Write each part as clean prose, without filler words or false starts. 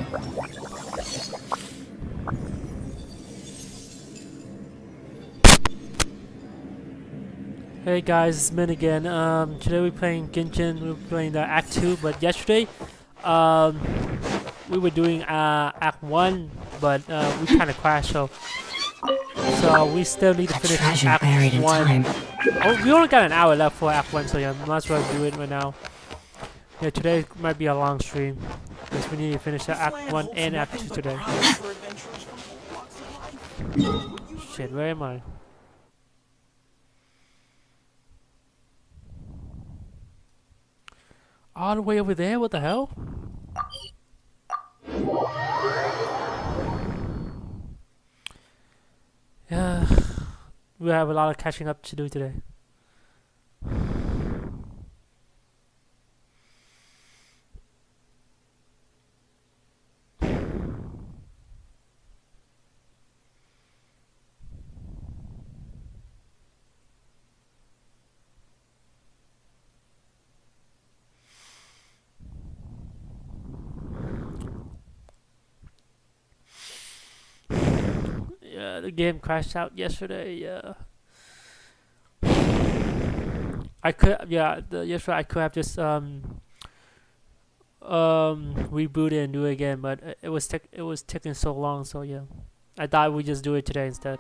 Hey guys, it's Min again. Today we're playing Genshin. We're playing the Act 2, but yesterday, we were doing Act 1, but we kind of crashed, so we still need to finish Act 1. Oh, we only got an hour left for Act 1, so yeah, might as well do it right now. Yeah, today might be a long stream, because we need to finish Act 1 and Act 2 today. Shit, where am I? All the way over there? What the hell? Yeah, we have a lot of catching up to do today. Yeah, the game crashed out yesterday. Yeah, I could. Yeah, yesterday I could have just reboot it and do it again, but it was taking so long. So yeah, I thought we just do it today instead.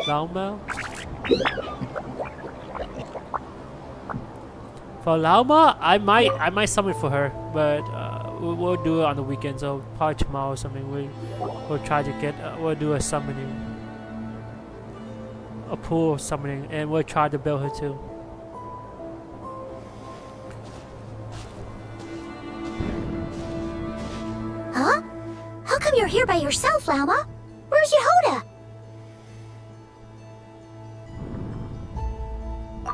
Lauma? For Lauma, I might summon for her, but we'll do it on the weekend. So probably tomorrow or something. We'll try to get we'll do a summoning, a pool summoning, and we'll try to build her too. Huh? How come you're here by yourself, Lauma? Where's Yehoda?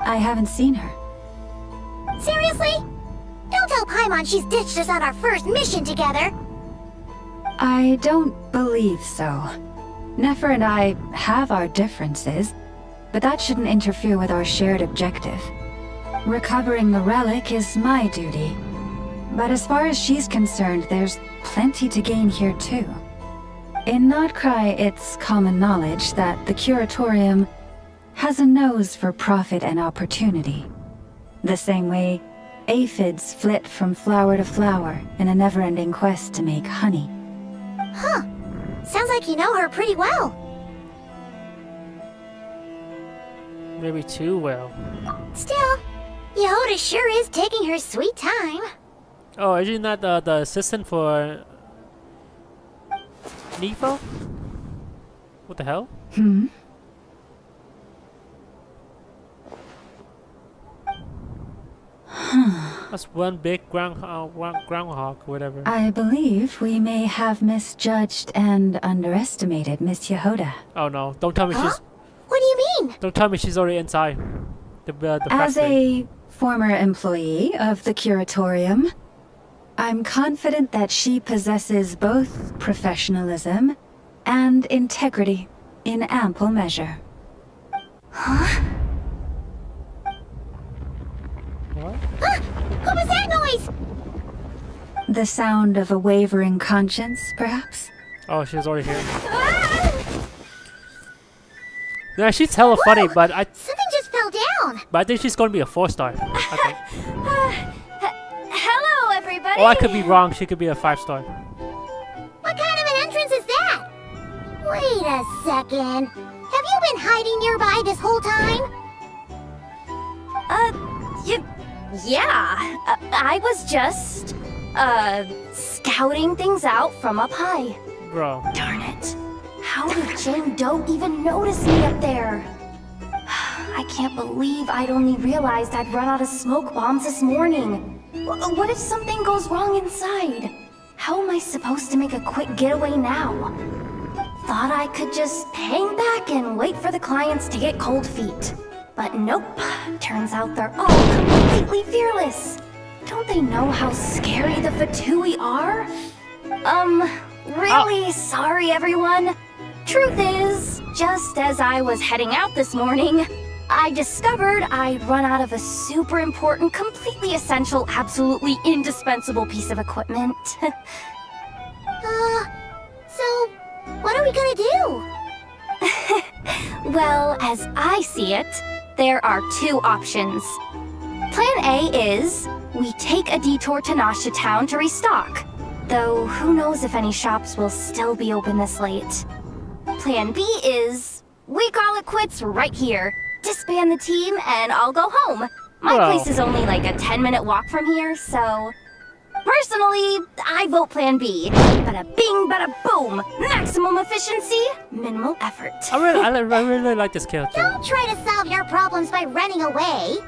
I haven't seen her. Seriously? Don't tell Paimon she's ditched us on our first mission together. I don't believe so. Nefer and I have our differences, but that shouldn't interfere with our shared objective. Recovering the relic is my duty. But as far as she's concerned, there's plenty to gain here too. In Notcry, it's common knowledge that the Curatorium has a nose for profit and opportunity. The same way aphids flit from flower to flower in a never-ending quest to make honey. Huh. Sounds like you know her pretty well. Maybe too well. Still, Yehoda sure is taking her sweet time. Oh, is she not the assistant for Nifo? What the hell? That's one big groundhog, whatever. I believe we may have misjudged and underestimated Miss Yehoda. Oh no! Don't tell me she's. What do you mean? Don't tell me she's already inside. The As factory. a former employee of the Curatorium, I'm confident that she possesses both professionalism and integrity in ample measure. Huh? What? What was that noise? The sound of a wavering conscience, perhaps? Oh, she's already here. Ah! Yeah, she's hella funny, but Something just fell down. I think she's gonna be a 4-star. I think. Hello, everybody. Oh, I could be wrong. She could be a 5-star. What kind of an entrance is that? Wait a second. Have you been hiding nearby this whole time? Yeah. I was just, scouting things out from up high. Bro. Darn it. How did Jane Doe even notice me up there? I can't believe I'd only realized I'd run out of smoke bombs this morning. What if something goes wrong inside? How am I supposed to make a quick getaway now? Thought I could just hang back and wait for the clients to get cold feet. But nope, turns out they're all completely fearless. Don't they know how scary the Fatui are? Really sorry everyone. Truth is, just as I was heading out this morning, I discovered I'd run out of a super important, completely essential, absolutely indispensable piece of equipment. So, what are we gonna do? Well, as I see it, there are two options. Plan A is we take a detour to Nasha Town to restock, though who knows if any shops will still be open this late. Plan B is we call it quits right here, disband the team, and I'll go home. My Well. place is only like a 10-minute walk from here, so... Personally, I vote Plan B. Bada bing, bada boom. Maximum efficiency, minimal effort. I really like this character. Don't try to solve your problems by running away.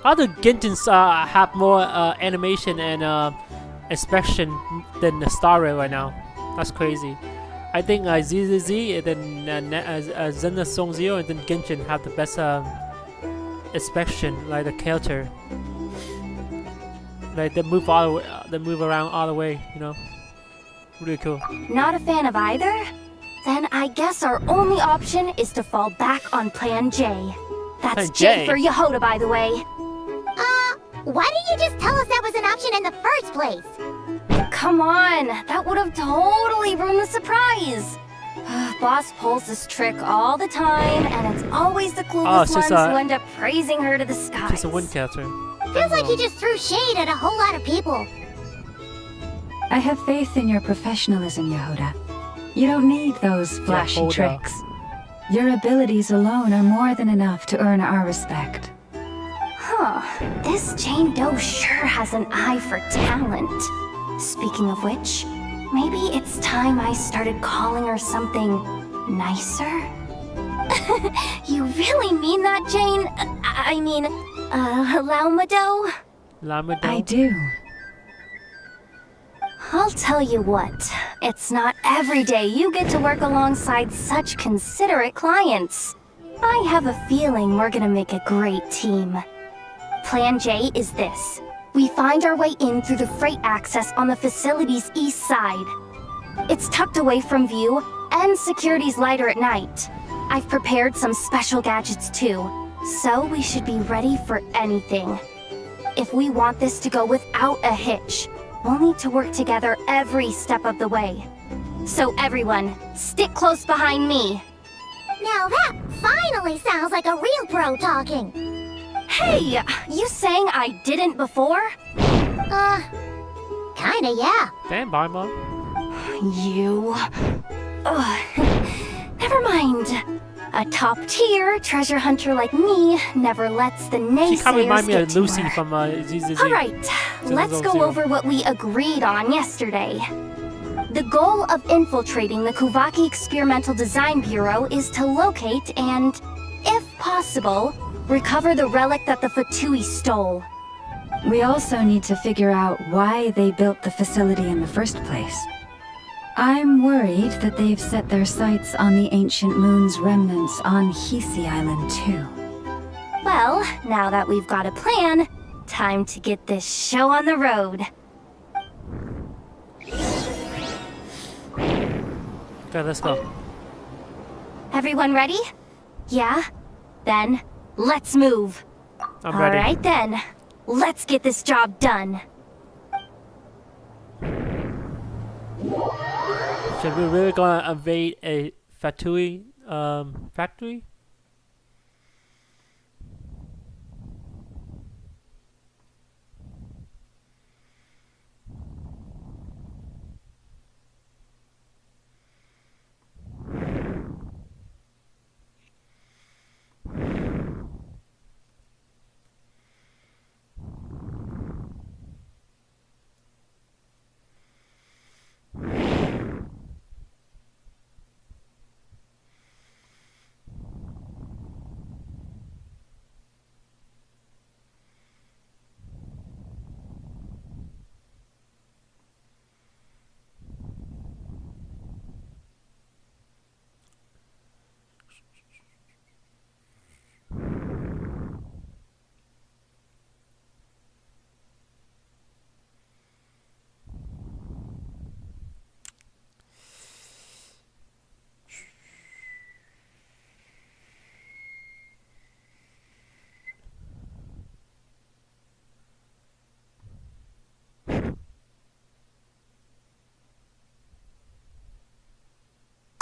Other Genshins have more animation and expression than the Star Rail right now. That's crazy. I think ZZZ and then Zelda Song Zero and then Genshin have the best expression, like the character. Like they move all the way, they move around all the way, you know. Really cool. Not a fan of either? Then I guess our only option is to fall back on Plan J. That's Plan J J? for Yehoda, by the way. Why didn't you just tell us that was an option in the first place? Come on, that would have totally ruined the surprise. Boss pulls this trick all the time, and it's always the clueless ones who end up praising her to the skies. She's a wind character. Feels like you just threw shade at a whole lot of people. I have faith in your professionalism, Yehoda. You don't need those flashy Yehoda. tricks. Your abilities alone are more than enough to earn our respect. Huh, this Jane Doe sure has an eye for talent. Speaking of which, maybe it's time I started calling her something nicer? You really mean that, Jane? I mean, Laumado? Lamado? I do. I'll tell you what, it's not every day you get to work alongside such considerate clients. I have a feeling we're gonna make a great team. Plan J is this. We find our way in through the freight access on the facility's east side. It's tucked away from view, and security's lighter at night. I've prepared some special gadgets too, so we should be ready for anything. If we want this to go without a hitch, we'll need to work together every step of the way. So everyone, stick close behind me. Now that finally sounds like a real pro talking. Hey, you saying I didn't before? Kinda, yeah. Damn, Barmon. You... Ugh. Never mind. A top-tier treasure hunter like me never lets the naysayers She kind of reminds me get of to Lucy her. from ZZZ. Alright, let's go Zero. over what we agreed on yesterday. The goal of infiltrating the Kuvaki Experimental Design Bureau is to locate and, if possible, recover the relic that the Fatui stole. We also need to figure out why they built the facility in the first place. I'm worried that they've set their sights on the ancient moon's remnants on Hisi Island too. Well, now that we've got a plan, time to get this show on the road. Okay, let's go. Everyone ready? Yeah? Then, let's move. I'm ready. Alright then, let's get this job done. Should we really gonna invade a Fatui factory?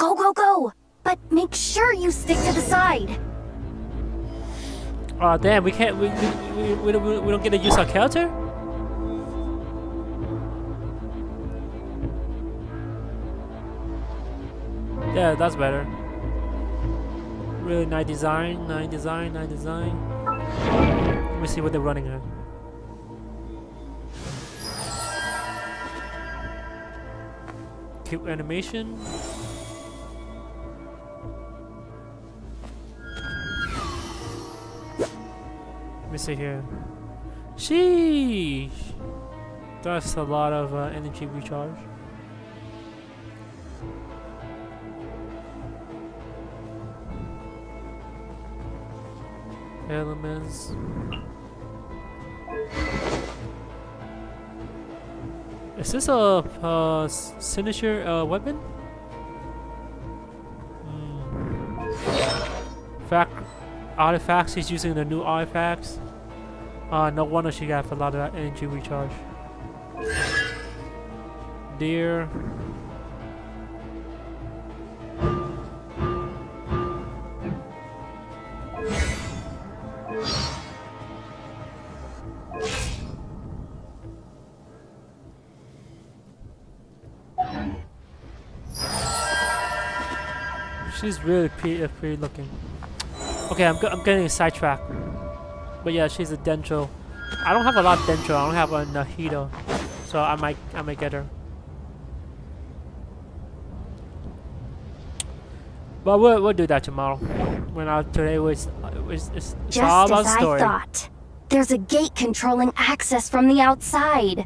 Go, go, go! But make sure you stick to the side. Oh damn, we can't. We don't get to use our character. Yeah, that's better. Really nice design, nice design, nice design. Let me see what they're running at. Cute animation. Let me see here. Sheesh! That's a lot of energy recharge. Elements. Is this a signature weapon? Fact artifacts. She's using the new artifacts. No wonder she got a lot of energy recharge. Deer. She's really pretty looking. Okay, I'm getting sidetracked. But yeah, she's a Dentro. I don't have a lot of Dentro. I don't have a Nahito, so I might get her. But we'll do that tomorrow. Today it's all about Just as story. I thought. There's a gate controlling access from the outside.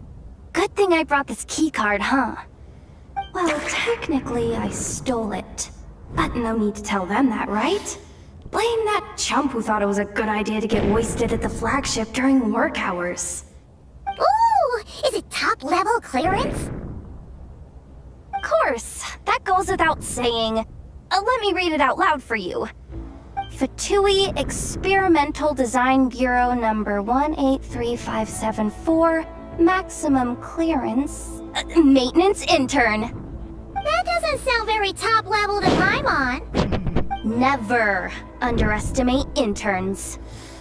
Good thing I brought this keycard, huh? Well, technically I stole it. But no need to tell them that, right? Blame that chump who thought it was a good idea to get wasted at the flagship during work hours. Ooh! Is it top level clearance? Of course, that goes without saying. Let me read it out loud for you. Fatui Experimental Design Bureau number 183574, maximum clearance, maintenance intern. That doesn't sound very top level to climb on. Never underestimate interns.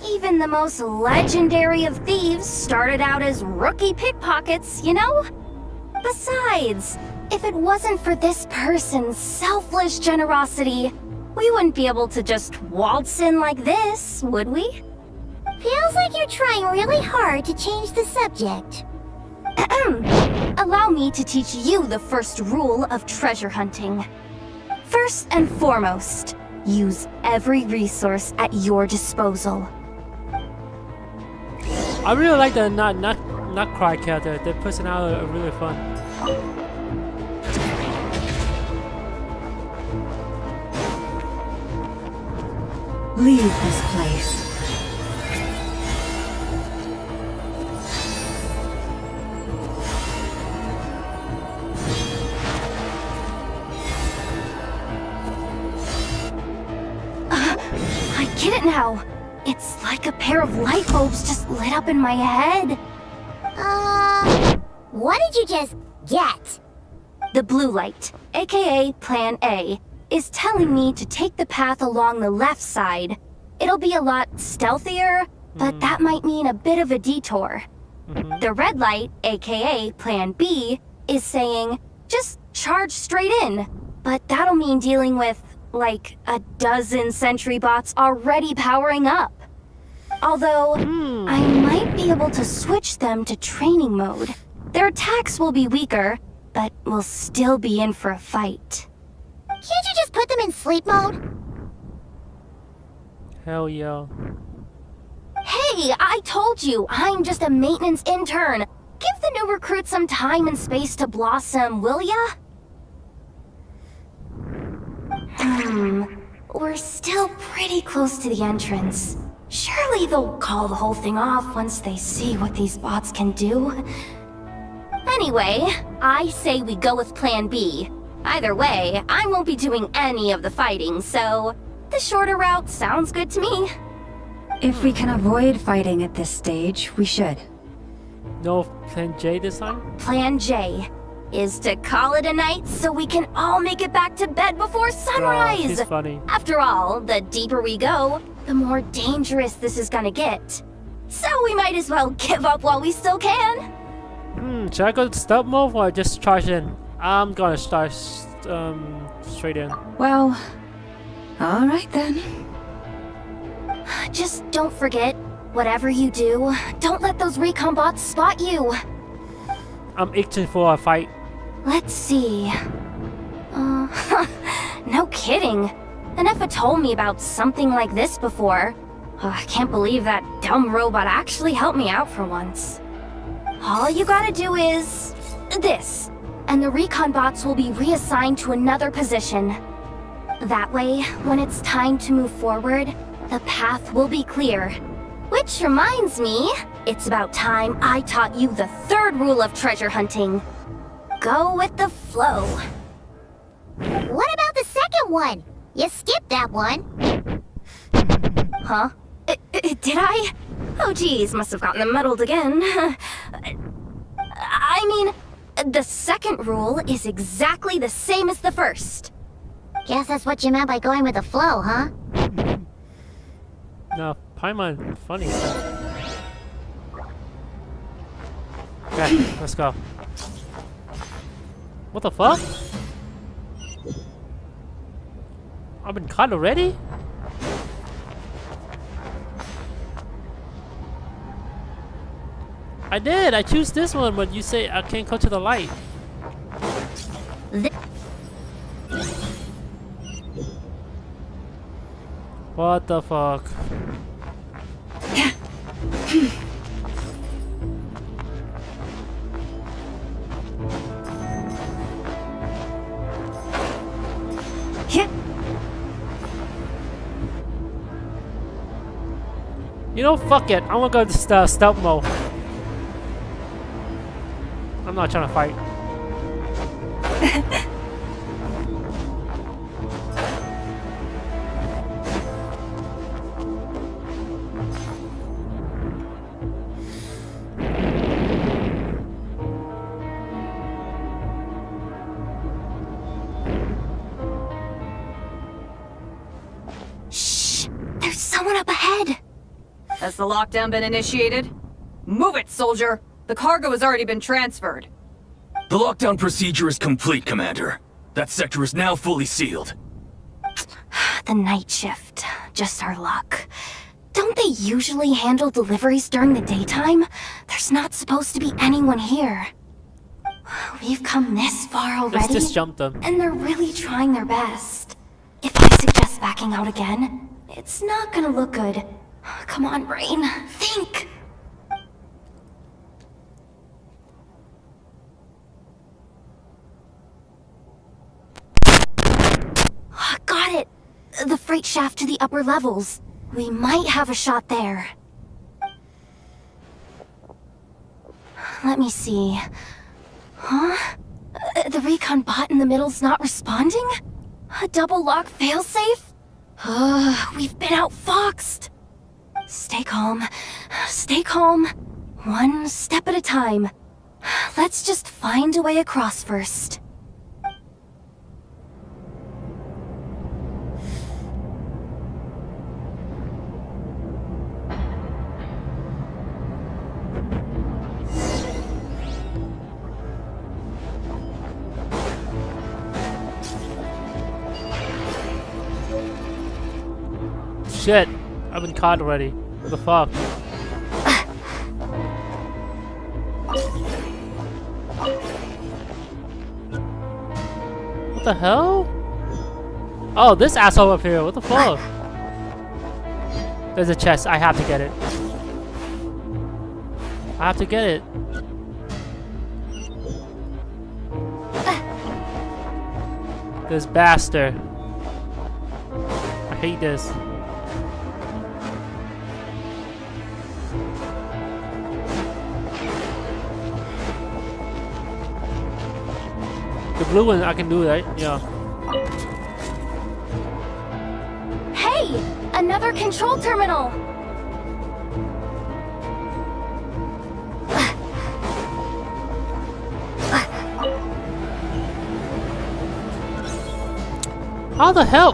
Even the most legendary of thieves started out as rookie pickpockets, you know? Besides, if it wasn't for this person's selfless generosity, we wouldn't be able to just waltz in like this, would we? Feels like you're trying really hard to change the subject. Allow me to teach you the first rule of treasure hunting. First and foremost, use every resource at your disposal. I really like the not cry character. Their personality are really fun. Leave this place. I get it now. It's like a pair of light bulbs just lit up in my head. What did you just get? The blue light, aka Plan A, is telling me to take the path along the left side. It'll be a lot stealthier, but that might mean a bit of a detour. The red light, aka Plan B, is saying, just charge straight in. But that'll mean dealing with, like, a dozen sentry bots already powering up. Although, I might be able to switch them to training mode. Their attacks will be weaker, but we'll still be in for a fight. Can't you just put them in sleep mode? Hell yeah. Hey, I told you, I'm just a maintenance intern. Give the new recruit some time and space to blossom, will ya? We're still pretty close to the entrance. Surely they'll call the whole thing off once they see what these bots can do. Anyway, I say we go with Plan B. Either way, I won't be doing any of the fighting, so the shorter route sounds good to me. If we can avoid fighting at this stage, we should. No Plan J this time? Plan J. is to call it a night so we can all make it back to bed before sunrise. She's funny. After all, the deeper we go, the more dangerous this is gonna get. So we might as well give up while we still can. Should I go to stealth mode or just charge in? I'm gonna start straight in. Well, alright then. Just don't forget, whatever you do, don't let those recon bots spot you. I'm itching for a fight. Let's see. No kidding. Nefa told me about something like this before. I can't believe that dumb robot actually helped me out for once. All you gotta do is this, and the recon bots will be reassigned to another position. That way, when it's time to move forward, the path will be clear. Which reminds me, it's about time I taught you the third rule of treasure hunting. Go with the flow. What about the second one? You skipped that one. Huh? Did I? Oh geez, must have gotten them muddled again. I mean, the second rule is exactly the same as the first. Guess that's what you meant by going with the flow, huh? No, Paimon, funny. Okay, let's go. What the fuck? I've been caught already? I did! I choose this one, but you say I can't go to the light. What the fuck? You know, fuck it. I wanna go to stealth mode. I'm not trying to fight. Shh! There's someone up ahead! Has the lockdown been initiated? Move it, soldier! The cargo has already been transferred. The lockdown procedure is complete, Commander. That sector is now fully sealed. The night shift. Just our luck. Don't they usually handle deliveries during the daytime? There's not supposed to be anyone here. We've come this far already, Let's just jump them. and they're really trying their best. If I suggest backing out again, it's not gonna look good. Come on, brain. Think! Got it! The freight shaft to the upper levels. We might have a shot there. Let me see. Huh? The recon bot in the middle's not responding? A double lock failsafe? We've been outfoxed. Stay calm. Stay calm. One step at a time. Let's just find a way across first. Shit! I've been caught already. What the fuck? What the hell? Oh, this asshole up here. What the fuck? There's a chest. I have to get it. I have to get it. This bastard. I hate this. The blue one I can do, right? Yeah. Hey! Another control terminal! How the hell?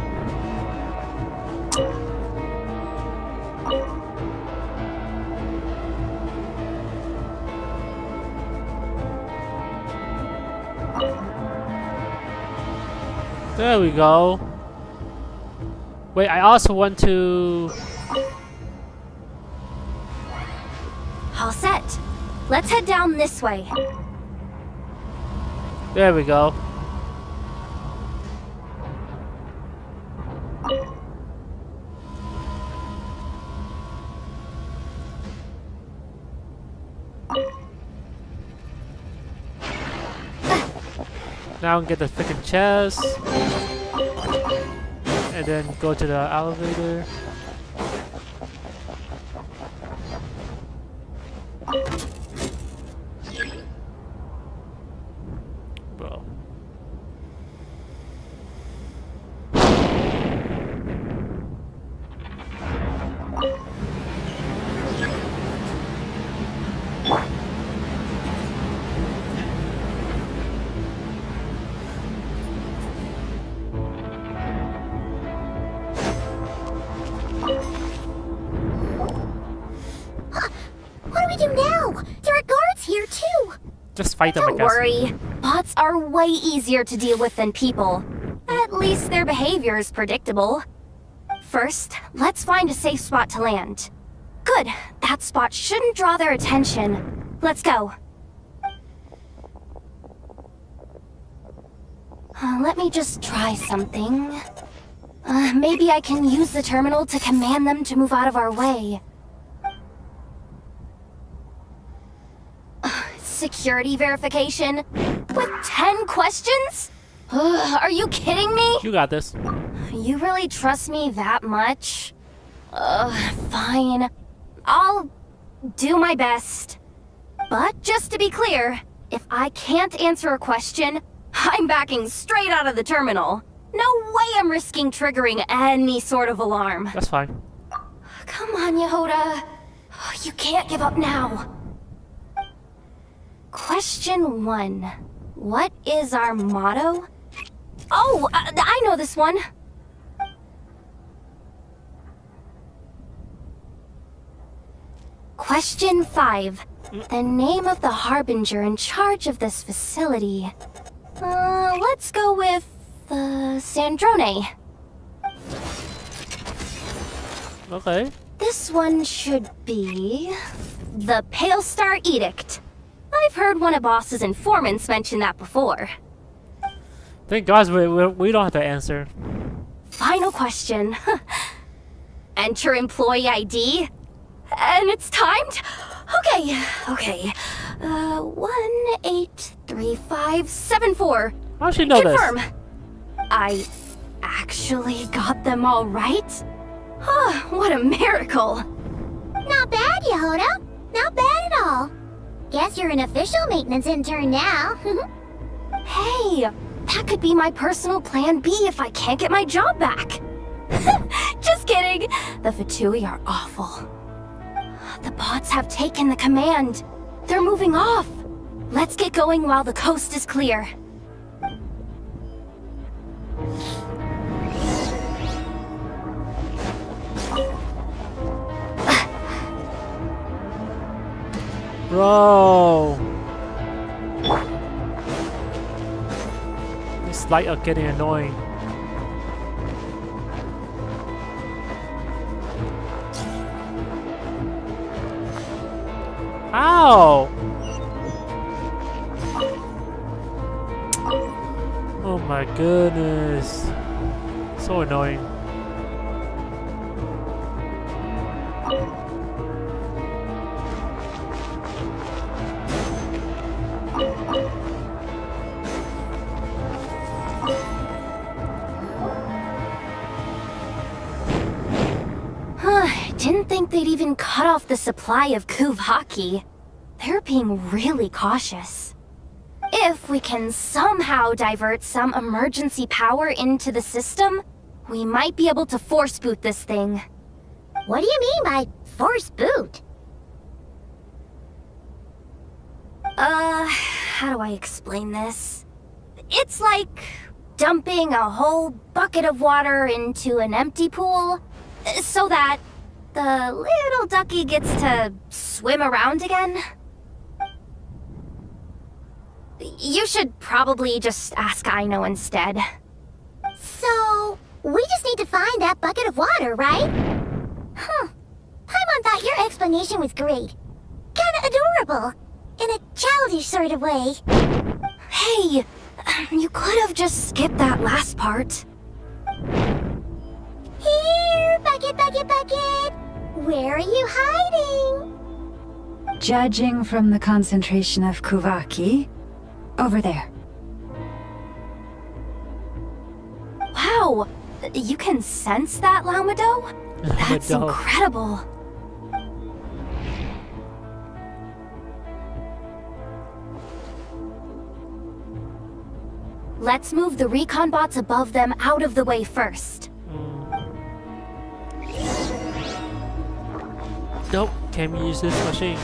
There we go. Wait, I also want to... All set. Let's head down this way. There we go. Now I can get the freaking chest. And then go to the elevator. Bro. What do we do now? There are guards here too. Just fight them, I Don't guess. worry. Bots are way easier to deal with than people. At least their behavior is predictable. First, let's find a safe spot to land. Good. That spot shouldn't draw their attention. Let's go. Let me just try something. Maybe I can use the terminal to command them to move out of our way. Security verification? With 10 questions? Are you kidding me? You got this. You really trust me that much? Fine. I'll do my best. But just to be clear, if I can't answer a question, I'm backing straight out of the terminal. No way I'm risking triggering any sort of alarm. That's fine. Come on, Yehoda. You can't give up now. Question 1. What is our motto? Oh, I know this one. Question 5. The name of the harbinger in charge of this facility. Let's go with, Sandrone. Okay. This one should be... the Pale Star Edict. I've heard one of Boss's informants mention that before. Thank God we don't have to answer. Final question. Enter employee ID. And it's timed? Okay. 183574. How'd she know Confirm. this? I actually got them all right? What a miracle. Not bad, Yehoda. Not bad at all. Guess you're an official maintenance intern now. Hey, that could be my personal plan B if I can't get my job back. Just kidding. The Fatui are awful. The bots have taken the command. They're moving off. Let's get going while the coast is clear. Bro. This light are getting annoying. Ow! Oh my goodness. So annoying. Didn't think they'd even cut off the supply of Kuvaki. They're being really cautious. If we can somehow divert some emergency power into the system, we might be able to force boot this thing. What do you mean by force boot? How do I explain this? It's like dumping a whole bucket of water into an empty pool so that the little ducky gets to swim around again? You should probably just ask Aino instead. So, we just need to find that bucket of water, right? Huh. Paimon thought your explanation was great. Kinda adorable. In a childish sort of way. Hey, you could have just skipped that last part. Here, bucket, bucket, bucket. Where are you hiding? Judging from the concentration of Kuvaki, over there. Wow, you can sense that, Laumado? That's Laumado. incredible. Let's move the recon bots above them out of the way first. Nope, can't use this machine.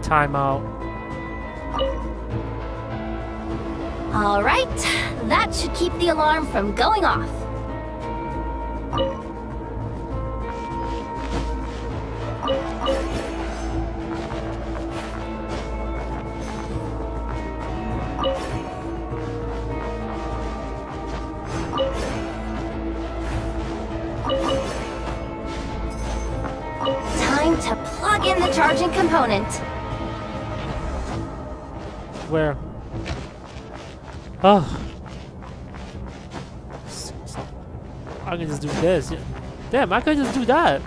Time out. All right, that should keep the alarm from going off. Time to plug in the charging component. Where? Oh. I can just do this. Damn, I could just do that.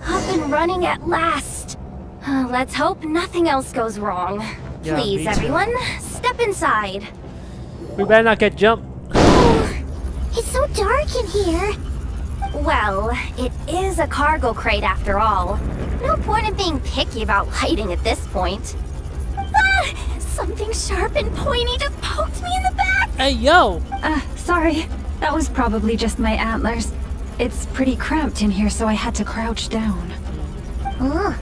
Up and running at last. Let's hope nothing else goes wrong. Yeah, me Please, too. everyone, step inside. We better not get jumped. It's so dark in here. Well, it is a cargo crate after all. No point in being picky about lighting at this point. Ah! Something sharp and pointy just poked me in the back! Hey, yo! Sorry. That was probably just my antlers. It's pretty cramped in here, so I had to crouch down. Ugh.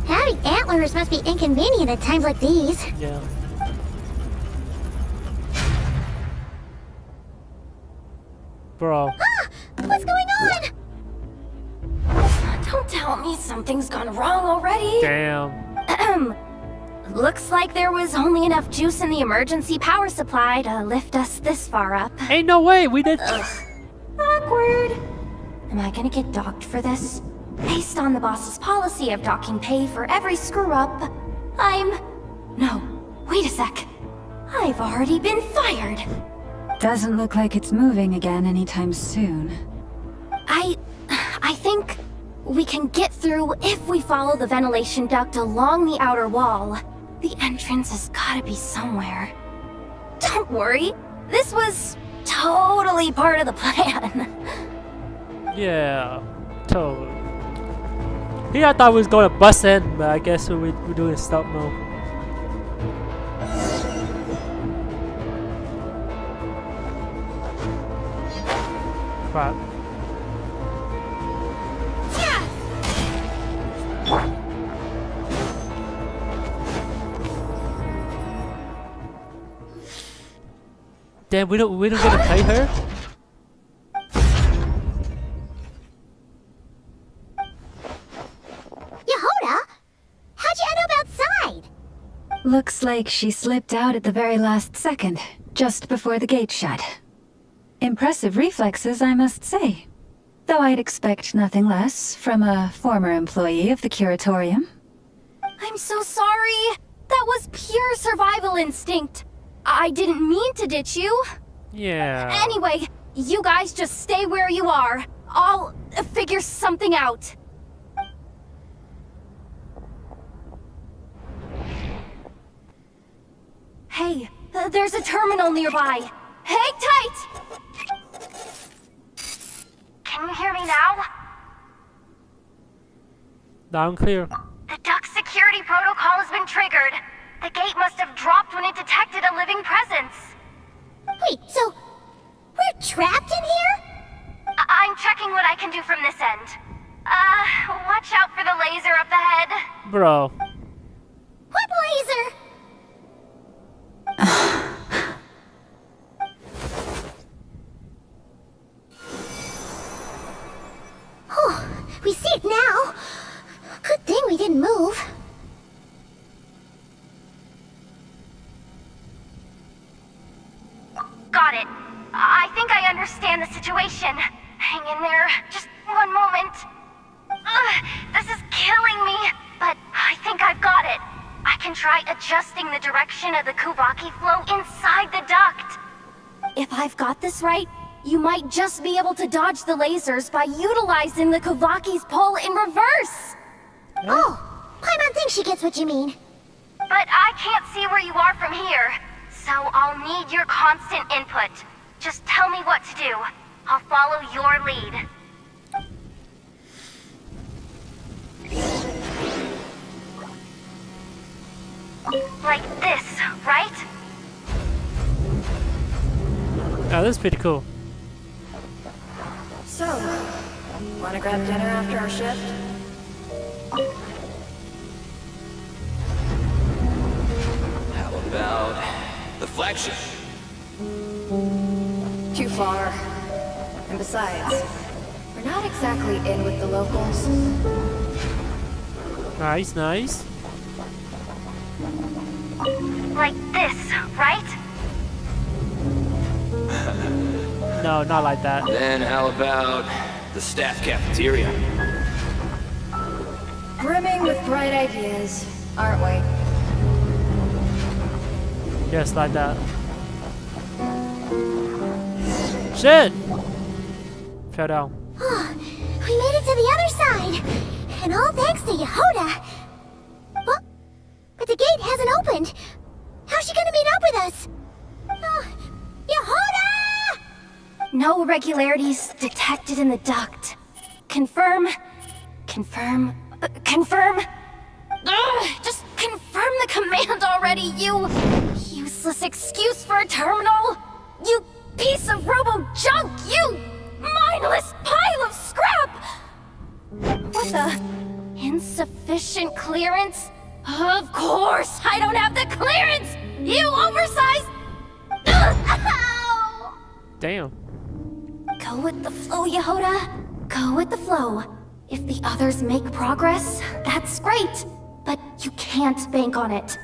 Having antlers must be inconvenient at times like these. Yeah. Bro. What's going on? Don't tell me something's gone wrong already. Damn. Looks like there was only enough juice in the emergency power supply to lift us this far up. Ain't no way we did. Awkward. Am I gonna get docked for this? Based on the boss's policy of docking pay for every screw-up, No, wait a sec. I've already been fired. Doesn't look like it's moving again anytime soon. I think we can get through if we follow the ventilation duct along the outer wall. The entrance has gotta be somewhere. Don't worry, this was totally part of the plan. Yeah. Totally. Here I thought we was gonna bust in, but I guess we're doing stealth mode. Crap. Damn, we don't get to play her? Yehoda? How'd you end up outside? Looks like she slipped out at the very last second, just before the gate shut. Impressive reflexes, I must say. Though I'd expect nothing less from a former employee of the Curatorium. I'm so sorry. That was pure survival instinct. I didn't mean to ditch you. Yeah. Anyway, you guys just stay where you are. I'll figure something out. Hey, there's a terminal nearby. Hang tight! Can you hear me now? Loud and clear. The duct security protocol has been triggered. The gate must have dropped when it detected a living presence. Wait, so we're trapped in here? I'm checking what I can do from this end. Watch out for the laser up ahead. Bro. What laser? Oh, we see it now. Good thing we didn't move. Got it. I think I understand the situation. Hang in there. Just one moment. This is killing me, but I think I've got it. I can try adjusting the direction of the Kuvaki flow inside the duct. If I've got this right, you might just be able to dodge the lasers by utilizing the Kuvaki's pull in reverse. Oh, Paimon thinks she gets what you mean. But I can't see where you are from here, so I'll need your constant input. Just tell me what to do. I'll follow your lead. Like this, right? Oh, this is pretty cool. So, wanna grab dinner after our shift? How about the flagship? Too far. And besides, we're not exactly in with the locals. Nice, nice. Like this, right? No, not like that. Then how about the staff cafeteria? Brimming with bright ideas, aren't we? Yes, like that. Shit! Fell down. We made it to the other side. And all thanks to Yehoda. Well, but the gate hasn't opened. How's she gonna meet up with us? Yehoda! No irregularities detected in the duct. Confirm. Confirm. Confirm. Ugh, just confirm the command already, you useless excuse for a terminal. You piece of robo-junk, you mindless pile of scrap! What the? Insufficient clearance? Of course I don't have the clearance! You oversized... Ow! Damn. Go with the flow, Yehoda. Go with the flow. If the others make progress, that's great. But you can't bank on it.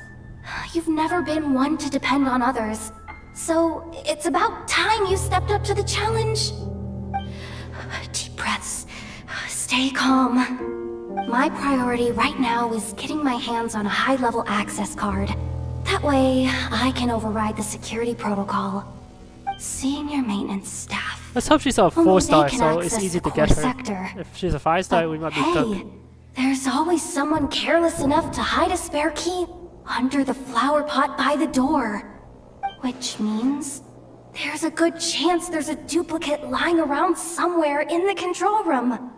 You've never been one to depend on others. So it's about time you stepped up to the challenge. Deep breaths. Stay calm. My priority right now is getting my hands on a high-level access card. That way, I can override the security protocol. Senior maintenance staff. Let's hope she's a Only 4-star, they can so it's access easy to the get core her. sector. If she's a 5-star, we might be Hey, cooked. there's always someone careless enough to hide a spare key under the flower pot by the door. Which means there's a good chance there's a duplicate lying around somewhere in the control room.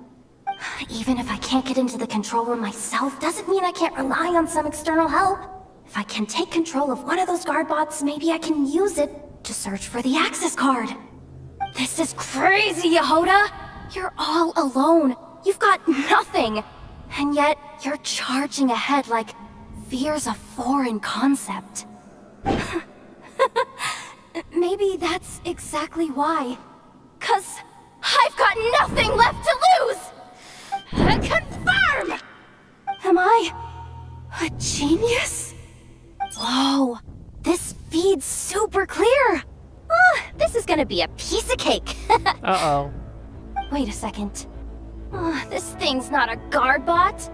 Even if I can't get into the control room myself, doesn't mean I can't rely on some external help. If I can take control of one of those guard bots, maybe I can use it to search for the access card. This is crazy, Yehoda! You're all alone. You've got nothing. And yet, you're charging ahead like fear's a foreign concept. Maybe that's exactly why. 'Cause I've got nothing left to lose! Confirm! Am I a genius? Whoa, this feed's super clear. This is gonna be a piece of cake. Uh-oh. Wait a second. This thing's not a guard bot.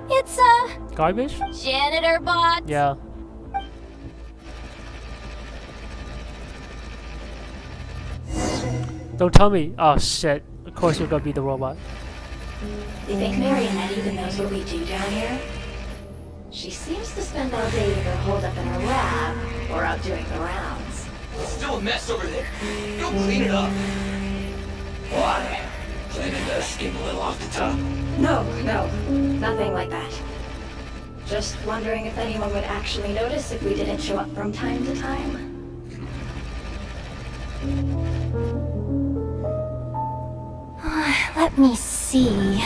It's a Garbage? janitor bot. Yeah. Don't tell me. Oh shit. Of course you're gonna be the robot. You think Marionette even knows what we do down here? She seems to spend all day either holed up in her lab or out doing the rounds. It's still a mess over there. Go clean it up. Why? Planning to skim a little off the top? No, nothing like that. Just wondering if anyone would actually notice if we didn't show up from time to time. Let me see.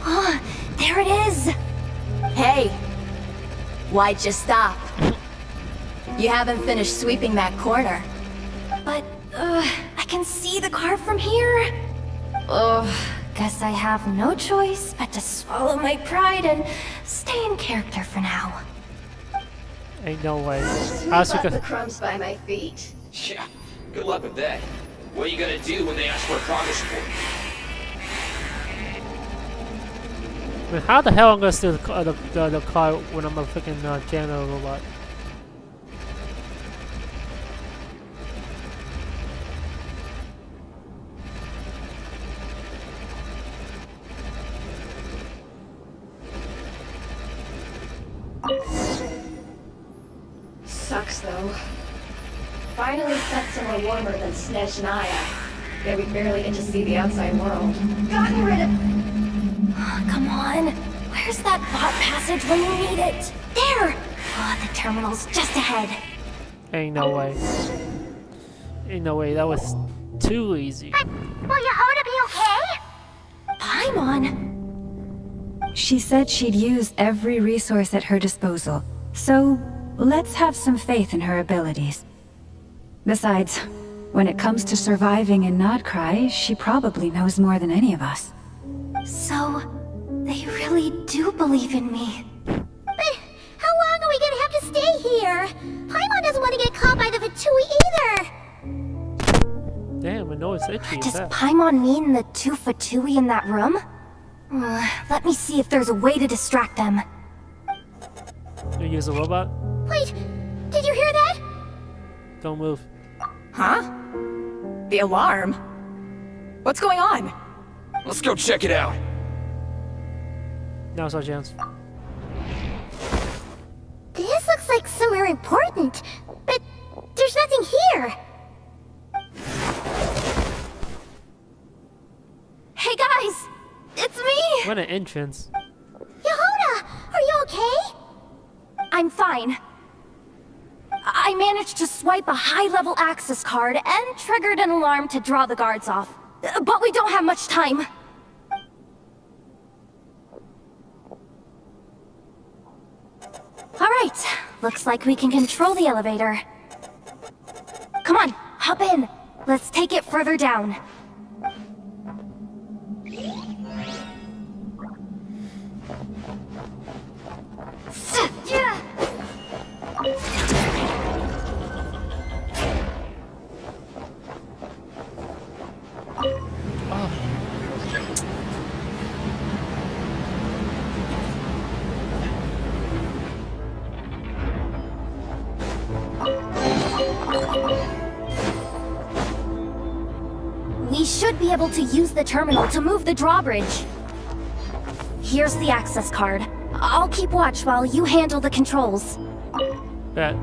Oh, there it is! Hey! Why'd you stop? You haven't finished sweeping that corner. But, I can see the car from here. Ugh, guess I have no choice but to swallow my pride and stay in character for now. Ain't no way. Who I was left the gonna. crumbs by my feet? Yeah, good luck with that. What are you gonna do when they ask for a progress report? I mean, how the hell I'm gonna steal the car when I'm a freaking janitor robot? Sucks though. Finally set somewhere warmer than Snezhnaya. Yet we barely get to see the outside world. Gotten rid of... Come on. Where's that bot passage when you need it? There! Oh, the terminal's just ahead. Ain't no way. Ain't no way. That was too easy. Will Yehoda be okay? Paimon! She said she'd use every resource at her disposal, so let's have some faith in her abilities. Besides, when it comes to surviving in Nodcry, she probably knows more than any of us. So, they really do believe in me. But how long are we gonna have to stay here? Paimon doesn't want to get caught by the Fatui either. Damn, my nose itchy. Does That. Paimon mean the two Fatui in that room? Let me see if there's a way to distract them. You use a robot? Wait, did you hear that? Don't move. Huh? The alarm? What's going on? Let's go check it out. Now's our chance. This looks like somewhere important, but there's nothing here. Hey guys! It's me! What an entrance. Yehoda, are you okay? I'm fine. I managed to swipe a high-level access card and triggered an alarm to draw the guards off. But we don't have much time. Alright, looks like we can control the elevator. Come on, hop in. Let's take it further down. Yeah. We should be able to use the terminal to move the drawbridge. Here's the access card. I'll keep watch while you handle the controls. Bet.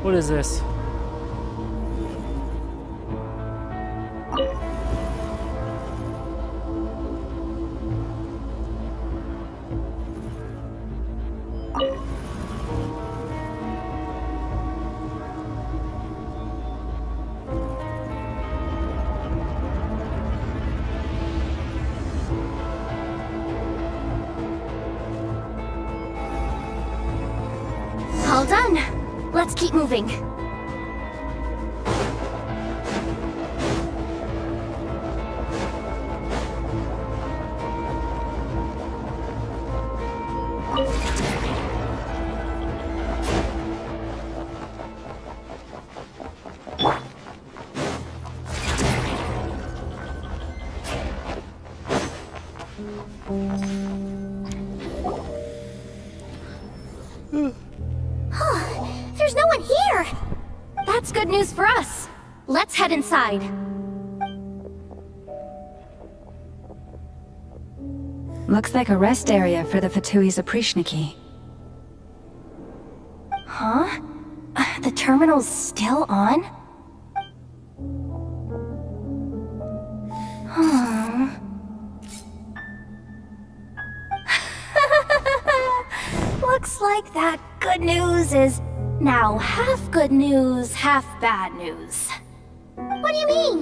What is this? All done. Let's keep moving. There's no one here. That's good news for us. Let's head inside. Looks like a rest area for the Fatui's Oprishniki. Huh? The terminal's still on? Huh. Looks like that good news is now half good news, half bad news. What do you mean?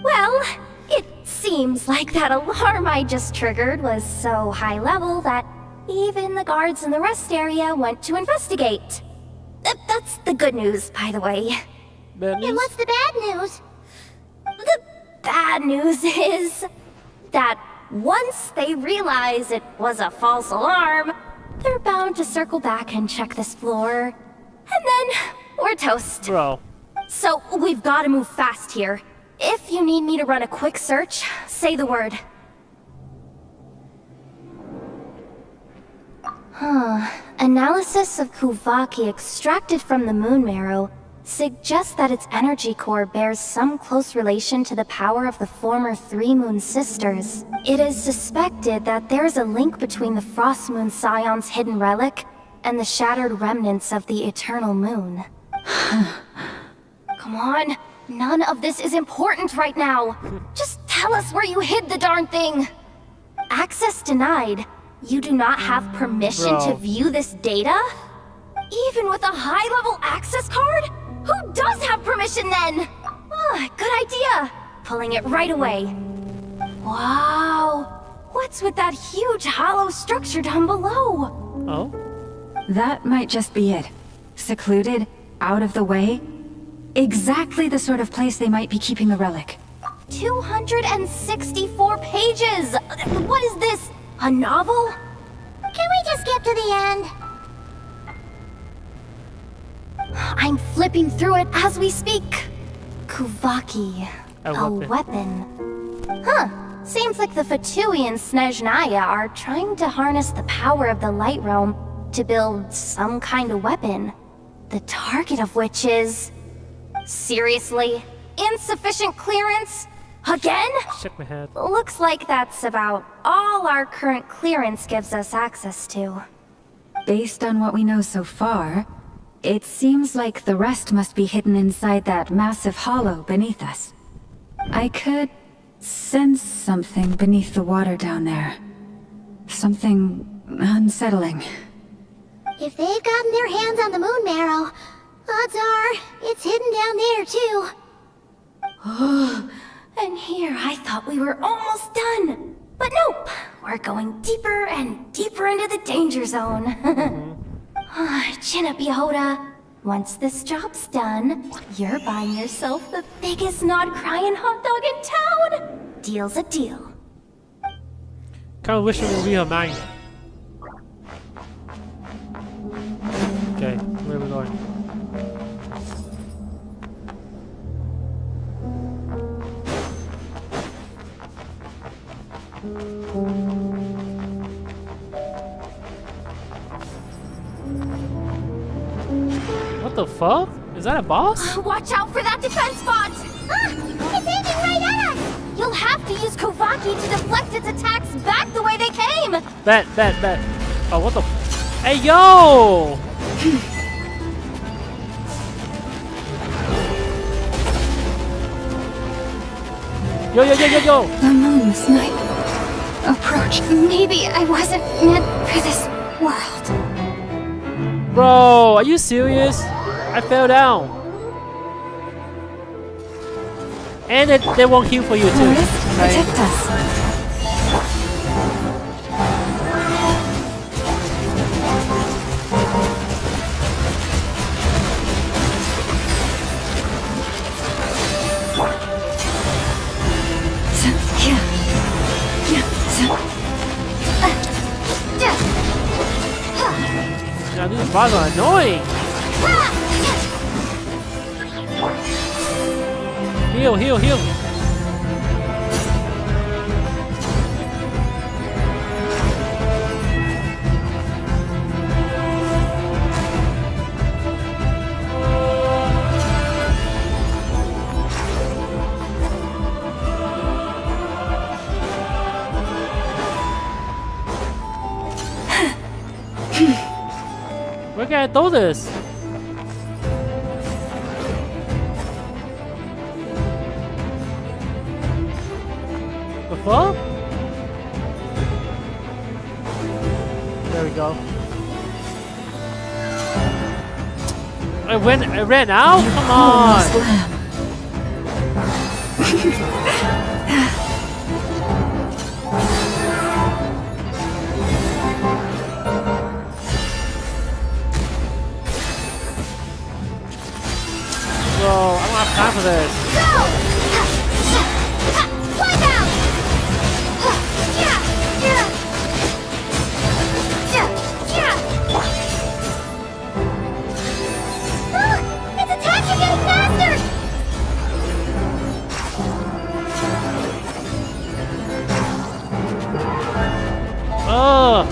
Well, it seems like that alarm I just triggered was so high level that even the guards in the rest area went to investigate. That's the good news, by the way. Bad And news? what's the bad news? The bad news is that once they realize it was a false alarm, they're bound to circle back and check this floor. And then we're toast. Bro. So we've got to move fast here. If you need me to run a quick search, say the word. Analysis of Kuvaki extracted from the moon marrow suggests that its energy core bears some close relation to the power of the former Three Moon Sisters. It is suspected that there is a link between the Frost Moon Scion's hidden relic and the shattered remnants of the Eternal Moon. Come on, none of this is important right now. Just tell us where you hid the darn thing. Access denied. You do not have permission to Bro. view this data? Even with a high-level access card? Who does have permission then? Good idea. Pulling it right away. Wow. What's with that huge hollow structure down below? Oh? That might just be it. Secluded, out of the way. Exactly the sort of place they might be keeping the relic. 264 pages! What is this? A novel? Can we just skip to the end? I'm flipping through it as we speak. Kuvaki. A weapon. Huh. Seems like the Fatui and Snezhnaya are trying to harness the power of the Light Realm to build some kind of weapon. The target of which is... Seriously? Insufficient clearance? Again? Shake my head. Looks like that's about all our current clearance gives us access to. Based on what we know so far, it seems like the rest must be hidden inside that massive hollow beneath us. I could sense something beneath the water down there. Something unsettling. If they've gotten their hands on the moon marrow, odds are it's hidden down there too. And here I thought we were almost done. But nope, we're going deeper and deeper into the danger zone. Chin up, Yehoda. Once this job's done, you're buying yourself the biggest nod-crying hot dog in town. Deal's a deal. Kind of wish it would be her mind. Okay, where are we going? What the fuck? Is that a boss? Watch out for that defense bot! It's aiming right at us! You'll have to use Kuvaki to deflect its attacks back the way they came! Bet. Oh, what the? Hey, yo! Yo! The moon's night approach. Maybe I wasn't meant for this world. Bro, are you serious? I fell down. And they won't heal for you too. Forest, Right? protect us. Now these bots are annoying. Heal. Where can I throw this? The fuck? There we go. I ran out? Come on! Slam. enough of this. Go! Wipe out! Yeah! Its attacks are getting faster! Oh!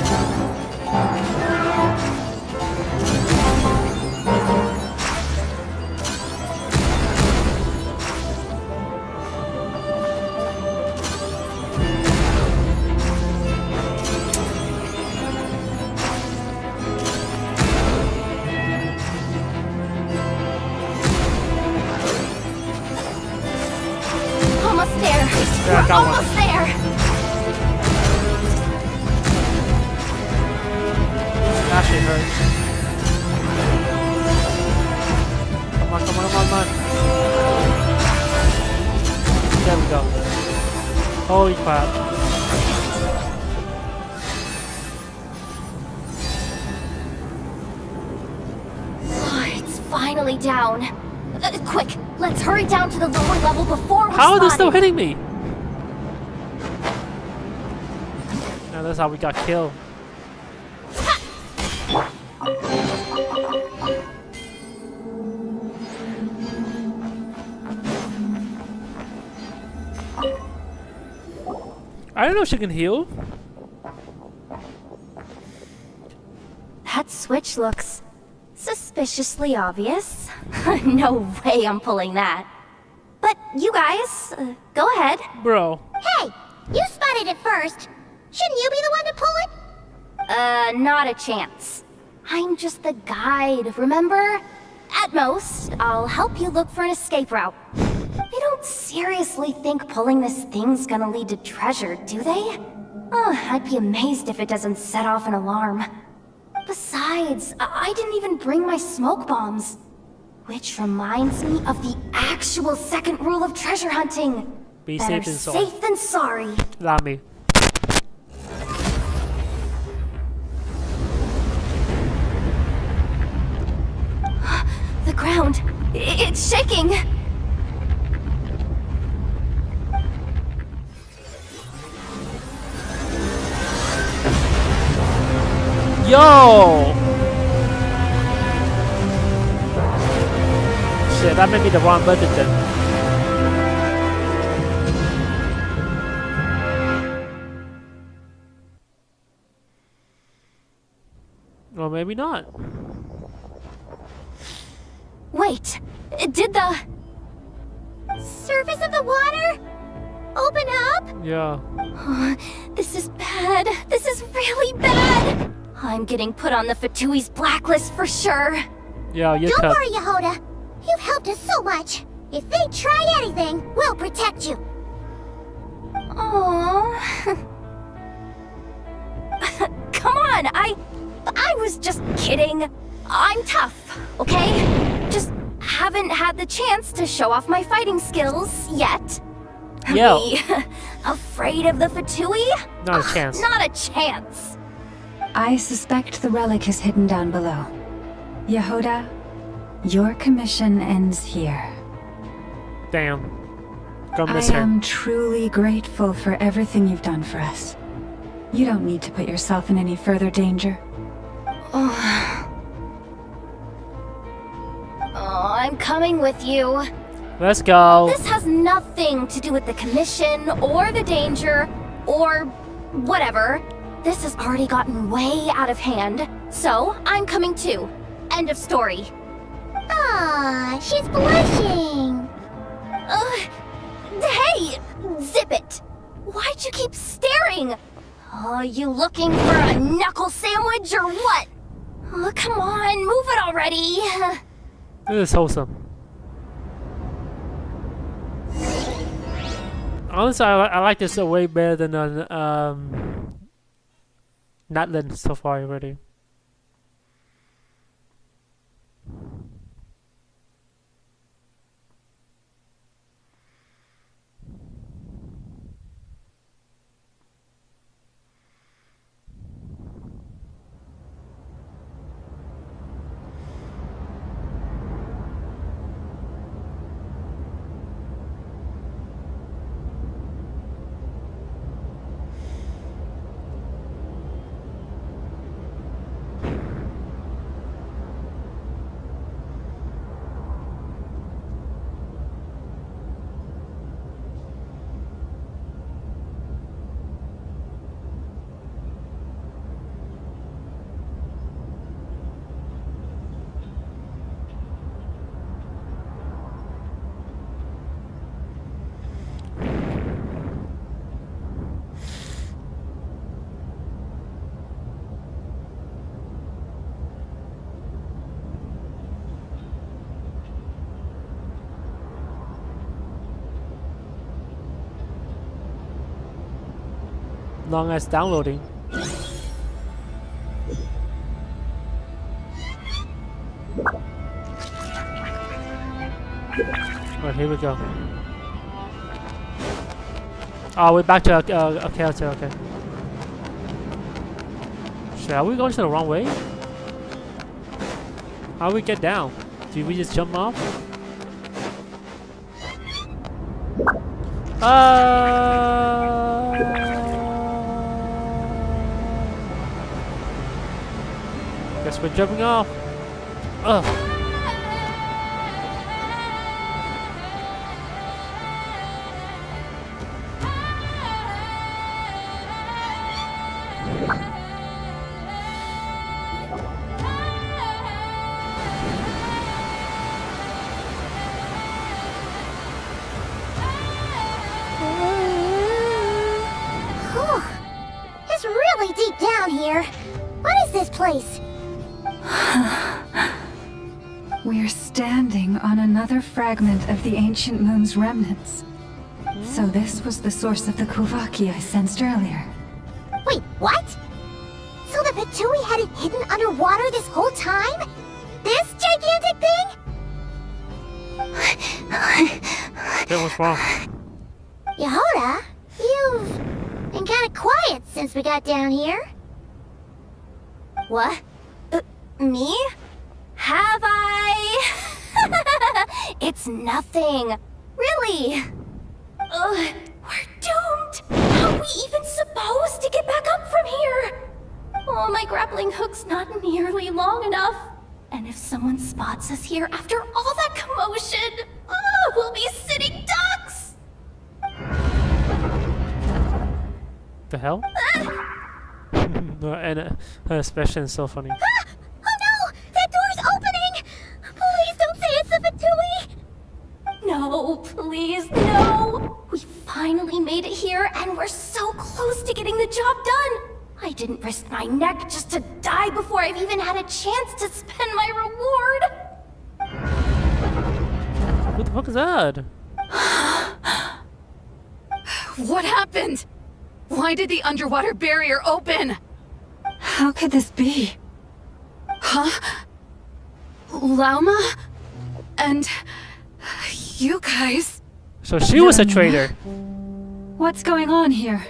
Almost there. Yeah, I We're got one. almost there. Actually hurts. Come on, come on, come on, come on. There we go. Holy crap. Oh, it's finally down. Quick, let's hurry down to the lower level before we're How are they still spotted. hitting me? Now that's how we got killed. I don't know if she can heal. That switch looks suspiciously obvious. No way I'm pulling that. But you guys, go ahead. Bro. Hey! You spotted it first! Shouldn't you be the one to pull it? Not a chance. I'm just the guide, remember? At most, I'll help you look for an escape route. They don't seriously think pulling this thing's gonna lead to treasure, do they? I'd be amazed if it doesn't set off an alarm. Besides, I didn't even bring my smoke bombs. Which reminds me of the actual second rule of treasure hunting. Be Better safe than sorry. safe than sorry. Allow me. The ground, it's shaking. Yo! Shit, that may be the wrong button then. Or maybe not. Wait, did the... Surface of the water? Open up? Yeah. This is bad. This is really bad. I'm getting put on the Fatui's blacklist for sure. Yeah, you're Don't cut. worry, Yehoda. You've helped us so much. If they try anything, we'll protect you. Aww. Come on, I was just kidding. I'm tough, okay? Just haven't had the chance to show off my fighting skills yet. Yo. Me, afraid of the Fatui? Not a chance. Not a chance. I suspect the relic is hidden down below. Yehoda, your commission ends here. Damn. Gonna I miss her. am truly grateful for everything you've done for us. You don't need to put yourself in any further danger. Oh, I'm coming with you. Let's go. This has nothing to do with the commission, or the danger, or whatever. This has already gotten way out of hand, so I'm coming too. End of story. Ah, she's blushing. Hey! Zip it! Why'd you keep staring? Oh, you looking for a knuckle sandwich or what? Oh, come on, move it already. This is wholesome. Honestly, I like this way better than Natlan so far already. long as downloading. Alright, here we go. Oh, we're back to okay, okay. Shit, are we going to the wrong way? How do we get down? Did we just jump off? Guess we're jumping off. Ugh. Whew. It's really deep down here. What is this place? We're standing on another fragment of the ancient moon's remnants. So this was the source of the Kuvaki I sensed earlier. Wait, what? So the Fatui had it hidden underwater this whole time? This gigantic thing? Okay, what's wrong? Yehoda, you've been kind of quiet since we got down here. What? Me? Have I? It's nothing. Really. We're doomed. How are we even supposed to get back up from here? Oh, my grappling hook's not nearly long enough. And if someone spots us here after all that commotion, we'll be sitting ducks. The hell? No, and her expression is so funny. Ah! Oh no! That door's opening! Please don't say it's the Fatui! No, please, no! We finally made it here, and we're so close to getting the job done! I didn't risk my neck just to die before I've even had a chance to spend my reward! What the fuck is that? What happened? Why did the underwater barrier open? How could this be? Huh? Lauma? And you guys? So she was a traitor. What's going on here?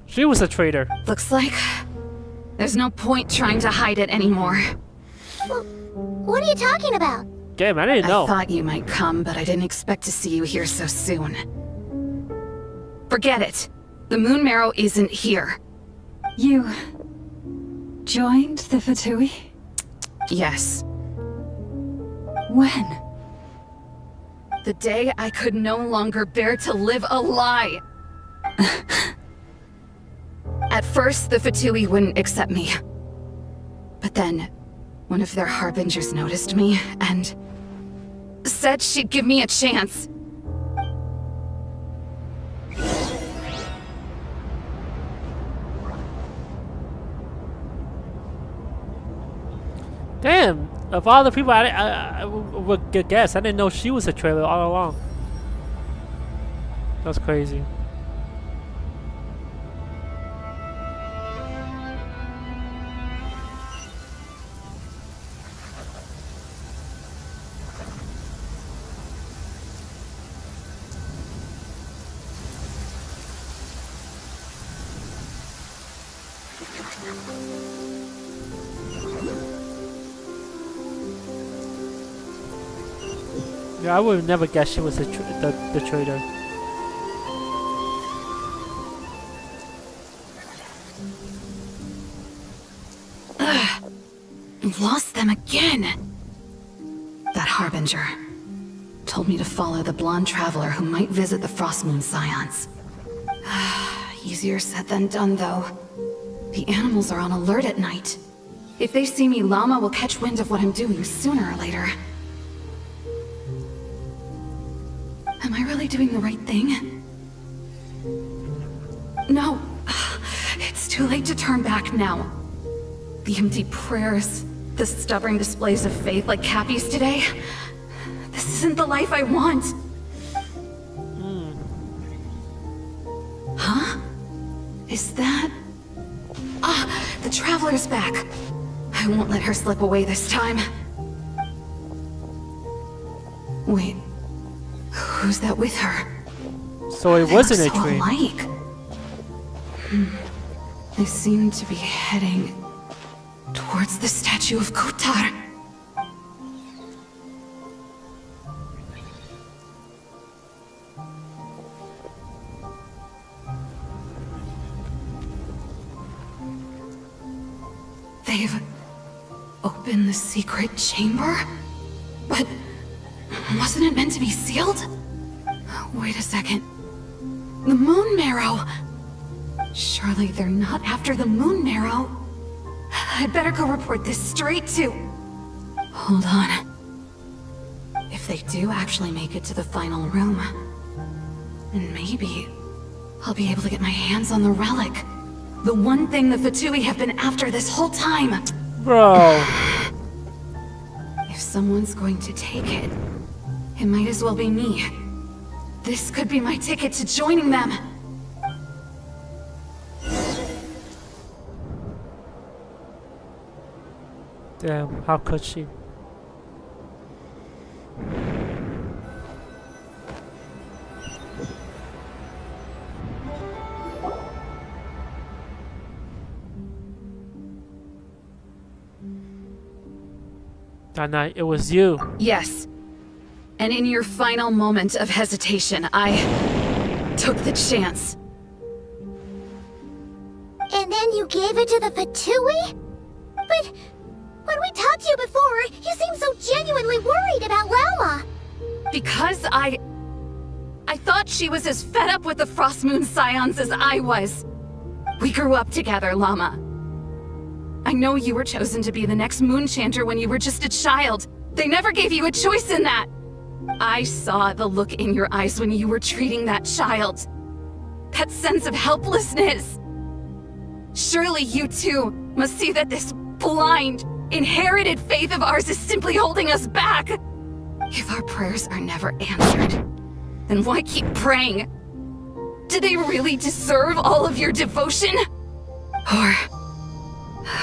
She was a traitor. Looks like there's no point trying to hide it anymore. What are you talking about? Damn, I didn't know. I thought you might come, but I didn't expect to see you here so soon. Forget it. The Moon Marrow isn't here. You joined the Fatui? Yes. When? The day I could no longer bear to live a lie. At first, the Fatui wouldn't accept me. But then, one of their harbingers noticed me and said she'd give me a chance. Damn, of all the people I would guess, I didn't know she was a traitor all along. That's crazy. Yeah, I would never guess she was the traitor. Lost them again. That harbinger told me to follow the blonde traveler who might visit the Frostmoon Scions. Easier said than done, though. The animals are on alert at night. If they see me, Llama will catch wind of what I'm doing sooner or later. Am I really doing the right thing? No. It's too late to turn back now. The empty prayers, the stubborn displays of faith like Cappy's today. This isn't the life I want. Huh? Is that... Ah, the Traveler's back. I won't let her slip away this time. Wait, who's that with her? So it wasn't a so dream. alike. They seem to be heading towards the statue of Kotar. They've opened the secret chamber? But wasn't it meant to be sealed? Wait a second. The Moon Marrow! Surely they're not after the Moon Marrow. I'd better go report this straight to... Hold on. If they do actually make it to the final room, then maybe I'll be able to get my hands on the relic. The one thing the Fatui have been after this whole time. Bro. If someone's going to take it, it might as well be me. This could be my ticket to joining them. Damn, how could she? That night, it was you. Yes. And in your final moment of hesitation, I took the chance. And then you gave it to the Fatui? But when we talked to you before, you seemed so genuinely worried about Lama. Because I thought she was as fed up with the Frost Moon Scions as I was. We grew up together, Lama. I know you were chosen to be the next Moon Chanter when you were just a child. They never gave you a choice in that. I saw the look in your eyes when you were treating that child. That sense of helplessness. Surely you too must see that this blind, inherited faith of ours is simply holding us back. If our prayers are never answered, then why keep praying? Do they really deserve all of your devotion? Or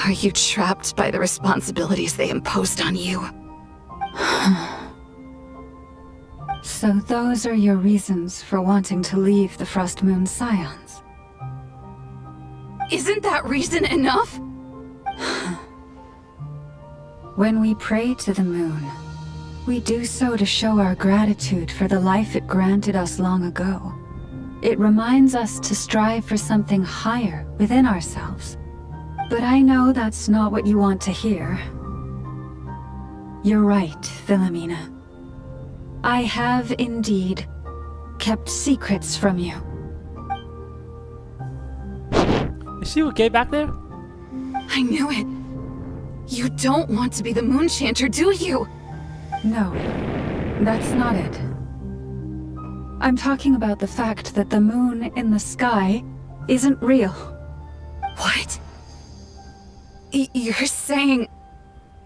are you trapped by the responsibilities they imposed on you? So those are your reasons for wanting to leave the Frost Moon Scions? Isn't that reason enough? When we pray to the moon, we do so to show our gratitude for the life it granted us long ago. It reminds us to strive for something higher within ourselves. But I know that's not what you want to hear. You're right, Philomena. I have indeed kept secrets from you. Is she okay back there? I knew it. You don't want to be the Moon Chanter, do you? No, that's not it. I'm talking about the fact that the moon in the sky isn't real. What? You're saying...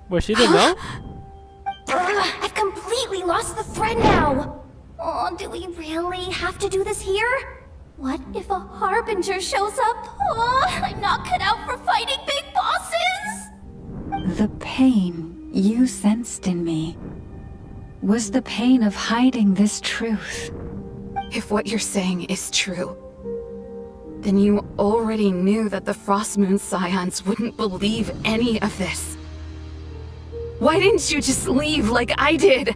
Well, she didn't know? I've completely lost the thread now. Oh, do we really have to do this here? What if a Harbinger shows up? Oh, I'm not cut out for fighting big bosses! The pain you sensed in me was the pain of hiding this truth. If what you're saying is true, then you already knew that the Frost Moon Scions wouldn't believe any of this. Why didn't you just leave like I did?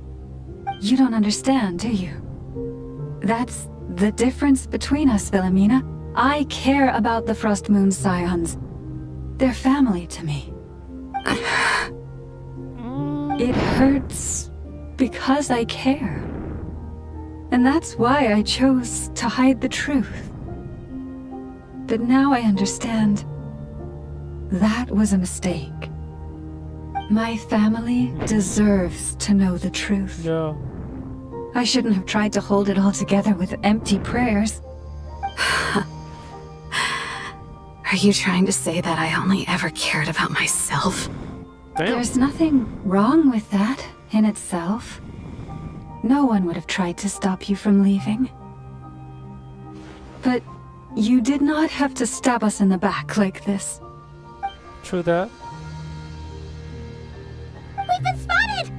You don't understand, do you? That's the difference between us, Philomena. I care about the Frost Moon Scions. They're family to me. It hurts because I care. And that's why I chose to hide the truth. But now I understand that was a mistake. My family deserves to know the truth. No. I shouldn't have tried to hold it all together with empty prayers. Are you trying to say that I only ever cared about myself? Damn. There's nothing wrong with that in itself. No one would have tried to stop you from leaving. But You did not have to stab us in the back like this. True that. We've been spotted!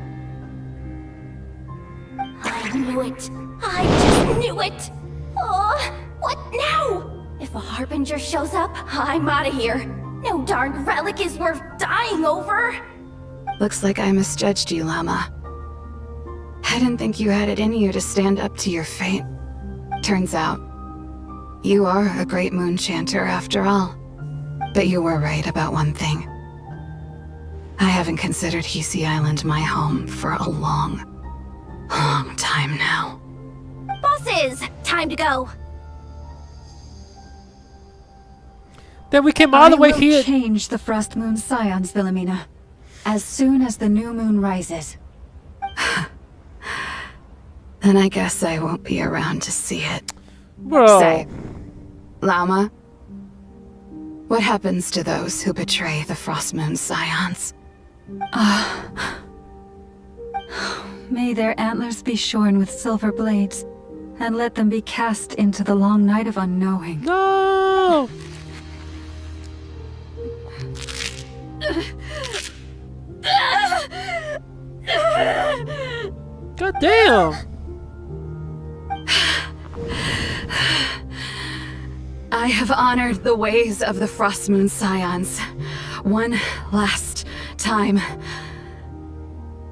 I knew it. I just knew it. Oh, what now? If a Harbinger shows up, I'm out of here. No darn relic is worth dying over. Looks like I misjudged you, Llama. I didn't think you had it in you to stand up to your fate. Turns out, you are a great moon chanter after all. But you were right about one thing. I haven't considered Hisi Island my home for a long time now. Bosses, time to go. Then we came all the way I will here. change the Frost Moon Scions, Wilhelmina, as soon as the new moon rises. Then I guess I won't be around to see it. Bro. Say, Llama, what happens to those who betray the Frost Moon Scions? May their antlers be shorn with silver blades, and let them be cast into the long night of unknowing. No. God damn. I have honored the ways of the Frost Moon Scions one last time.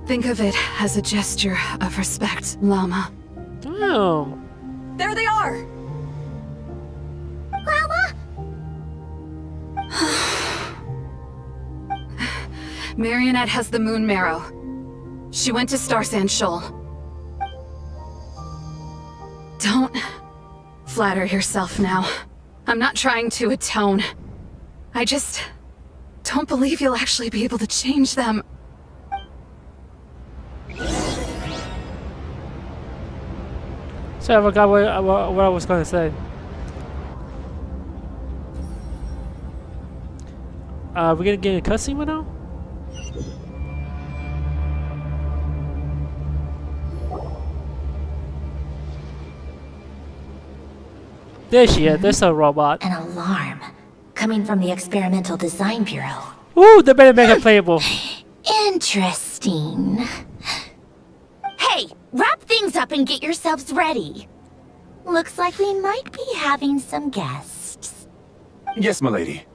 Think of it as a gesture of respect, Llama. Damn. There they are! Llama? Marionette has the moon marrow. She went to Star Sand Shoal. Don't flatter yourself now. I'm not trying to atone. I just don't believe you'll actually be able to change them. So I forgot what I was going to say. We're gonna get a cutscene right now? There she is. There's a robot. An alarm coming from the Experimental Design Bureau. Ooh, they better make it playable. Interesting. Hey, wrap things up and get yourselves ready. Looks like we might be having some guests. Yes, milady.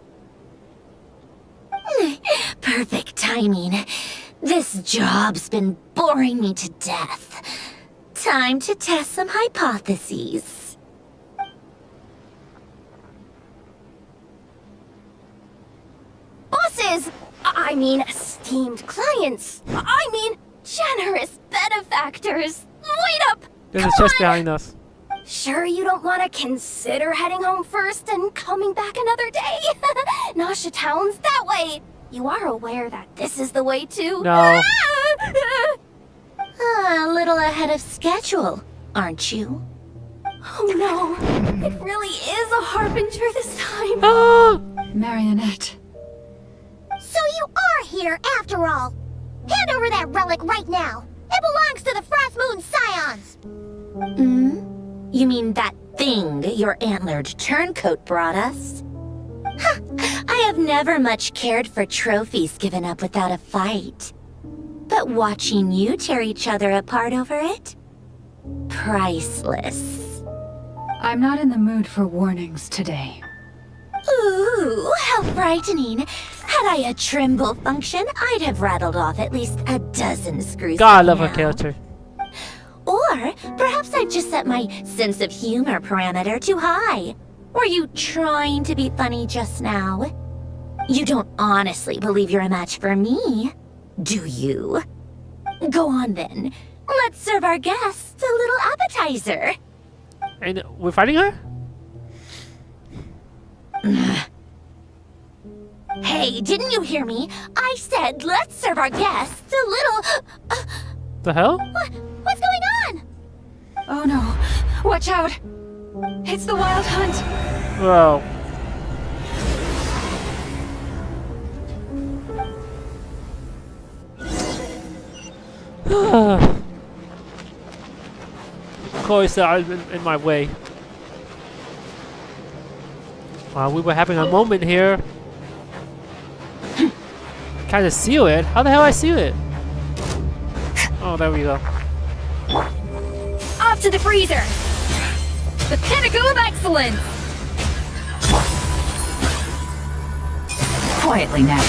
Perfect timing. This job's been boring me to death. Time to test some hypotheses. Bosses! I mean, esteemed clients. I mean, generous benefactors. Wait up! There's a Come chest on! behind us. Sure you don't want to consider heading home first and coming back another day? Nasha Town's that way. You are aware that this is the way too? No. A little ahead of schedule, aren't you? Oh no, it really is a harbinger this time. Ah! Marionette. So you are here after all. Hand over that relic right now. It belongs to the Frost Moon Scions. You mean that thing your antlered turncoat brought us? I have never much cared for trophies given up without a fight. But watching you tear each other apart over it? Priceless. I'm not in the mood for warnings today. Ooh, how frightening. Had I a Trimble function, I'd have rattled off at least a dozen screws. God, I by love her now. character. Or perhaps I've just set my sense of humor parameter too high. Were you trying to be funny just now? You don't honestly believe you're a match for me, do you? Go on then. Let's serve our guests a little appetizer. And we're fighting her? Hey, didn't you hear me? I said let's serve our guests a little... The hell? What's going on? Oh no! Watch out! It's the Wild Hunt! Bro. Of course, I'm in my way. We were having a moment here. Kind of seal it. How the hell I seal it? Oh, there we go. Off to the freezer! The pinnacle of excellence! Quietly now.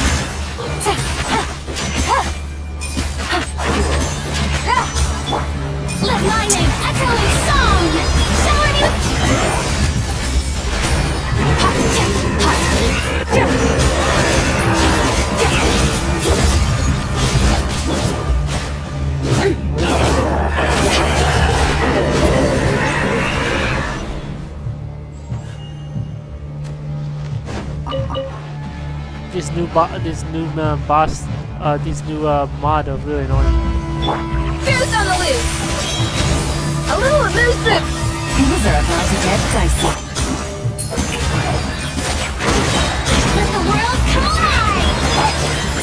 Let my name echo in song! Shower you... This new boss, this new mod are really annoying. Goose on the loose! A little elusive! Things are about to get dicey. Let the world collide!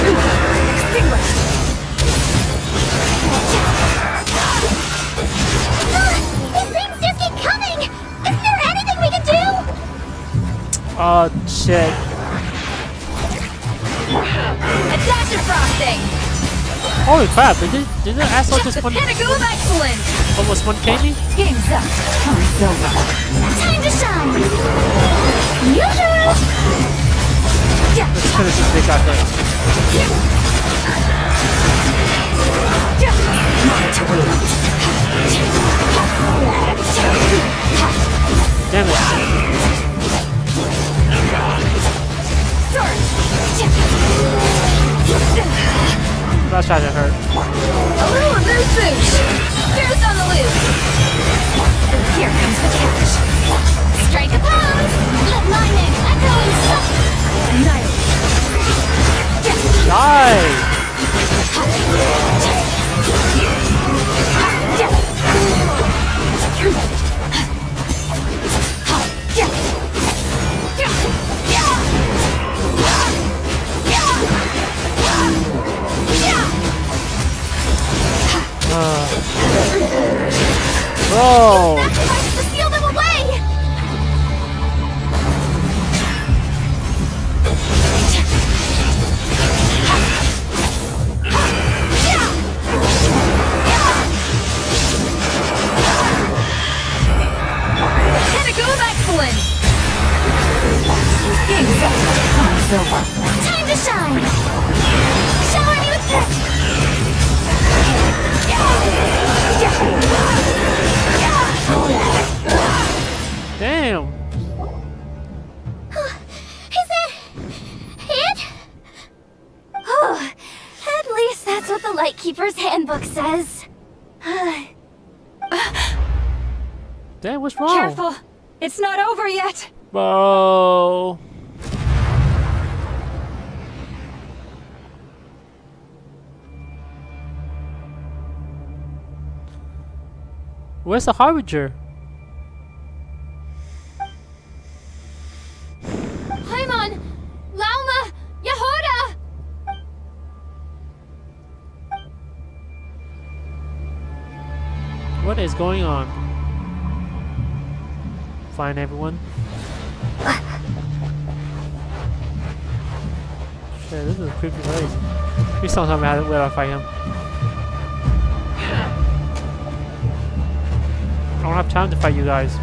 Extinguished! These things just keep coming! Isn't there anything we can do? Oh shit! A dash of frosting! Holy crap! Did the asshole just The one pinnacle of excellence! almost 1K me? Game's up. Time's over. Time to shine! Usual! Let's finish this big guy first. Damn it! That shot didn't hurt. A little elusive! Goose on the loose! Here comes the catch. Strike a pose! Let my name echo in song! Die! Bro! Sacrifice to seal them away! Pinnacle of excellence! Game's up. Time's over. Time to shine! Shower me with touch! Damn! Is that it? Oh, at least that's what the Lightkeeper's handbook says. Damn, what's wrong? Careful! It's not over yet! Bro! Where's the Harbinger? Paimon! Lauma! Yehuda! What is going on? Fine, everyone. Shit, this is a creepy place. Please don't tell me where I fight him. I don't have time to fight you guys.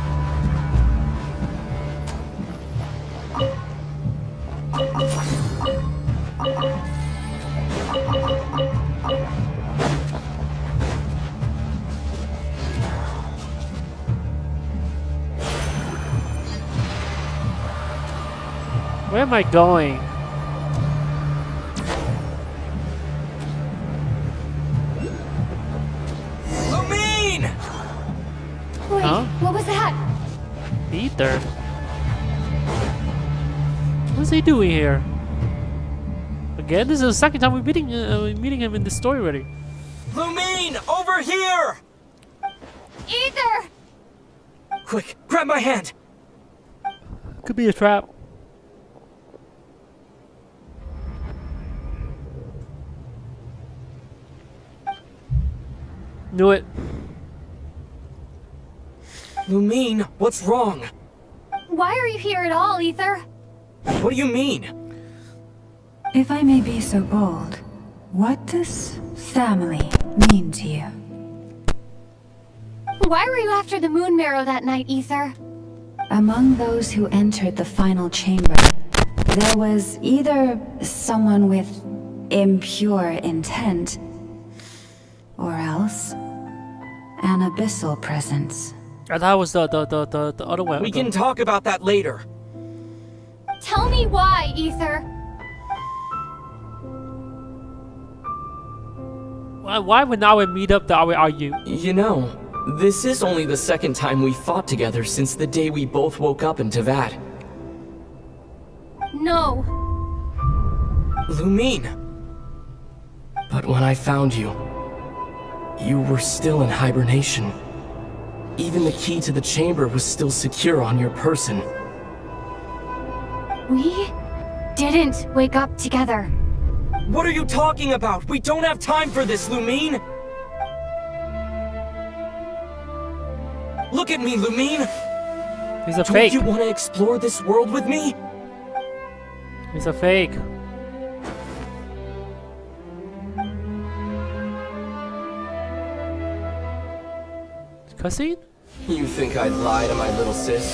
Where am I going? Lumine! Wait, Huh? what was that? Ether? What's he doing here? Again? This is the second time we're meeting him in this story already. Lumine, over here! Ether! Quick, grab my hand! Could be a trap. Knew it. Lumine, what's wrong? Why are you here at all, Ether? What do you mean? If I may be so bold, what does family mean to you? Why were you after the Moon Marrow that night, Ether? Among those who entered the final chamber, there was either someone with impure intent, or else an abyssal presence. I thought it was the other one. We can talk about that later. Tell me why, Ether. Why would now we meet up that we argue? You know, this is only the second time we fought together since the day we both woke up in Teyvat. No. Lumine. But when I found you, you were still in hibernation. Even the key to the chamber was still secure on your person. We didn't wake up together. What are you talking about? We don't have time for this, Lumine! Look at me, Lumine! He's a Don't fake. you want to explore this world with me? He's a fake. Cussing? You think I'd lie to my little sis?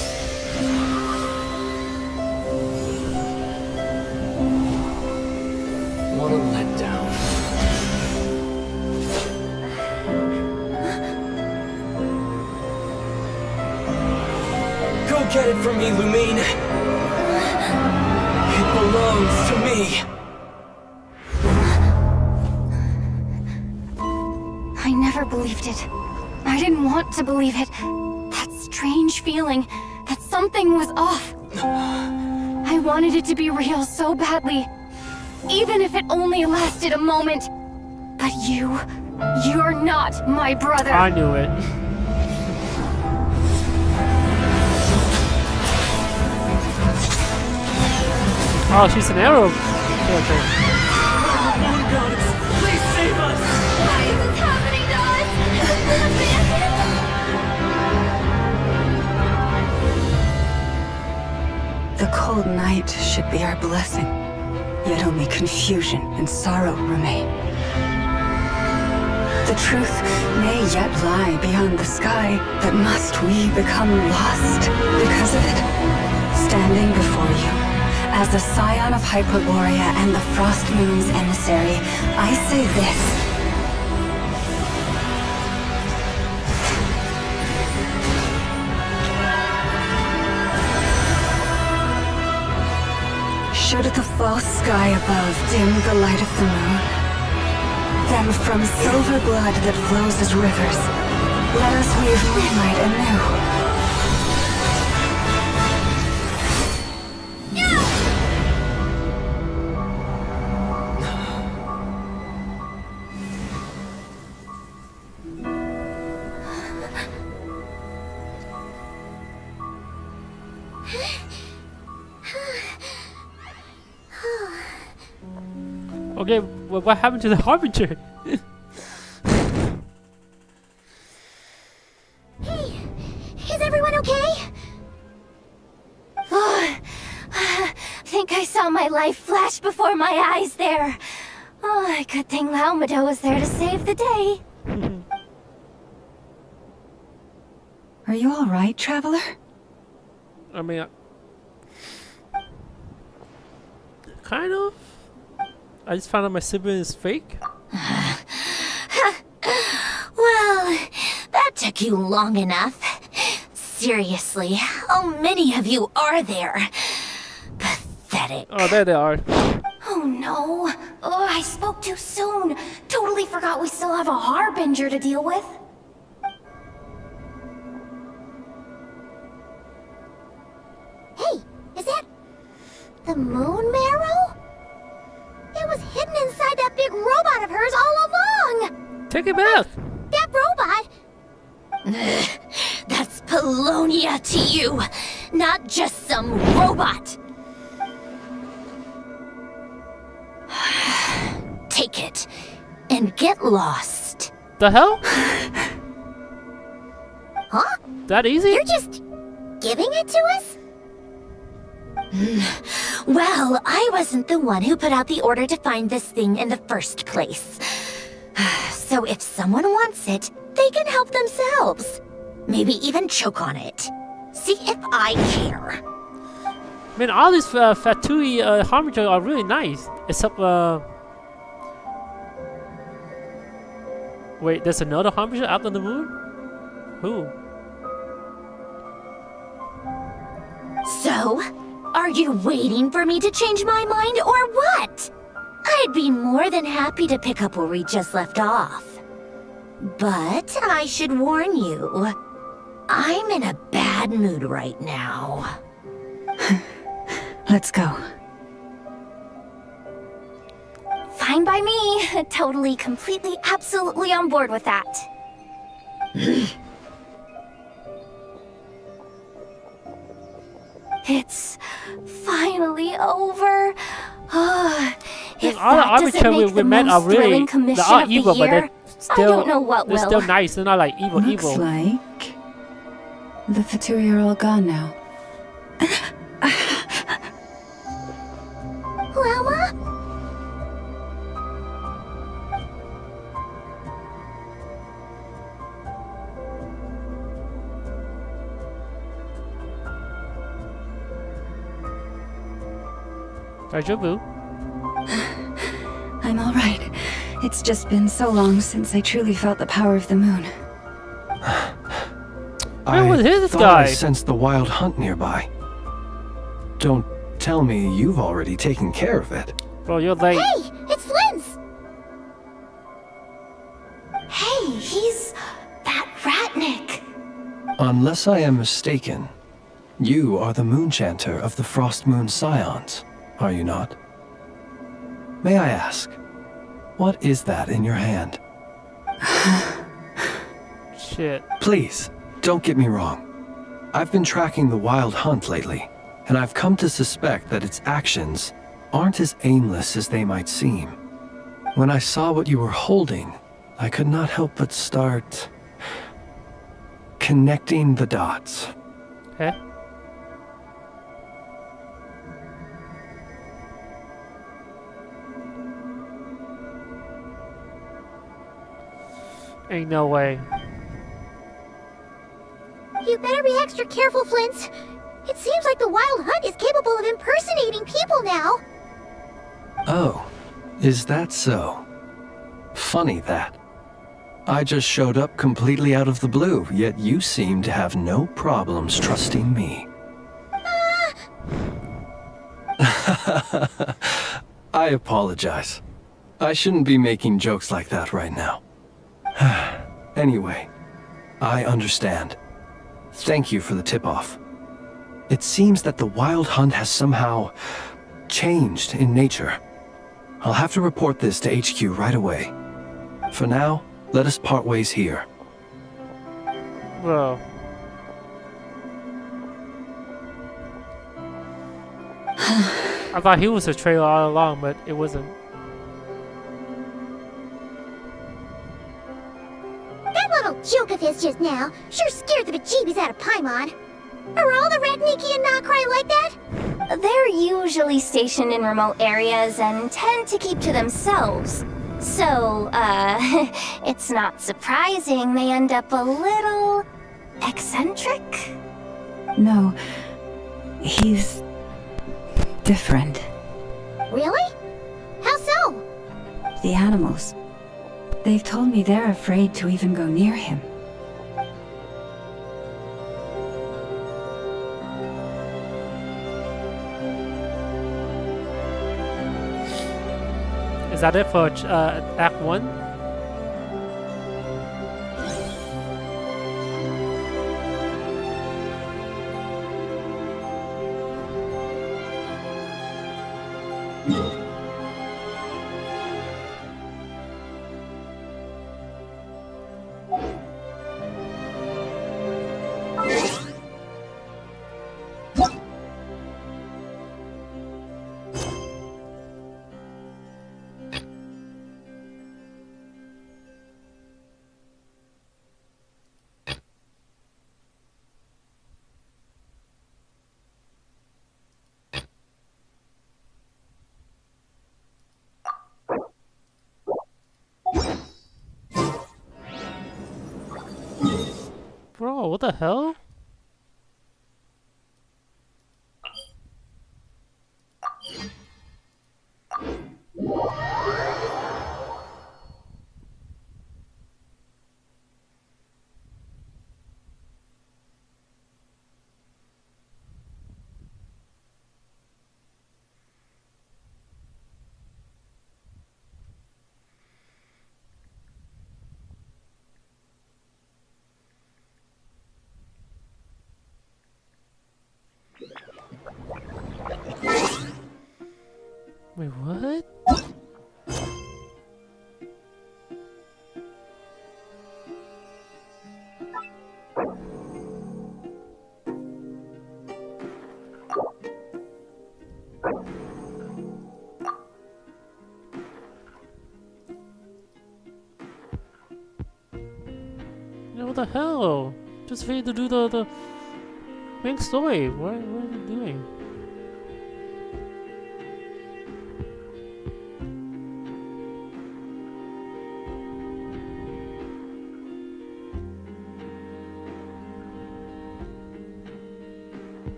What a letdown. Go get it from me, Lumine. It belongs to me. I never believed it. I didn't want to believe it. That strange feeling that something was off. I wanted it to be real so badly. Even if it only lasted a moment. But you're not my brother. I knew it. Oh, she's an arrow. Okay. Please save us! Why is this happening to us? The cold night should be our blessing, yet only confusion and sorrow remain. The truth may yet lie beyond the sky, but must we become lost because of it? Standing before you, as the scion of Hyperborea and the Frost Moon's emissary, I say this. Should the false sky above dim the light of the moon, then from silver blood that flows as rivers, let us weave moonlight anew. Okay, well, what happened to the Harbinger? Hey, is everyone okay? Think I saw my life flash before my eyes there. Oh, good thing Laumado was there to save the day. Are you all right, traveler? I mean, kind of. I just found out my sibling is fake. Well, that took you long enough. Seriously, how many of you are there? Pathetic. Oh, there they are. Oh no. Oh, I spoke too soon. Totally forgot we still have a Harbinger to deal with. Hey, is that the Moon Marrow? It was hidden inside that big robot of hers all along! Take it back. That robot? That's Polonia to you, not just some robot. Take it and get lost. The hell? Huh? That easy? You're just giving it to us? Well, I wasn't the one who put out the order to find this thing in the first place. So if someone wants it, they can help themselves. Maybe even choke on it. See if I care. Man, all these Fatui Harbinger are really nice. Except, wait, there's another Harbinger out on the moon? Who? So, are you waiting for me to change my mind or what? I'd be more than happy to pick up where we just left off. But I should warn you, I'm in a bad mood right now. Let's go. Fine by me. Totally, completely, absolutely on board with that. It's finally over. If All the that doesn't arbitrary make the we met are most really, thrilling they're commission all of the evil, but year, they're I still, don't know what they're will. still nice. They're not like evil, Looks evil. like the Fatui are all gone now. Llama? Rajabu. I'm all right. It's just been so long since I truly felt the power of the moon. Where was this thought guy? I sensed the wild hunt nearby. Don't tell me you've already taken care of it. Bro, you're late. Hey, it's Flynn's! Hey, he's that Ratnik. Unless I am mistaken, you are the Moonchanter of the Frost Moon Scions, are you not? May I ask, what is that in your hand? Shit. Please, don't get me wrong. I've been tracking the wild hunt lately, and I've come to suspect that its actions aren't as aimless as they might seem. When I saw what you were holding, I could not help but start connecting the dots. Okay. Ain't no way. You better be extra careful, Flint. It seems like the Wild Hunt is capable of impersonating people now. Oh, is that so? Funny that. I just showed up completely out of the blue, yet you seem to have no problems trusting me. I apologize. I shouldn't be making jokes like that right now. Anyway, I understand. Thank you for the tip-off. It seems that the Wild Hunt has somehow changed in nature. I'll have to report this to HQ right away. For now, let us part ways here. Bro. I thought he was a trailer all along, but it wasn't. That little joke of his just now sure scared the bejeebies out of Paimon. Are all the Ratniki and Nokrai like that? They're usually stationed in remote areas and tend to keep to themselves. So, it's not surprising they end up a little eccentric. No, he's different. Really? How so? The animals. They've told me they're afraid to even go near him. Is that it for Act 1? Oh, what the hell? Wait, what? Yeah, what the hell? Just for you to do the main story. What are you doing?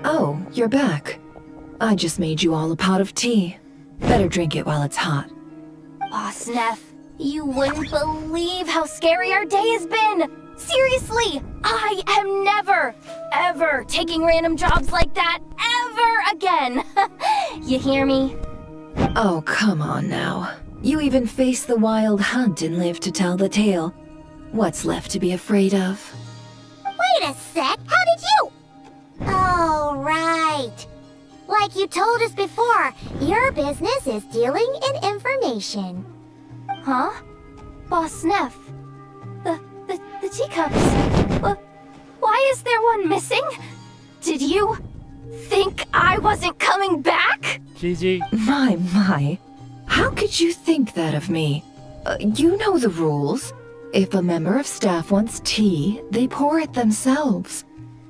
Oh, you're back. I just made you all a pot of tea. Better drink it while it's hot. Boss Neff, you wouldn't believe how scary our day has been! Seriously, I am never, ever taking random jobs like that ever again! You hear me? Oh, come on now. You even faced the wild hunt and lived to tell the tale. What's left to be afraid of? Wait a sec, how did you? Oh, right. Like you told us before, your business is dealing in information. Huh? Boss Neff? The teacups? Why is there one missing? Did you think I wasn't coming back? GG. My. How could you think that of me? You know the rules. If a member of staff wants tea, they pour it themselves.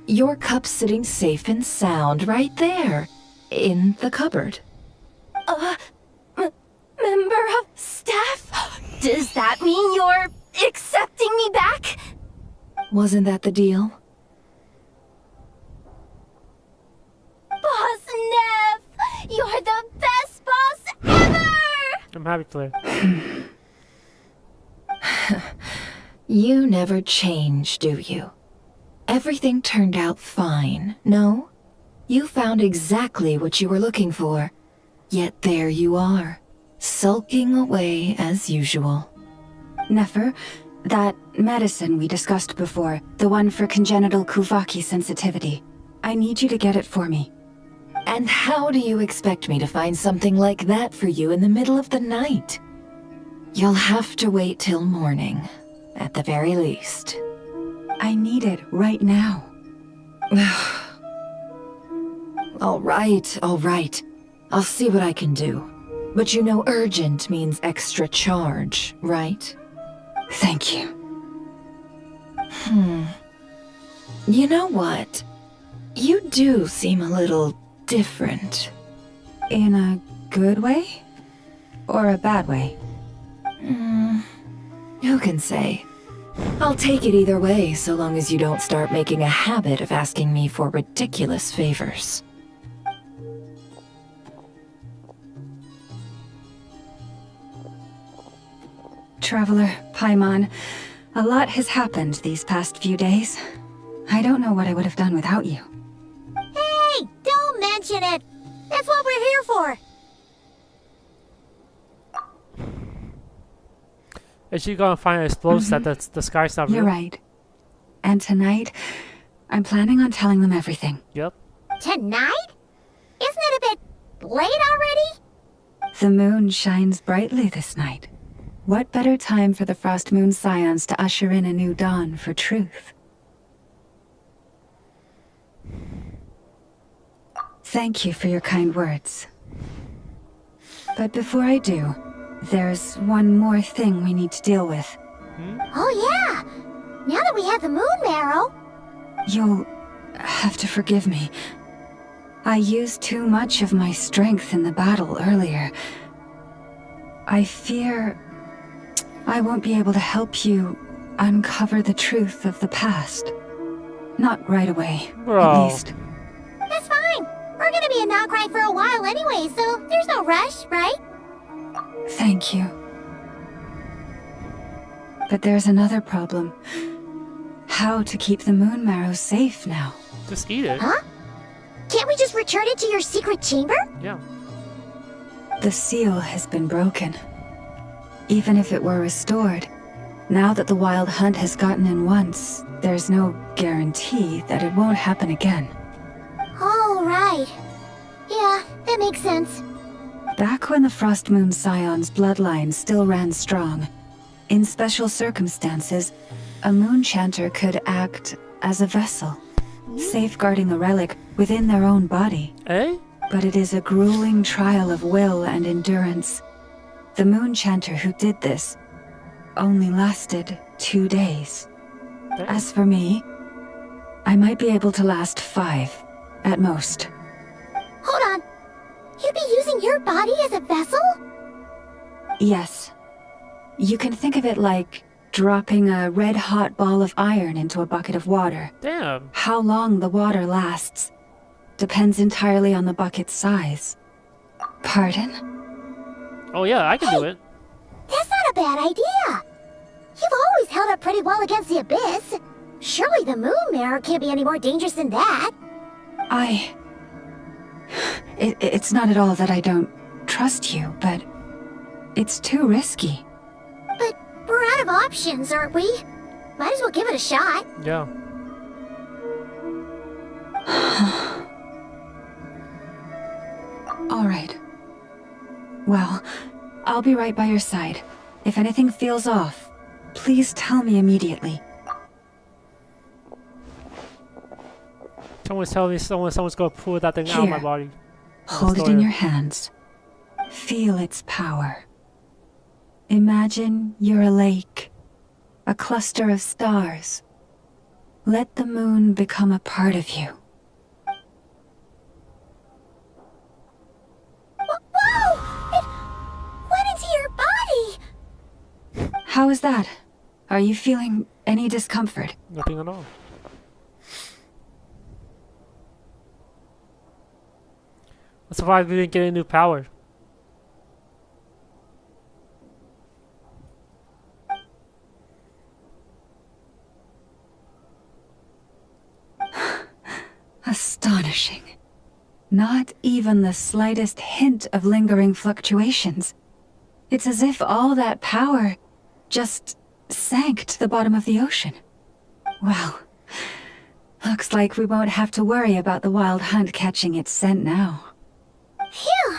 Your cup's sitting safe and sound right there, in the cupboard. Member of staff? Does that mean you're accepting me back? Wasn't that the deal? Boss Neff! You're the best boss ever! I'm happy for her. You never change, do you? Everything turned out fine, no? You found exactly what you were looking for. Yet there you are, sulking away as usual. Nefer, that medicine we discussed before, the one for congenital Kuvaki sensitivity, I need you to get it for me. And how do you expect me to find something like that for you in the middle of the night? You'll have to wait till morning, at the very least. I need it right now. All right. I'll see what I can do. But you know urgent means extra charge, right? Thank you. You know what? You do seem a little different. In a good way? Or a bad way? Who can say? I'll take it either way, so long as you don't start making a habit of asking me for ridiculous favors. Traveler, Paimon, a lot has happened these past few days. I don't know what I would have done without you. Hey, don't mention it. That's what we're here for. Is she gonna find explosives that the sky's not real? You're right. And tonight, I'm planning on telling them everything. Yep. Tonight? Isn't it a bit late already? The moon shines brightly this night. What better time for the Frost Moon Scions to usher in a new dawn for truth? Thank you for your kind words. But before I do, there's one more thing we need to deal with. Oh yeah! Now that we have the moon marrow... You'll have to forgive me. I used too much of my strength in the battle earlier. I fear I won't be able to help you uncover the truth of the past. Not right away, at least. That's fine. We're gonna be a not-cry for a while anyway, so there's no rush, right? Thank you. But there's another problem. How to keep the moon marrow safe now? Just eat it. Huh? Can't we just return it to your secret chamber? Yeah. The seal has been broken. Even if it were restored, now that the wild hunt has gotten in once, there's no guarantee that it won't happen again. Oh, right. Yeah, that makes sense. Back when the Frost Moon Scion's bloodline still ran strong, in special circumstances, a moon chanter could act as a vessel, safeguarding the relic within their own body. Eh? But it is a grueling trial of will and endurance. The moon chanter who did this only lasted 2 days. As for me, I might be able to last 5, at most. Hold on. You'd be using your body as a vessel? Yes. You can think of it like dropping a red-hot ball of iron into a bucket of water. Damn. How long the water lasts depends entirely on the bucket's size. Pardon? Oh yeah, I can do it. That's not a bad idea. You've always held up pretty well against the abyss. Surely the moon mirror can't be any more dangerous than that. It's not at all that I don't trust you, but it's too risky. But we're out of options, aren't we? Might as well give it a shot. Yeah. All right. Well, I'll be right by your side. If anything feels off, please tell me immediately. Someone's telling me someone's gonna pull that thing out of my body. Hold it in your hands. Feel its power. Imagine you're a lake, a cluster of stars. Let the moon become a part of you. Whoa! It went into your body! How is that? Are you feeling any discomfort? Nothing at all. I'm surprised we didn't get a new power. Astonishing. Not even the slightest hint of lingering fluctuations. It's as if all that power just sank to the bottom of the ocean. Well, looks like we won't have to worry about the wild hunt catching its scent now. Phew!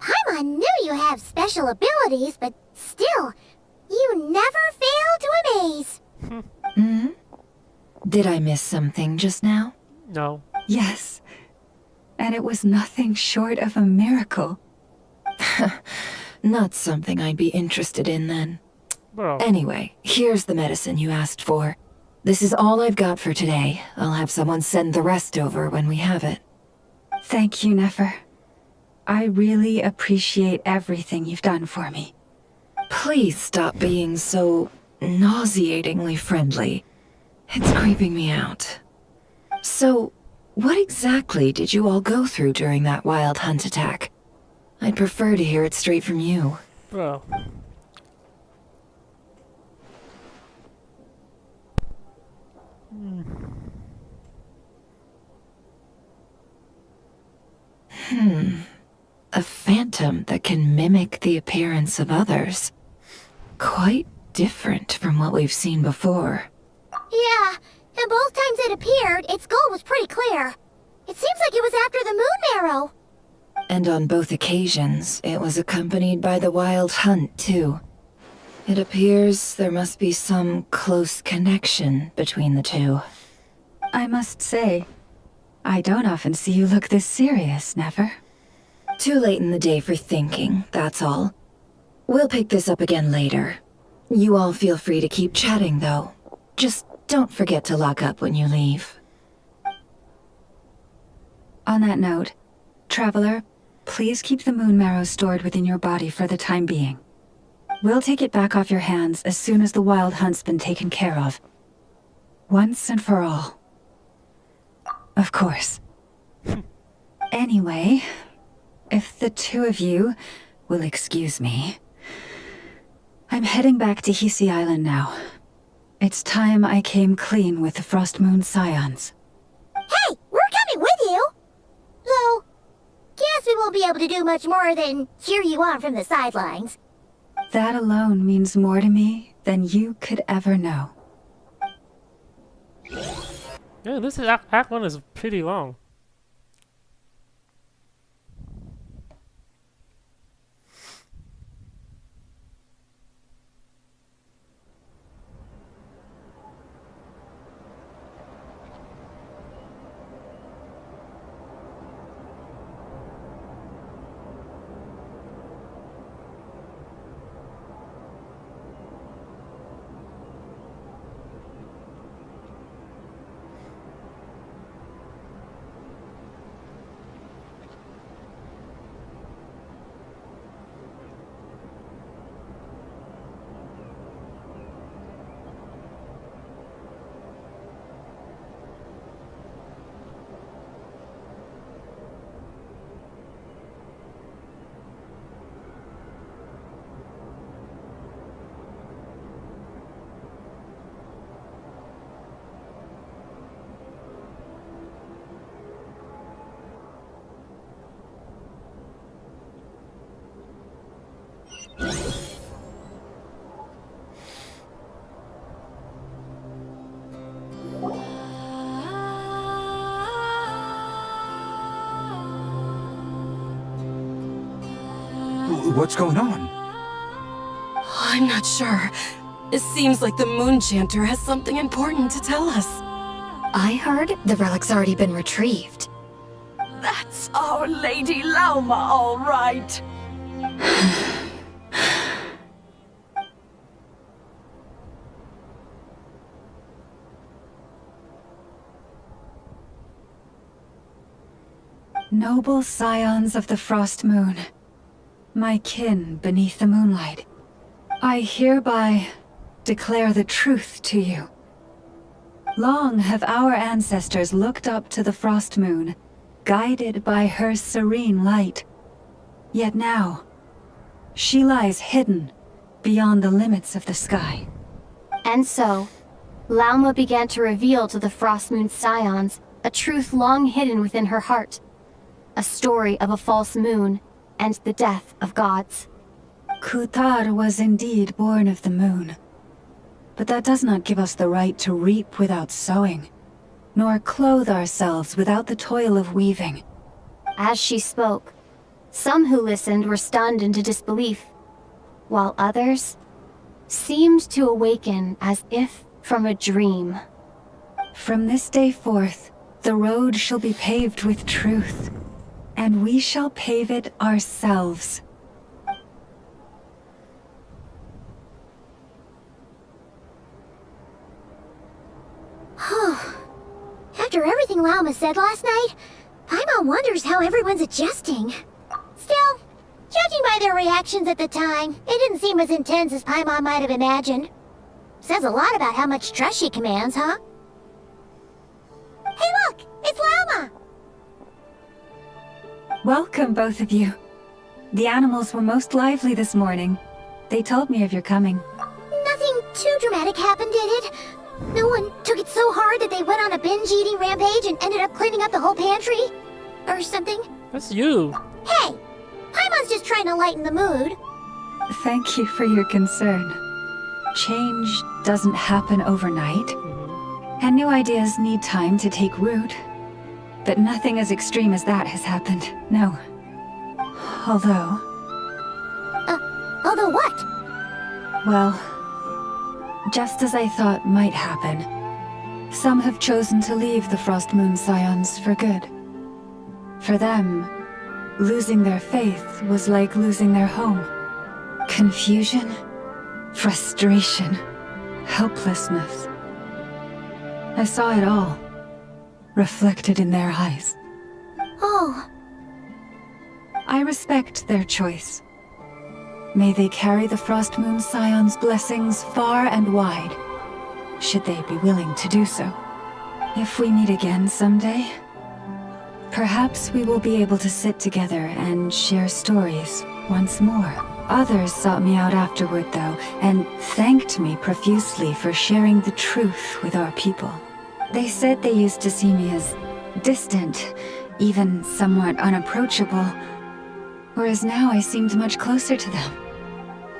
Paimon knew you have special abilities, but still, you never fail to amaze. Hmm? Did I miss something just now? No. Yes. And it was nothing short of a miracle. Not something I'd be interested in then. Bro. Anyway, here's the medicine you asked for. This is all I've got for today. I'll have someone send the rest over when we have it. Thank you, Nefer. I really appreciate everything you've done for me. Please stop being so nauseatingly friendly. It's creeping me out. So, what exactly did you all go through during that wild hunt attack? I'd prefer to hear it straight from you. Bro. A phantom that can mimic the appearance of others. Quite different from what we've seen before. Yeah, and both times it appeared, its goal was pretty clear. It seems like it was after the moon marrow. And on both occasions, it was accompanied by the wild hunt, too. It appears there must be some close connection between the two. I must say, I don't often see you look this serious, Never. Too late in the day for thinking, that's all. We'll pick this up again later. You all feel free to keep chatting, though. Just don't forget to lock up when you leave. On that note, Traveler, please keep the moon marrow stored within your body for the time being. We'll take it back off your hands as soon as the wild hunt's been taken care of. Once and for all. Of course. Anyway, if the two of you will excuse me, I'm heading back to Hisi Island now. It's time I came clean with the Frost Moon Scions. Hey, we're coming with you! Though, guess we won't be able to do much more than cheer you on from the sidelines. That alone means more to me than you could ever know. Yeah, this is Act 1 is pretty long. What's going on? I'm not sure. It seems like the Moon Chanter has something important to tell us. I heard the relic's already been retrieved. That's Our Lady Lauma, all right. Noble scions of the Frost Moon, my kin beneath the moonlight, I hereby declare the truth to you. Long have our ancestors looked up to the Frost Moon, guided by her serene light. Yet now, she lies hidden beyond the limits of the sky. And so, Lauma began to reveal to the Frost Moon Scions a truth long hidden within her heart. A story of a false moon and the death of gods. Kuthar was indeed born of the moon. But that does not give us the right to reap without sowing, nor clothe ourselves without the toil of weaving. As she spoke, some who listened were stunned into disbelief, while others seemed to awaken as if from a dream. From this day forth, the road shall be paved with truth, and we shall pave it ourselves. After everything Lauma said last night, Paimon wonders how everyone's adjusting. Still, judging by their reactions at the time, it didn't seem as intense as Paimon might have imagined. Says a lot about how much trust she commands, huh? Hey look! It's Llama! Welcome, both of you. The animals were most lively this morning. They told me of your coming. Nothing too dramatic happened, did it? No one took it so hard that they went on a binge-eating rampage and ended up cleaning up the whole pantry? Or something? That's you. Hey! Paimon's just trying to lighten the mood. Thank you for your concern. Change doesn't happen overnight, and new ideas need time to take root. But nothing as extreme as that has happened, no. Although... Although what? Well, just as I thought might happen, some have chosen to leave the Frost Moon Scions for good. For them, losing their faith was like losing their home. Confusion, frustration, helplessness. I saw it all, reflected in their eyes. Oh. I respect their choice. May they carry the Frost Moon Scion's blessings far and wide, should they be willing to do so. If we meet again someday, perhaps we will be able to sit together and share stories once more. Others sought me out afterward, though, and thanked me profusely for sharing the truth with our people. They said they used to see me as distant, even somewhat unapproachable, whereas now I seemed much closer to them.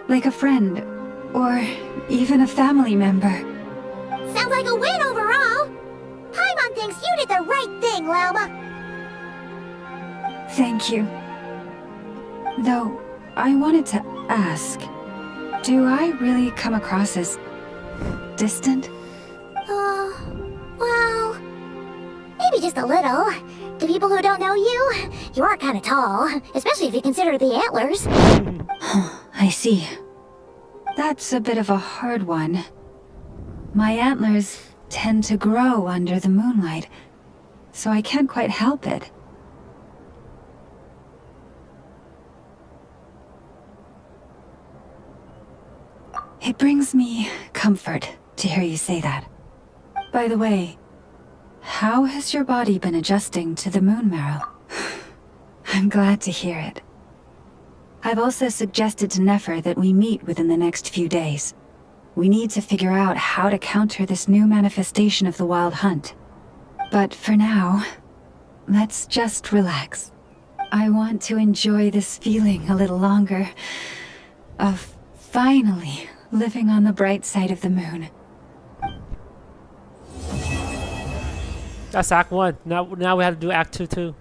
Like a friend, or even a family member. Sounds like a win overall! Paimon thinks you did the right thing, Llama! Thank you. Though, I wanted to ask, do I really come across as distant? Well... maybe just a little. To people who don't know you, you are kinda tall, especially if you consider the antlers. I see. That's a bit of a hard one. My antlers tend to grow under the moonlight, so I can't quite help it. It brings me comfort to hear you say that. By the way, how has your body been adjusting to the moon marrow? I'm glad to hear it. I've also suggested to Nefer that we meet within the next few days. We need to figure out how to counter this new manifestation of the Wild Hunt. But for now, let's just relax. I want to enjoy this feeling a little longer of finally living on the bright side of the moon. That's Act 1. Now we have to do Act 2 too.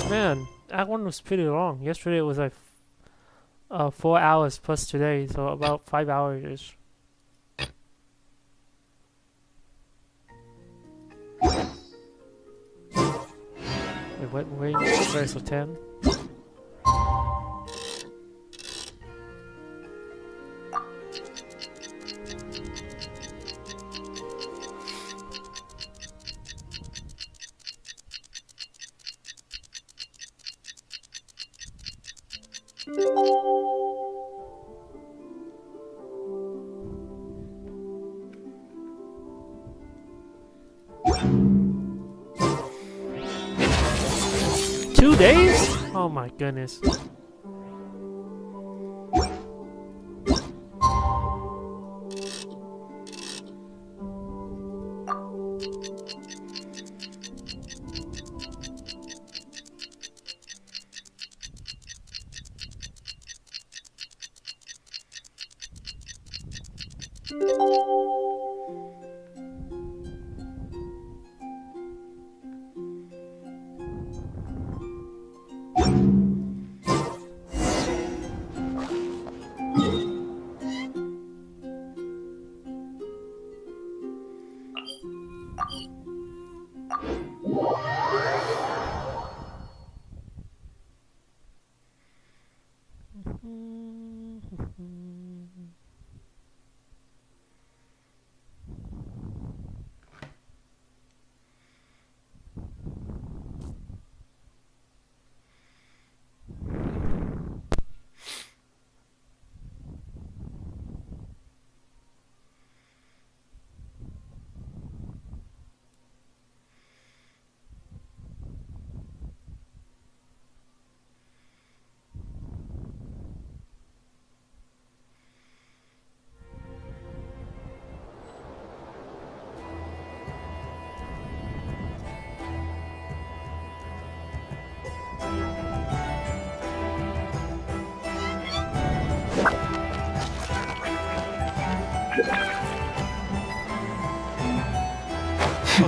Man, Act 1 was pretty long. Yesterday it was like 4 hours plus today, so about 5 hours-ish. Wait, wait, so 10? Oh my goodness.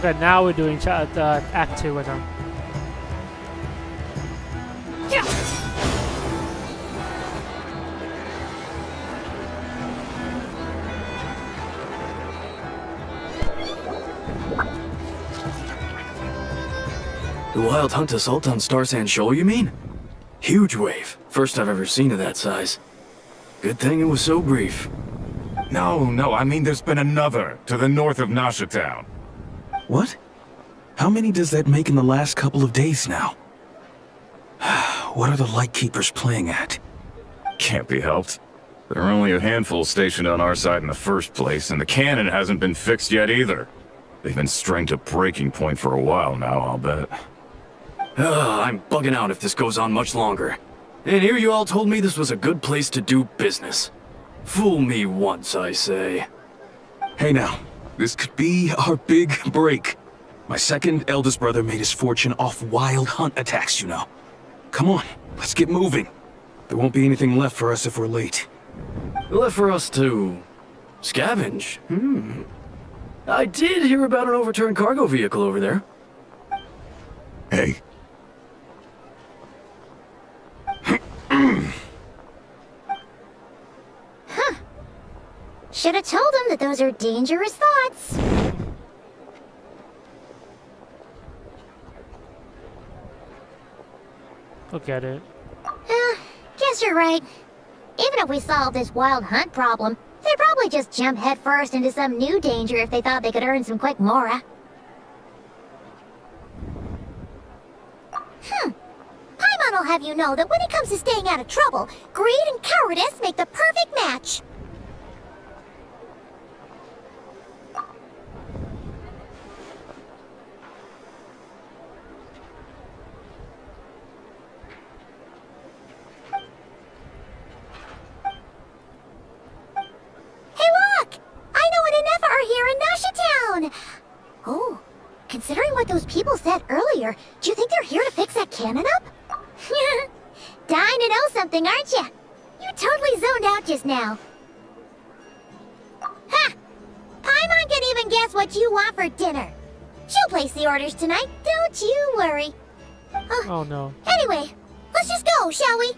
Okay, now we're doing Act 2 right now. The Wild Hunt assault on Star Sand Shoal, you mean? Huge wave. First I've ever seen of that size. Good thing it was so brief. No, I mean there's been another to the north of Nasha Town. What? How many does that make in the last couple of days now? What are the Lightkeepers playing at? Can't be helped. There are only a handful stationed on our side in the first place, and the cannon hasn't been fixed yet either. They've been strained to breaking point for a while now, I'll bet. I'm bugging out if this goes on much longer. And here you all told me this was a good place to do business. Fool me once, I say. Hey now, this could be our big break. My second eldest brother made his fortune off Wild Hunt attacks, you know. Come on, let's get moving. There won't be anything left for us if we're late. Left for us to... scavenge? I did hear about an overturned cargo vehicle over there. Hey. Should have told him that those are dangerous thoughts. Look at it. Guess you're right. Even if we solve this Wild Hunt problem, they'd probably just jump headfirst into some new danger if they thought they could earn some quick mora. Paimon will have you know that when it comes to staying out of trouble, greed and cowardice make the perfect match. Oh, considering what those people said earlier, do you think they're here to fix that cannon up? Dying to know something, aren't you? You totally zoned out just now. Ha! Paimon can even guess what you want for dinner. She'll place the orders tonight, don't you worry. Oh no. Anyway, let's just go, shall we?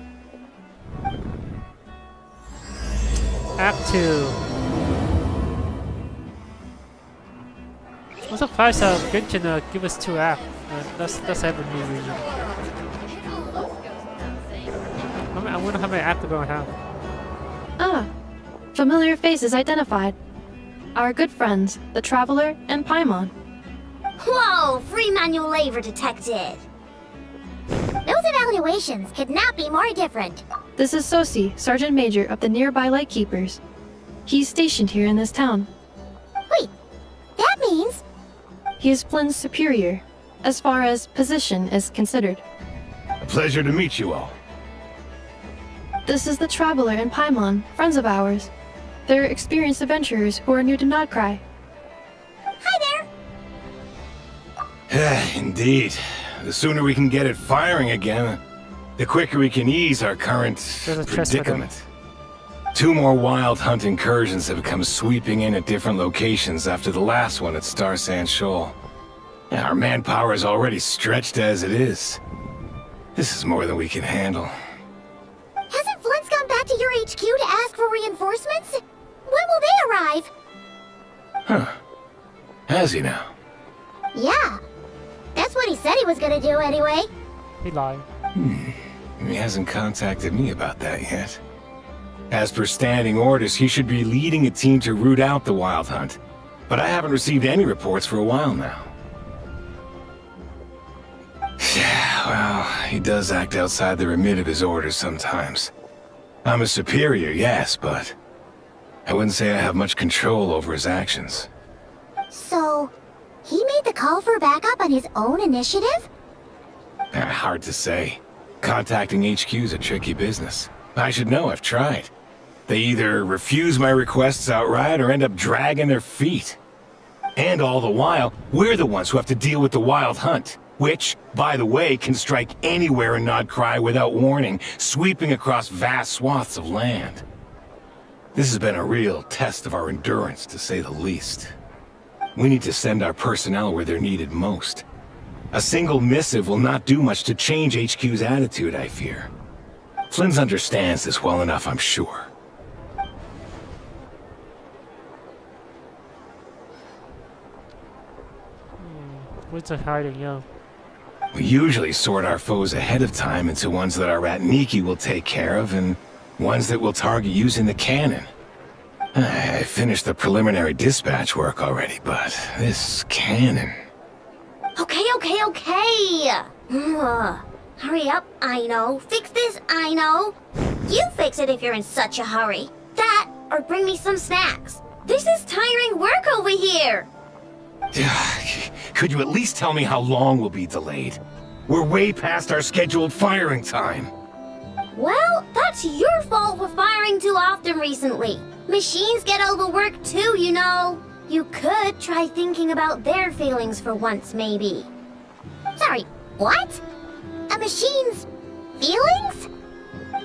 Act 2. I'm surprised Genshin give us 2 acts. Let's have a new region. I wonder how many acts we're going to have. Ah, familiar faces identified. Our good friends, the Traveler and Paimon. Whoa, free manual labor detected. Those evaluations could not be more different. This is Sosi, Sergeant Major of the nearby Lightkeepers. He's stationed here in this town. Wait, that means... He is Flynn's superior, as far as position is considered. A pleasure to meet you all. This is the Traveler and Paimon, friends of ours. They're experienced adventurers who are new to Nodcry. Hi there! Indeed. The sooner we can get it firing again, the quicker we can ease our current predicament. 2 more Wild Hunt incursions have come sweeping in at different locations after the last one at Star Sand Shoal. Our manpower is already stretched as it is. This is more than we can handle. Hasn't Flint's gone back to your HQ to ask for reinforcements? When will they arrive? Huh. Has he now? Yeah. That's what he said he was gonna do anyway. He lied. He hasn't contacted me about that yet. As per standing orders, he should be leading a team to root out the Wild Hunt. But I haven't received any reports for a while now. Well, he does act outside the remit of his orders sometimes. I'm a superior, yes, but I wouldn't say I have much control over his actions. So, he made the call for backup on his own initiative? Hard to say. Contacting HQ's a tricky business. I should know, I've tried. They either refuse my requests outright or end up dragging their feet. And all the while, we're the ones who have to deal with the Wild Hunt, which, by the way, can strike anywhere in Nodcry without warning, sweeping across vast swaths of land. This has been a real test of our endurance, to say the least. We need to send our personnel where they're needed most. A single missive will not do much to change HQ's attitude, I fear. Flynn understands this well enough, I'm sure. What's it hiding, yo? We usually sort our foes ahead of time into ones that our rat Nikki will take care of and ones that we'll target using the cannon. I finished the preliminary dispatch work already, but this cannon... Okay. Hurry up, I know. Fix this, I know. You fix it if you're in such a hurry. That, or bring me some snacks. This is tiring work over here. Could you at least tell me how long we'll be delayed? We're way past our scheduled firing time. Well, that's your fault for firing too often recently. Machines get overworked too, you know. You could try thinking about their feelings for once, maybe. Sorry, what? A machine's feelings?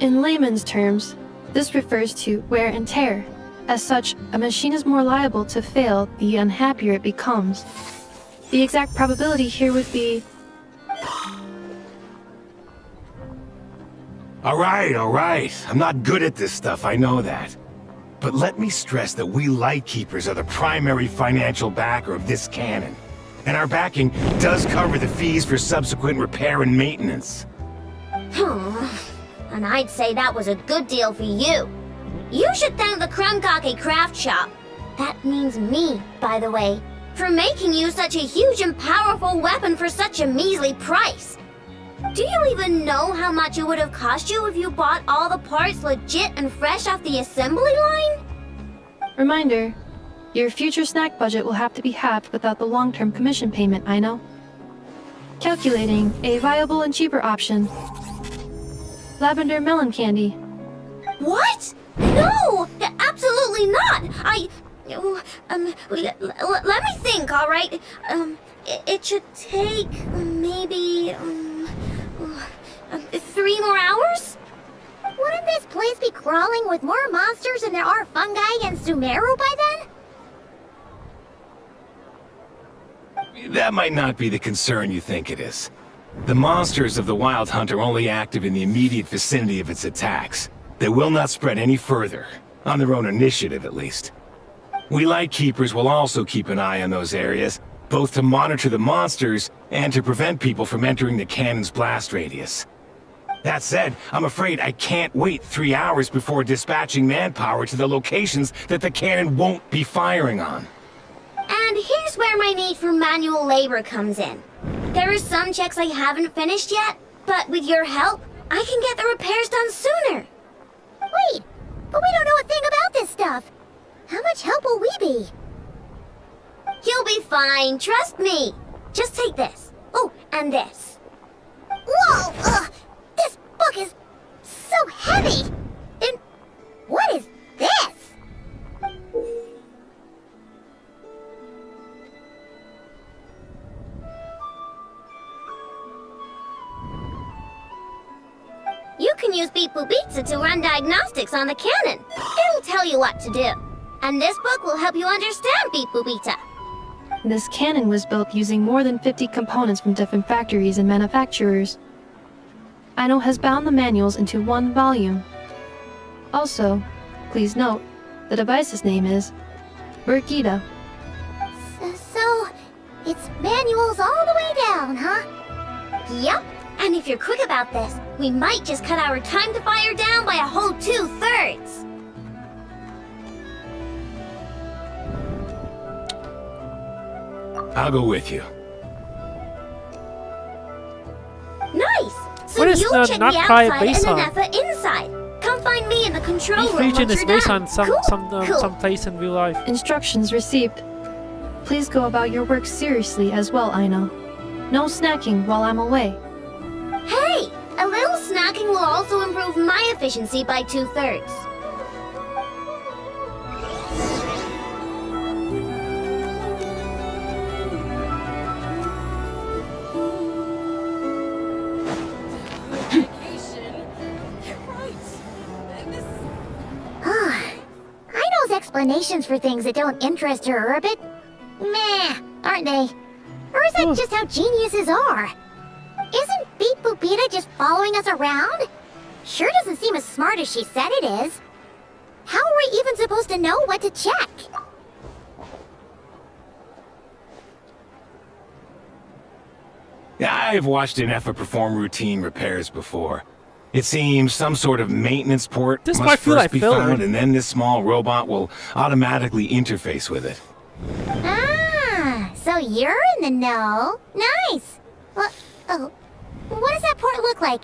In layman's terms, this refers to wear and tear. As such, a machine is more liable to fail the unhappier it becomes. The exact probability here would be... All right. I'm not good at this stuff, I know that. But let me stress that we Lightkeepers are the primary financial backer of this cannon. And our backing does cover the fees for subsequent repair and maintenance. And I'd say that was a good deal for you. You should thank the Krumkake craft shop. That means me, by the way, for making you such a huge and powerful weapon for such a measly price. Do you even know how much it would have cost you if you bought all the parts legit and fresh off the assembly line? Reminder, your future snack budget will have to be halved without the long-term commission payment, I know. Calculating a viable and cheaper option. Lavender melon candy. What? No! Absolutely not! Let me think, alright? It should take maybe 3 more hours? Wouldn't this place be crawling with more monsters than there are fungi and Sumeru by then? That might not be the concern you think it is. The monsters of the Wild Hunt are only active in the immediate vicinity of its attacks. They will not spread any further, on their own initiative at least. We Lightkeepers will also keep an eye on those areas, both to monitor the monsters and to prevent people from entering the cannon's blast radius. That said, I'm afraid I can't wait 3 hours before dispatching manpower to the locations that the cannon won't be firing on. And here's where my need for manual labor comes in. There are some checks I haven't finished yet, but with your help, I can get the repairs done sooner. Wait, but we don't know a thing about this stuff. How much help will we be? You'll be fine, trust me. Just take this. Oh, and this. Whoa! This book is so heavy! And what is this? You can use Beep Boop Pizza to run diagnostics on the cannon. It'll tell you what to do. And this book will help you understand Beep Boop Pizza. This cannon was built using more than 50 components from different factories and manufacturers. Aino has bound the manuals into one volume. Also, please note, the device's name is Burkita. So, it's manuals all the way down, huh? Yep. And if you're quick about this, we might just cut our time to fire down by a whole 2/3. I'll go with you. Nice! So What is you the check not the cry outside and based on? Nenefa inside. Come find me in the control Each room region once is you're based done. on some place in real life. Instructions received. Please go about your work seriously as well, Aino. No snacking while I'm away. Hey! A little snacking will also improve my efficiency by 2/3. I know explanations for things that don't interest her a bit. meh, aren't they? Or is that just how geniuses are? Isn't Beep Boopita just following us around? Sure doesn't seem as smart as she said it is. How are we even supposed to know what to check? Yeah, I've watched Nefa perform routine repairs before. It seems some sort of maintenance port This must might feel first like be filler. found, and then this small robot will automatically interface with it. Ah, so you're in the know. Nice. What does that port look like?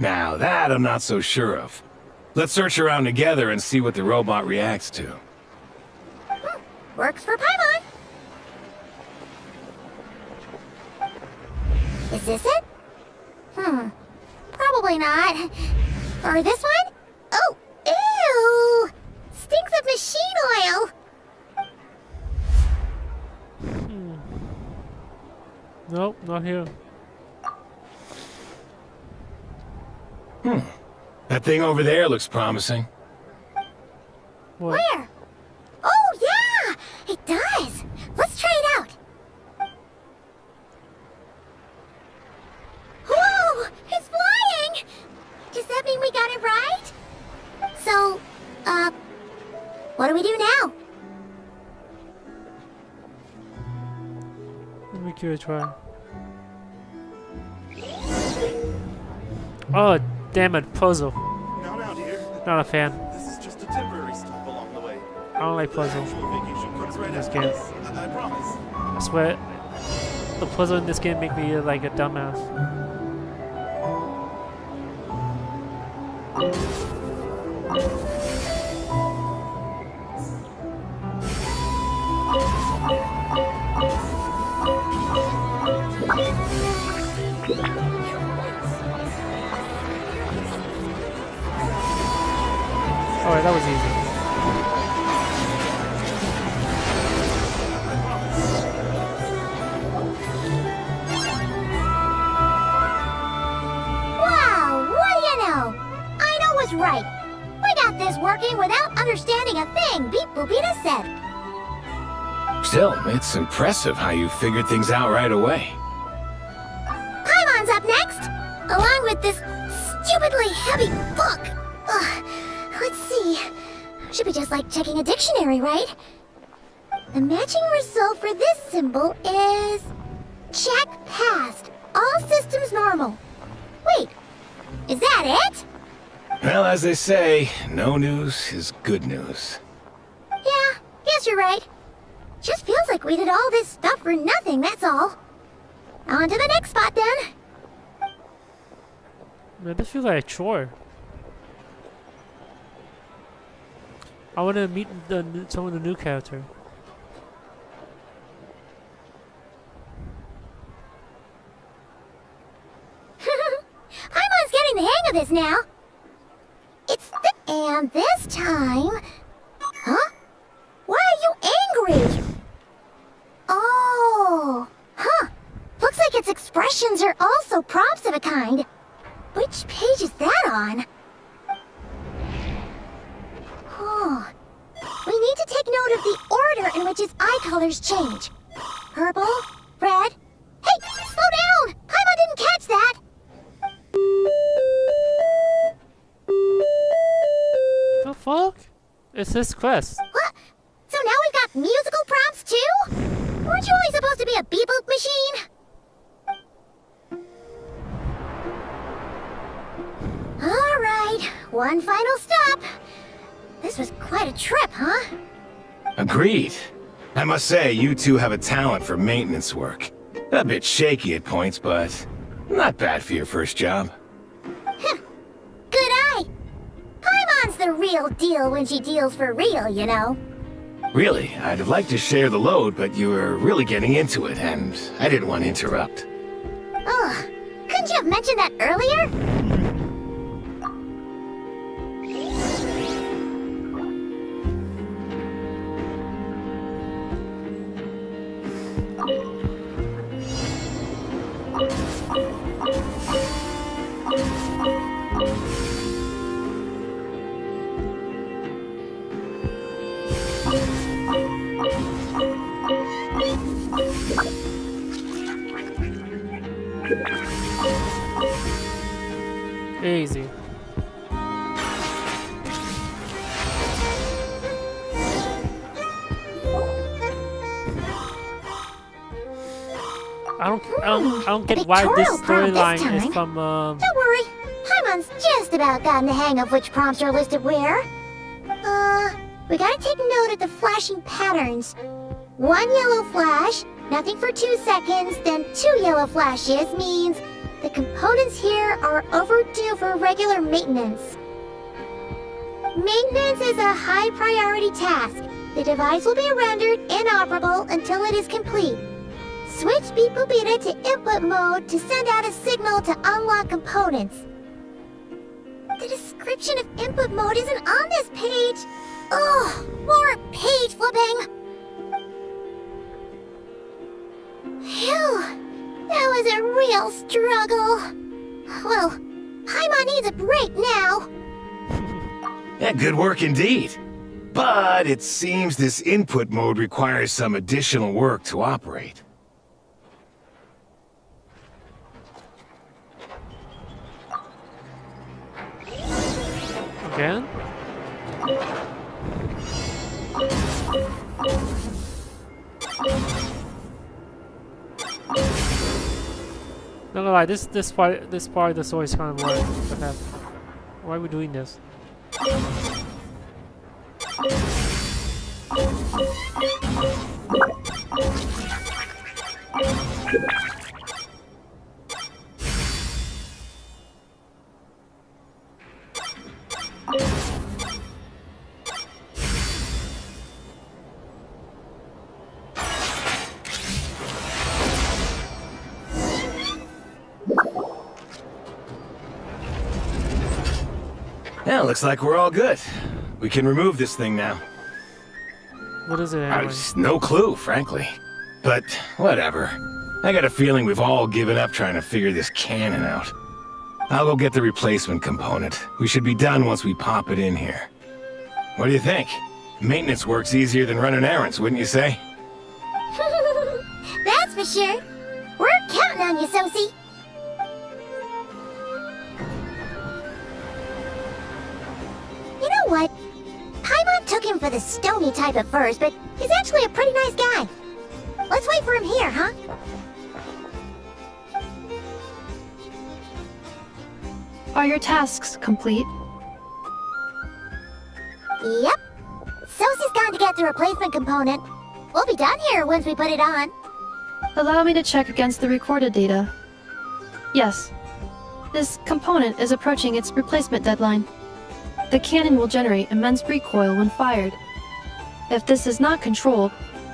Now, that I'm not so sure of. Let's search around together and see what the robot reacts to. Works for Paimon. Is this it? Probably not. Or this one? Oh, ew! Stinks of machine oil! Nope, not here. That thing over there looks promising. What? Where? Oh, yeah! It does! Let's try it out! Whoa! It's flying! Does that mean we got it right? So, what do we do now? Let me give it a try. Oh, damn it, puzzle. Now, dear. Not a fan. This is just a temporary stop along the way. I don't like puzzles Vacation comes right in this after game. this. I promise. I swear, the puzzle in this game make me like a dumbass. Alright, that was easy. Wow, what do you know? I know was right. We got this working without understanding a thing Beep Boopita said. Still, it's impressive how you figured things out right away. Paimon's up next, along with this stupidly heavy book. Ugh, let's see. Should be just like checking a dictionary, right? The matching result for this symbol is... check passed. All systems normal. Wait, is that it? Well, as they say, no news is good news. Yeah, guess you're right. Just feels like we did all this stuff for nothing, that's all. On to the next spot, then. Man, this feels like a chore. I want to meet some of the new character. Paimon's getting the hang of this now. And this time... Huh? Why are you angry? Oh... Huh. Looks like its expressions are also prompts of a kind. Which page is that on? Oh... We need to take note of the order in which its eye colors change. Purple, red... Hey! Slow down! Paimon didn't catch that! The fuck? It's this quest. What? So now we've got musical prompts too? Weren't you only supposed to be a beep-boop machine? Alright, one final stop. This was quite a trip, huh? Agreed. I must say, you two have a talent for maintenance work. A bit shaky at points, but not bad for your first job. Good eye. Paimon's the real deal when she deals for real, you know. Really, I'd have liked to share the load, but you were really getting into it, and I didn't want to interrupt. Ugh, couldn't you have mentioned that earlier? Easy. I don't get why this storyline is from Don't worry, Paimon's just about gotten the hang of which prompts are listed where. We gotta take note of the flashing patterns. 1 yellow flash, nothing for 2 seconds, then 2 yellow flashes means the components here are overdue for regular maintenance. Maintenance is a high priority task. The device will be rendered inoperable until it is complete. Switch Beep Boopita to input mode to send out a signal to unlock components. The description of input mode isn't on this page. Ugh, more page flipping. Phew, that was a real struggle. Well, Paimon needs a break now. Yeah, good work indeed. But it seems this input mode requires some additional work to operate. Again? Not gonna lie, this part of the story is kind of boring. Okay. Why are we doing this? Yeah, looks like we're all good. We can remove this thing now. What is it anyway? No clue, frankly. But whatever. I got a feeling we've all given up trying to figure this cannon out. I'll go get the replacement component. We should be done once we pop it in here. What do you think? Maintenance work's easier than running errands, wouldn't you say? That's for sure. We're counting on you, Sosie. You know what? Paimon took him for the stony type at first, but he's actually a pretty nice guy. Let's wait for him here, huh? Are your tasks complete? Yep. Sosie's gone to get the replacement component. We'll be done here once we put it on. Allow me to check against the recorded data. Yes. This component is approaching its replacement deadline. The cannon will generate immense recoil when fired. If this is not controlled,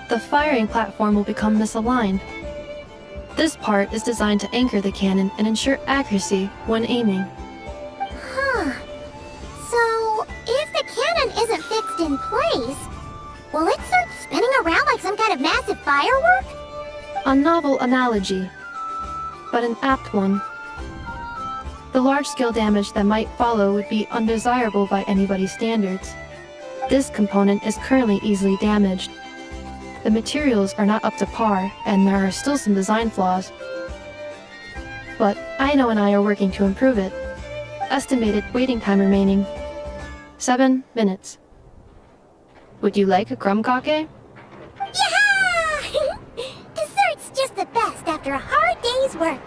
the firing platform will become misaligned. This part is designed to anchor the cannon and ensure accuracy when aiming. Huh. So, if the cannon isn't fixed in place, will it start spinning around like some kind of massive firework? A novel analogy, but an apt one. The large-scale damage that might follow would be undesirable by anybody's standards. This component is currently easily damaged. The materials are not up to par, and there are still some design flaws. But Aino and I are working to improve it. Estimated waiting time remaining: 7 minutes. Would you like a crumb cake? Yeah! Dessert's just the best after a hard day's work.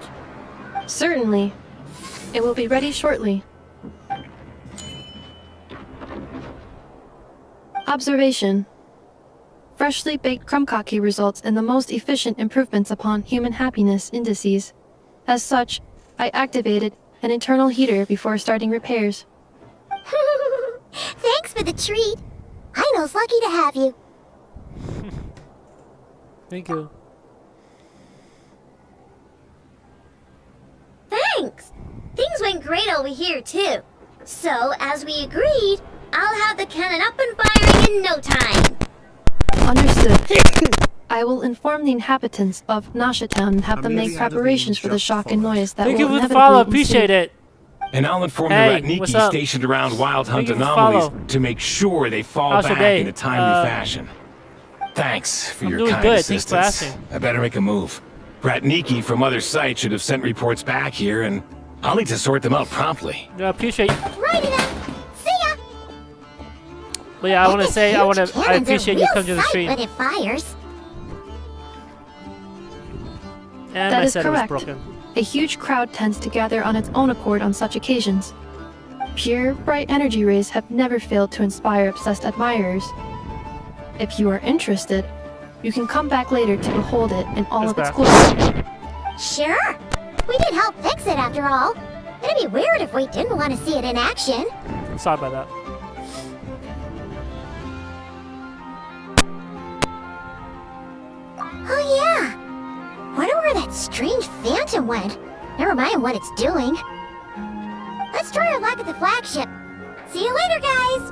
Certainly. It will be ready shortly. Observation. Freshly baked krumkake results in the most efficient improvements upon human happiness indices. As such, I activated an internal heater before starting repairs. Thanks for the treat. Aino's lucky to have you. Thank you. Thanks. Things went great over here, too. So, as we agreed, I'll have the cannon up and firing in no time. Understood. I will inform the inhabitants of Nasha Town and have them make preparations for the shock and noise that Thank will you for the inevitably follow. Appreciate ensue. it. And I'll inform Hey, the what's Ratniki up? stationed around Wild Hunt Thank you for anomalies follow. to make sure they fall How's your back day? in a timely fashion. Thanks for I'm your doing kind good. Thanks for assistance. asking. I better make a move. Ratniki from other sites should have sent reports back here, and I'll need to sort them out promptly. I appreciate you. Righty then. See ya. But yeah, I appreciate you coming to the sight stream. when it fires. And That my is setup was correct. broken. A huge crowd tends to gather on its own accord on such occasions. Pure, bright energy rays have never failed to inspire obsessed admirers. If you are interested, you can come back later to behold it in all of its glory. Sure. We did help fix it after all. It'd be weird if we didn't want to see it in action. Sorry about that. Oh yeah. Wonder where that strange phantom went. Never mind what it's doing. Let's try our luck at the flagship. See you later, guys.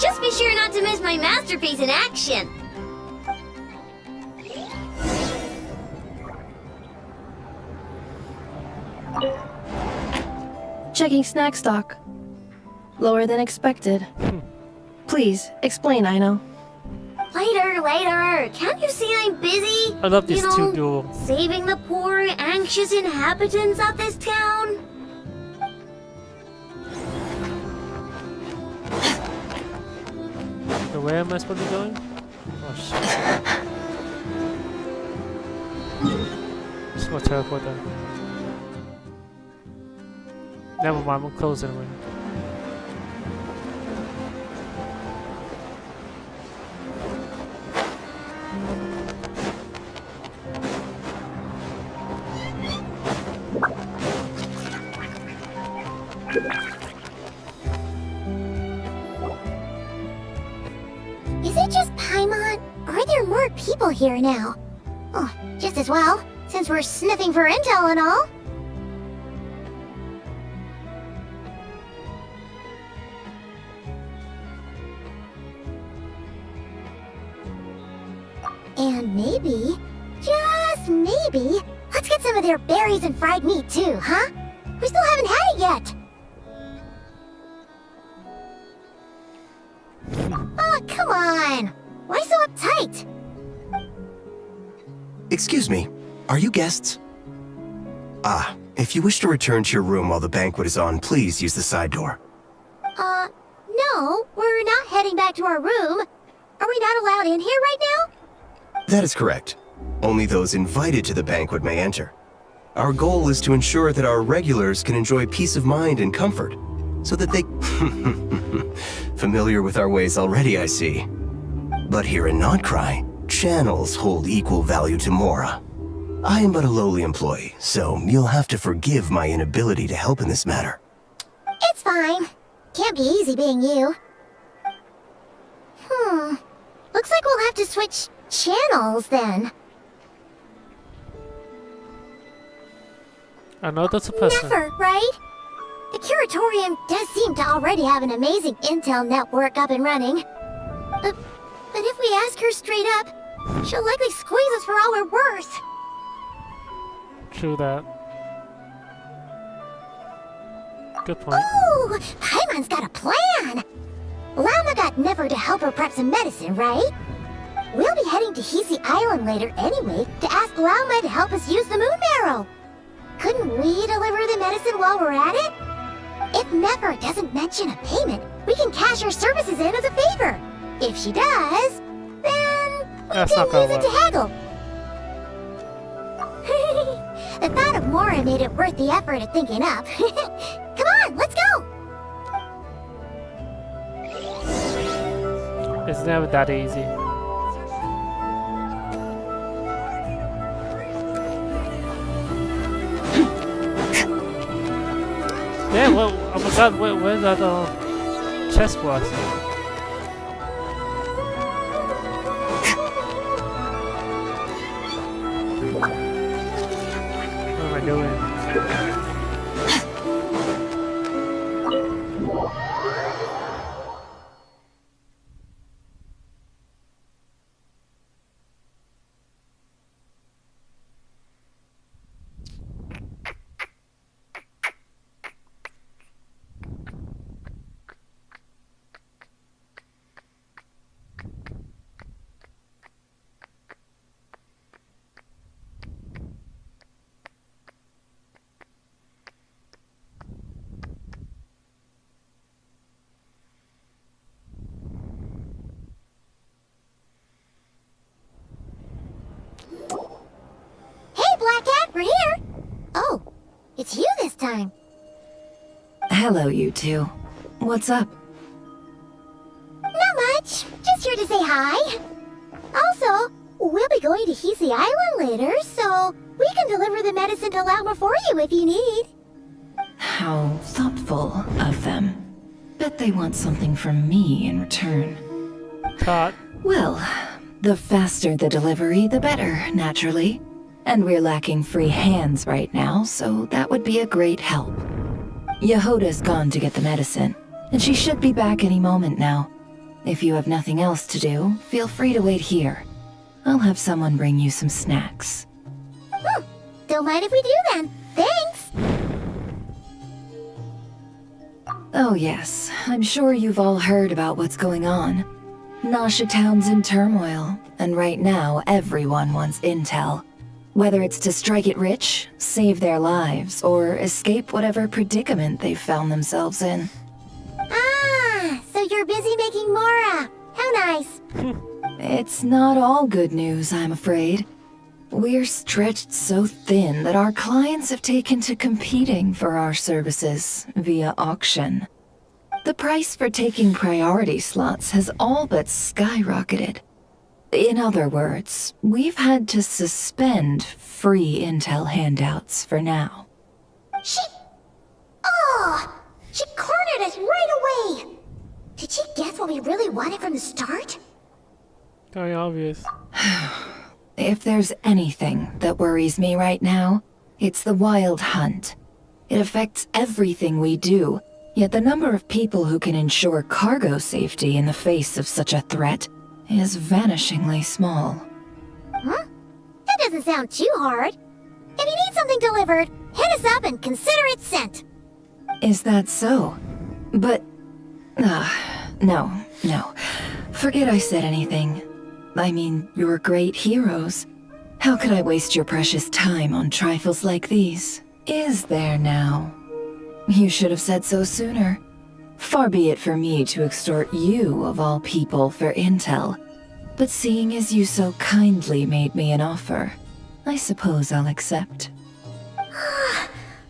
Just be sure not to miss my masterpiece in action. Checking snack stock. Lower than expected. Please, explain, Aino. Later. Can't you see I'm busy? I love these You know, two duel. saving the poor, anxious inhabitants of this town. So where am I supposed to be going? Oh shit. Just gonna teleport them. Never mind, we'll close it anyway. Is it just Paimon? Or are there more people here now? Oh, just as well, since we're sniffing for intel and all. And maybe, just maybe, let's get some of their berries and fried meat too, huh? We still haven't had it yet. Oh, come on! Why so uptight? Excuse me, are you guests? Ah, if you wish to return to your room while the banquet is on, please use the side door. No, we're not heading back to our room. Are we not allowed in here right now? That is correct. Only those invited to the banquet may enter. Our goal is to ensure that our regulars can enjoy peace of mind and comfort, so that they... Familiar with our ways already, I see. But here in Notcry, channels hold equal value to Mora. I am but a lowly employee, so you'll have to forgive my inability to help in this matter. It's fine. Can't be easy being you. Looks like we'll have to switch channels then. I know that's a person. Never, right? The Curatorium does seem to already have an amazing intel network up and running. But if we ask her straight up, she'll likely squeeze us for all we're worth. True that. Good point. Ooh, Paimon's got a plan! Llama got Never to help her prep some medicine, right? We'll be heading to Hisi Island later anyway to ask Llama to help us use the moon marrow. Couldn't we deliver the medicine while we're at it? If Never doesn't mention a payment, we can cash her services in as a favor. If she does, then we That's not can use gonna it to haggle. The thought of Mora made it worth the effort of thinking up. Come on, let's go! It's never that easy. Yeah, well, oh my god, where's that chest was? What am I doing? It's you this time. Hello, you two. What's up? Not much. Just here to say hi. Also, we'll be going to Hisi Island later, so we can deliver the medicine to Lauma for you if you need. How thoughtful of them. Bet they want something from me in return. Well, the faster the delivery, the better, naturally. And we're lacking free hands right now, so that would be a great help. Yehoda's gone to get the medicine, and she should be back any moment now. If you have nothing else to do, feel free to wait here. I'll have someone bring you some snacks. Don't mind if we do then. Thanks! Oh yes, I'm sure you've all heard about what's going on. Nasha Town's in turmoil, and right now everyone wants intel. Whether it's to strike it rich, save their lives, or escape whatever predicament they've found themselves in. Ah, so you're busy making Mora. How nice. It's not all good news, I'm afraid. We're stretched so thin that our clients have taken to competing for our services via auction. The price for taking priority slots has all but skyrocketed. In other words, we've had to suspend free intel handouts for now. She cornered us right away! Did she guess what we really wanted from the start? Very obvious. If there's anything that worries me right now, it's the wild hunt. It affects everything we do, yet the number of people who can ensure cargo safety in the face of such a threat is vanishingly small. Huh? That doesn't sound too hard. If you need something delivered, hit us up and consider it sent. Is that so? But... no. Forget I said anything. I mean, you're great heroes. How could I waste your precious time on trifles like these? Is there now? You should have said so sooner. Far be it for me to extort you, of all people, for intel. But seeing as you so kindly made me an offer, I suppose I'll accept.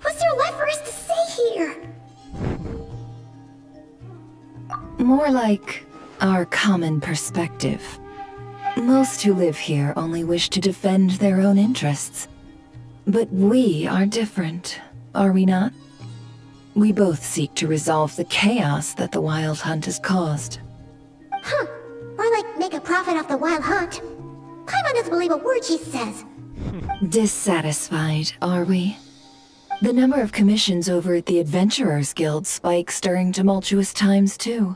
What's there left for us to say here? More like our common perspective. Most who live here only wish to defend their own interests. But we are different, are we not? We both seek to resolve the chaos that the Wild Hunt has caused. Huh. Or like make a profit off the Wild Hunt. Paimon doesn't believe a word she says. Dissatisfied, are we? The number of commissions over at the Adventurers Guild spikes during tumultuous times, too.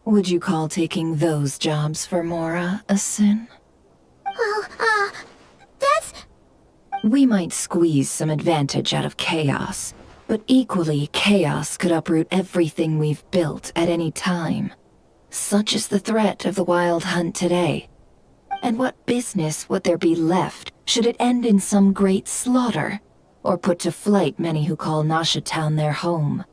Would you call taking those jobs for Mora a sin? Well, that's... We might squeeze some advantage out of chaos, but equally, chaos could uproot everything we've built at any time. Such is the threat of the Wild Hunt today. And what business would there be left should it end in some great slaughter, or put to flight many who call Nasha Town their home?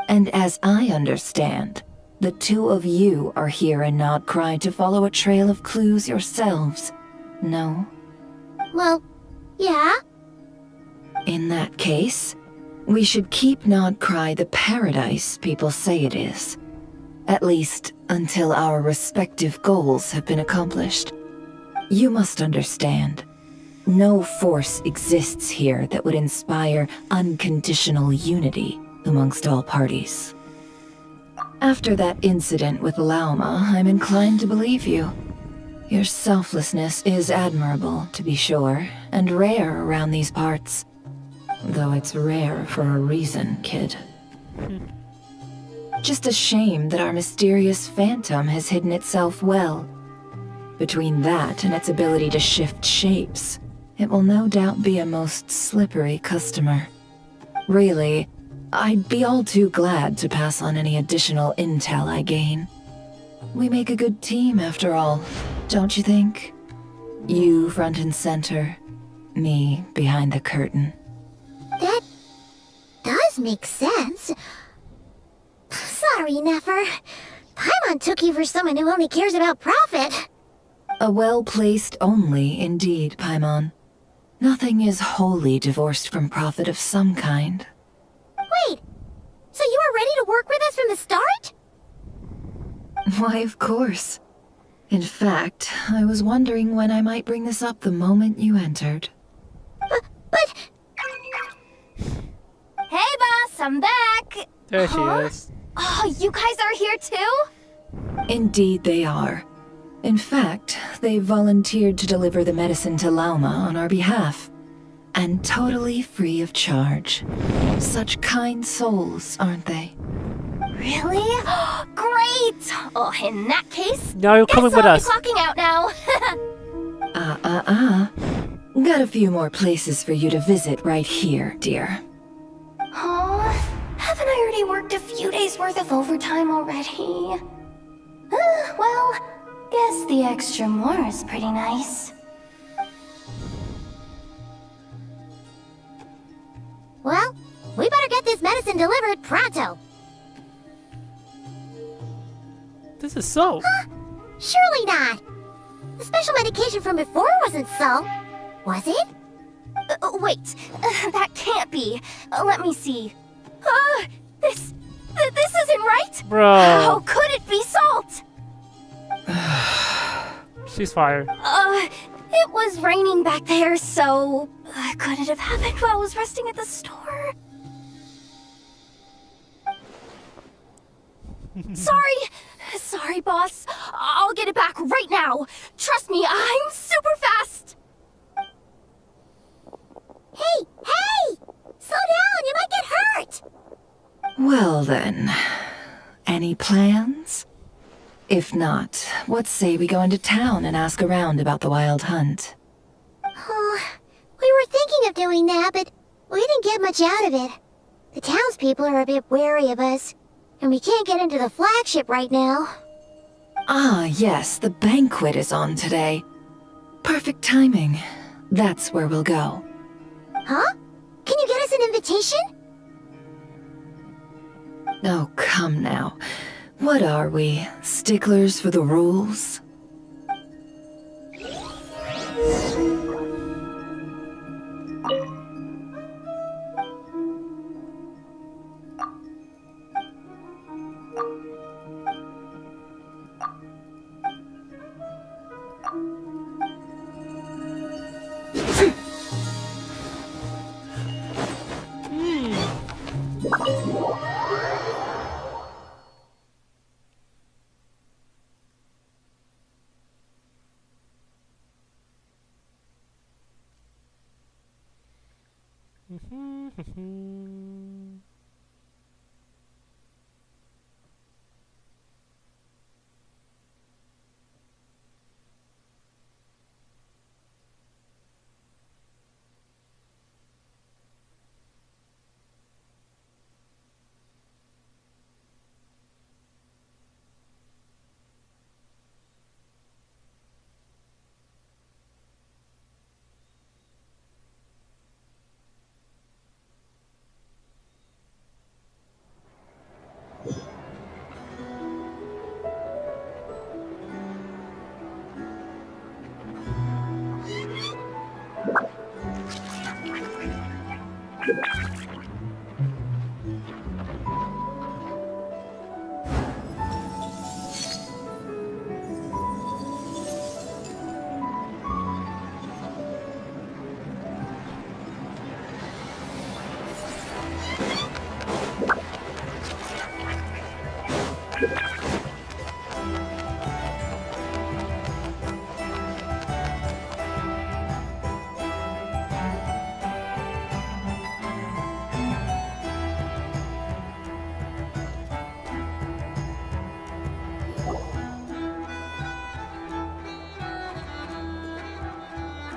And as I understand, the two of you are here in Nodcry to follow a trail of clues yourselves, no? Well, yeah. In that case, we should keep Nodcry the paradise people say it is. At least, until our respective goals have been accomplished. You must understand, no force exists here that would inspire unconditional unity amongst all parties. After that incident with Lauma, I'm inclined to believe you. Your selflessness is admirable, to be sure, and rare around these parts. Though it's rare for a reason, kid. Just a shame that our mysterious phantom has hidden itself well. Between that and its ability to shift shapes, it will no doubt be a most slippery customer. Really, I'd be all too glad to pass on any additional intel I gain. We make a good team, after all, don't you think? You front and center, me behind the curtain. That does make sense. Sorry, Nefer. Paimon took you for someone who only cares about profit. A well-placed only, indeed, Paimon. Nothing is wholly divorced from profit of some kind. Wait, so you were ready to work with us from the start? Why, of course. In fact, I was wondering when I might bring this up the moment you entered. But... Hey, boss, I'm back! There she is. Oh, you guys are here too? Indeed they are. In fact, they volunteered to deliver the medicine to Lauma on our behalf. And totally free of charge. Such kind souls, aren't they? Really? Great! Oh, in that case, Now you're coming with us. I'll be clocking out now. Got a few more places for you to visit right here, dear. Oh, haven't I already worked a few days worth of overtime already? Well, guess the extra more is pretty nice. Well, we better get this medicine delivered pronto. This is so. Surely not. The special medication from before wasn't so. Was it? Wait, that can't be. Let me see. This isn't right? Bro. How could it be salt? She's fired. It was raining back there, so... could it have happened while I was resting at the store? Sorry, boss. I'll get it back right now. Trust me, I'm super fast. Hey! Slow down, you might get hurt! Well then, any plans? If not, what say we go into town and ask around about the wild hunt? Oh, we were thinking of doing that, but we didn't get much out of it. The townspeople are a bit wary of us, and we can't get into the flagship right now. Ah, yes, the banquet is on today. Perfect timing. That's where we'll go. Huh? Can you get us an invitation? Oh, come now. What are we, sticklers for the rules?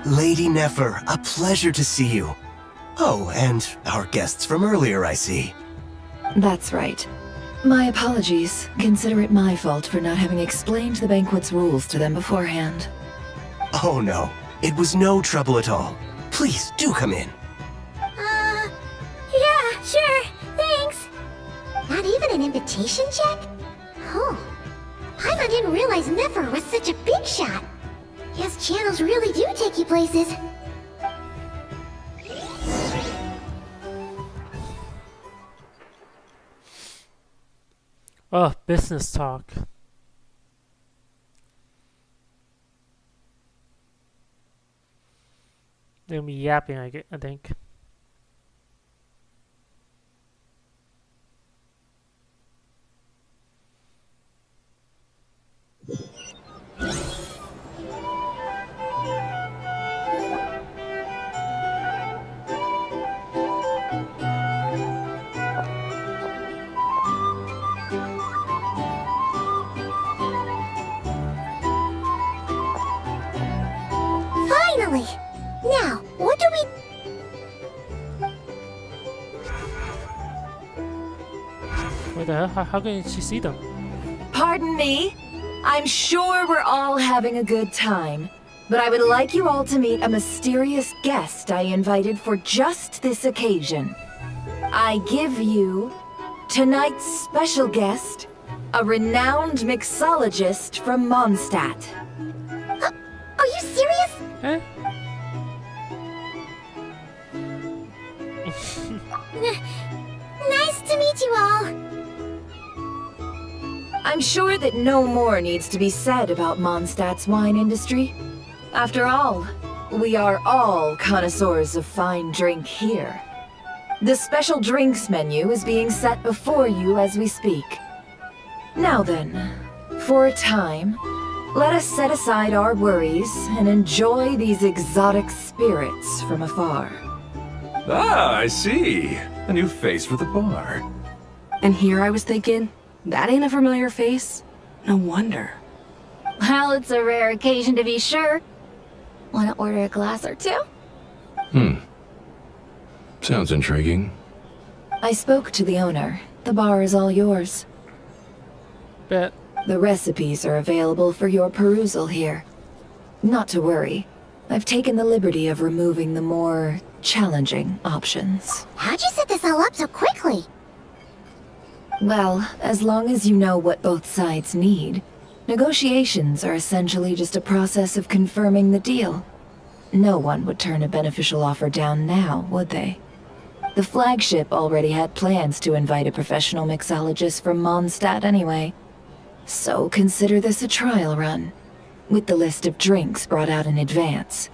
Lady Nefer, a pleasure to see you. Oh, and our guests from earlier, I see. That's right. My apologies. Consider it my fault for not having explained the banquet's rules to them beforehand. Oh no, it was no trouble at all. Please, do come in. Yeah, sure, thanks. Not even an invitation check? Oh, Paimon didn't realize Nefer was such a big shot. Yes, channels really do take you places. Oh, business talk. They're gonna be yapping, I think. Finally! Now, what do we... What the hell? How can she see them? Pardon me? I'm sure we're all having a good time, but I would like you all to meet a mysterious guest I invited for just this occasion. I give you tonight's special guest, a renowned mixologist from Mondstadt. Are you serious? Eh? Nice to meet you all. I'm sure that no more needs to be said about Mondstadt's wine industry. After all, we are all connoisseurs of fine drink here. The special drinks menu is being set before you as we speak. Now then, for a time, let us set aside our worries and enjoy these exotic spirits from afar. Ah, I see. A new face for the bar. And here I was thinking, that ain't a familiar face. No wonder. Well, it's a rare occasion to be sure. Wanna order a glass or two? Sounds intriguing. I spoke to the owner. The bar is all yours. Bet. The recipes are available for your perusal here. Not to worry. I've taken the liberty of removing the more challenging options. How'd you set this all up so quickly? Well, as long as you know what both sides need, negotiations are essentially just a process of confirming the deal. No one would turn a beneficial offer down now, would they? The flagship already had plans to invite a professional mixologist from Mondstadt anyway. So consider this a trial run, with the list of drinks brought out in advance.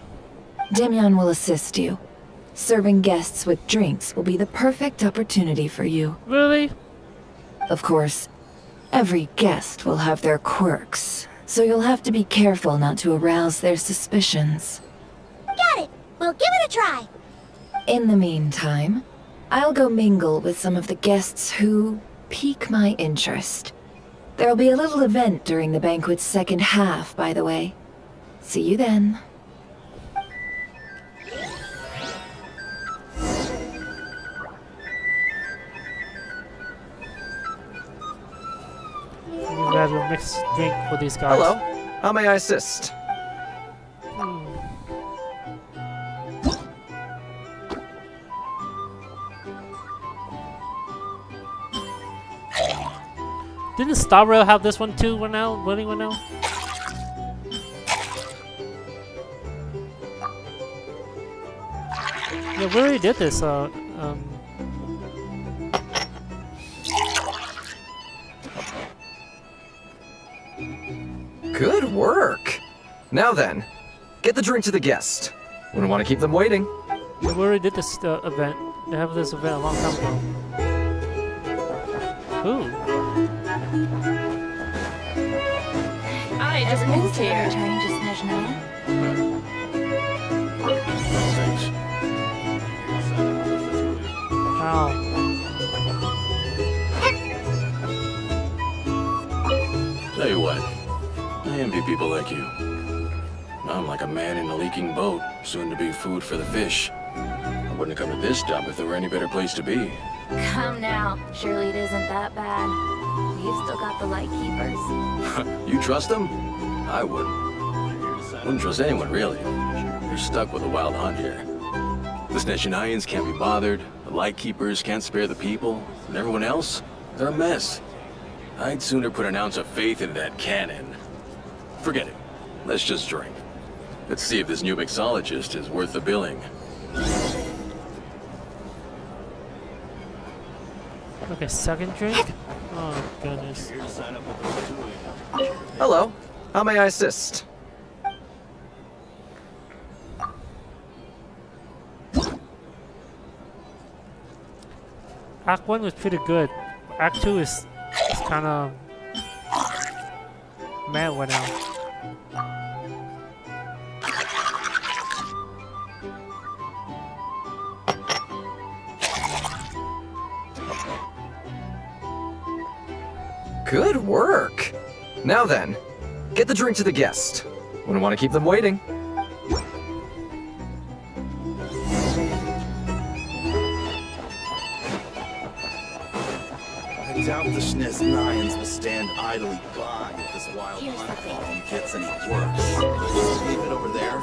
Demyon will assist you. Serving guests with drinks will be the perfect opportunity for you. Really? Of course, every guest will have their quirks, so you'll have to be careful not to arouse their suspicions. Got it! We'll give it a try! In the meantime, I'll go mingle with some of the guests who pique my interest. There'll be a little event during the banquet's second half, by the way. See you then. You guys will mix drink for these guys. Hello. How may I assist? Didn't Star Rail have this one too, Willing one now? Yeah, we already did this, Good work. Now then, get the drink to the guest. Wouldn't want to keep them waiting. Yeah, we already did this event. They have this event a long time ago. Ooh. I just moved here. Returning to Snezhnaya. Wow. Tell you what, I envy people like you. I'm like a man in a leaking boat, soon to be food for the fish. I wouldn't have come to this job if there were any better place to be. Come now. Surely it isn't that bad. We've still got the light keepers. You trust them? I wouldn't. Wouldn't trust anyone, really. You're stuck with a wild hunt here. The Snezhnayans can't be bothered, the Lightkeepers can't spare the people, and everyone else, they're a mess. I'd sooner put an ounce of faith into that cannon. Forget it. Let's just drink. Let's see if this new mixologist is worth the billing. Okay, second drink. Oh goodness. Hello. How may I assist? Act 1 was pretty good. Act 2 is kind of mad right now. Good work. Now then, get the drink to the guest. Wouldn't want to keep them waiting. I doubt the Schnez Nines will stand idly by if this wild hunt problem gets any worse. Just leave it over there.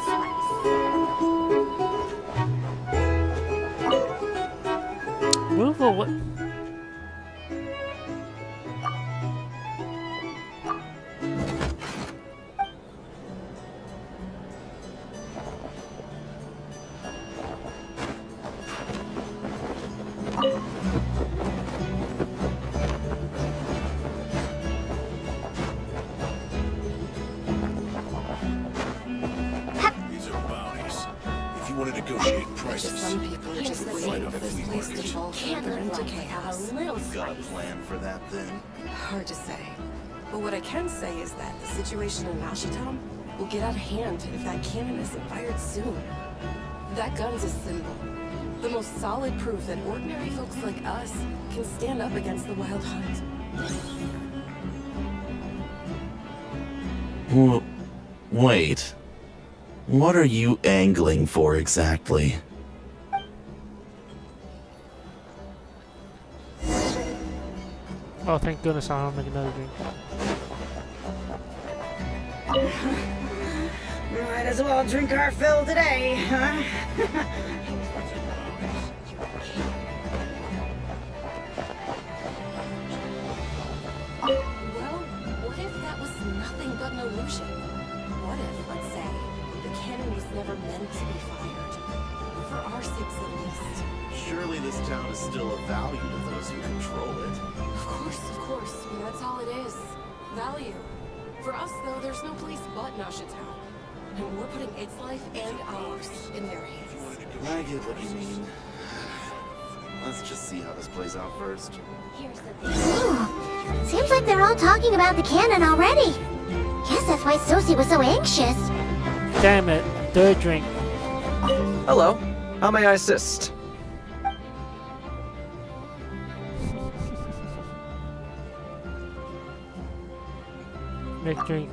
Move away. These are bounties. If you want to negotiate prices, Some people are just waiting for this place to fall further into chaos. we've got a plan for that then. Hard to say. But what I can say is that the situation in Ashitown will get out of hand if that cannon isn't fired soon. That gun's a symbol. The most solid proof that ordinary folks like us can stand up against the Wild Hunt. Wait. What are you angling for exactly? Oh, thank goodness I don't make another drink. Might as well drink our fill today, huh? Well, what if that was nothing but an illusion? What if, let's say, the cannon was never meant to be fired? For our sakes at least. Surely this town is still of value to those who control it. Of course, but that's all it is. Value. For us, though, there's no place but Nashitown. And we're putting its life and ours in their hands. I get what you mean. Let's just see how this plays out first. Ooh, seems like they're all talking about the cannon already. Guess that's why Sosie was so anxious. Damn it, third drink. Hello. How may I assist? Make drink.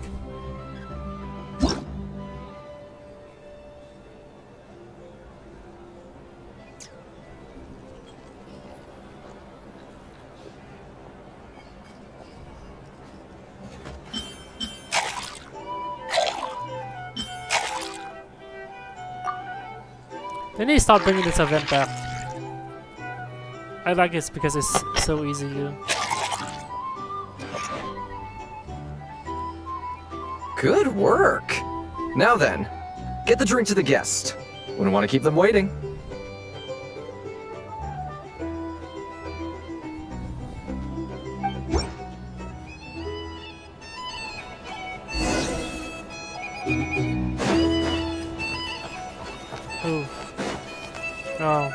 They need to start bringing this event back. I like it because it's so easy to do. Good work. Now then, get the drink to the guest. Wouldn't want to keep them waiting. Ooh. Oh.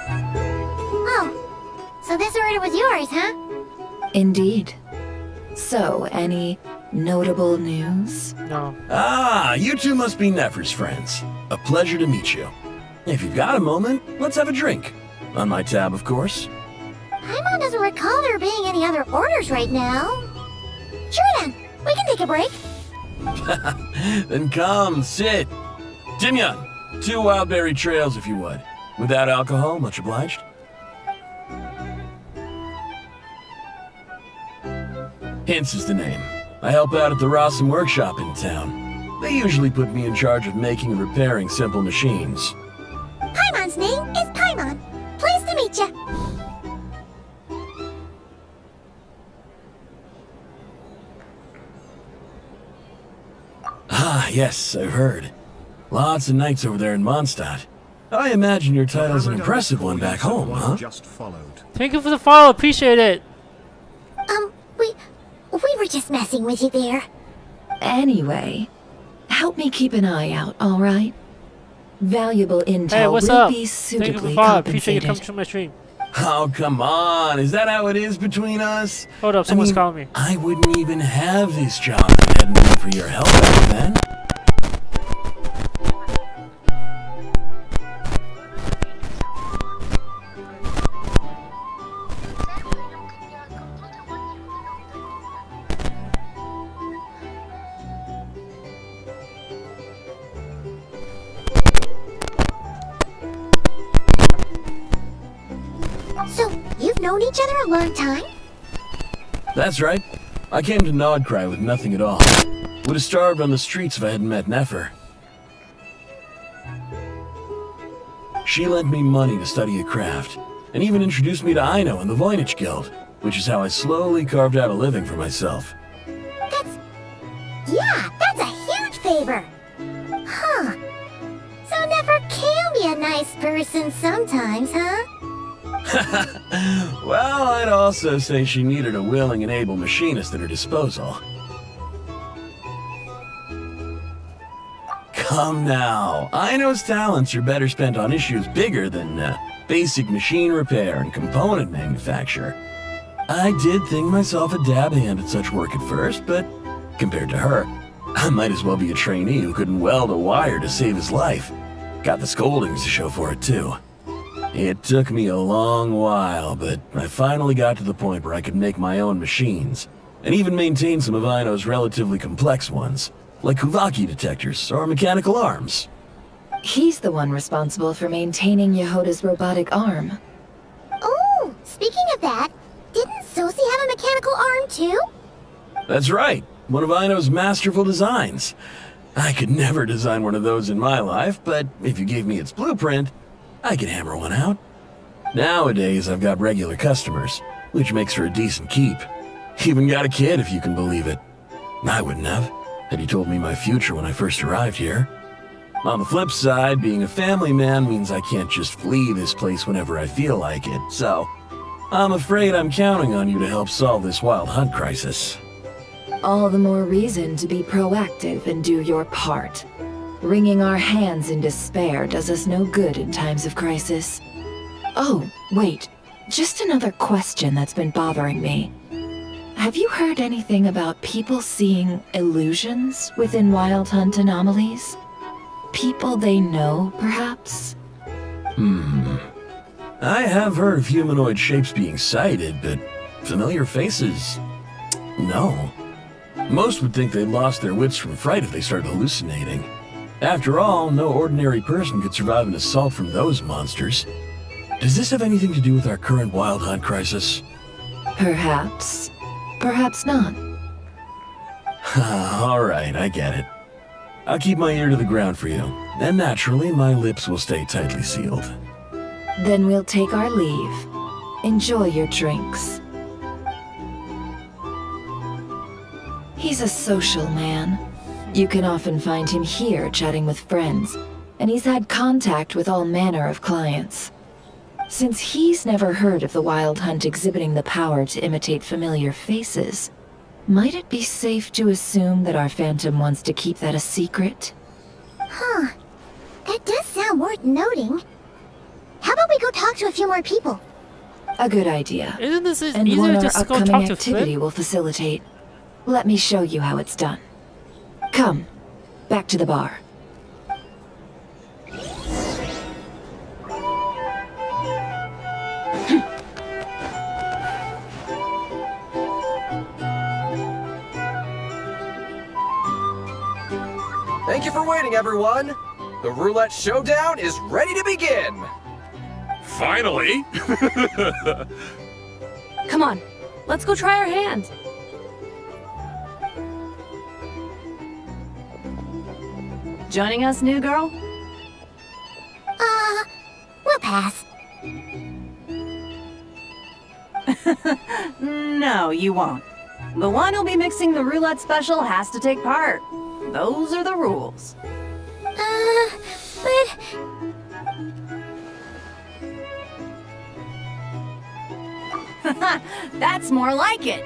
Oh, so this order was yours, huh? Indeed. So, any notable news? No. Ah, you two must be Nefer's friends. A pleasure to meet you. If you've got a moment, let's have a drink. On my tab, of course. Paimon doesn't recall there being any other orders right now. Sure then, we can take a break. Then come, sit. Timyon, 2 wild berry trails if you would. Without alcohol, much obliged. Hints is the name. I help out at the Rossum workshop in town. They usually put me in charge of making and repairing simple machines. Paimon's name is Paimon. Pleased to meet you. Ah, yes, I've heard. Lots of nights over there in Mondstadt. I imagine your title's an impressive one back home, huh? Thank you for the follow, appreciate it. We were just messing with you there. Anyway, help me keep an eye out, all right? Valuable intel Hey, what's will up? be Thank you suitably for following. Appreciate you compensated. coming to my stream. Oh, come on. Is that how it is between us? Hold up, someone's calling me. I wouldn't even have this job if it hadn't been for your help back then. So, you've known each other a long time? That's right. I came to Nodcry with nothing at all. Would have starved on the streets if I hadn't met Nefer. She lent me money to study a craft, and even introduced me to Aino and the Voynich Guild, which is how I slowly carved out a living for myself. That's a huge favor. Huh. So Nefer can be a nice person sometimes, huh? Well, I'd also say she needed a willing and able machinist at her disposal. Come now, Aino's talents are better spent on issues bigger than basic machine repair and component manufacture. I did think myself a dab hand at such work at first, but compared to her, I might as well be a trainee who couldn't weld a wire to save his life. Got the scoldings to show for it too. It took me a long while, but I finally got to the point where I could make my own machines, and even maintain some of Aino's relatively complex ones, like Kuvaki detectors or mechanical arms. He's the one responsible for maintaining Yehoda's robotic arm. Oh, speaking of that, didn't Sosi have a mechanical arm too? That's right, one of Aino's masterful designs. I could never design one of those in my life, but if you gave me its blueprint, I could hammer one out. Nowadays, I've got regular customers, which makes for a decent keep. Even got a kid, if you can believe it. I wouldn't have, had he told me my future when I first arrived here. On the flip side, being a family man means I can't just flee this place whenever I feel like it, so I'm afraid I'm counting on you to help solve this wild hunt crisis. All the more reason to be proactive and do your part. Wringing our hands in despair does us no good in times of crisis. Oh, wait. Just another question that's been bothering me. Have you heard anything about people seeing illusions within Wild Hunt anomalies? People they know, perhaps? I have heard of humanoid shapes being sighted, but familiar faces? No. Most would think they lost their wits from fright if they started hallucinating. After all, no ordinary person could survive an assault from those monsters. Does this have anything to do with our current Wild Hunt crisis? Perhaps. Perhaps not. Alright, I get it. I'll keep my ear to the ground for you, and naturally, my lips will stay tightly sealed. Then we'll take our leave. Enjoy your drinks. He's a social man. You can often find him here chatting with friends, and he's had contact with all manner of clients. Since he's never heard of the Wild Hunt exhibiting the power to imitate familiar faces, might it be safe to assume that our Phantom wants to keep that a secret? Huh. That does sound worth noting. How about we go talk to a few more people? A good idea. Isn't this And easier one to our just go upcoming talk to activity Flip? will facilitate. Let me show you how it's done. Come, back to the bar. Thank you for waiting, everyone. The roulette showdown is ready to begin. Finally! Come on, let's go try our hand. Joining us, new girl? We'll pass. No, you won't. The one who'll be mixing the roulette special has to take part. Those are the rules. But... That's more like it.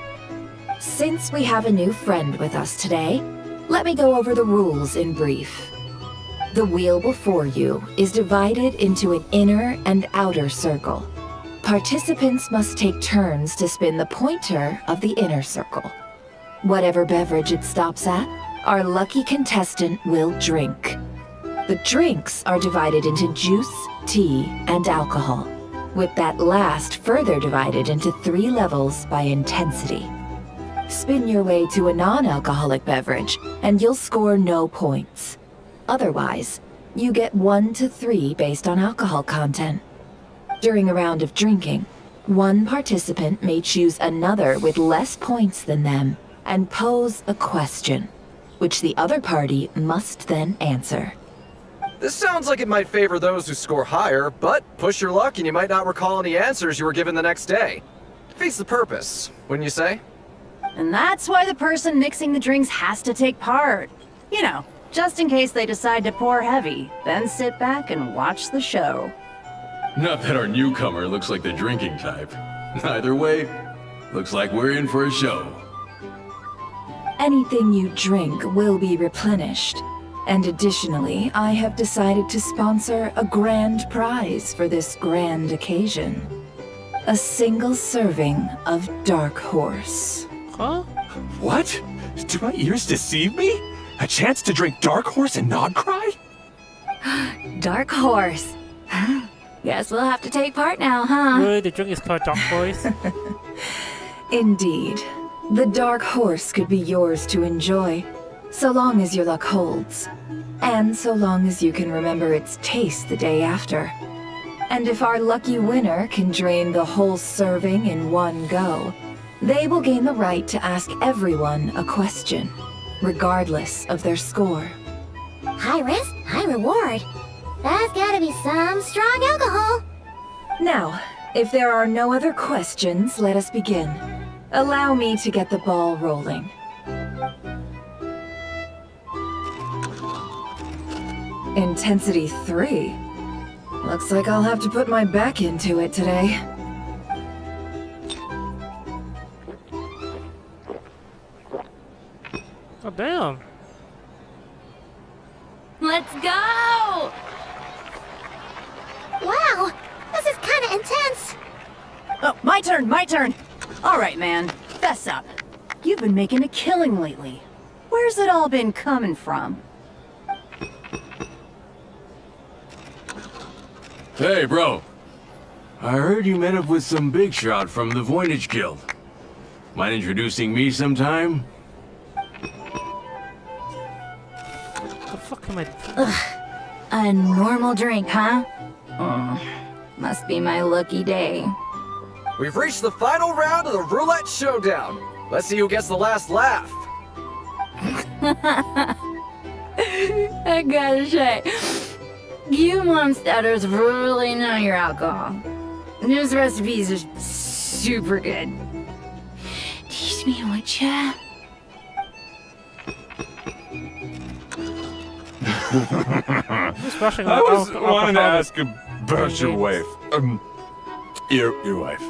Since we have a new friend with us today, let me go over the rules in brief. The wheel before you is divided into an inner and outer circle. Participants must take turns to spin the pointer of the inner circle. Whatever beverage it stops at, our lucky contestant will drink. The drinks are divided into juice, tea, and alcohol, with that last further divided into 3 levels by intensity. Spin your way to a non-alcoholic beverage, and you'll score no points. Otherwise, you get 1 to 3 based on alcohol content. During a round of drinking, one participant may choose another with less points than them and pose a question, which the other party must then answer. This sounds like it might favor those who score higher, but push your luck and you might not recall any answers you were given the next day. Defeats the purpose, wouldn't you say? And that's why the person mixing the drinks has to take part. You know, just in case they decide to pour heavy, then sit back and watch the show. Not that our newcomer looks like the drinking type. Either way, looks like we're in for a show. Anything you drink will be replenished. And additionally, I have decided to sponsor a grand prize for this grand occasion. A single serving of Dark Horse. Huh? What? Do my ears deceive me? A chance to drink Dark Horse and not cry? Dark Horse. Guess we'll have to take part now, huh? Really? The drink is called Dark Horse? Indeed. The Dark Horse could be yours to enjoy, so long as your luck holds. And so long as you can remember its taste the day after. And if our lucky winner can drain the whole serving in one go, they will gain the right to ask everyone a question, regardless of their score. High risk, high reward. That's gotta be some strong alcohol. Now, if there are no other questions, let us begin. Allow me to get the ball rolling. Intensity 3. Looks like I'll have to put my back into it today. Oh, damn. Let's go! Wow, this is kinda intense. Oh, my turn! All right, man, fess up. You've been making a killing lately. Where's it all been coming from? Hey, bro. I heard you met up with some big shot from the Voynich Guild. Mind introducing me sometime? The fuck am I... A normal drink, huh? Must be my lucky day. We've reached the final round of the Roulette Showdown. Let's see who gets the last laugh. I gotta say, you monsters really know your alcohol. These recipes are super good. Teach me, would ya? Just rushing I was alcohol. wanting to ask about your wife. Your wife.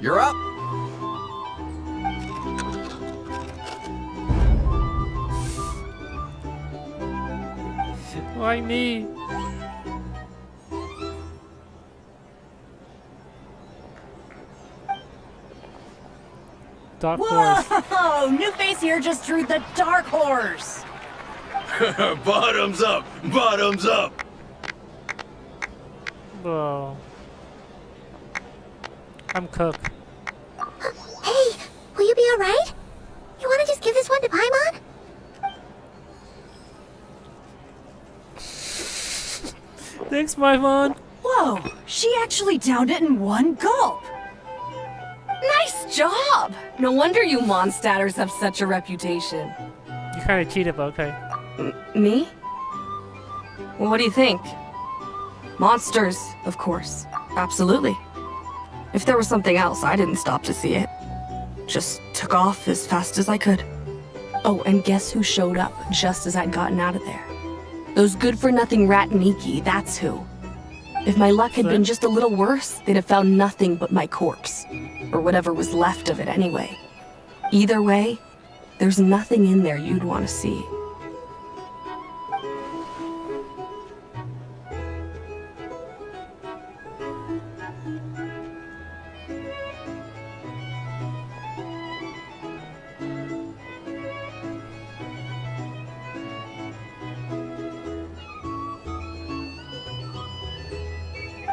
You're up. Why me? Dark Horse. Whoa! New face here just drew the Dark Horse! Bottoms up! Bottoms up! Bro. I'm cooked. Hey, will you be alright? You wanna just give this one to Paimon? Thanks, my phone. Whoa! She actually downed it in one gulp! Nice job! No wonder you monstaters have such a reputation. You kind of cheated, but okay. Me? Well, what do you think? Monsters, of course. Absolutely. If there was something else, I didn't stop to see it. Just took off as fast as I could. Oh, and guess who showed up just as I'd gotten out of there? Those good-for-nothing rat Nikki, that's who. If my luck had been just a little worse, they'd have found nothing but my corpse. Or whatever was left of it anyway. Either way, there's nothing in there you'd want to see.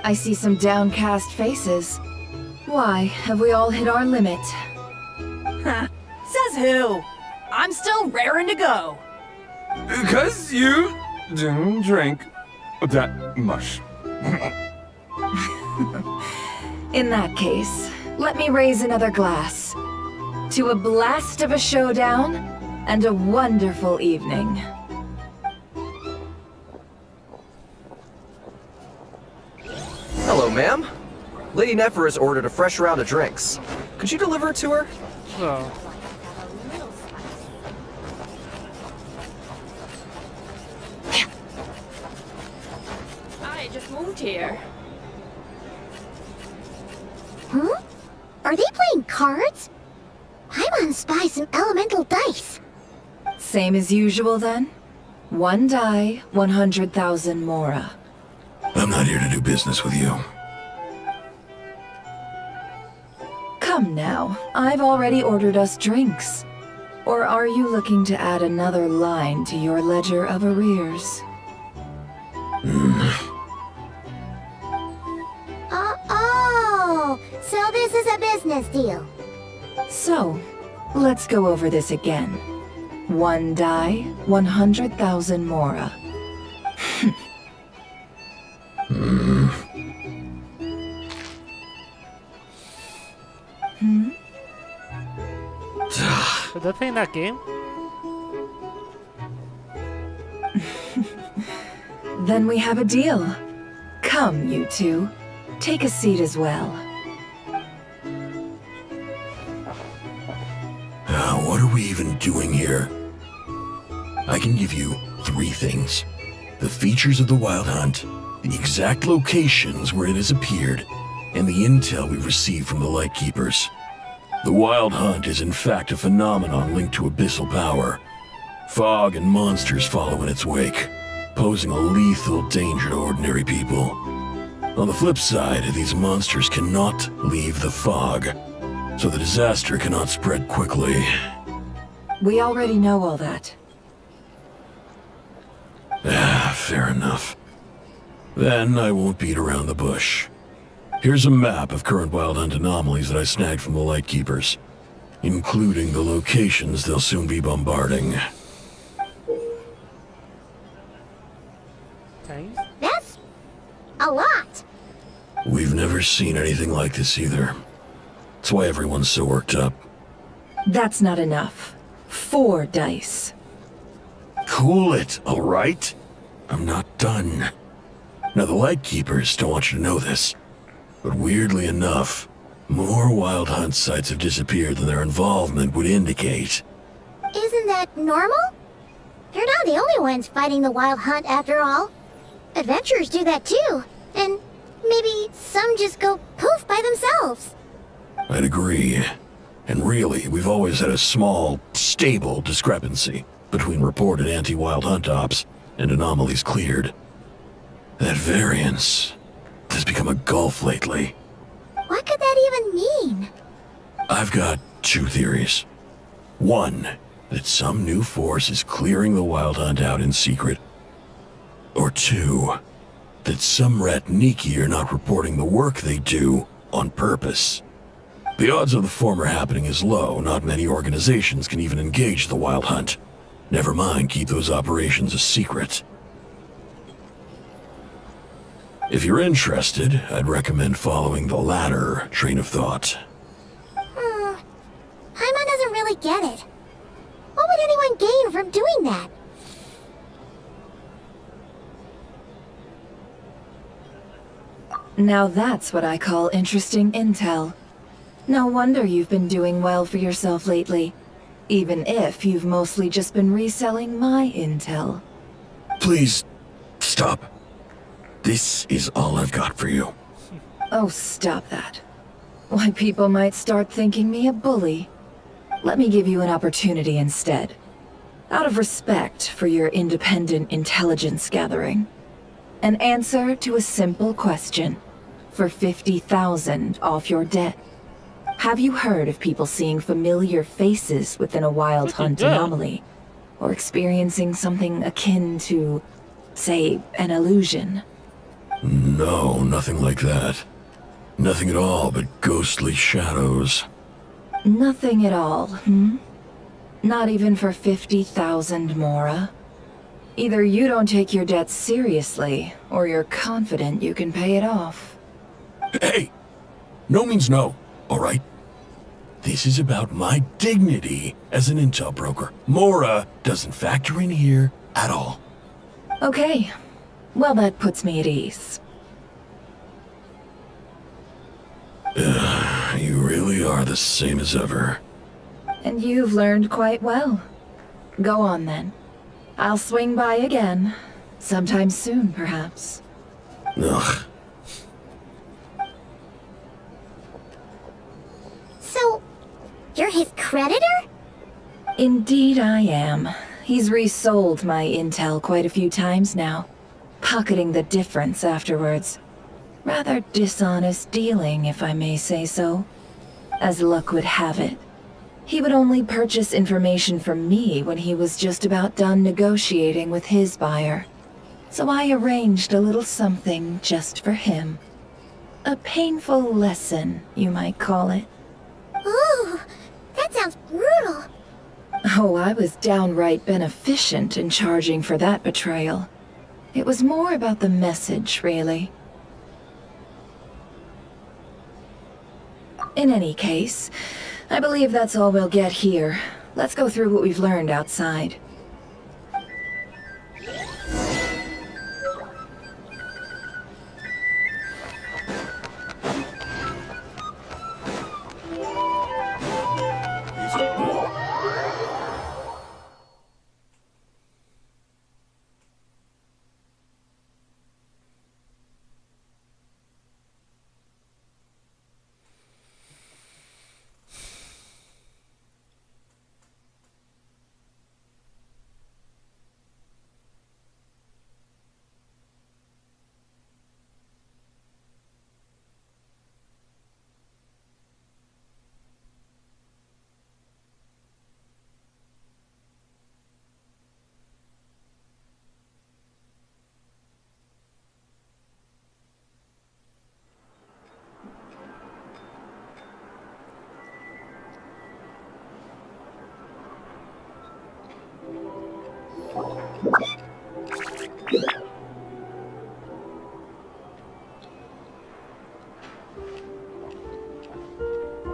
I see some downcast faces. Why, have we all hit our limit? Huh. Says who? I'm still raring to go. 'Cause you didn't drink that much. In that case, let me raise another glass. To a blast of a showdown and a wonderful evening. Hello, ma'am. Lady Nefer has ordered a fresh round of drinks. Could you deliver it to her? Oh. I just moved here. Huh? Are they playing cards? I want to spy some elemental dice. Same as usual then? 1 die, 100,000 mora. I'm not here to do business with you. Come now, I've already ordered us drinks. Or are you looking to add another line to your ledger of arrears? Oh, so this is a business deal. So, let's go over this again. 1 die, 100,000 mora. So they're playing that game? Then we have a deal. Come, you two. Take a seat as well. What are we even doing here? I can give you 3 things. The features of the Wild Hunt, the exact locations where it has appeared, and the intel we've received from the Lightkeepers. The Wild Hunt is in fact a phenomenon linked to abyssal power. Fog and monsters follow in its wake, posing a lethal danger to ordinary people. On the flip side, these monsters cannot leave the fog, so the disaster cannot spread quickly. We already know all that. Fair enough. Then I won't beat around the bush. Here's a map of current Wild Hunt anomalies that I snagged from the Lightkeepers, including the locations they'll soon be bombarding. That's a lot. We've never seen anything like this either. That's why everyone's so worked up. That's not enough. 4 dice. Cool it, all right? I'm not done. Now, the Lightkeepers don't want you to know this, but weirdly enough, more Wild Hunt sites have disappeared than their involvement would indicate. Isn't that normal? They're not the only ones fighting the Wild Hunt after all. Adventurers do that too, and maybe some just go poof by themselves. I'd agree. And really, we've always had a small, stable discrepancy between reported anti-Wild Hunt ops and anomalies cleared. That variance has become a gulf lately. What could that even mean? I've got 2 theories. 1, that some new force is clearing the Wild Hunt out in secret. Or 2, that some rat Niki are not reporting the work they do on purpose. The odds of the former happening is low. Not many organizations can even engage the Wild Hunt. Never mind keep those operations a secret. If you're interested, I'd recommend following the latter train of thought. quite get it. What would anyone gain from doing that? Now that's what I call interesting intel. No wonder you've been doing well for yourself lately. Even if you've mostly just been reselling my intel. Please, stop. This is all I've got for you. Oh, stop that. Why, people might start thinking me a bully. Let me give you an opportunity instead. Out of respect for your independent intelligence gathering. An answer to a simple question. For 50,000 off your debt. Have you heard of people seeing familiar faces within a wild hunt anomaly? Or experiencing something akin to, say, an illusion? No, nothing like that. Nothing at all but ghostly shadows. Nothing at all, hmm? Not even for 50,000 Mora? Either you don't take your debts seriously, or you're confident you can pay it off. Hey! No means no, alright? This is about my dignity as an intel broker. Mora doesn't factor in here at all. Okay. Well, that puts me at ease. You really are the same as ever. And you've learned quite well. Go on then. I'll swing by again. Sometime soon, perhaps. Ugh. So, you're his creditor? Indeed I am. He's resold my intel quite a few times now, pocketing the difference afterwards. Rather dishonest dealing, if I may say so. As luck would have it, he would only purchase information from me when he was just about done negotiating with his buyer. So I arranged a little something just for him. A painful lesson, you might call it. Ooh, that sounds brutal. Oh, I was downright beneficent in charging for that betrayal. It was more about the message, really. In any case, I believe that's all we'll get here. Let's go through what we've learned outside.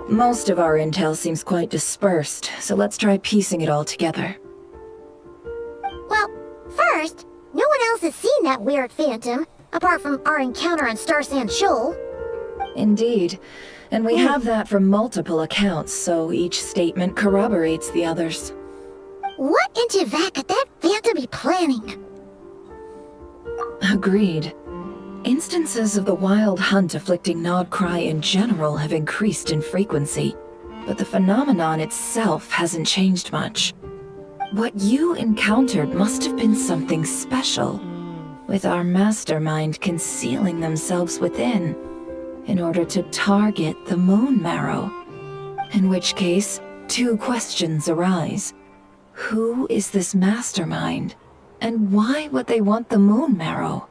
Most of our intel seems quite dispersed, so let's try piecing it all together. Well, first, no one else has seen that weird phantom, apart from our encounter on Star Sand Shoal. Indeed. And we have that from multiple accounts, so each statement corroborates the others. What in Teyvat could that phantom be planning? Agreed. Instances of the wild hunt afflicting Nodcry in general have increased in frequency, but the phenomenon itself hasn't changed much. What you encountered must have been something special, with our mastermind concealing themselves within, in order to target the Moon Marrow. In which case, two questions arise. Who is this mastermind, and why would they want the Moon Marrow?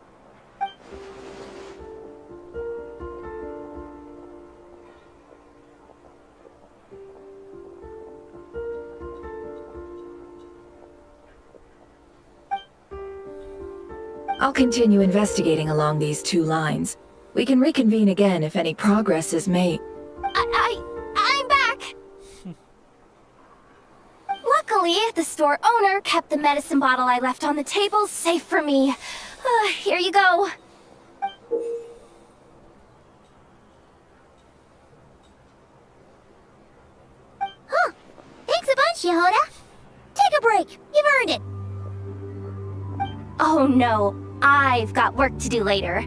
I'll continue investigating along these two lines. We can reconvene again if any progress is made. I'm back! Luckily, the store owner kept the medicine bottle I left on the table safe for me. Here you go. Huh. Thanks a bunch, Yehoda. Take a break. You've earned it. Oh no, I've got work to do later.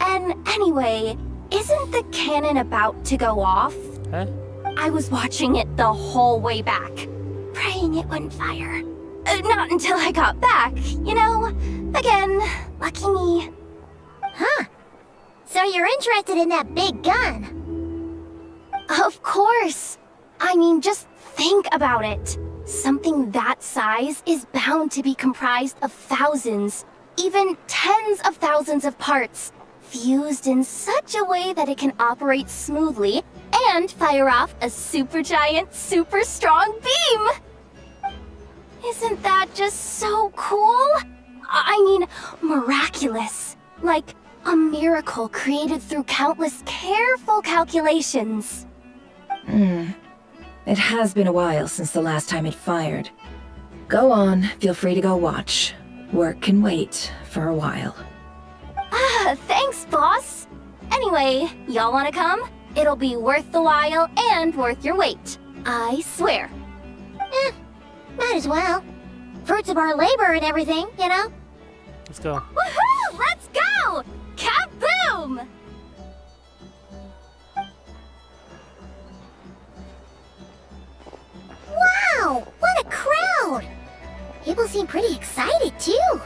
And anyway, isn't the cannon about to go off? Huh? I was watching it the whole way back, praying it wouldn't fire. Not until I got back, you know? Again, lucky me. Huh. So you're interested in that big gun? Of course. I mean, just think about it. Something that size is bound to be comprised of thousands, even tens of thousands of parts, fused in such a way that it can operate smoothly and fire off a supergiant, super strong beam! Isn't that just so cool? I mean, miraculous. Like a miracle created through countless careful calculations. It has been a while since the last time it fired. Go on, feel free to go watch. Work can wait for a while. Thanks, boss. Anyway, y'all wanna come? It'll be worth the while and worth your wait. I swear. Might as well. Fruits of our labor and everything, you know? Let's go. Woohoo! Let's go! Kaboom! Wow! What a crowd! People seem pretty excited, too.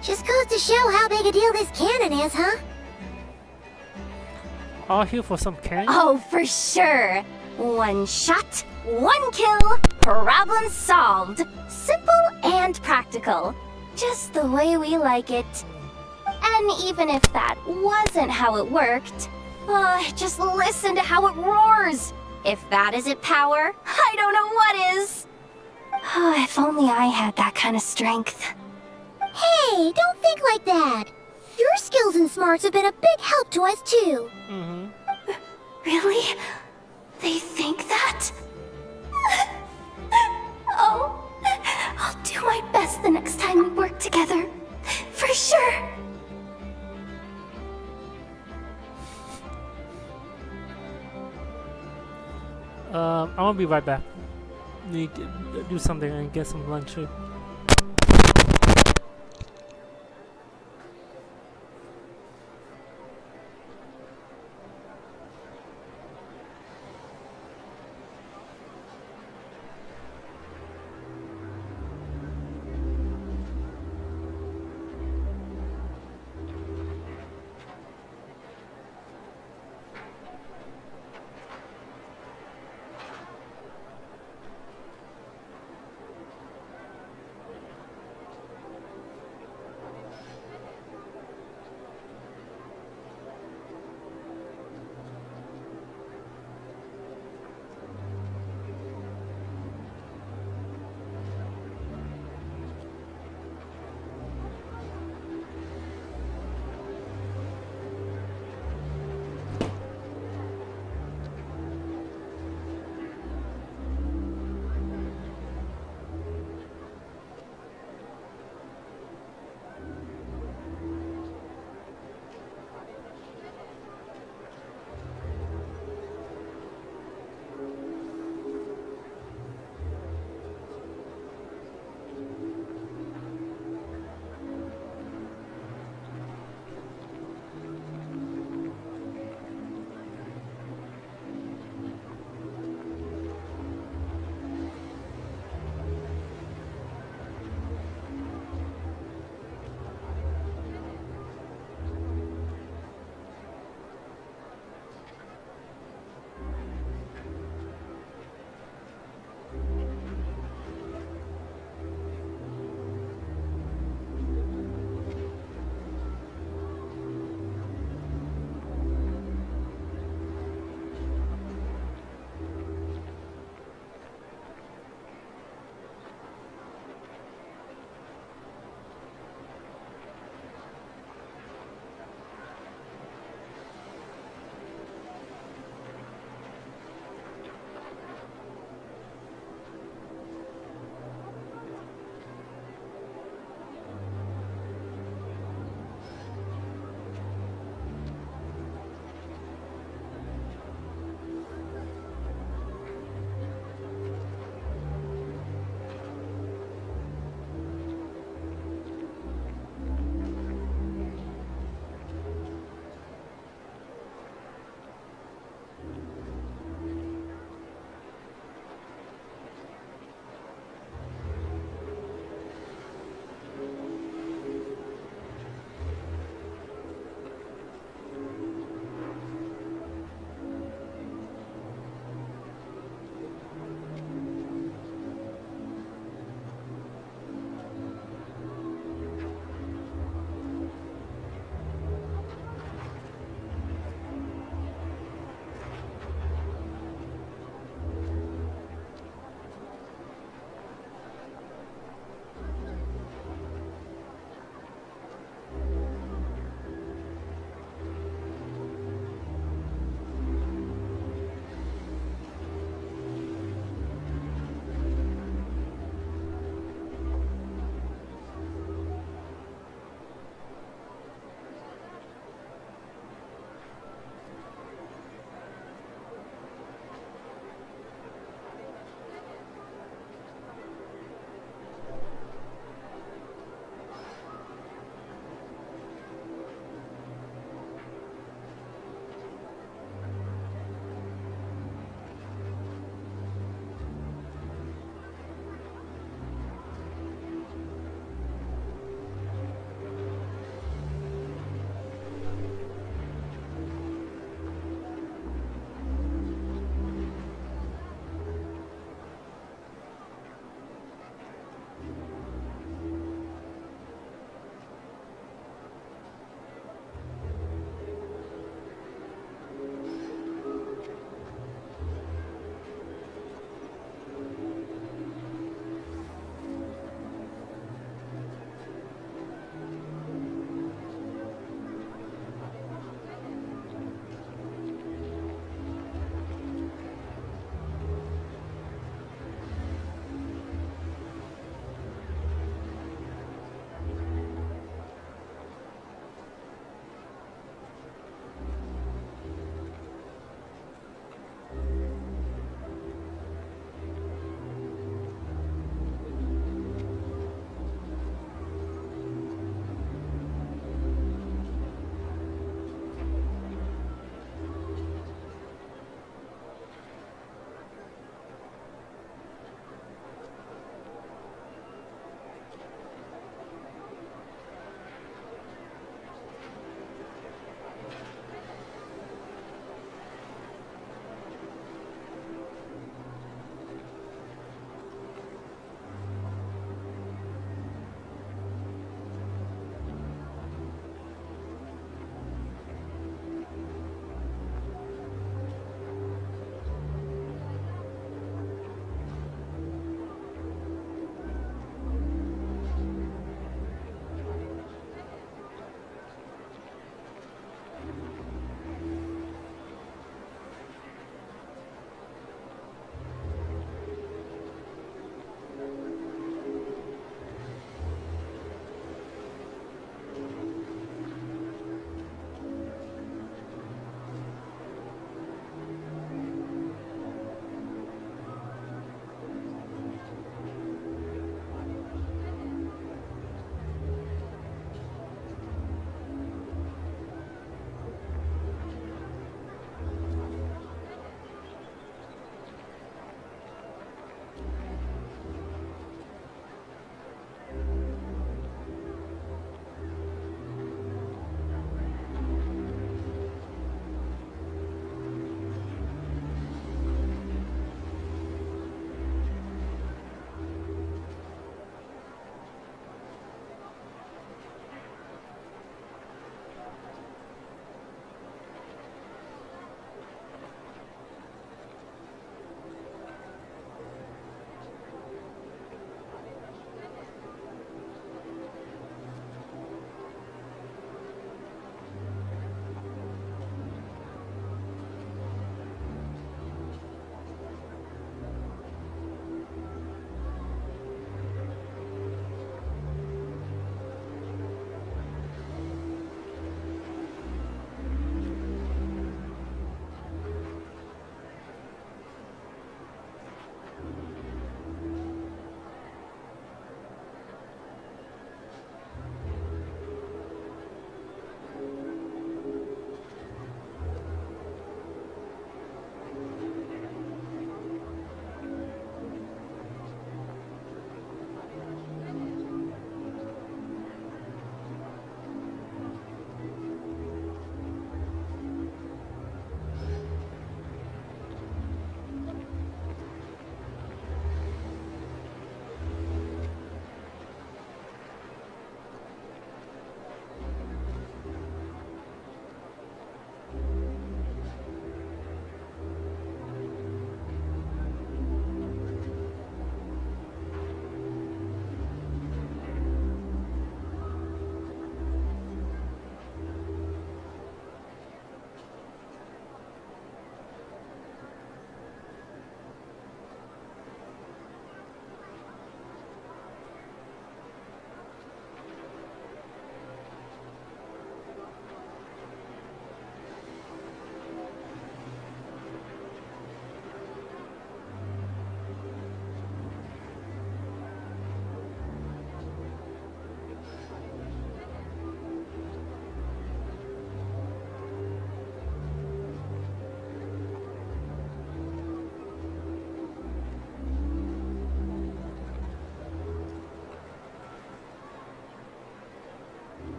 Just goes to show how big a deal this cannon is, huh? All here for some candy? Oh, for sure. One shot, one kill, problem solved. Simple and practical. Just the way we like it. And even if that wasn't how it worked, just listen to how it roars. If that isn't power, I don't know what is. If only I had that kind of strength. Hey, don't think like that. Your skills and smarts have been a big help to us, too. Really? They think that? Oh, I'll do my best the next time we work together. For sure. I'm gonna be right back. Need to do something and get some lunch too.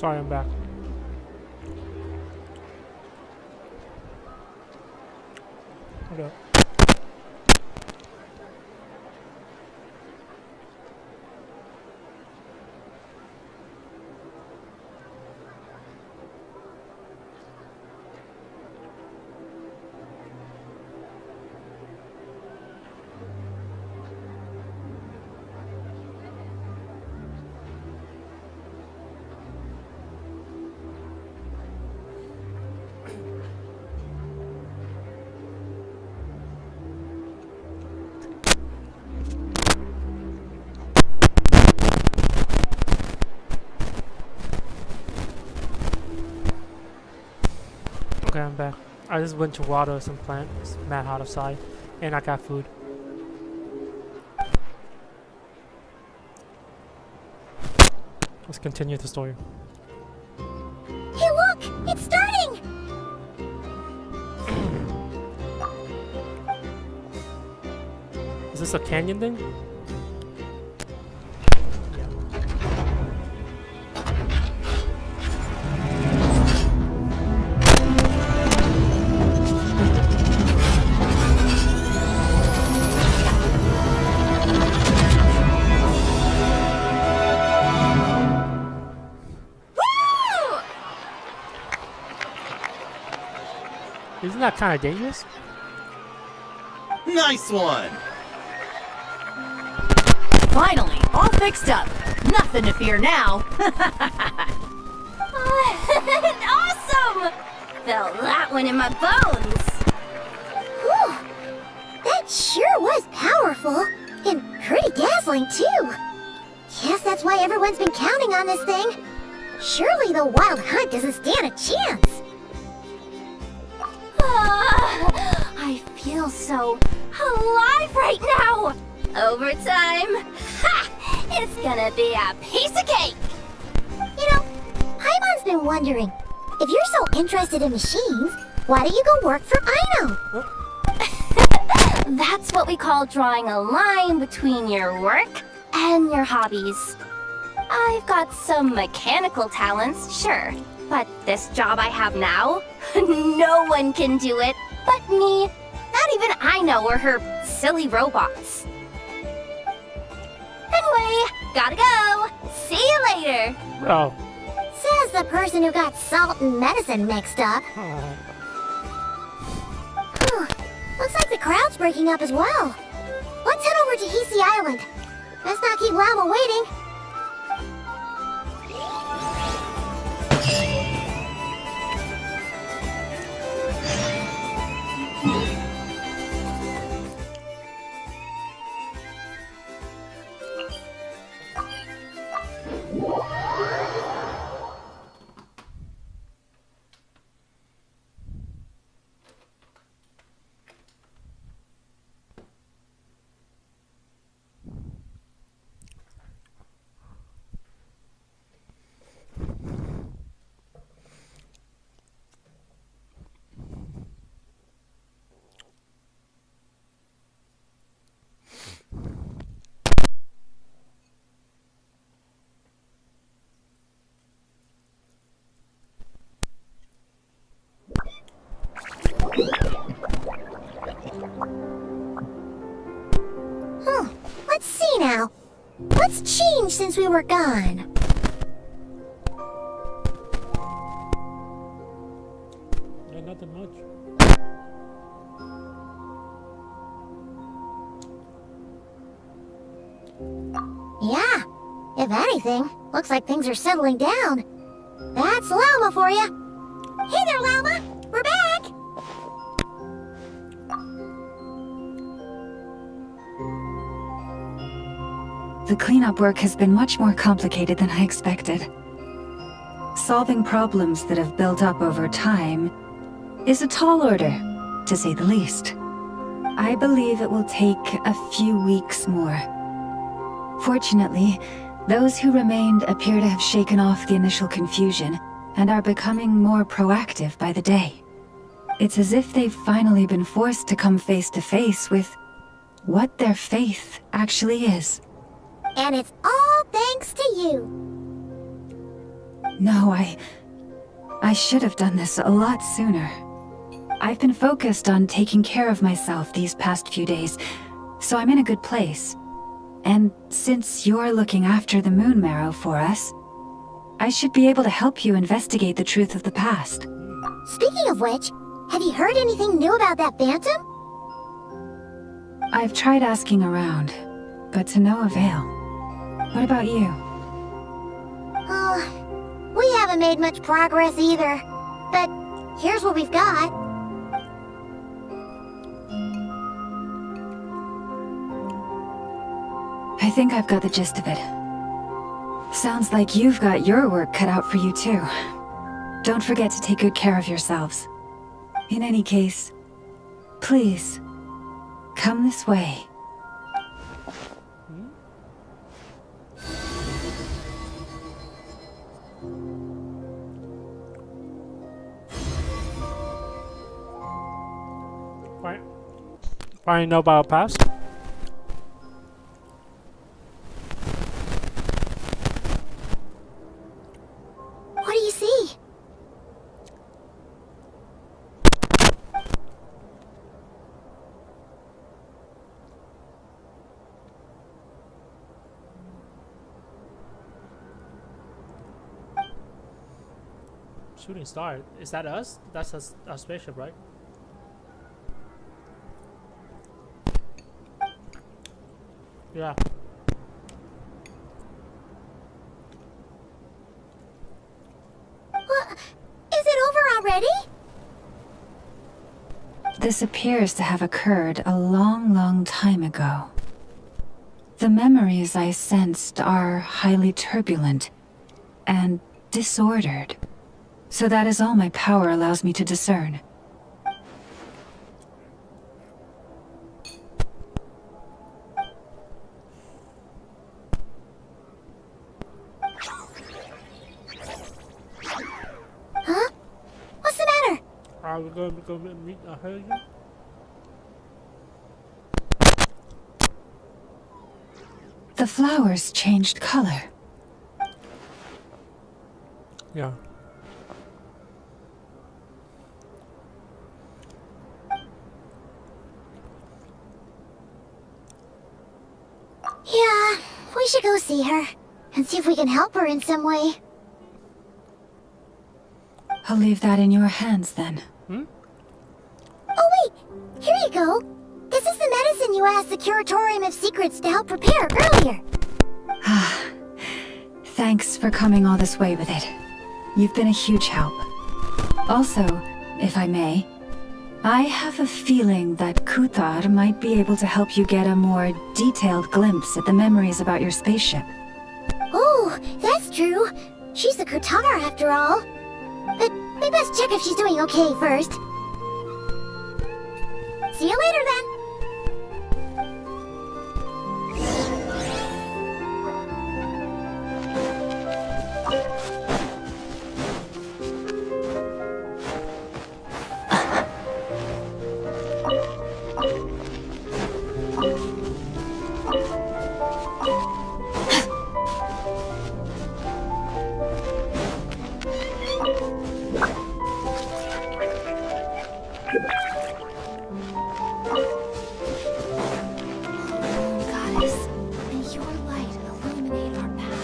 Sorry, I'm back. Hold up. Okay, I'm back. I just went to water some plant. It's mad hot outside. And I got food. Let's continue the story. Hey, look! It's starting! Is this a canyon thing? Isn't that kind of dangerous? Nice one! Finally, all fixed up. Nothing to fear now. Awesome! Felt that one in my bones. Whew! That sure was powerful. And pretty dazzling, too. Guess that's why everyone's been counting on this thing. Surely the Wild Hunt doesn't stand a chance. I feel so alive right now! Overtime. Ha! It's gonna be a piece of cake. You know, Paimon's been wondering, if you're so interested in machines, why don't you go work for Aino? That's what we call drawing a line between your work and your hobbies. I've got some mechanical talents, sure, but this job I have now, no one can do it but me. Not even Aino or her silly robots. Anyway, gotta go. See you later. Oh. Says the person who got salt and medicine mixed up. Whew. Looks like the crowd's breaking up as well. Let's head over to Hisi Island. Let's not keep Lama waiting. Let's see now. What's changed since we were gone? Yeah, nothing much. Yeah, if anything, looks like things are settling down. That's Lama for you. Hey there, Lama. We're back. The cleanup work has been much more complicated than I expected. Solving problems that have built up over time is a tall order, to say the least. I believe it will take a few weeks more. Fortunately, those who remained appear to have shaken off the initial confusion and are becoming more proactive by the day. It's as if they've finally been forced to come face to face with what their faith actually is. And it's all thanks to you. No, I should have done this a lot sooner. I've been focused on taking care of myself these past few days, so I'm in a good place. And since you're looking after the Moon Marrow for us, I should be able to help you investigate the truth of the past. Speaking of which, have you heard anything new about that Phantom? I've tried asking around, but to no avail. What about you? Oh, we haven't made much progress either. But here's what we've got. I think I've got the gist of it. Sounds like you've got your work cut out for you too. Don't forget to take good care of yourselves. In any case, please, come this way. Fine, know about past? What do you see? Shooting star. Is that us? That's us, our spaceship, right? Yeah. What? Is it over already? This appears to have occurred a long, long time ago. The memories I sensed are highly turbulent and disordered. So that is all my power allows me to discern. Huh? What's the matter? Are we going to go meet her again? The flowers changed color. Yeah. Yeah, we should go see her and see if we can help her in some way. I'll leave that in your hands then. Oh wait, here you go. This is the medicine you asked the Curatorium of Secrets to help prepare earlier. Thanks for coming all this way with it. You've been a huge help. Also, if I may, I have a feeling that Kuthar might be able to help you get a more detailed glimpse at the memories about your spaceship. Oh, that's true. She's the Kutar after all. But we best check if she's doing okay first. See you later then. Goddess, may your light illuminate our path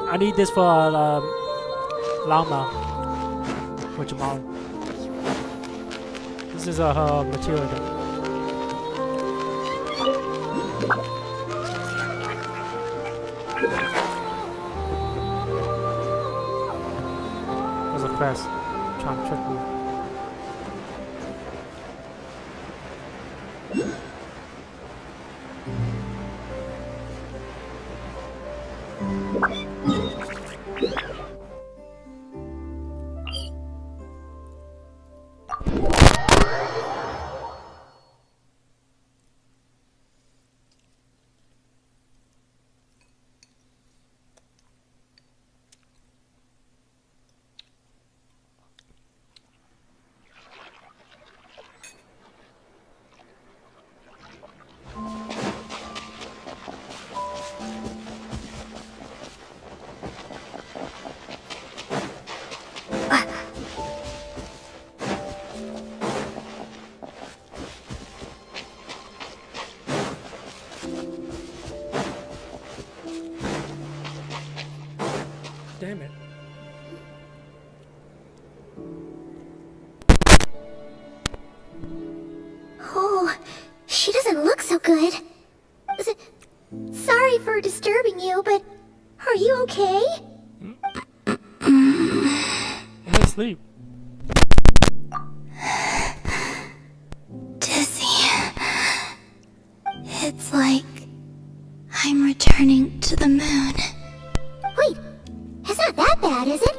I need this for Llama. For Jamal. This is her material. There's a quest. Trying to trick me. good. Sorry for disturbing you, but are you okay? I'm asleep. Dizzy. It's like I'm returning to the moon. Wait, it's not that bad, is it?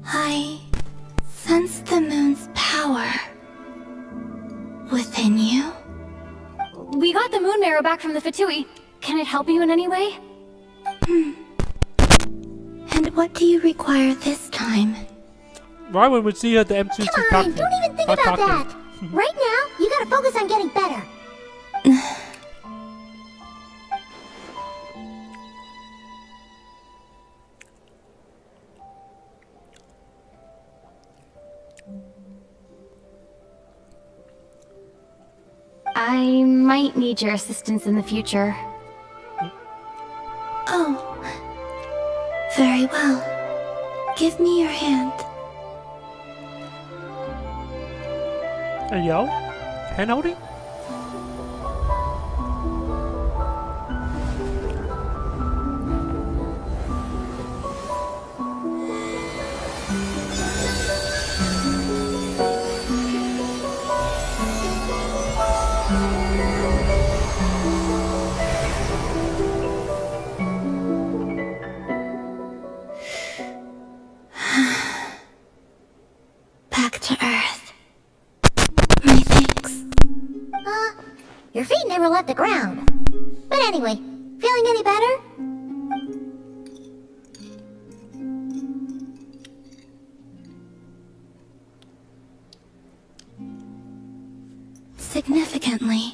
I sense the moon's power within you. We got the moon marrow back from the Fatui. Can it help you in any way? And what do you require this time? Why would we see her at the M2 Come on, talking? don't even think about that. Right now, you gotta focus on getting better. I might need your assistance in the future. Oh. Very well. Give me your hand. Hey, yo, hand holding? Back to Earth. My thanks. Your feet never left the ground. But anyway, feeling any better? Significantly.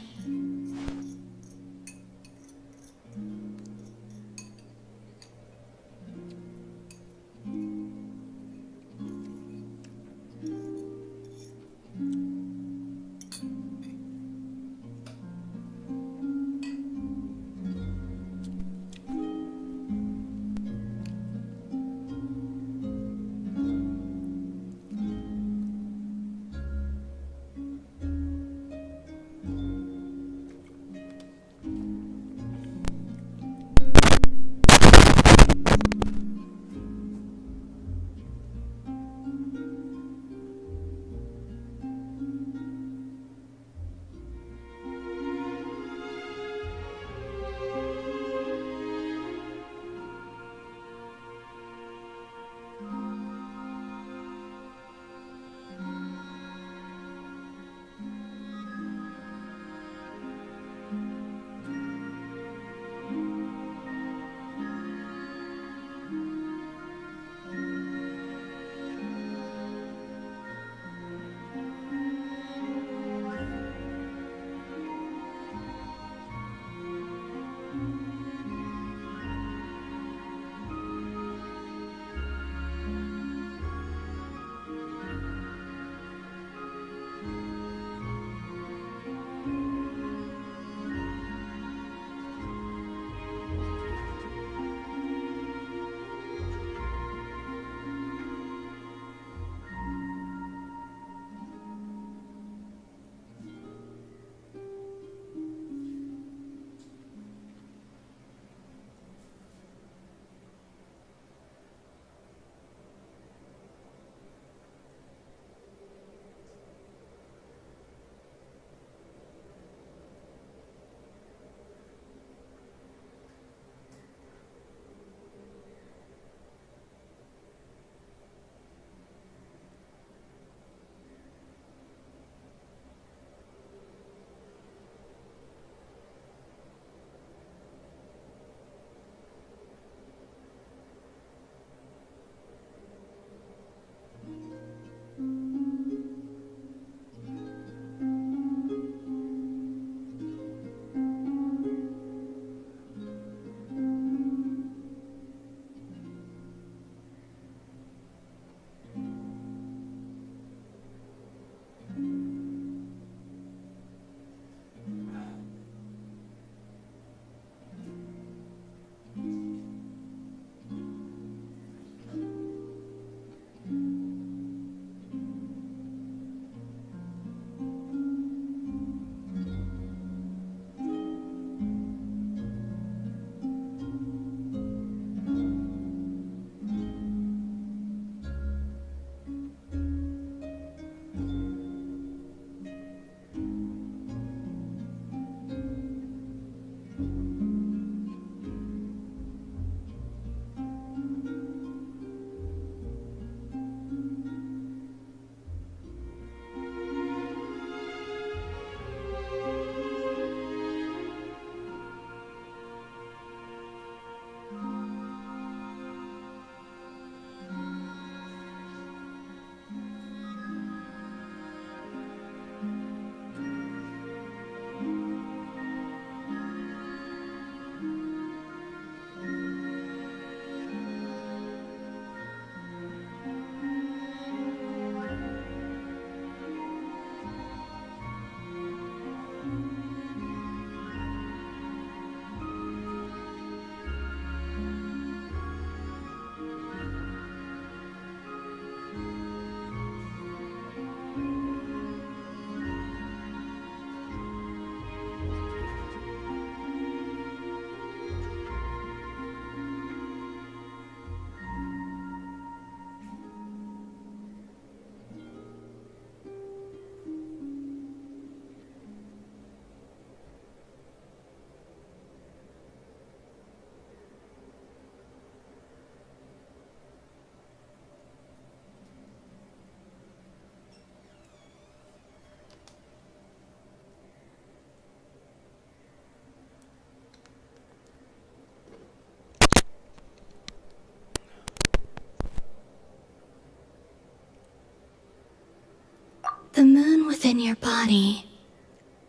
The moon within your body.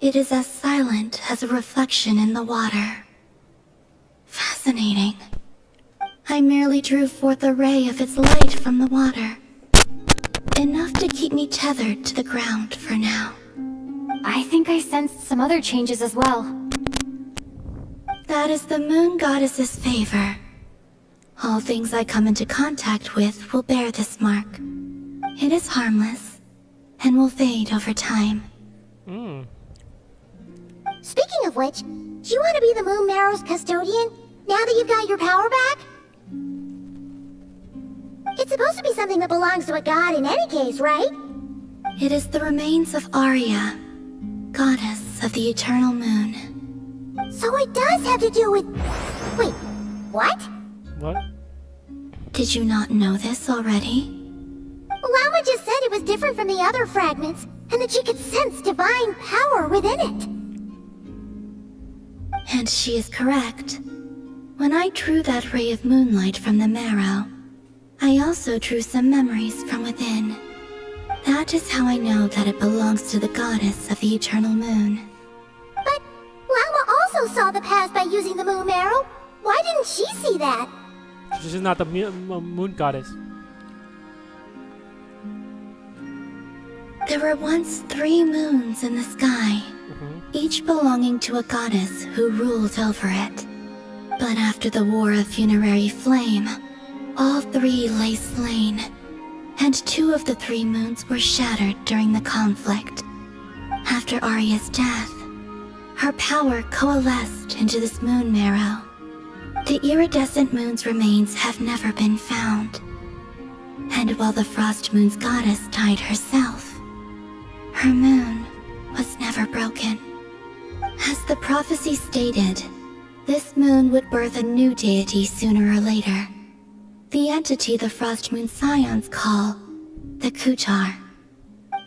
It is as silent as a reflection in the water. Fascinating. I merely drew forth a ray of its light from the water. Enough to keep me tethered to the ground for now. I think I sensed some other changes as well. That is the moon goddess's favor. All things I come into contact with will bear this mark. It is harmless, and will fade over time. Speaking of which, do you want to be the Moon Marrow's custodian, now that you've got your power back? It's supposed to be something that belongs to a god in any case, right? It is the remains of Arya, goddess of the eternal moon. So it does have to do with... Wait, what? What? Did you not know this already? Lama just said it was different from the other fragments, and that she could sense divine power within it. And she is correct. When I drew that ray of moonlight from the marrow, I also drew some memories from within. That is how I know that it belongs to the goddess of the eternal moon. But Lama also saw the past by using the moon marrow. Why didn't she see that? She's not the moon goddess. There were once 3 moons in the sky, each belonging to a goddess who ruled over it. But after the War of Funerary Flame, all 3 lay slain, and 2 of the 3 moons were shattered during the conflict. After Arya's death, her power coalesced into this moon marrow. The iridescent moon's remains have never been found. And while the Frost Moon's goddess died herself, her moon was never broken. As the prophecy stated, this moon would birth a new deity sooner or later. The entity the Frost Moon Scions call the Kutar.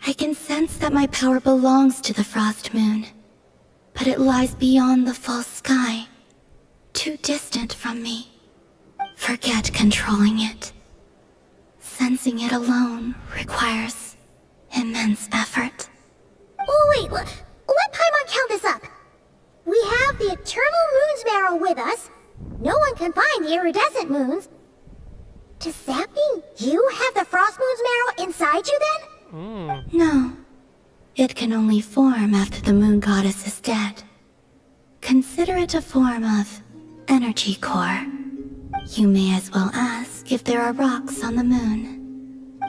I can sense that my power belongs to the Frost Moon, but it lies beyond the false sky, too distant from me. Forget controlling it. Sensing it alone requires immense effort. Oh wait, let Paimon count this up. We have the Eternal Moon's marrow with us. No one can find the iridescent moons. Does that mean you have the Frost Moon's marrow inside you then? No. It can only form after the moon goddess is dead. Consider it a form of energy core. You may as well ask if there are rocks on the moon.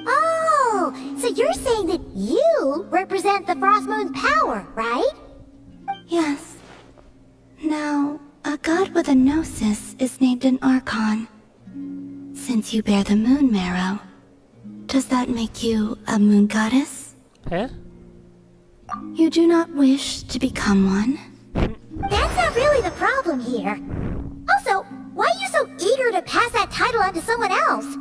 Oh, so you're saying that you represent the Frost Moon's power, right? Yes. Now, a god with a gnosis is named an Archon. Since you bear the moon marrow, does that make you a moon goddess? Huh? You do not wish to become one? That's not really the problem here. Also, why are you so eager to pass that title on to someone else?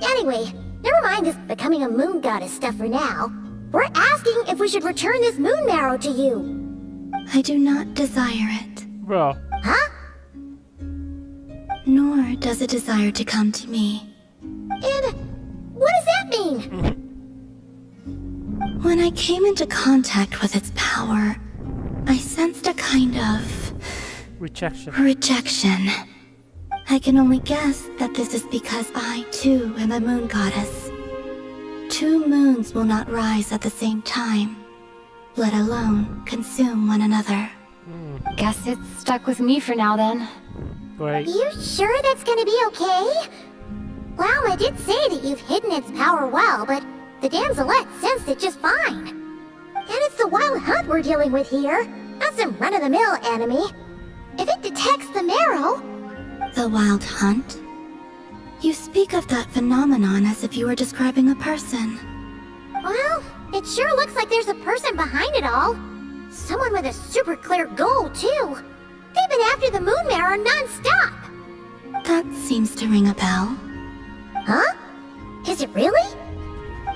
Anyway, never mind this becoming a moon goddess stuff for now. We're asking if we should return this moon marrow to you. I do not desire it. Bro. Huh? Nor does it desire to come to me. And what does that mean? When I came into contact with its power, I sensed a kind of rejection. I can only guess that this is because I, too, am a moon goddess. 2 moons will not rise at the same time, let alone consume one another. Guess it's stuck with me for now then. Great. You sure that's gonna be okay? Lama did say that you've hidden its power well, but the damselette sensed it just fine. And it's the wild hunt we're dealing with here, not some run-of-the-mill enemy. If it detects the marrow... The wild hunt? You speak of that phenomenon as if you were describing a person. Well, it sure looks like there's a person behind it all. Someone with a super clear goal, too. They've been after the moon marrow non-stop. That seems to ring a bell. Huh? Is it really?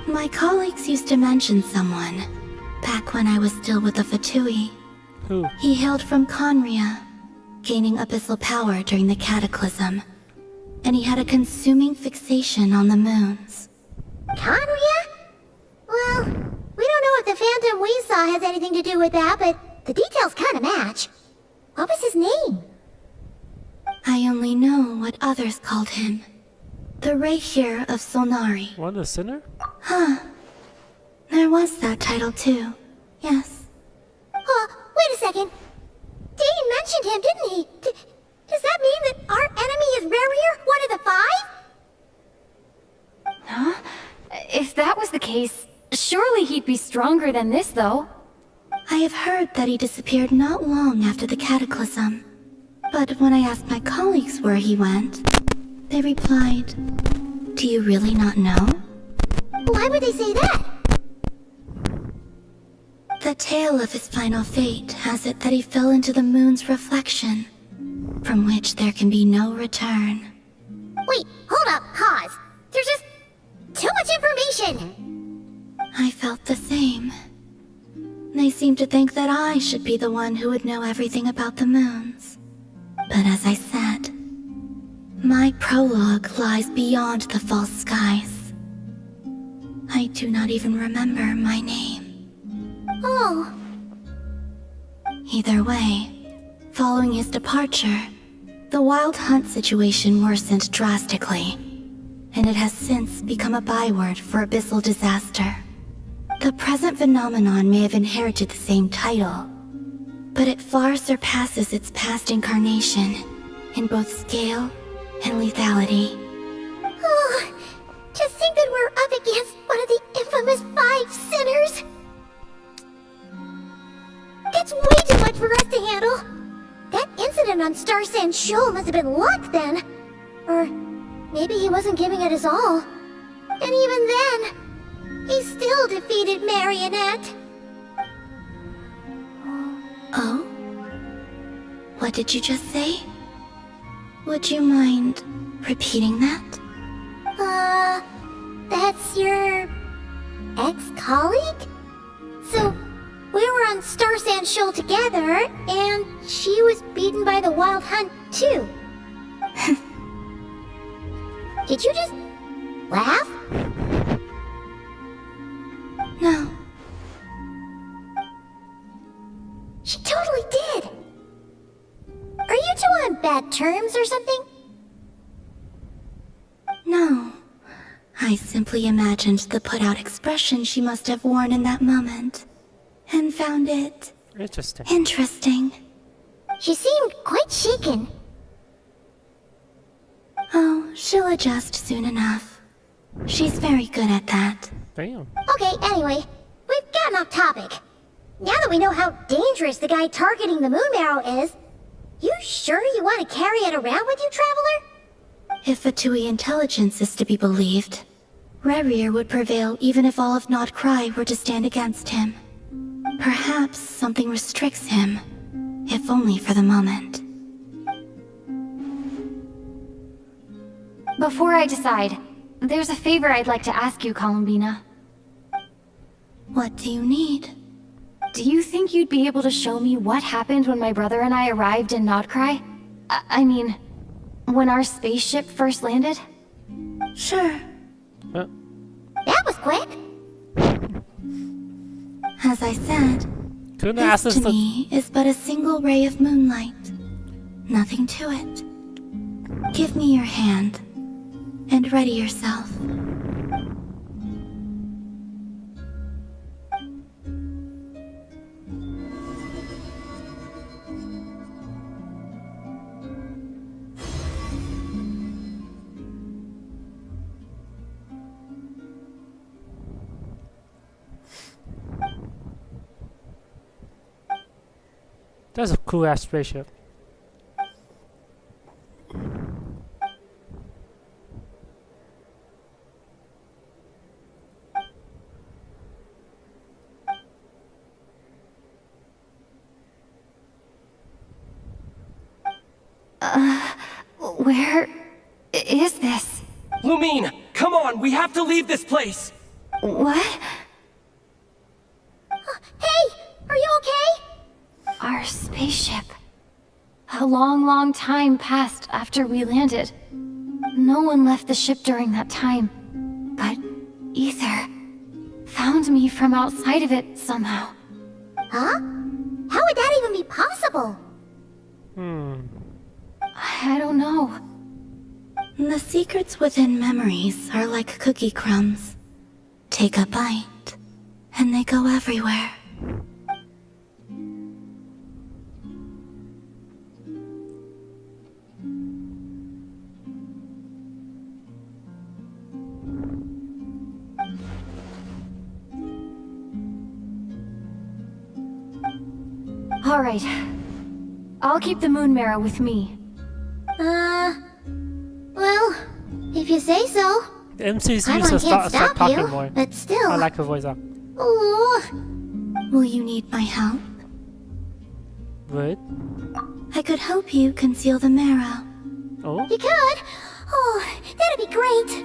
My colleagues used to mention someone, back when I was still with the Fatui. Who? He hailed from Conria, gaining abyssal power during the Cataclysm. And he had a consuming fixation on the moons. Conria? Well, we don't know what the phantom we saw has anything to do with that, but the details kind of match. What was his name? I only know what others called him. The Rahier of Solnari. What, a sinner? Huh. There was that title too. Yes. Wait a second. Dane mentioned him, didn't he? Does that mean that our enemy is Rarier, one of the five? Huh? If that was the case, surely he'd be stronger than this, though. I have heard that he disappeared not long after the Cataclysm. But when I asked my colleagues where he went, they replied, "Do you really not know?" Why would they say that? The tale of his final fate has it that he fell into the moon's reflection, from which there can be no return. Wait, hold up, pause. There's just too much information. I felt the same. They seemed to think that I should be the one who would know everything about the moons. But as I said, my prologue lies beyond the false skies. I do not even remember my name. Oh. Either way, following his departure, the Wild Hunt situation worsened drastically, and it has since become a byword for abyssal disaster. The present phenomenon may have inherited the same title, but it far surpasses its past incarnation in both scale and lethality. Oh, to think that we're up against one of the infamous 5 sinners. That's way too much for us to handle. That incident on Star Sand Shoal must have been luck then. Or maybe he wasn't giving it his all. And even then, he still defeated Marionette. Oh? What did you just say? Would you mind repeating that? That's your ex-colleague? So, we were on Star Sand Shoal together, and she was beaten by the Wild Hunt too. Did you just laugh? No. She totally did. Are you two on bad terms or something? No. I simply imagined the put-out expression she must have worn in that moment, and found it interesting. She seemed quite shaken. Oh, she'll adjust soon enough. She's very good at that. Damn. Okay, anyway, we've gotten off topic. Now that we know how dangerous the guy targeting the moon marrow is, you sure you want to carry it around with you, Traveler? If Fatui intelligence is to be believed, Rarier would prevail even if all of Nod Cry were to stand against him. Perhaps something restricts him, if only for the moment. Before I decide, there's a favor I'd like to ask you, Columbina. What do you need? Do you think you'd be able to show me what happened when my brother and I arrived in Nodcry? I mean, when our spaceship first landed? Sure. That was quick. As I said, this to me is but a single ray of moonlight. Nothing to it. Give me your hand, and ready yourself. That's a cool ass spaceship. Where is this? Lumine, come on, we have to leave this place! What? Hey, are you okay? Our spaceship. A long time passed after we landed. No one left the ship during that time. But Ether found me from outside of it somehow. Huh? How would that even be possible? I don't know. The secrets within memories are like cookie crumbs. Take a bite, and they go everywhere. Alright. I'll keep the moon marrow with me. Well, if you say so. The MC's Paimon used to can't start stop talking you, more. but still. I like her voice up. Ooh. Will you need my help? Would? I could help you conceal the marrow. Oh? You could? Oh, that'd be great.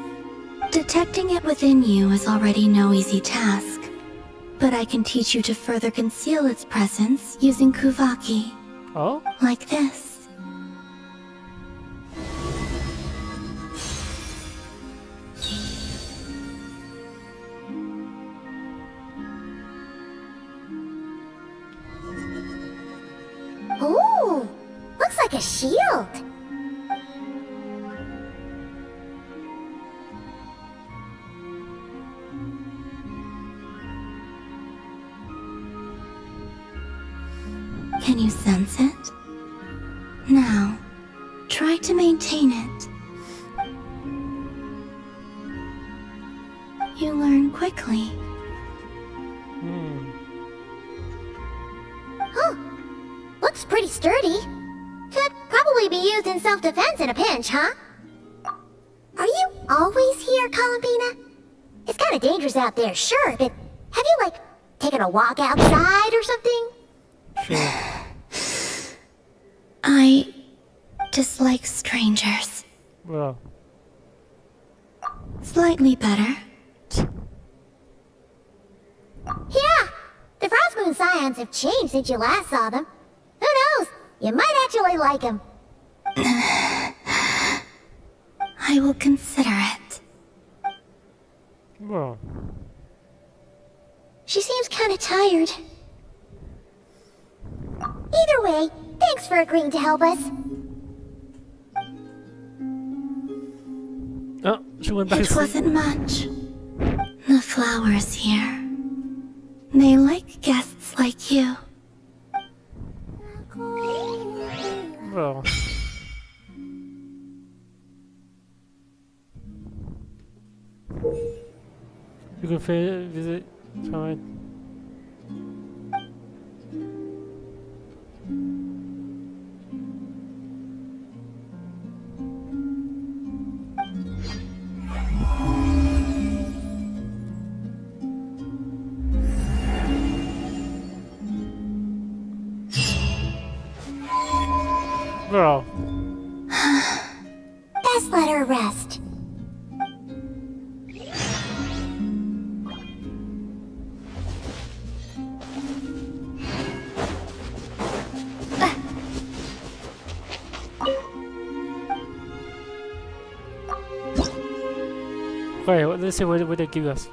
Detecting it within you is already no easy task. But I can teach you to further conceal its presence using Kuvaki. Oh? Like this. Ooh, looks like a shield. Can you sense it? Now, try to maintain it. You learn quickly. Huh. Looks pretty sturdy. Could probably be used in self-defense in a pinch, huh? Are you always here, Columbina? It's kind of dangerous out there, sure, but have you, like, taken a walk outside or something? I dislike strangers. Well. Slightly better. Yeah, the Frost Moon Scions have changed since you last saw them. Who knows? You might actually like them. I will consider it. Well. She seems kind of tired. Either way, thanks for agreeing to help us. Oh, she went back to It sleep. wasn't much. The flowers here. They like guests like you. Well. You can visit. Fine. Bro. Best let her rest. Wait, let's see what they give us.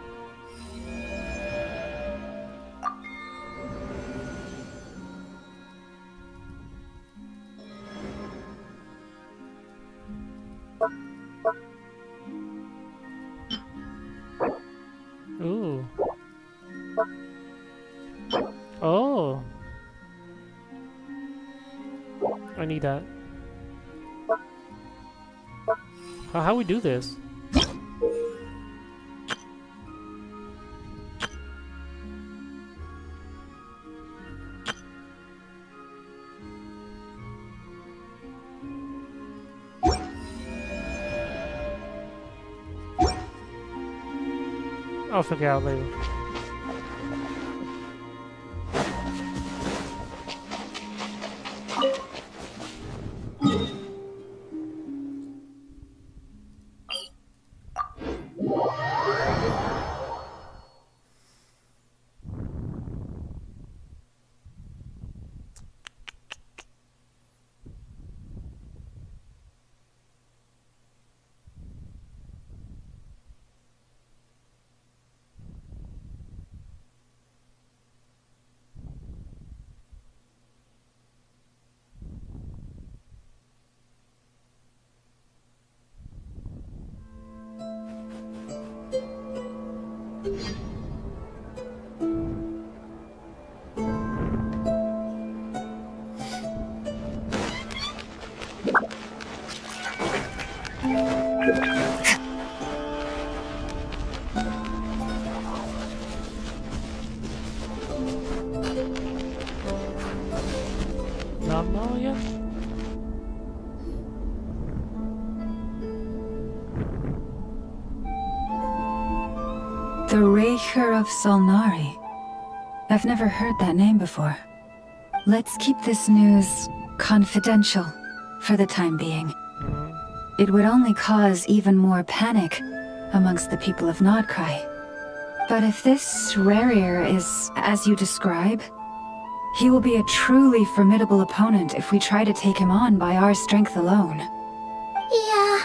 Ooh. Oh. I need that. How we do this? I'll figure out later. The Reicher of Solnari. I've never heard that name before. Let's keep this news confidential for the time being. It would only cause even more panic amongst the people of Nodcry. But if this Rarier is as you describe, he will be a truly formidable opponent if we try to take him on by our strength alone. Yeah,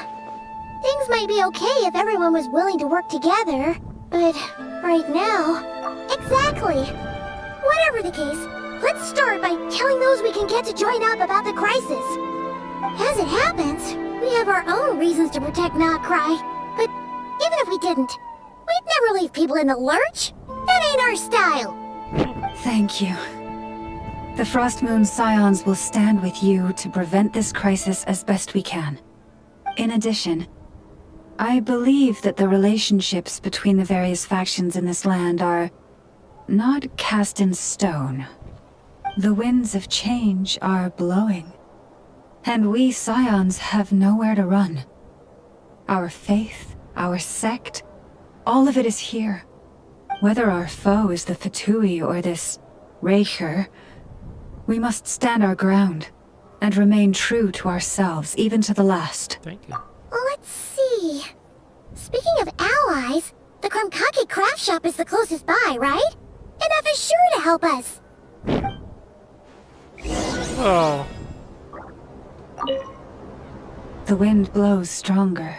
things might be okay if everyone was willing to work together, but right now... Exactly! Whatever the case, let's start by telling those we can get to join up about the crisis. As it happens, we have our own reasons to protect Nodcry, but even if we didn't, we'd never leave people in the lurch. That ain't our style. Thank you. The Frostmoon Scions will stand with you to prevent this crisis as best we can. In addition, I believe that the relationships between the various factions in this land are not cast in stone. The winds of change are blowing, and we Scions have nowhere to run. Our faith, our sect, all of it is here. Whether our foe is the Fatui or this Reicher, we must stand our ground and remain true to ourselves, even to the last. Thank you. Let's see. Speaking of allies, the Krumkake craft shop is the closest by, right? And F is sure to help us. Oh. The wind blows stronger.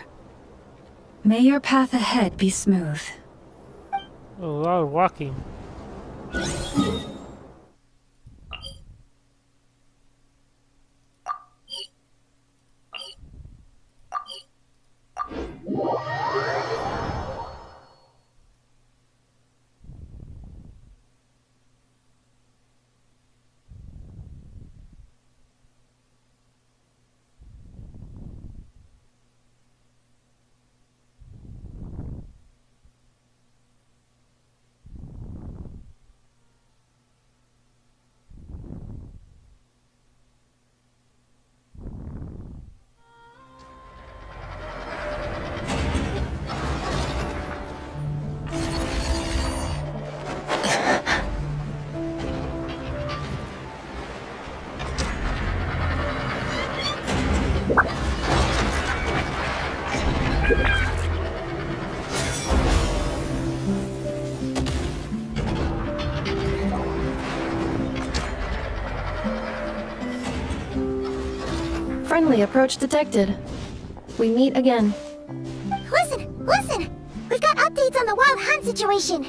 May your path ahead be smooth. A lot of walking. Friendly approach detected. We meet again. Listen! Listen! We've got updates on the Wild Hunt situation.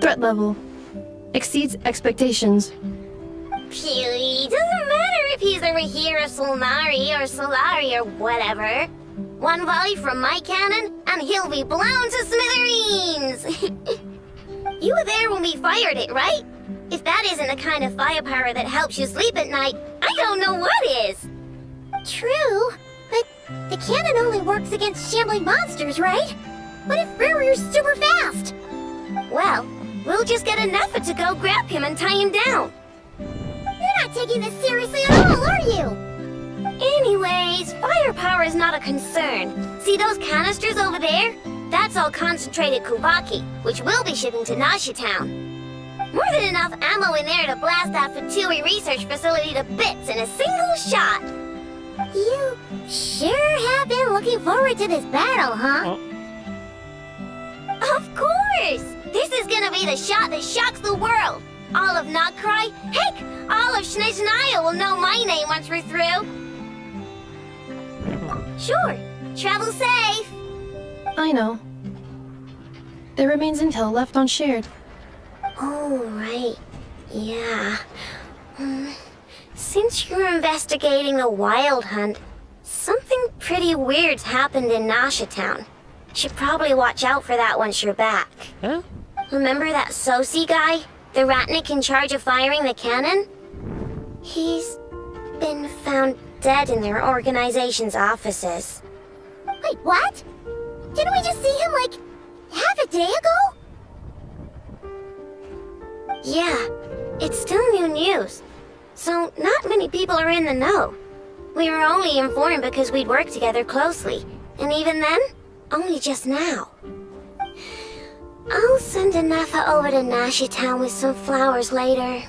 Threat level exceeds expectations. Phew, doesn't matter if he's over here or Solnari or Solari or whatever. One volley from my cannon, and he'll be blown to smithereens! You were there when we fired it, right? If that isn't the kind of firepower that helps you sleep at night, I don't know what is! True, but the cannon only works against shambling monsters, right? What if Rarier's super fast? Well, we'll just get an effort to go grab him and tie him down. You're not taking this seriously at all, are you? Anyways, firepower is not a concern. See those canisters over there? That's all concentrated Kubaki, which we'll be shipping to Nashitown. More than enough ammo in there to blast that Fatui research facility to bits in a single shot. You sure have been looking forward to this battle, huh? Of course! This is gonna be the shot that shocks the world. All of Nodcry, heck, all of Snezhnaya will know my name once we're through. Sure, travel safe. I know. There remains intel left unshared. Oh, right. Yeah. Since you're investigating the Wild Hunt, something pretty weird's happened in Nashitown. Should probably watch out for that once you're back. Huh? Remember that Sosi guy? The Ratnik in charge of firing the cannon? He's been found dead in their organization's offices. Wait, what? Didn't we just see him, like, half a day ago? Yeah, it's still new news. so not many people are in the know. We were only informed because we'd worked together closely, and even then, only just now. I'll send Anafa over to Nashi Town with some flowers later.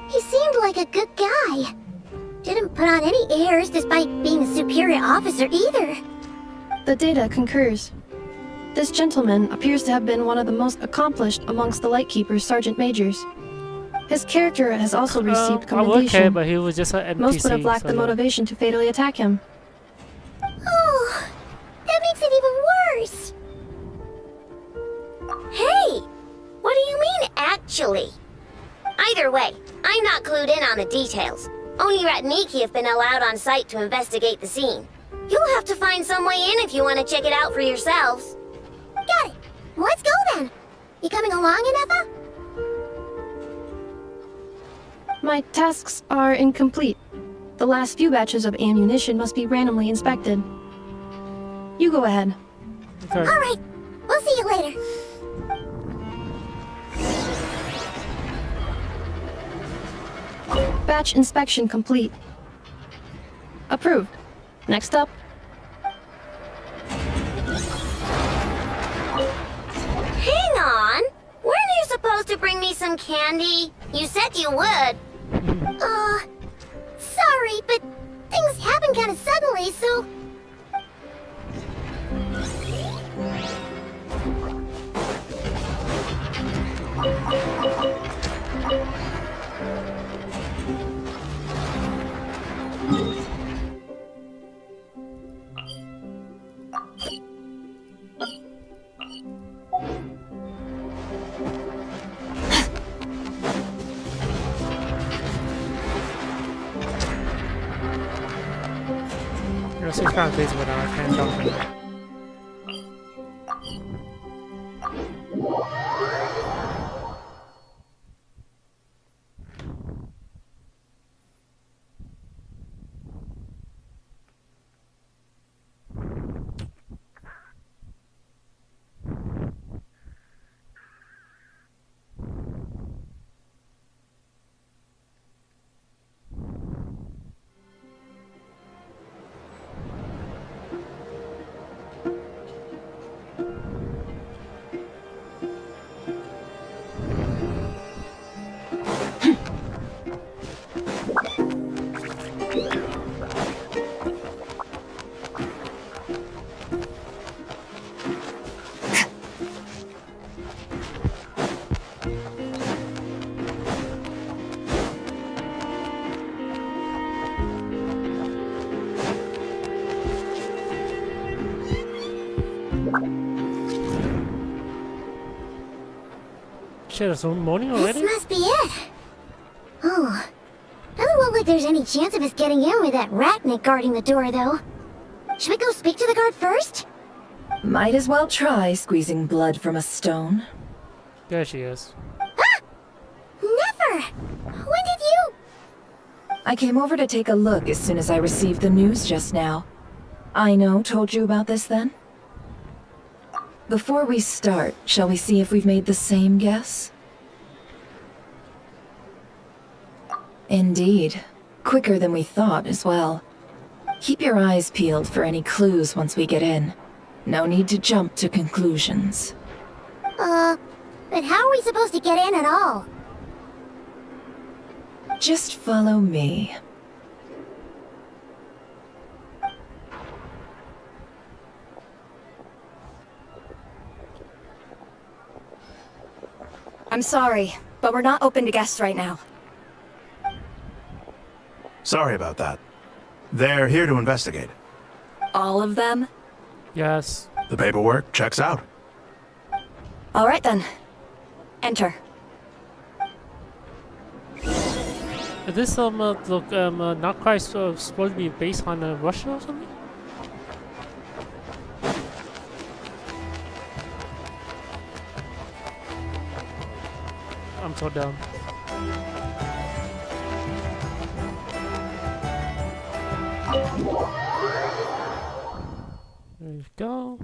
He seemed like a good guy. Didn't put on any airs despite being a superior officer either. The data concurs. This gentleman appears to have been one of the most accomplished amongst the Lightkeeper's Sergeant Majors. His character has also received commendation. Okay, but he was just an NPC. Most would have lacked the motivation to fatally attack him. Oh, that makes it even worse. Hey! What do you mean, actually? Either way, I'm not clued in on the details. Only Ratniki have been allowed on site to investigate the scene. You'll have to find some way in if you want to check it out for yourselves. Got it. Let's go then. You coming along, Anafa? My tasks are incomplete. The last few batches of ammunition must be randomly inspected. You go ahead. Okay. All right. We'll see you later. Batch inspection complete. Approved. Next up. Hang on! Weren't you supposed to bring me some candy? You said you would. Sorry, but things happen kind of suddenly, so... You're 6 pounds busy with I can't jump in. Shit, it's morning already? This must be it. Oh, doesn't look like there's any chance of us getting in with that ratnik guarding the door, though. Should we go speak to the guard first? Might as well try squeezing blood from a stone. There she is. Never! When did you... I came over to take a look as soon as I received the news just now. Aino told you about this then? Before we start, shall we see if we've made the same guess? Indeed. Quicker than we thought as well. Keep your eyes peeled for any clues once we get in. No need to jump to conclusions. But how are we supposed to get in at all? Just follow me. I'm sorry, but we're not open to guests right now. Sorry about that. They're here to investigate. All of them? Yes. The paperwork checks out. All right then. Enter. Is this not quite supposed to be based on Russia or something? I'm so dumb. There you go.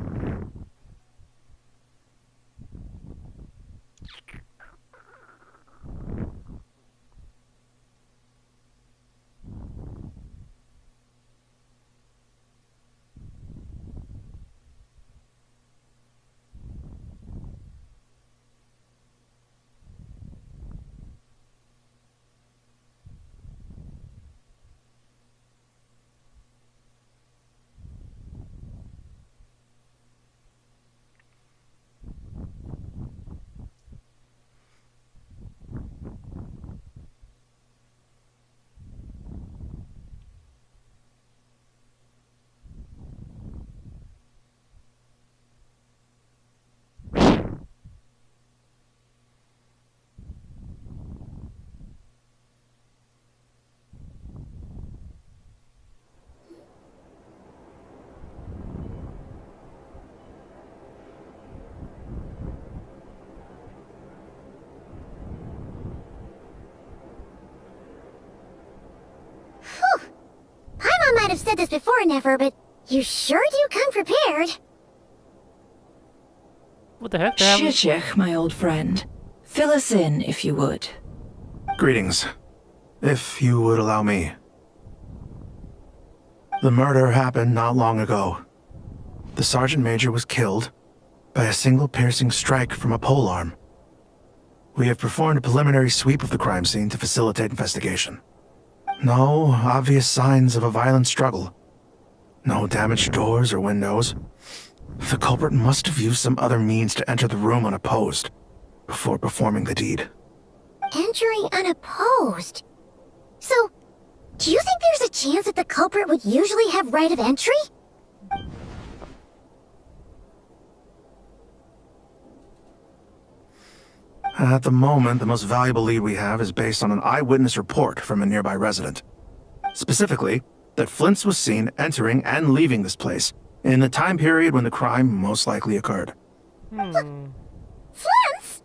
before, Nefer, but you sure do come prepared. What the heck? Shishich, my old friend. Fill us in, if you would. Greetings. If you would allow me. The murder happened not long ago. The Sergeant Major was killed by a single piercing strike from a polearm. We have performed a preliminary sweep of the crime scene to facilitate investigation. No obvious signs of a violent struggle. No damaged doors or windows. The culprit must have used some other means to enter the room unopposed before performing the deed. Entering unopposed? So, do you think there's a chance that the culprit would usually have right of entry? At the moment, the most valuable lead we have is based on an eyewitness report from a nearby resident. Specifically, that Flint's was seen entering and leaving this place in the time period when the crime most likely occurred. Flint's?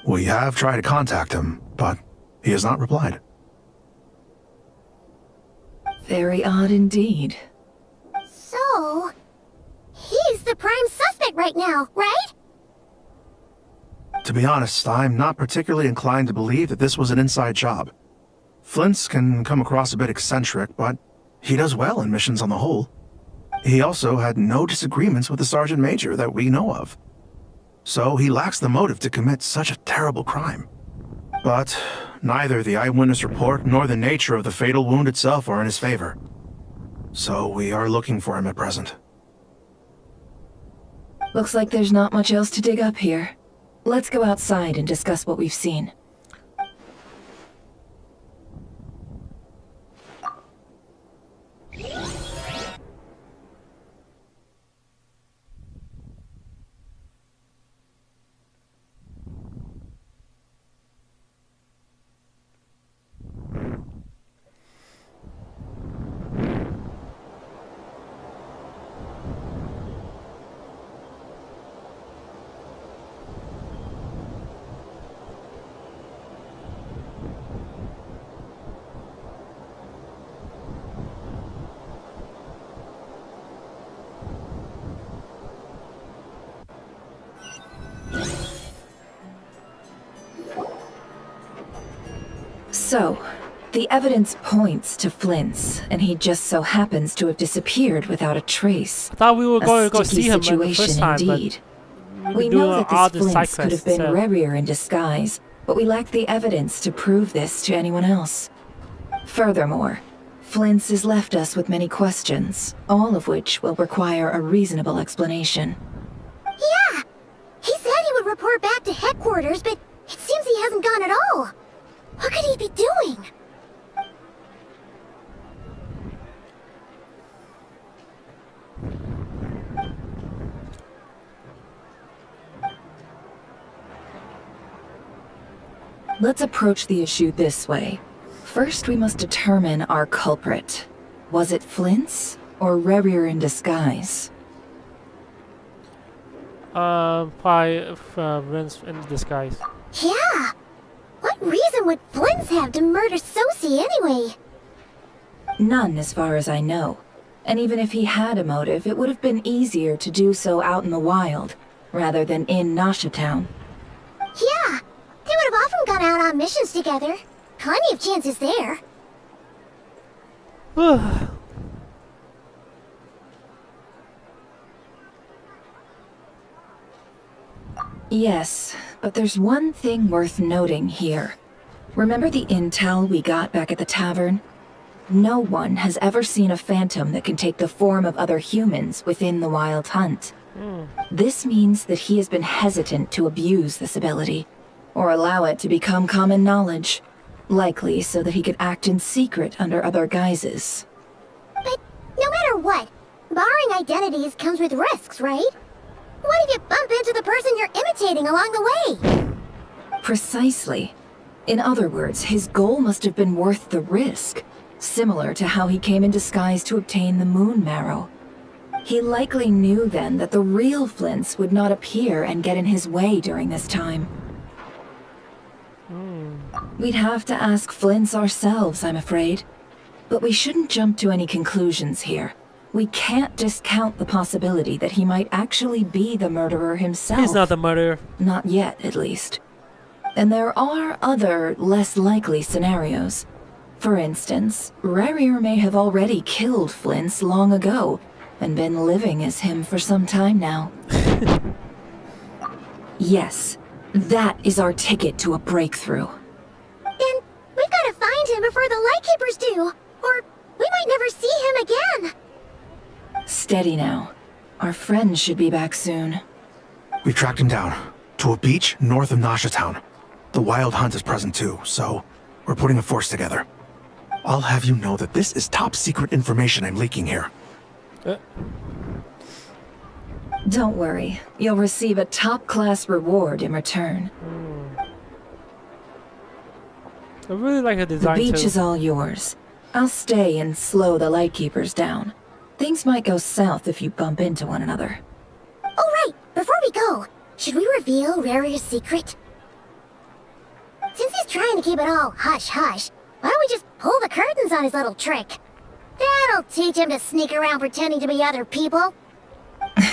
We have tried to contact him, but he has not replied. Very odd indeed. So, he's the prime suspect right now, right? To be honest, I'm not particularly inclined to believe that this was an inside job. Flint's can come across a bit eccentric, but he does well in missions on the whole. He also had no disagreements with the Sergeant Major that we know of. So he lacks the motive to commit such a terrible crime. But neither the eyewitness report nor the nature of the fatal wound itself are in his favor. So we are looking for him at present. Looks like there's not much else to dig up here. Let's go outside and discuss what we've seen. So, the evidence points to Flint's, and he just so happens to have disappeared without a trace. I thought we were going to go see him situation the first time, indeed. but We know that this Flint's could have been Rerir in disguise, but we lack the evidence to prove this to anyone else. Furthermore, Flint's has left us with many questions, all of which will require a reasonable explanation. Yeah! He said he would report back to headquarters, but it seems he hasn't gone at all. What could he be doing? Let's approach the issue this way. First, we must determine our culprit. Was it Flint's or Rerir in disguise? Probably Vince in disguise. Yeah! What reason would Flint's have to murder Sosie anyway? None, as far as I know. And even if he had a motive, it would have been easier to do so out in the wild, rather than in Nasha Town. Yeah! They would have often gone out on missions together. Plenty of chances there. Yes, but there's one thing worth noting here. Remember the intel we got back at the tavern? No one has ever seen a phantom that can take the form of other humans within the Wild Hunt. This means that he has been hesitant to abuse this ability, or allow it to become common knowledge, likely so that he could act in secret under other guises. But no matter what, barring identities comes with risks, right? What if you bump into the person you're imitating along the way? Precisely. In other words, his goal must have been worth the risk, similar to how he came in disguise to obtain the moon marrow. He likely knew then that the real Flints would not appear and get in his way during this time. We'd have to ask Flints ourselves, I'm afraid. But we shouldn't jump to any conclusions here. we can't discount the possibility that he might actually be the murderer himself. He's not the murderer. Not yet, at least. And there are other, less likely scenarios. For instance, Rarier may have already killed Flint's long ago, and been living as him for some time now. Yes, that is our ticket to a breakthrough. Then we've got to find him before the Lightkeepers do, or we might never see him again. Steady now. Our friend should be back soon. We've tracked him down, to a beach north of Nasha Town. The Wild Hunt is present too, so we're putting a force together. I'll have you know that this is top secret information I'm leaking here. Don't worry, you'll receive a top-class reward in return. I really like the The design beach too. is all yours. I'll stay and slow the Lightkeepers down. Things might go south if you bump into one another. Oh right, before we go, should we reveal Rarier's secret? Since he's trying to keep it all hush-hush, why don't we just pull the curtains on his little trick? That'll teach him to sneak around pretending to be other people. Hey,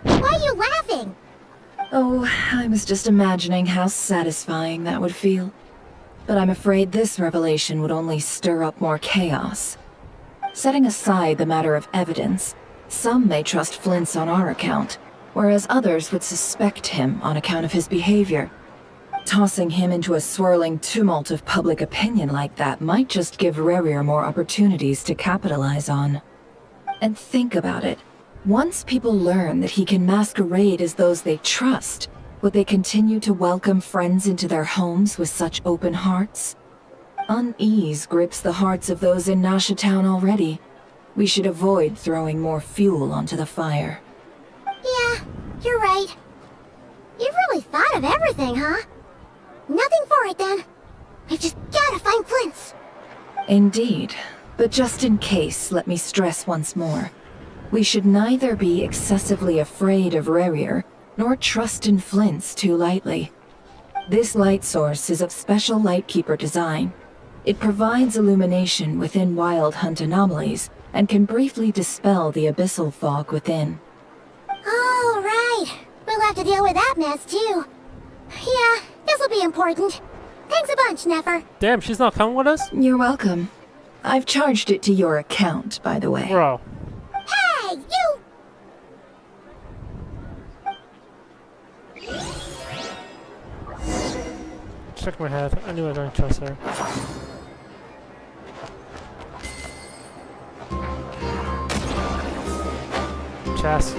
why are you laughing? Oh, I was just imagining how satisfying that would feel. But I'm afraid this revelation would only stir up more chaos. Setting aside the matter of evidence, some may trust Flint's on our account, whereas others would suspect him on account of his behavior. Tossing him into a swirling tumult of public opinion like that might just give Rarier more opportunities to capitalize on. And think about it. Once people learn that he can masquerade as those they trust, would they continue to welcome friends into their homes with such open hearts? Unease grips the hearts of those in Nasha Town already. We should avoid throwing more fuel onto the fire. Yeah, you're right. You've really thought of everything, huh? Nothing for it then. We've just gotta find Flint's. Indeed. But just in case, let me stress once more. We should neither be excessively afraid of Rarier, nor trust in Flint's too lightly. This light source is of special Lightkeeper design. It provides illumination within Wild Hunt anomalies, and can briefly dispel the abyssal fog within. Oh, right. We'll have to deal with that mess too. Yeah, this'll be important. Thanks a bunch, Nefer. Damn, she's not coming with us? You're welcome. I've charged it to your account, by the way. Bro. Hey, you! Check my head. I knew I don't trust her. Chest.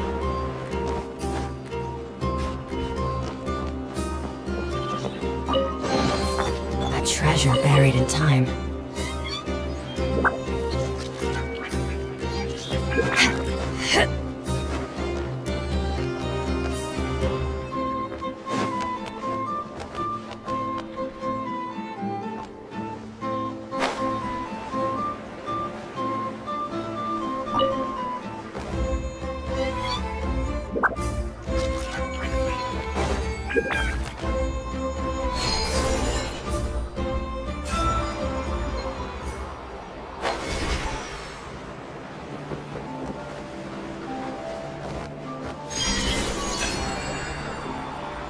A treasure buried in time.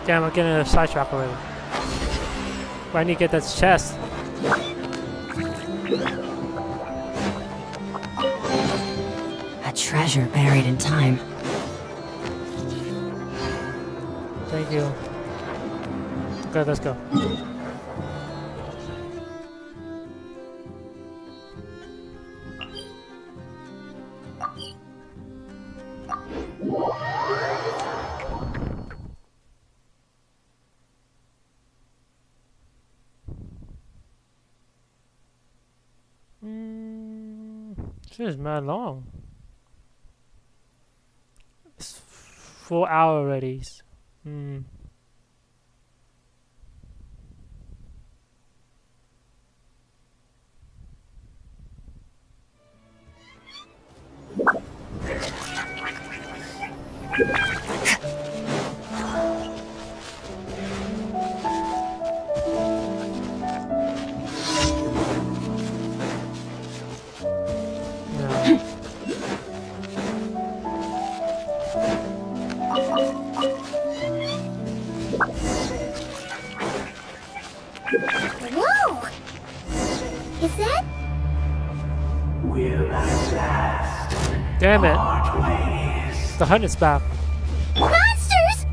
Damn, I'm getting a sidetrack already. But I need to get that chest. A treasure buried in time. Thank you. Okay, let's go. This is mad long. It's 4 hours already. Whoa! Is that? Damn it. The hunt is back. Monsters!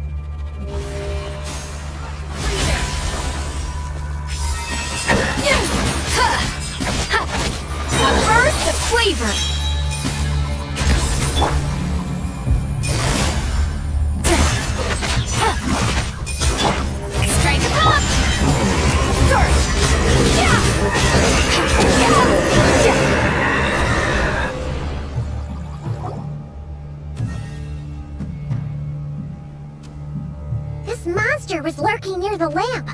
A burst of flavor! Strike up! This monster was lurking near the lamp.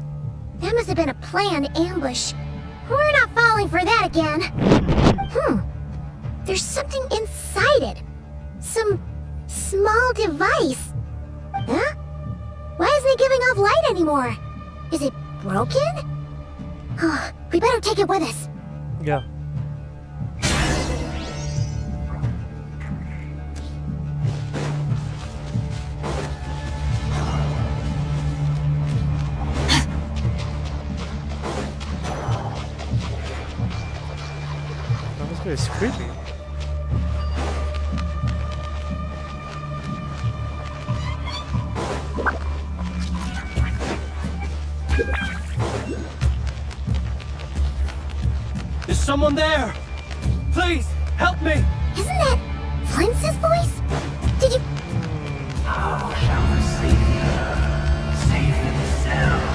That must have been a planned ambush. We're not falling for that again. There's something inside it. Some small device. Huh? Why isn't it giving off light anymore? Is it broken? Oh, we better take it with us. Yeah. That was very creepy. Is someone there? Please, help me! Isn't that Flint's voice? Did you... How shall the Savior save themselves?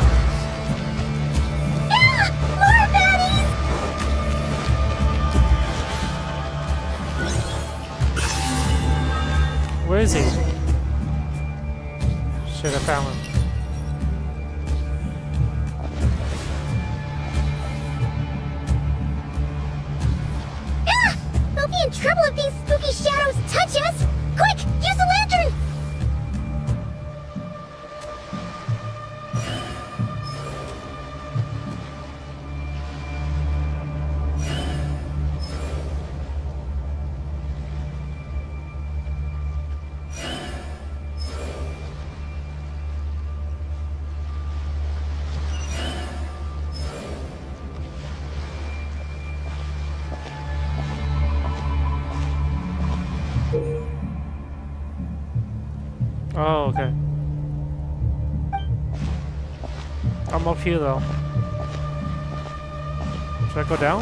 Ah! More baddies! Where is he? Shit, I found him. We'll be in trouble if these spooky shadows touch us! Quick, use the lantern! Oh, okay. I'm up here though. Should I go down?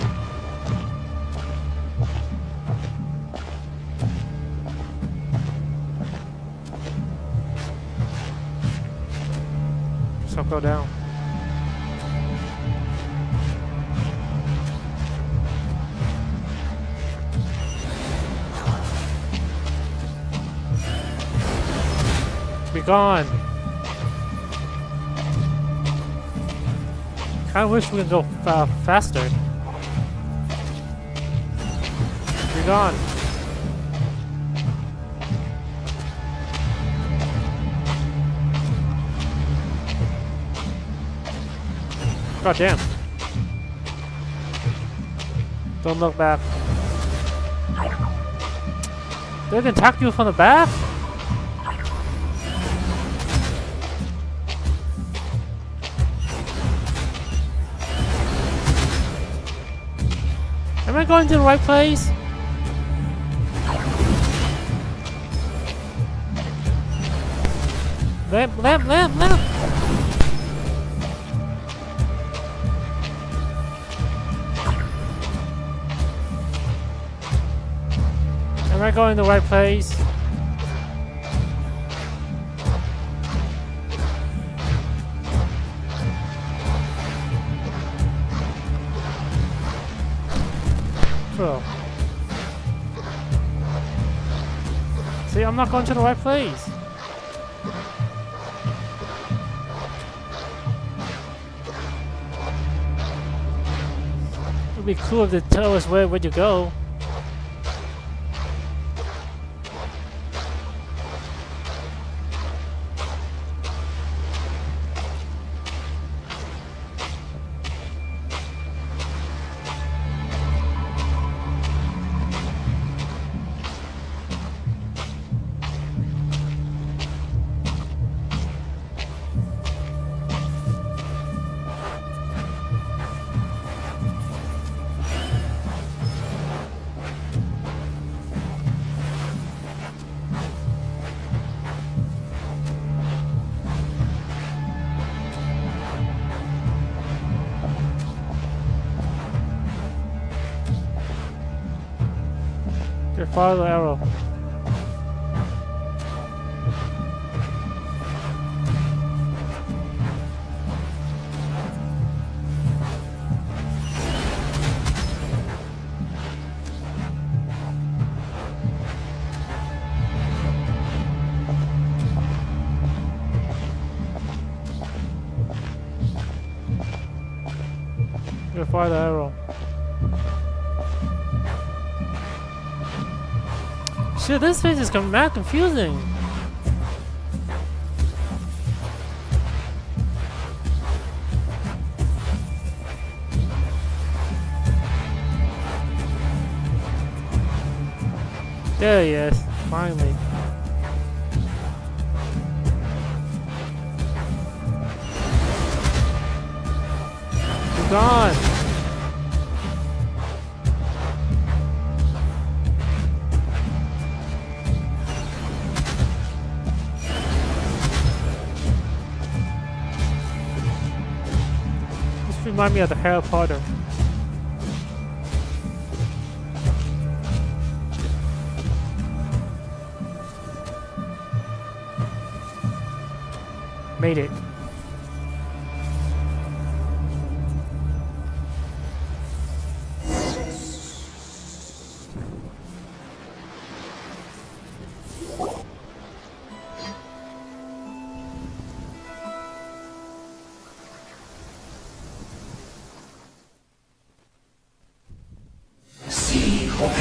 So I'll go down. Be gone. I wish we could go faster. Be gone. God damn. Don't look back. They can attack you from the back? Am I going to the right place? Lamp, lamp, lamp, lamp! Am I going to the right place? Bro. See, I'm not going to the right place. It would be cool if they tell us where to go. follow the arrow. Fire the arrow. Shit, this face is mad confusing. There he is, finally. He's gone. Remind me of the Harry Potter. Made it.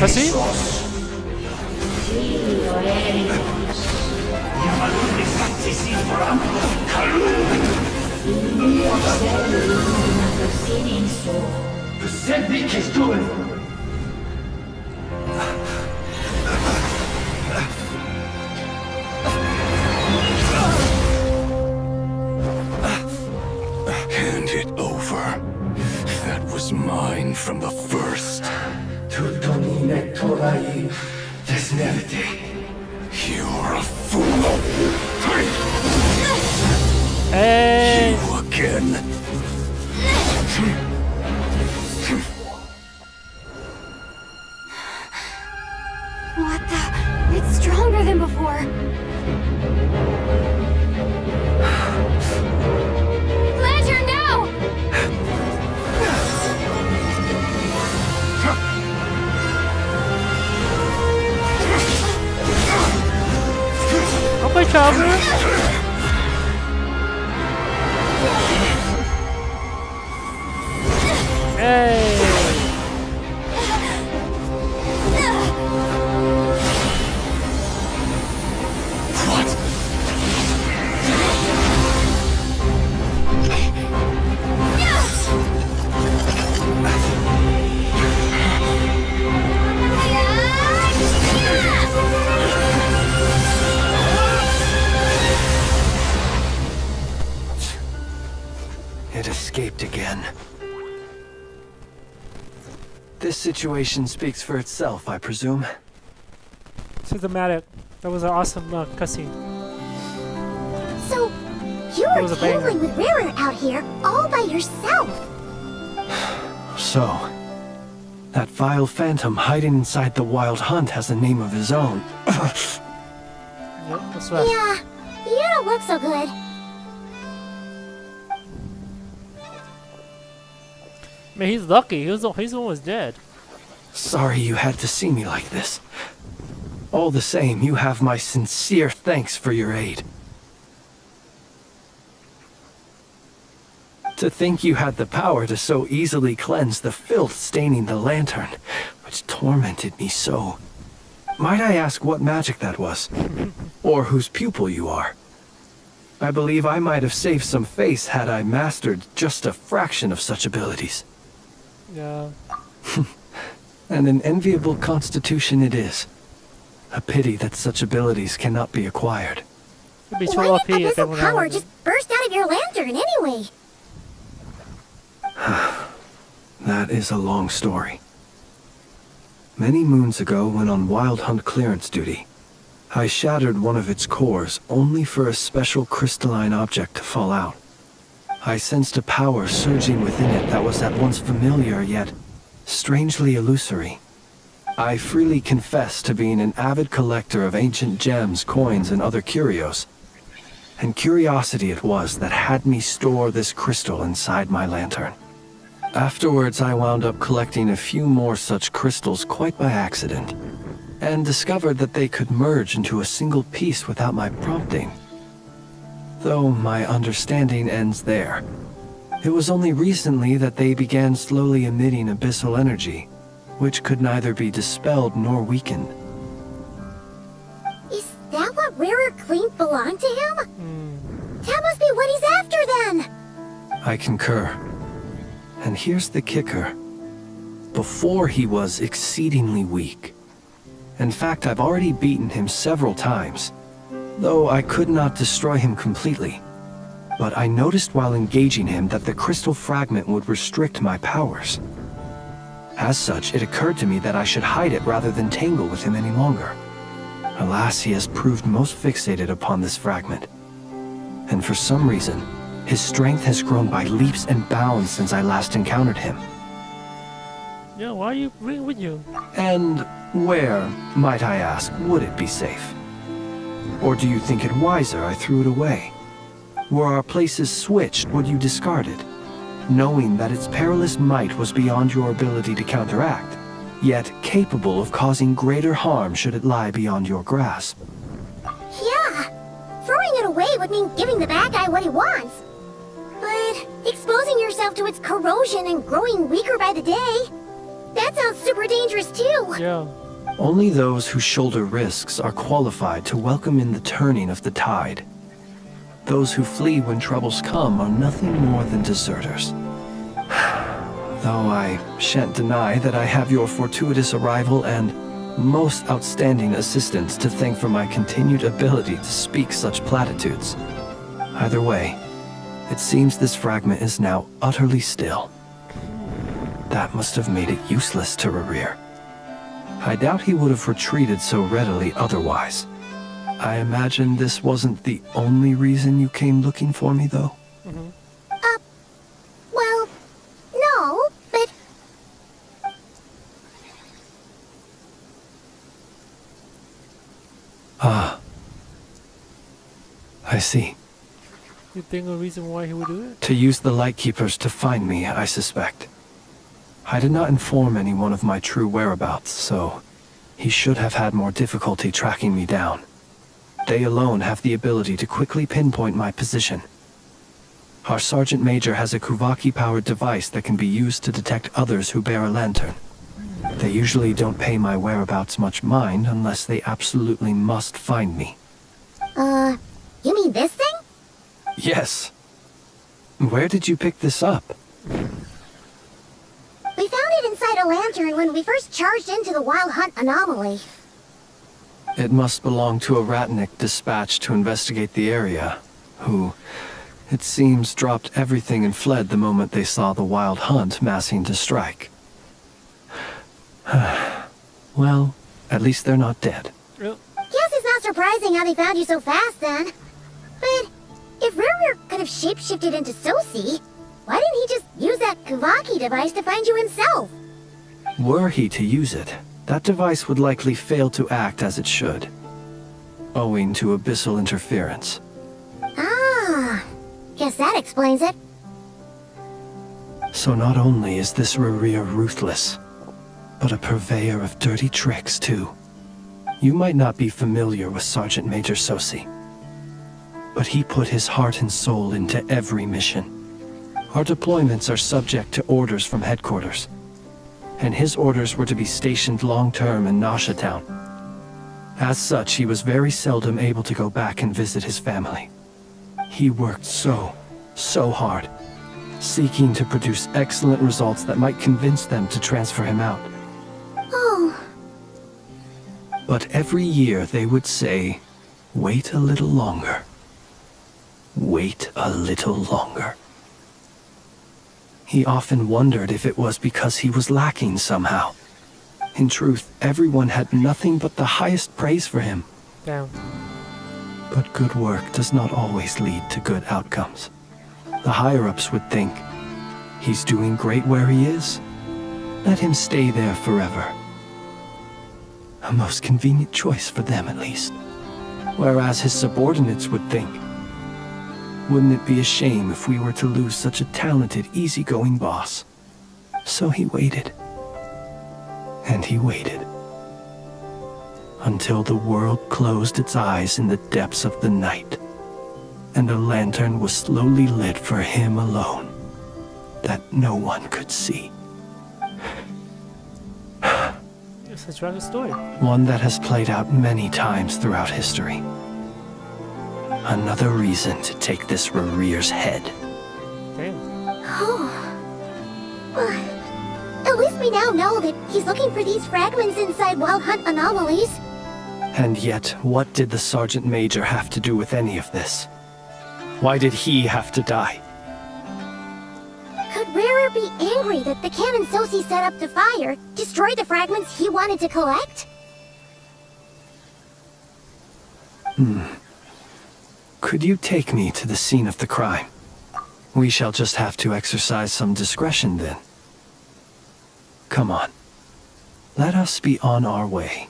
¿Así? Hand it over. That was mine from the first. You're a fool. Hey. You again. What the? It's stronger than before. Lantern, now! Okay, Traveler. Hey. It escaped again. This situation speaks for itself, I presume. Systematic. That was an awesome cutscene. So, you were tangling with Rara out here all by yourself. So, that vile phantom hiding inside the Wild Hunt has a name of his own. Yep, that's right. Yeah, you don't look so good. I mean, he's lucky. He's almost dead. Sorry you had to see me like this. All the same, you have my sincere thanks for your aid. To think you had the power to so easily cleanse the filth staining the lantern, which tormented me so. Might I ask what magic that was? Or whose pupil you are? I believe I might have saved some face had I mastered just a fraction of such abilities. Yeah. And an enviable constitution it is. A pity that such abilities cannot be acquired. It'd be too Why OP did if abyssal everyone power had it. just burst out of your lantern anyway? That is a long story. Many moons ago, when on Wild Hunt clearance duty, I shattered one of its cores only for a special crystalline object to fall out. I sensed a power surging within it that was at once familiar yet strangely illusory. I freely confess to being an avid collector of ancient gems, coins, and other curios. And curiosity it was that had me store this crystal inside my lantern. Afterwards, I wound up collecting a few more such crystals quite by accident, and discovered that they could merge into a single piece without my prompting. Though my understanding ends there. It was only recently that they began slowly emitting abyssal energy, which could neither be dispelled nor weakened. Is that what Rarer claimed belonged to him? That must be what he's after then! I concur. And here's the kicker. Before he was exceedingly weak. In fact, I've already beaten him several times, though I could not destroy him completely. But I noticed while engaging him that the crystal fragment would restrict my powers. As such, it occurred to me that I should hide it rather than tangle with him any longer. Alas, he has proved most fixated upon this fragment. And for some reason, his strength has grown by leaps and bounds since I last encountered him. Yeah, why are you bringing with you? And where, might I ask, would it be safe? Or do you think it wiser I threw it away? Were our places switched, would you discard it, knowing that its perilous might was beyond your ability to counteract, yet capable of causing greater harm should it lie beyond your grasp? Yeah, throwing it away would mean giving the bad guy what he wants. But exposing yourself to its corrosion and growing weaker by the day, that sounds super dangerous too. Yeah. Only those who shoulder risks are qualified to welcome in the turning of the tide. Those who flee when troubles come are nothing more than deserters. Though I shan't deny that I have your fortuitous arrival and most outstanding assistance to thank for my continued ability to speak such platitudes. Either way, it seems this fragment is now utterly still. That must have made it useless to Rarir. I doubt he would have retreated so readily otherwise. I imagine this wasn't the only reason you came looking for me, though? Well, no, but... Ah. I see. You think a reason why he would do it? To use the Lightkeepers to find me, I suspect. I did not inform anyone of my true whereabouts, so he should have had more difficulty tracking me down. They alone have the ability to quickly pinpoint my position. Our Sergeant Major has a Kuvaki-powered device that can be used to detect others who bear a lantern. They usually don't pay my whereabouts much mind unless they absolutely must find me. You mean this thing? Yes. Where did you pick this up? We found it inside a lantern when we first charged into the Wild Hunt anomaly. It must belong to a Ratnik dispatched to investigate the area, who, it seems, dropped everything and fled the moment they saw the Wild Hunt massing to strike. Well, at least they're not dead. Guess it's not surprising how they found you so fast then. But if Rarir could have shapeshifted into Sosi, why didn't he just use that Kuvaki device to find you himself? Were he to use it, that device would likely fail to act as it should, owing to abyssal interference. Ah, guess that explains it. So not only is this Rarir ruthless, but a purveyor of dirty tricks too. You might not be familiar with Sergeant Major Sosi, but he put his heart and soul into every mission. Our deployments are subject to orders from headquarters, and his orders were to be stationed long-term in Nasha Town. As such, he was very seldom able to go back and visit his family. He worked so hard, seeking to produce excellent results that might convince them to transfer him out. Oh. But every year they would say, "Wait a little longer. Wait a little longer." He often wondered if it was because he was lacking somehow. In truth, everyone had nothing but the highest praise for him. Damn. But good work does not always lead to good outcomes. The higher-ups would think, he's doing great where he is. Let him stay there forever. A most convenient choice for them, at least. Whereas his subordinates would think. Wouldn't it be a shame if we were to lose such a talented, easygoing boss? So he waited. And he waited. Until the world closed its eyes in the depths of the night, and a lantern was slowly lit for him alone, that no one could see. It's a tragic story. One that has played out many times throughout history. Another reason to take this Rerere's head. Damn. Oh. Well, at least we now know that he's looking for these fragments inside Wild Hunt anomalies. And yet, what did the Sergeant Major have to do with any of this? Why did he have to die? Could Rarer be angry that the cannon Sosi set up to fire destroyed the fragments he wanted to collect? Could you take me to the scene of the crime? We shall just have to exercise some discretion then. Come on. Let us be on our way.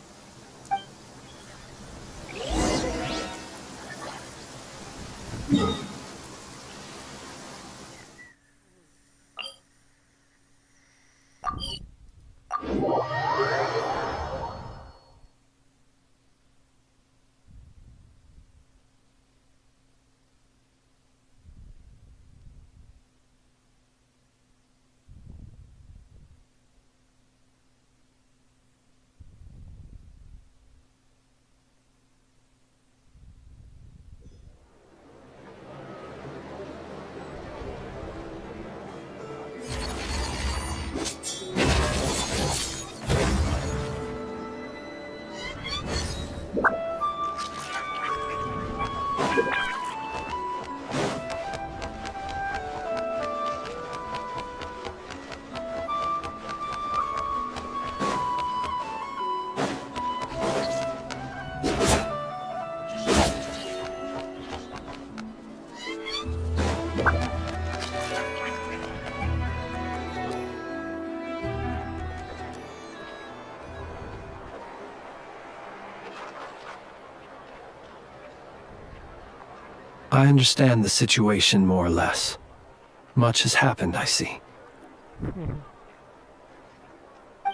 I understand the situation more or less. Much has happened, I see.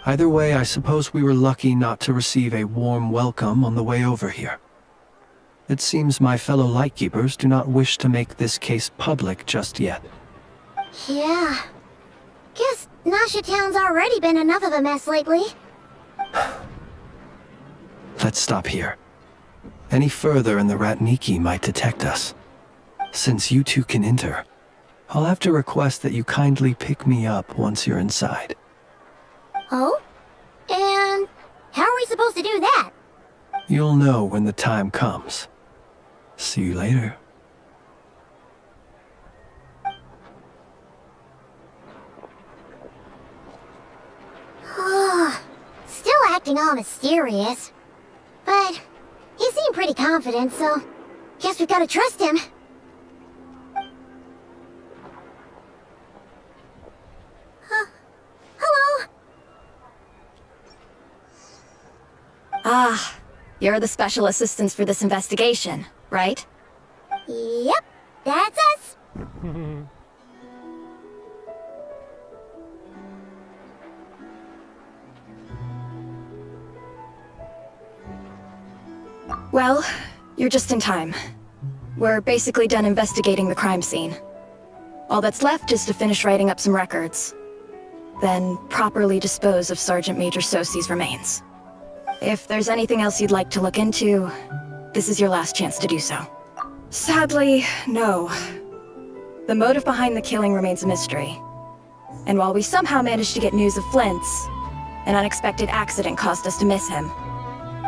Either way, I suppose we were lucky not to receive a warm welcome on the way over here. It seems my fellow Lightkeepers do not wish to make this case public just yet. Yeah. Guess Nasha Town's already been enough of a mess lately. Let's stop here. Any further and the Ratniki might detect us. Since you two can enter, I'll have to request that you kindly pick me up once you're inside. Oh? And how are we supposed to do that? You'll know when the time comes. See you later. Still acting all mysterious. But he seemed pretty confident, so guess we gotta trust him. Hello? Ah, you're the special assistants for this investigation, right? Yep, that's us. Well, you're just in time. We're basically done investigating the crime scene. All that's left is to finish writing up some records. Then properly dispose of Sergeant Major Sosi's remains. If there's anything else you'd like to look into, this is your last chance to do so. Sadly, no. The motive behind the killing remains a mystery. And while we somehow managed to get news of Flint's, an unexpected accident caused us to miss him.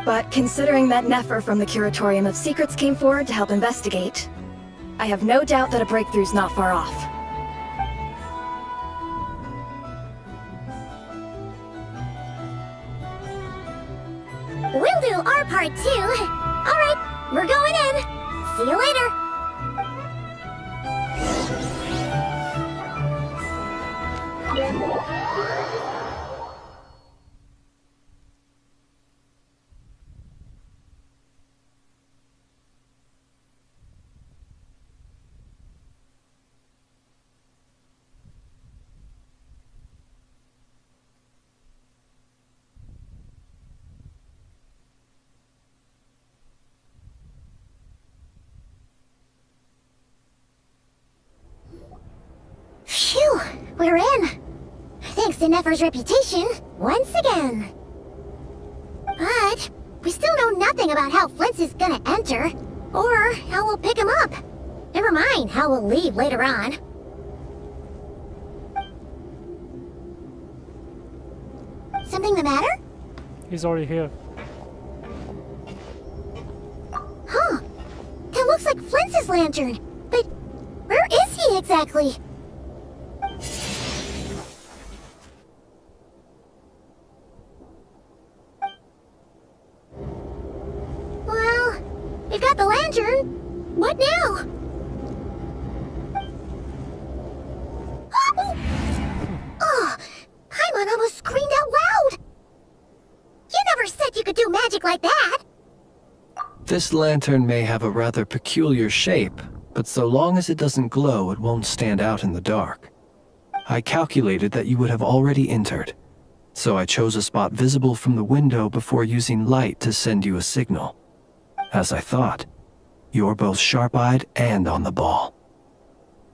But considering that Nefer from the Curatorium of Secrets came forward to help investigate, I have no doubt that a breakthrough's not far off. We'll do our part too. Alright, we're going in. See you later. we're in. Thanks to Nefer's reputation, once again. But we still know nothing about how Flint's is gonna enter, or how we'll pick him up. Never mind how we'll leave later on. Something the matter? He's already here. Huh. That looks like Flint's lantern. But where is he exactly? Well, we've got the lantern. What now? Oh, Paimon almost screamed out loud. You never said you could do magic like that. This lantern may have a rather peculiar shape, but so long as it doesn't glow, it won't stand out in the dark. I calculated that you would have already entered, so I chose a spot visible from the window before using light to send you a signal. As I thought, you're both sharp-eyed and on the ball.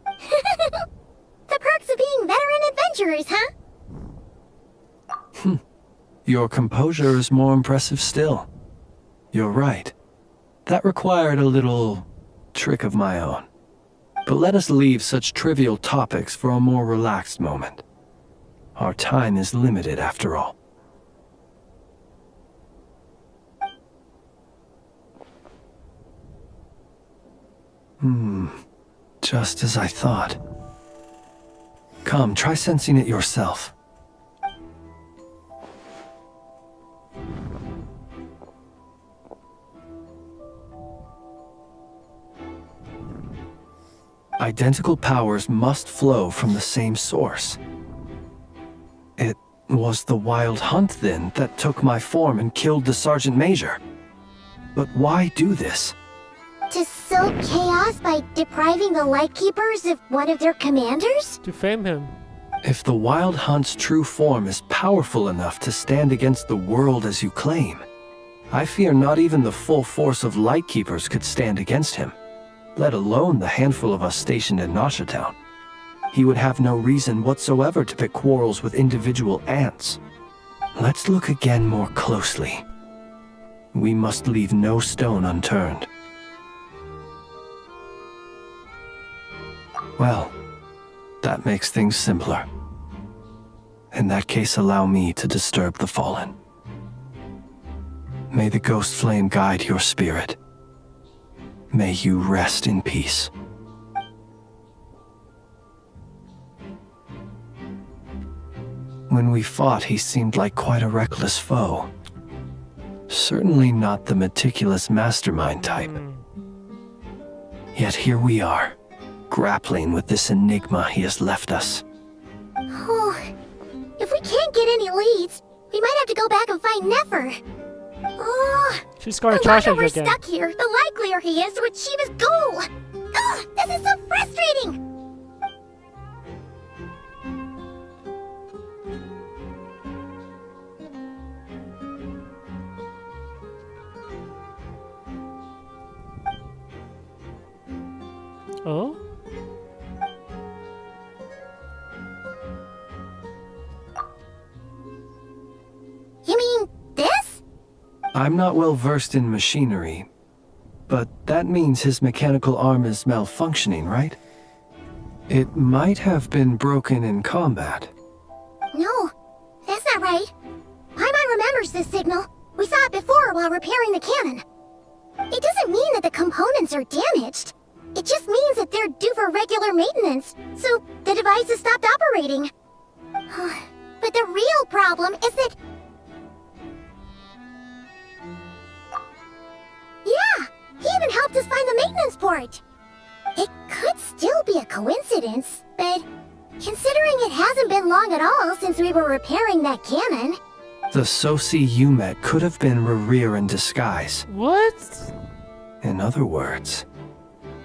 The perks of being veteran adventurers, huh? Your composure is more impressive still. You're right. That required a little trick of my own. But let us leave such trivial topics for a more relaxed moment. Our time is limited after all. Just as I thought. Come, try sensing it yourself. Identical powers must flow from the same source. It was the Wild Hunt, then, that took my form and killed the Sergeant Major. But why do this? To sow chaos by depriving the Lightkeepers of one of their commanders? To fame him. If the Wild Hunt's true form is powerful enough to stand against the world as you claim, I fear not even the full force of Lightkeepers could stand against him, let alone the handful of us stationed in Nashatown. He would have no reason whatsoever to pick quarrels with individual ants. Let's look again more closely. We must leave no stone unturned. Well, that makes things simpler. In that case, allow me to disturb the fallen. May the ghost flame guide your spirit. May you rest in peace. When we fought, he seemed like quite a reckless foe. Certainly not the meticulous mastermind type. Yet here we are, grappling with this enigma he has left us. Oh, if we can't get any leads, we might have to go back and find Nefer. Oh, She's gonna the charge longer you we're again. stuck here, the likelier he is to achieve his goal. Ugh, this is so frustrating. Oh? You mean this? I'm not well versed in machinery, but that means his mechanical arm is malfunctioning, right? It might have been broken in combat. No, that's not right. Paimon remembers this signal. We saw it before while repairing the cannon. It doesn't mean that the components are damaged. It just means that they're due for regular maintenance, so the device has stopped operating. But the real problem is that... Yeah, he even helped us find the maintenance port. It could still be a coincidence, but considering it hasn't been long at all since we were repairing that cannon... The Soci you met could have been Rerir in disguise. What? In other words,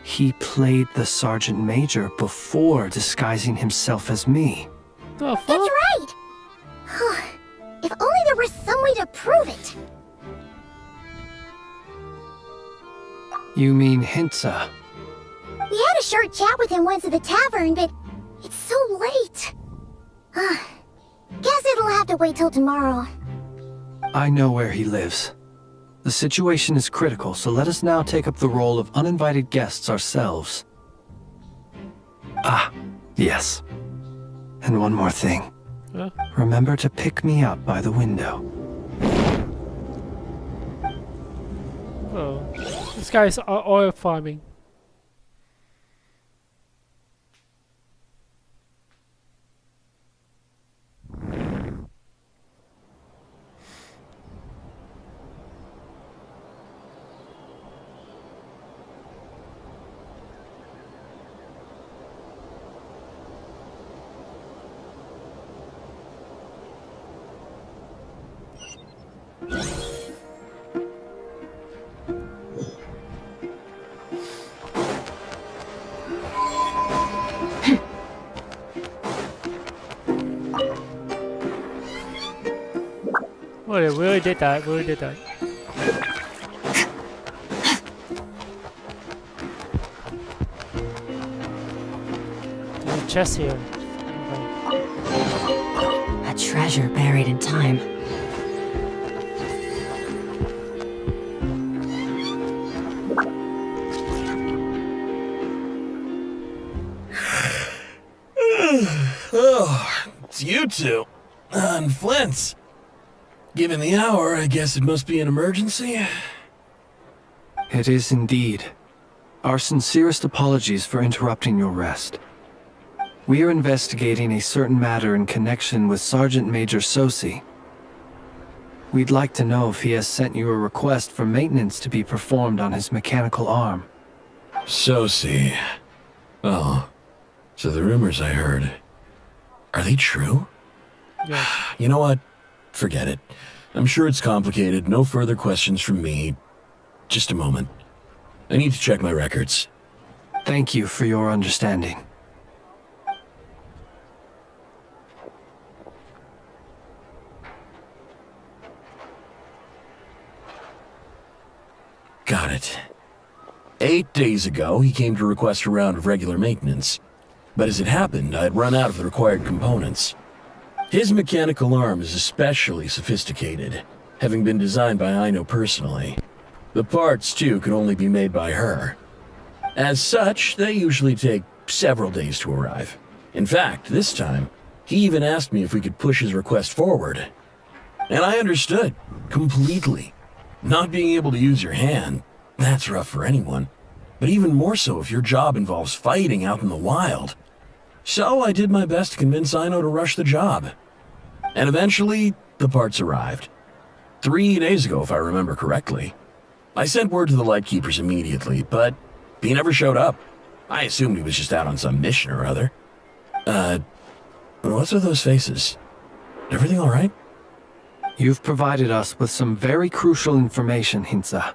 he played the Sergeant Major before disguising himself as me. The fuck? That's right! If only there was some way to prove it. You mean Hintsa? We had a short chat with him once at the tavern, but it's so late. Guess it'll have to wait till tomorrow. I know where he lives. The situation is critical, so let us now take up the role of uninvited guests ourselves. Ah, yes. And one more thing. Huh? Remember to pick me up by the window. Oh, this guy's oil farming. Oh, yeah, we already did that. We already did that. There's a chest here. A treasure buried in time. Oh, it's you two. And Flint's. Given the hour, I guess it must be an emergency. It is indeed. Our sincerest apologies for interrupting your rest. We are investigating a certain matter in connection with Sergeant Major Sosi. We'd like to know if he has sent you a request for maintenance to be performed on his mechanical arm. Sosi. Oh, so the rumors I heard, are they true? Yeah. You know what? Forget it. I'm sure it's complicated. No further questions from me. Just a moment. I need to check my records. Thank you for your understanding. Got it. 8 days ago, he came to request a round of regular maintenance. But as it happened, I'd run out of the required components. His mechanical arm is especially sophisticated, having been designed by Aino personally. The parts, too, could only be made by her. As such, they usually take several days to arrive. In fact, this time, he even asked me if we could push his request forward. And I understood, completely. Not being able to use your hand, that's rough for anyone. But even more so if your job involves fighting out in the wild. So I did my best to convince Aino to rush the job. And eventually, the parts arrived. 3 days ago, if I remember correctly. I sent word to the Lightkeepers immediately, but he never showed up. I assumed he was just out on some mission or other. What's with those faces? Everything all right? You've provided us with some very crucial information, Hinza.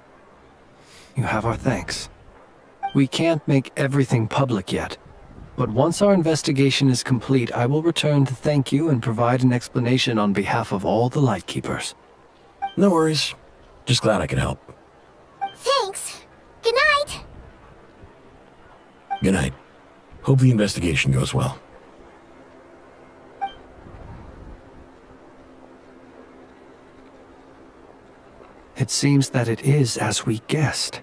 You have our thanks. We can't make everything public yet, but once our investigation is complete, I will return to thank you and provide an explanation on behalf of all the Lightkeepers. No worries. Just glad I could help. Thanks. Good night. Good night. Hope the investigation goes well. It seems that it is as we guessed.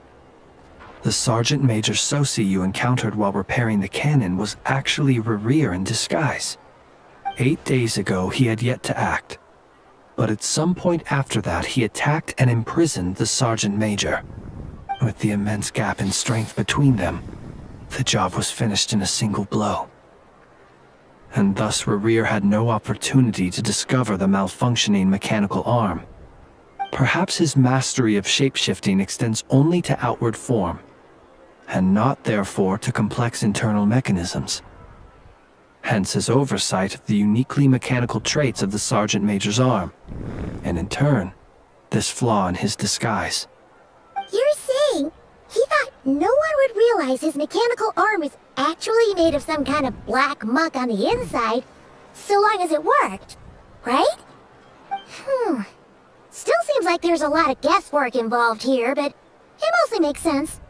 The Sergeant Major Sosi you encountered while repairing the cannon was actually Rerir in disguise. 8 days ago, he had yet to act. But at some point after that, he attacked and imprisoned the Sergeant Major. With the immense gap in strength between them, the job was finished in a single blow. And thus Rerir had no opportunity to discover the malfunctioning mechanical arm. Perhaps his mastery of shapeshifting extends only to outward form, and not therefore to complex internal mechanisms. Hence his oversight of the uniquely mechanical traits of the Sergeant Major's arm, and in turn, this flaw in his disguise. You're saying he thought no one would realize his mechanical arm is actually made of some kind of black muck on the inside, so long as it worked, right? Still seems like there's a lot of guesswork involved here, but it mostly makes sense.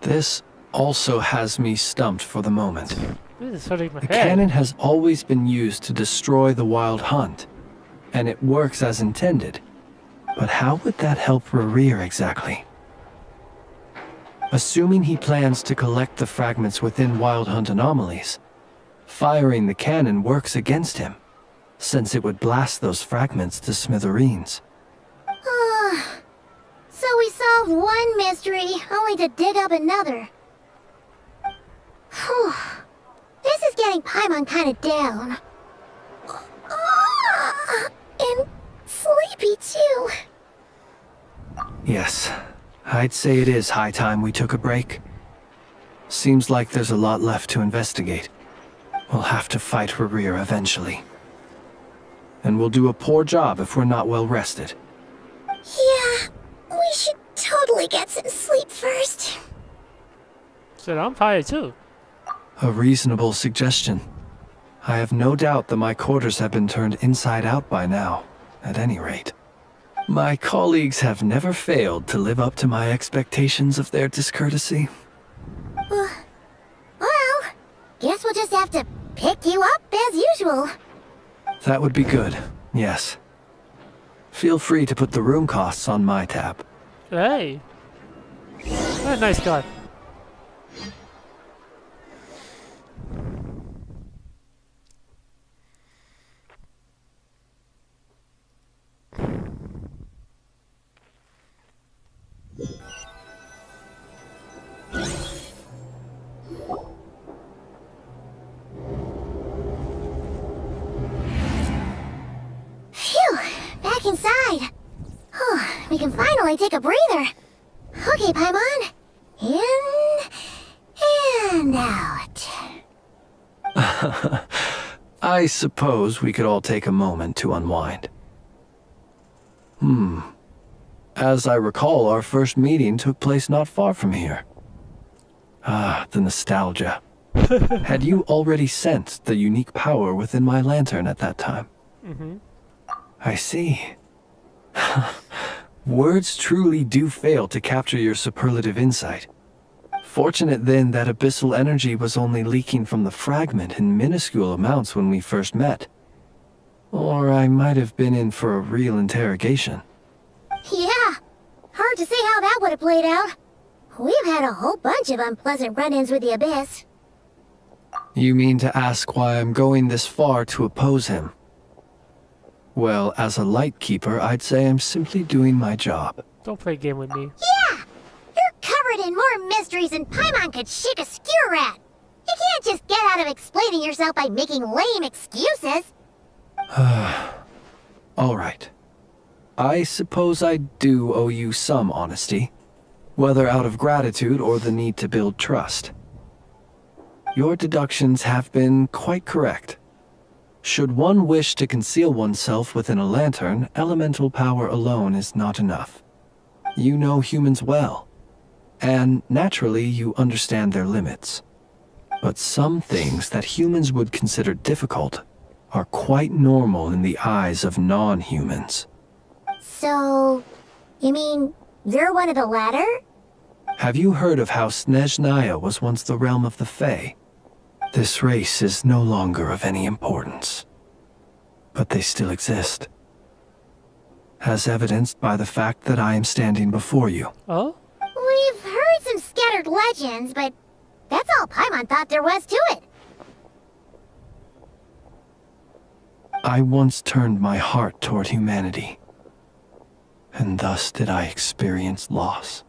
This also has me stumped for the moment. This is hurting my The head. cannon has always been used to destroy the Wild Hunt, and it works as intended. But how would that help Rerir exactly? Assuming he plans to collect the fragments within Wild Hunt anomalies, firing the cannon works against him, since it would blast those fragments to smithereens. So we solved one mystery, only to dig up another. Whew. This is getting Paimon kind of down. And sleepy too. Yes, I'd say it is high time we took a break. Seems like there's a lot left to investigate. We'll have to fight Rerir eventually. And we'll do a poor job if we're not well rested. Yeah, we should totally get some sleep first. So I'm tired too. A reasonable suggestion. I have no doubt that my quarters have been turned inside out by now, at any rate. My colleagues have never failed to live up to my expectations of their discourtesy. Well, guess we'll just have to pick you up as usual. That would be good, yes. Feel free to put the room costs on my tab. Hey. What a nice guy. Phew, back inside. We can finally take a breather. Okay, Paimon. In and out. I suppose we could all take a moment to unwind. As I recall, our first meeting took place not far from here. Ah, the nostalgia. Had you already sensed the unique power within my lantern at that time? Mm-hmm. I see. Words truly do fail to capture your superlative insight. Fortunate then that abyssal energy was only leaking from the fragment in minuscule amounts when we first met. Or I might have been in for a real interrogation. Yeah, hard to say how that would have played out. We've had a whole bunch of unpleasant run-ins with the Abyss. You mean to ask why I'm going this far to oppose him? Well, as a light keeper, I'd say I'm simply doing my job. Don't play a game with me. Yeah! You're covered in more mysteries than Paimon could shake a skewer at. You can't just get out of explaining yourself by making lame excuses. All right. I suppose I do owe you some honesty, whether out of gratitude or the need to build trust. Your deductions have been quite correct. Should one wish to conceal oneself within a lantern, elemental power alone is not enough. You know humans well, and naturally you understand their limits. But some things that humans would consider difficult are quite normal in the eyes of non-humans. So, you mean you're one of the latter? Have you heard of how Snezhnaya was once the realm of the Fae? This race is no longer of any importance, but they still exist, as evidenced by the fact that I am standing before you. Oh? We've heard some scattered legends, but that's all Paimon thought there was to it. I once turned my heart toward humanity, and thus did I experience loss.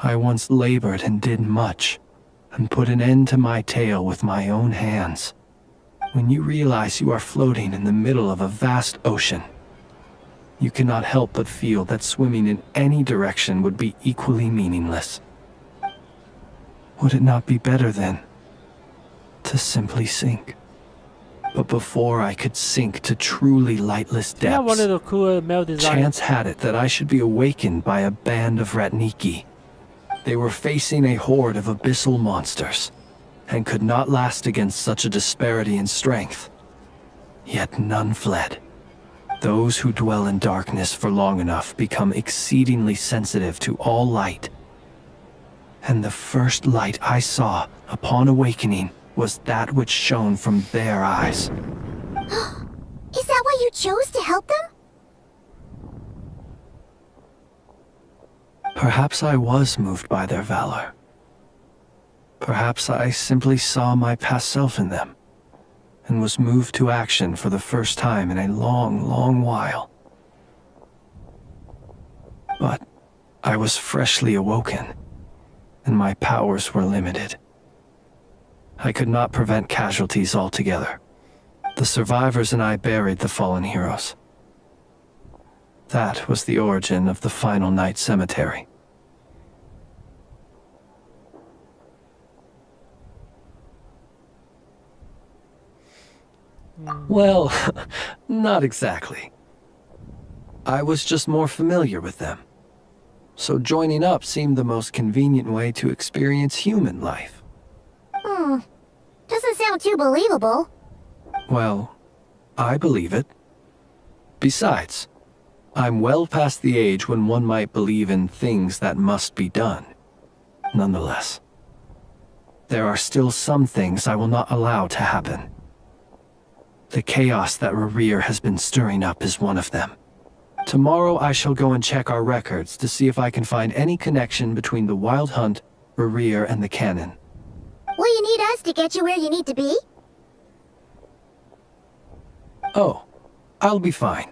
I once labored and did much, and put an end to my tale with my own hands. When you realize you are floating in the middle of a vast ocean, you cannot help but feel that swimming in any direction would be equally meaningless. Would it not be better, then, to simply sink? But before I could sink to truly lightless depths, Yeah, one of the cool male designs. chance had it that I should be awakened by a band of Ratniki. They were facing a horde of abyssal monsters, and could not last against such a disparity in strength. Yet none fled. Those who dwell in darkness for long enough become exceedingly sensitive to all light, And the first light I saw upon awakening was that which shone from their eyes. Is that why you chose to help them? Perhaps I was moved by their valor. Perhaps I simply saw my past self in them, and was moved to action for the first time in a long, long while. But I was freshly awoken, and my powers were limited. I could not prevent casualties altogether. The survivors and I buried the fallen heroes. That was the origin of the Final Night Cemetery. Well, not exactly. I was just more familiar with them. So joining up seemed the most convenient way to experience human life. Doesn't sound too believable. Well, I believe it. Besides, I'm well past the age when one might believe in things that must be done. Nonetheless, there are still some things I will not allow to happen. The chaos that Rerir has been stirring up is one of them. Tomorrow I shall go and check our records to see if I can find any connection between the Wild Hunt, Rerir, and the Cannon. Will you need us to get you where you need to be? Oh, I'll be fine.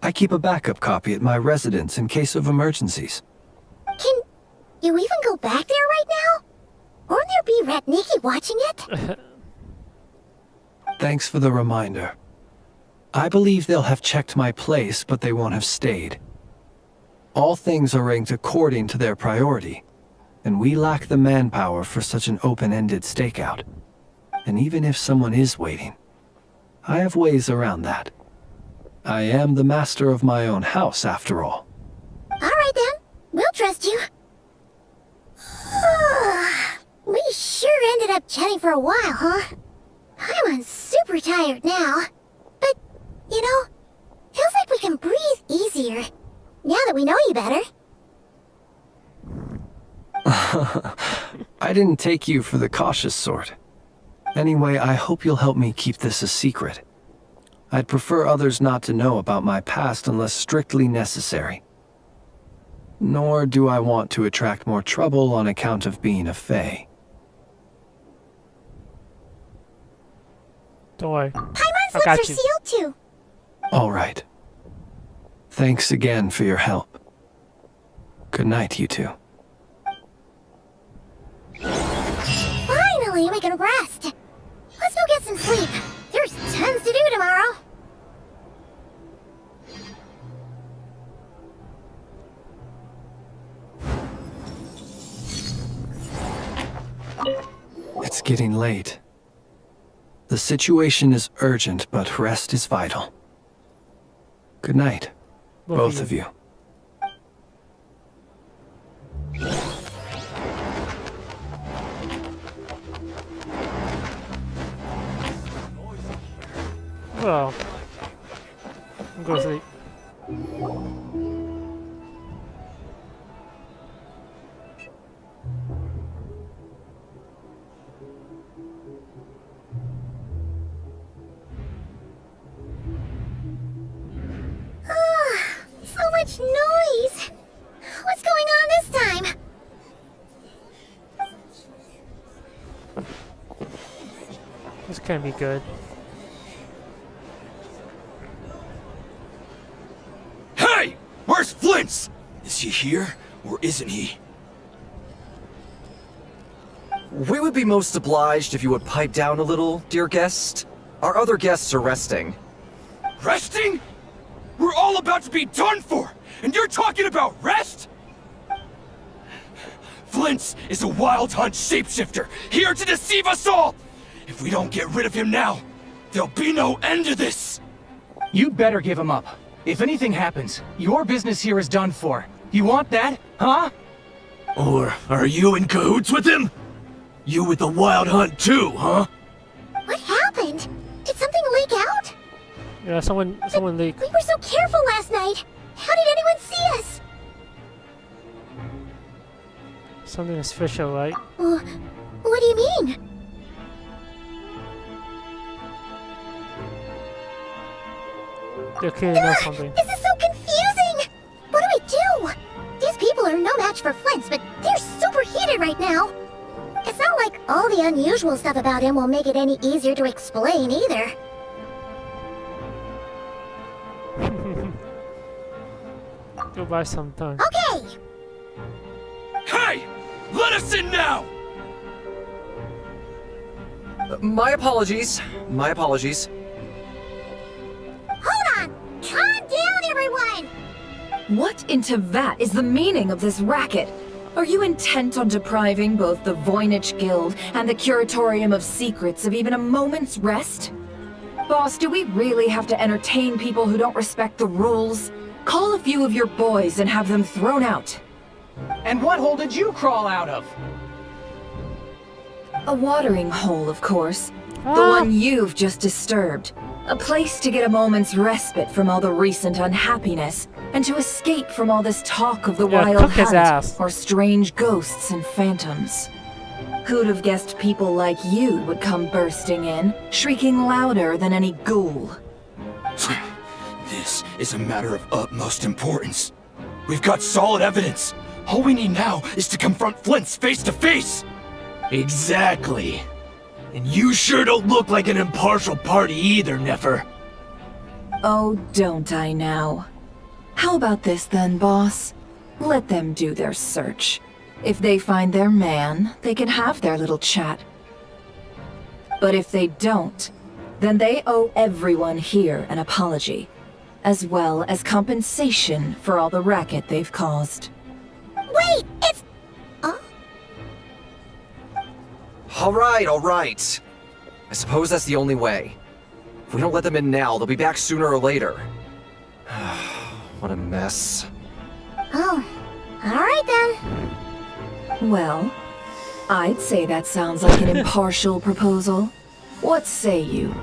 I keep a backup copy at my residence in case of emergencies. Can you even go back there right now? Won't there be Rat Nikki watching it? Thanks for the reminder. I believe they'll have checked my place, but they won't have stayed. All things are ranked according to their priority, and we lack the manpower for such an open-ended stakeout. And even if someone is waiting, I have ways around that. I am the master of my own house, after all. Alright then, we'll trust you. We sure ended up chatting for a while, huh? I'm super tired now. But, you know, feels like we can breathe easier, now that we know you better. I didn't take you for the cautious sort. Anyway, I hope you'll help me keep this a secret. I'd prefer others not to know about my past unless strictly necessary. Nor do I want to attract more trouble on account of being a Fae. Don't worry. Paimon's I got lips are you. sealed too. All right. Thanks again for your help. Good night, you two. Finally, we can rest. Let's go get some sleep. There's tons to do tomorrow. It's getting late. The situation is urgent, but rest is vital. Good night, both of you. Well, I'm going to sleep. So much noise. What's going on this time? This can't be good. Hey! Where's Flint's? Is he here, or isn't he? We would be most obliged if you would pipe down a little, dear guest. Our other guests are resting. Resting? We're all about to be done for, and you're talking about rest? Flint's is a Wild Hunt shapeshifter, here to deceive us all! If we don't get rid of him now, there'll be no end to this! You'd better give him up. If anything happens, your business here is done for. You want that, huh? Or are you in cahoots with him? You with the Wild Hunt too, huh? What happened? Did something leak out? Yeah, someone leaked. We were so careful last night. How did anyone see us? Something special, right? What do you mean? They're clearly know something. This is so confusing! What do we do? These people are no match for Flint's, but they're super heated right now. It's not like all the unusual stuff about him will make it any easier to explain either. Go buy some time. Okay! Hey! Let us in now! My apologies. My apologies. Hold on! Calm down, everyone! What in Tevat is the meaning of this racket? Are you intent on depriving both the Voynich Guild and the Curatorium of Secrets of even a moment's rest? Boss, do we really have to entertain people who don't respect the rules? Call a few of your boys and have them thrown out. And what hole did you crawl out of? A watering hole, of course. The one you've just disturbed. A place to get a moment's respite from all the recent unhappiness, and to escape from all this talk of the wild cook his hunt, ass. or strange ghosts and phantoms. Who'd have guessed people like you would come bursting in, shrieking louder than any ghoul? This is a matter of utmost importance. We've got solid evidence. All we need now is to confront Flint's face to face. Exactly. And you sure don't look like an impartial party either, Nefer. Oh, don't I now? How about this then, boss? Let them do their search. If they find their man, they can have their little chat. But if they don't, then they owe everyone here an apology, as well as compensation for all the racket they've caused. Wait, it's... All right. I suppose that's the only way. If we don't let them in now, they'll be back sooner or later. What a mess. Oh, alright then. Well, I'd say that sounds like an impartial proposal. What say you?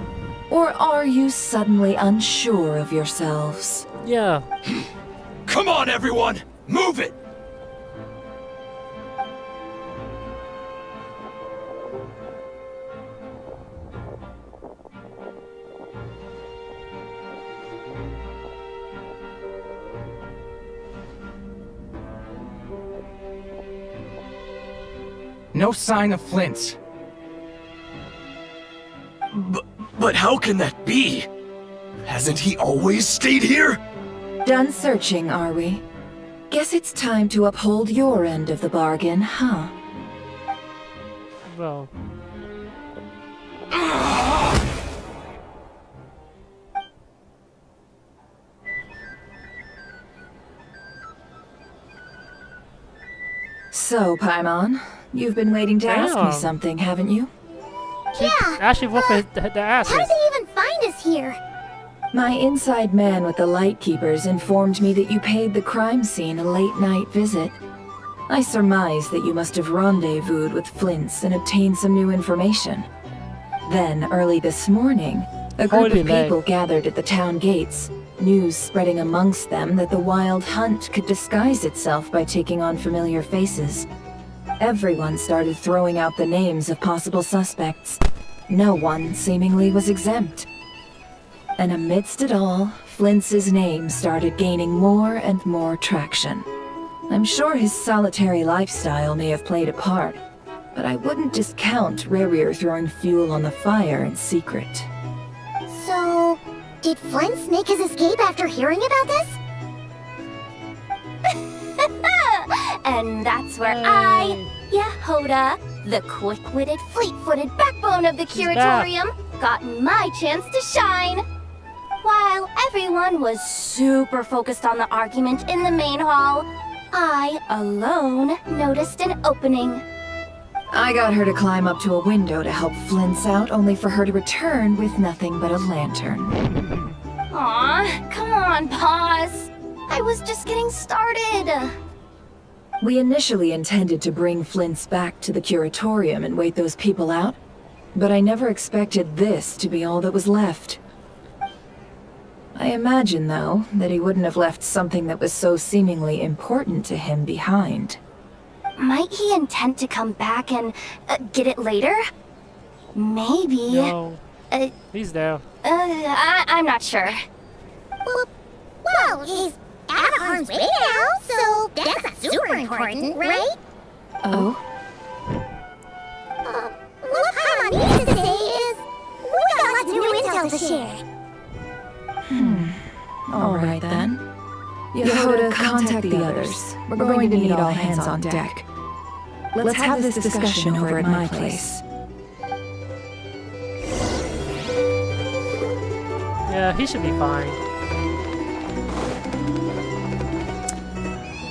Or are you suddenly unsure of yourselves? Yeah. Come on, everyone! Move it! No sign of Flint's. But how can that be? Hasn't he always stayed here? Done searching, are we? Guess it's time to uphold your end of the bargain, huh? Well. So, Paimon, you've been waiting to ask me Damn. something, haven't you? Yeah, Actually, whoop the asses. how did they even find us here? My inside man with the Lightkeepers informed me that you paid the crime scene a late-night visit. I surmise that you must have rendezvoused with Flint's and obtained some new information. Then, early this morning, a group Holy of lay. people gathered at the town gates, news spreading amongst them that the Wild Hunt could disguise itself by taking on familiar faces. Everyone started throwing out the names of possible suspects. No one, seemingly, was exempt. And amidst it all, Flint's name started gaining more and more traction. I'm sure his solitary lifestyle may have played a part, but I wouldn't discount Rerir throwing fuel on the fire in secret. So, did Flint make his escape after hearing about this? And that's where I, Yehoda, the quick-witted, fleet-footed backbone of the Curatorium, got my chance to shine. While everyone was super focused on the argument in the main hall, I, alone, noticed an opening. I got her to climb up to a window to help Flint's out, only for her to return with nothing but a lantern. Aw, come on, pause. I was just getting started. We initially intended to bring Flint's back to the Curatorium and wait those people out, but I never expected this to be all that was left. I imagine, though, that he wouldn't have left something that was so seemingly important to him behind. Might he intend to come back and get it later? Maybe. No. He's there. I'm not sure. Well, he's out of harm's way now, so that's not super important, right? Oh? What Paimon needs to say is, we got lots of new intel to share. Alright then. Yehoda, contact the others. We're going to need all hands on deck. Let's have this discussion over at my place. Yeah, he should be fine.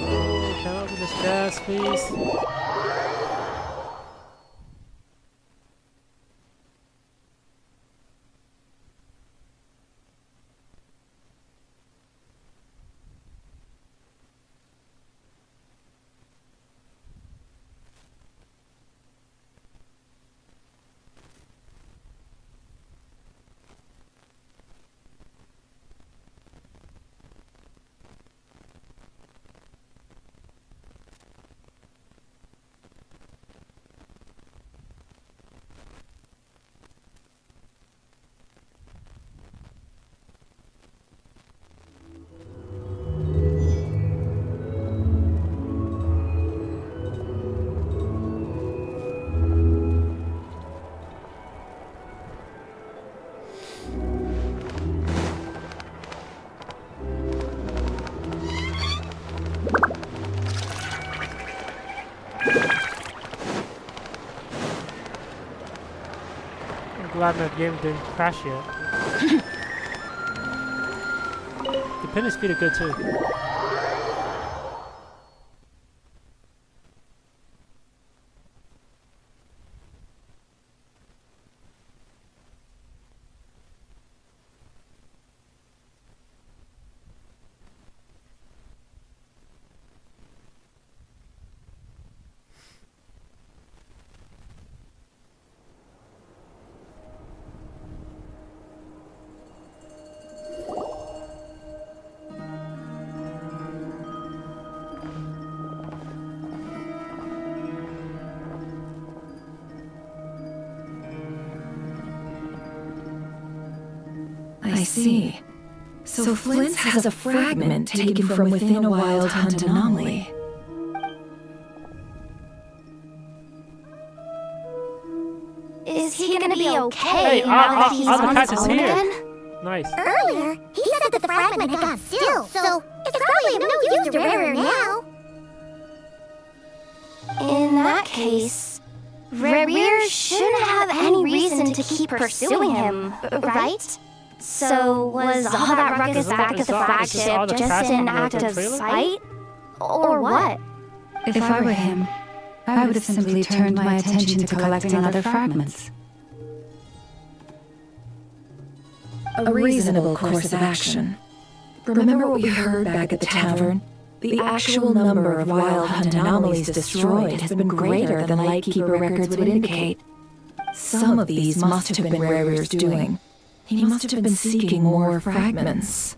Oh, can I open this chest, please? Glad my game didn't crash yet. The pin is pretty good too. I see. So Flint has a fragment taken from within a Wild Hunt anomaly. Is he gonna be okay Hey, now that he's on Cat his is own here. again? Nice. Earlier, he said that the fragment had gone still, so it's probably of no use to Rare now. In that case, Rare shouldn't have any reason to keep pursuing him, right? So was all that ruckus back at the flagship just an act of spite? Or what? If I were him, I would have simply turned my attention to collecting other fragments. A reasonable course of action. Remember what we heard back at the tavern? The actual number of Wild Hunt anomalies destroyed has been greater than Lightkeeper records would indicate. Some of these must have been Rare's doing. He must have been seeking more fragments.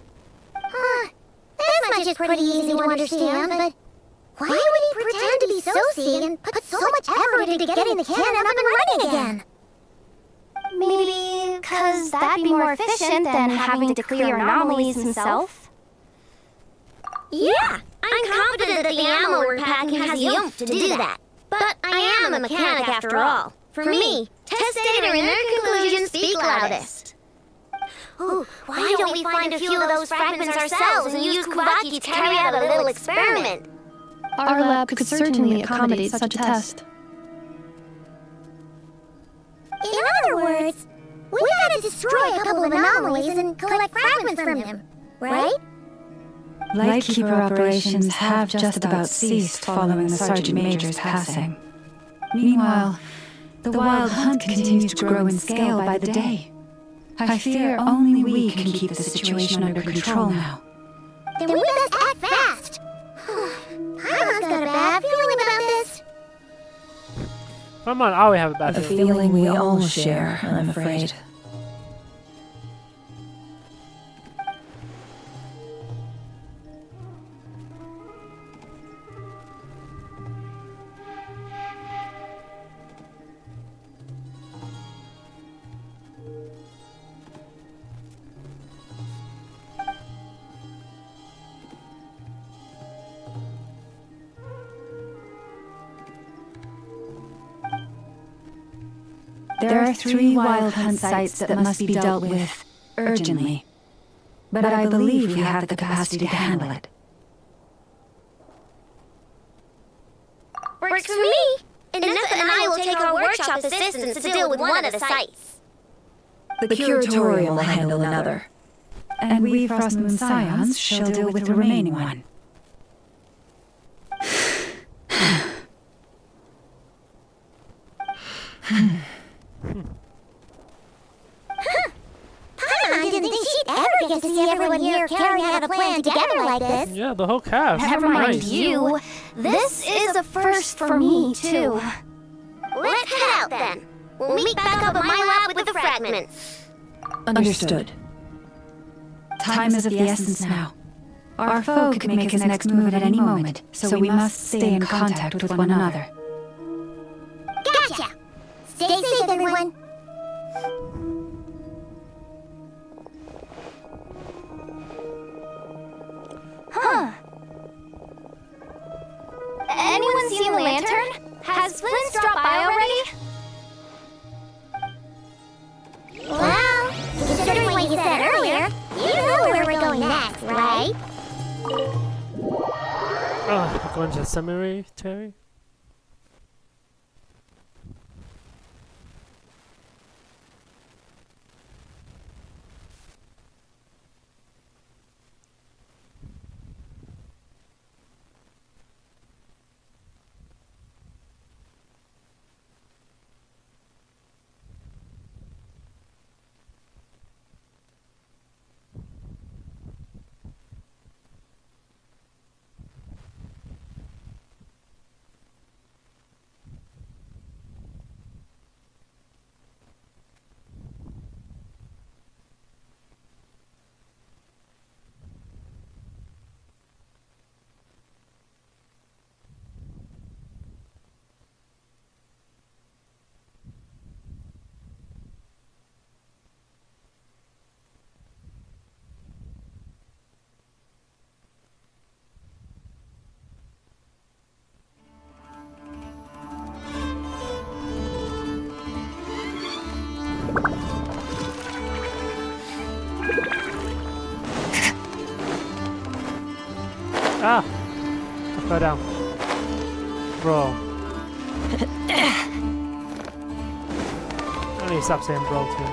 This much is pretty easy to understand, but why would he pretend to be Soci and put so much effort into getting the cannon up and running again? Maybe because that'd be more efficient than having to clear anomalies himself? Yeah, I'm confident that the ammo we're packing has the oomph to do that. But I am a mechanic after all. For me, test data and their conclusions speak loudest. Ooh, why don't we find a few of those fragments ourselves and use Kuvaki to carry out a little experiment? Our lab could certainly accommodate such a test. In other words, we gotta destroy a couple of anomalies and collect fragments from them, right? Lightkeeper operations have just about ceased following the Sergeant Major's passing. Meanwhile, the Wild Hunt continues to grow in scale by the day. I fear only we can keep the situation under control now. Then we best act fast. Paimon's got a bad feeling about this. Come on, I always have a bad A feeling. feeling we all share, I'm afraid. There are 3 Wild Hunt sites that must be dealt with urgently. But I believe we have the capacity to handle it. Works for me! And Nessa and I will take our workshop assistants to deal with one of the sites. The Curatorium will handle another. And we Frost Moon Scions shall deal with the remaining one. I didn't think she'd ever get to see everyone here carrying out a plan together like this. Yeah, the whole cast. Never mind Nice. you. This is a first for me, too. Let's head out then. We'll meet back up at my lab with the fragments. Understood. Time is of the essence now. Our foe could make his next move at any moment, so we must stay in contact with one another. Gotcha! Stay safe, everyone. Huh. Anyone seen the lantern? Has Flint's dropped by already? Well, considering what you said earlier, you know where we're going next, right? Oh, we're going to the cemetery? Ah! I fell down. Bro. I need to stop saying bro too.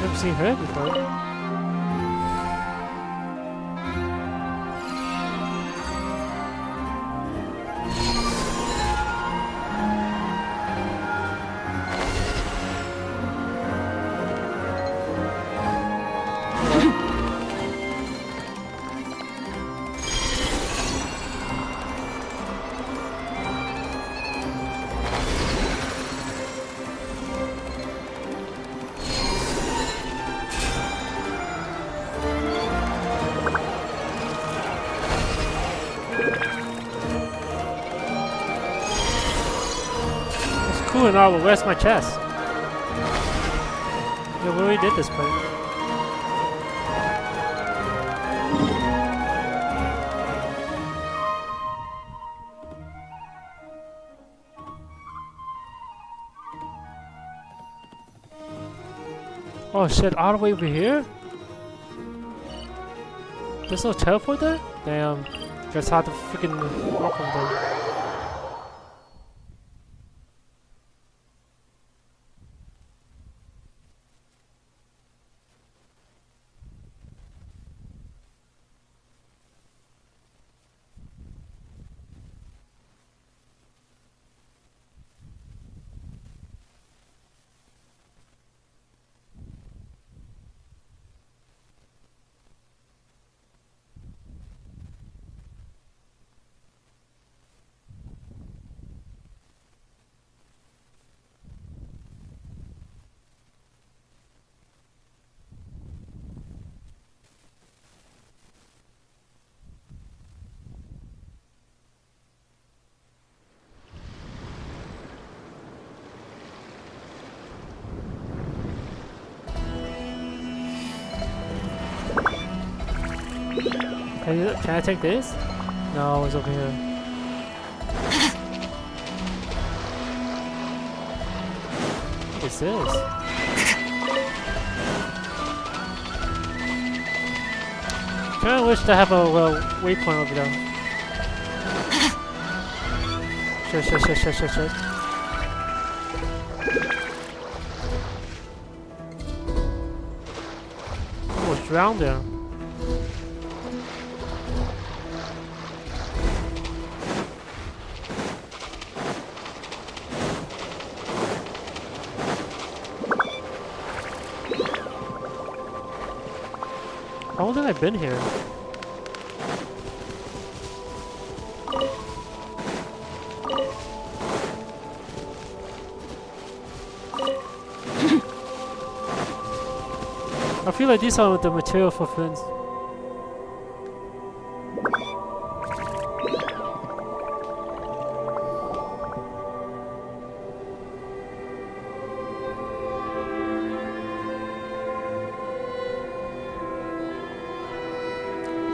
Never seen her before. Cool and all, but where's my chest? Yeah, we already did this part. Oh shit, all the way over here? There's no teleport there? Damn. Guess I have to freaking walk over there. Can I take this? No, it's over here. What is this? Kinda wish to have a waypoint over there. Shit. Oh, it's drowned there. How long have I been here? I feel like these are the material for fins.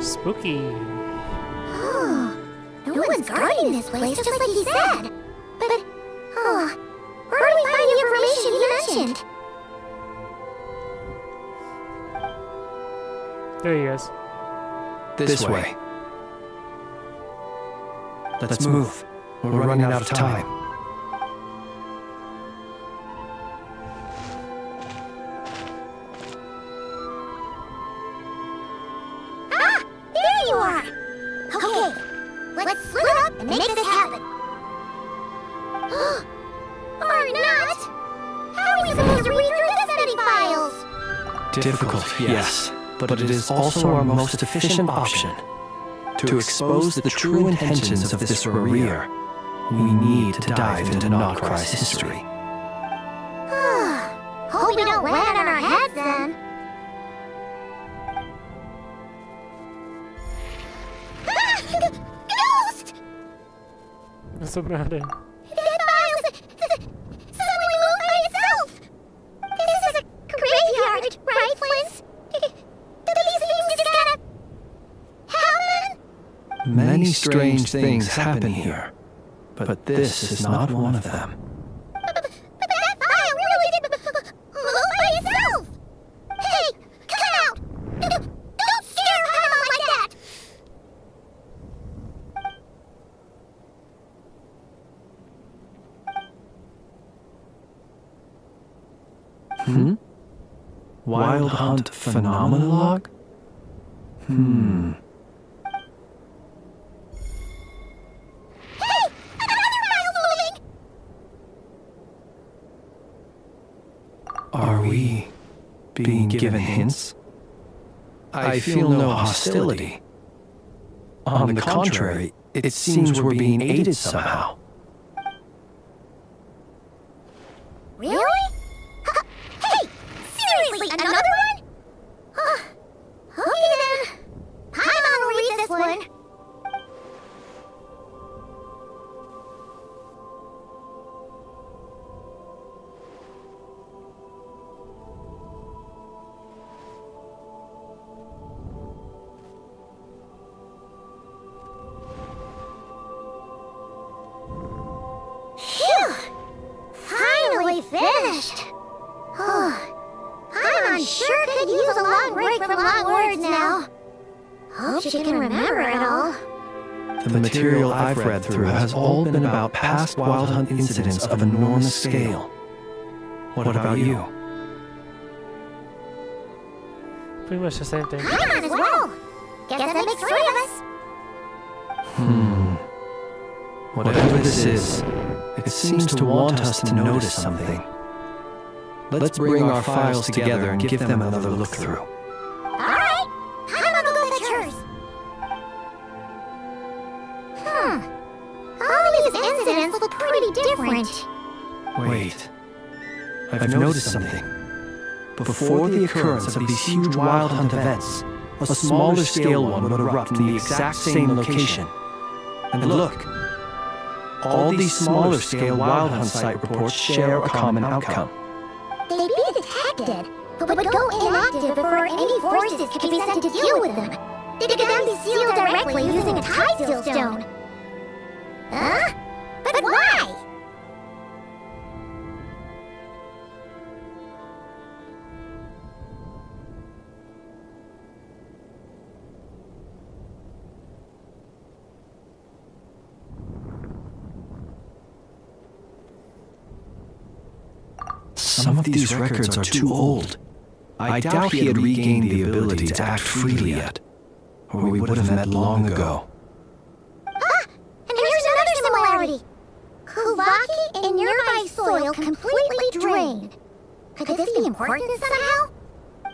Spooky. Oh, no one's guarding this place, just like he said. But, where do we find the information he mentioned? There he is. This way. Let's move. We're running out of time. Ah! There you are! Okay, let's split up and make this happen. Or not! How are we supposed to read through this many files? Difficult, yes. But it is also our most efficient option. To expose the true intentions of this warrior, we need to dive into Notcry's history. Hope we don't land on our heads then. Ghost! What's the matter? That files suddenly moved by itself! This is a graveyard, right, Flint? These things just gotta happen? Many strange things happen here, but this is not one of them. But that file really did move by itself! Hey, come out! Don't scare Paimon like that! Wild Hunt Phenomenologue? Hey! Another file's moving! Are we being given hints? I feel no hostility. On the contrary, it seems we're being aided somehow. Really? Hey! Seriously, another one? Okay then. Paimon will read this one. Phew! Finally finished. Paimon sure could use a long break from long words now. Hope she can remember it all. The material I've read through has all been about past Wild Hunt incidents of enormous scale. What about you? Pretty much the same thing. Paimon as well. Guess that makes 3 of us. Whatever this is, it seems to want us to notice something. Let's bring our files together and give them another look through. Alright, Paimon will go fetch hers. All these incidents look pretty different. Wait. I've noticed something. Before the occurrence of these huge Wild Hunt events, a smaller scale one would erupt in the exact same location. And look, all these smaller scale Wild Hunt site reports share a common outcome. They'd be detected, but would go inactive before any forces could be sent to deal with them. They could then be sealed directly using a tide seal stone. Huh? But why? Some of these records are too old. I doubt he had regained the ability to act freely yet, or we would have met long ago. Ah! And here's another similarity! Kuvaki in nearby soil completely drained. Could this be important somehow?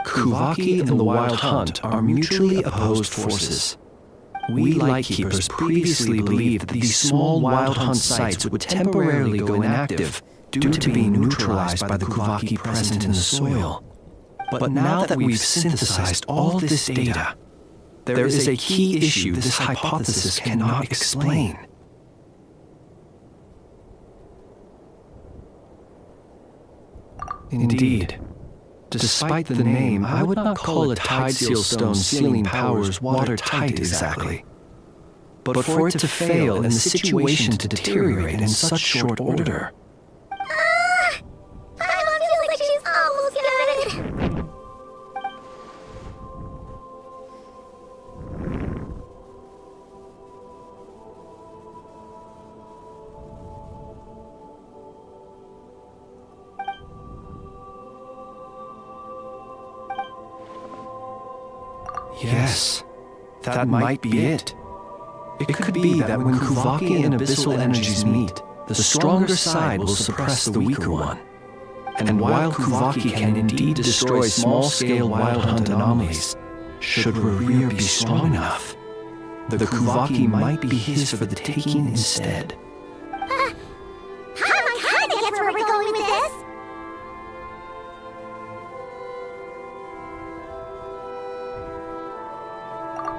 Kuvaki and the Wild Hunt are mutually opposed forces. We Lightkeepers previously believed that these small Wild Hunt sites would temporarily go inactive due to being neutralized by the Kuvaki present in the soil. But now that we've synthesized all this data, there is a key issue this hypothesis cannot explain. Indeed. Despite the name, I would not call a tide seal stone sealing powers watertight exactly. But for it to fail and the situation to deteriorate in such short order. Paimon feels like she's almost got it. Yes, that might be it. It could be that when Kuvaki and abyssal energies meet, the stronger side will suppress the weaker one. And while Kuvaki can indeed destroy small-scale Wild Hunt anomalies, should Rerir be strong enough, the Kuvaki might be his for the taking instead. Paimon kinda gets where we're going with this.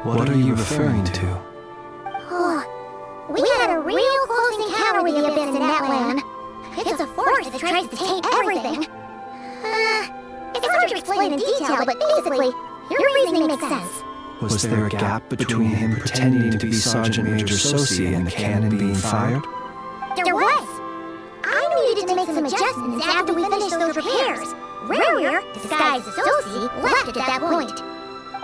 What are you referring to? We had a real close encounter with the Abyss in that land. It's a force that tries to taint everything. It's hard to explain in detail, but basically, your reasoning makes sense. Was there a gap between him pretending to be Sergeant Major Sosi and the cannon being fired? There was. I needed to make some adjustments after we finished those repairs. Rerir, disguised as Sosi, left at that point.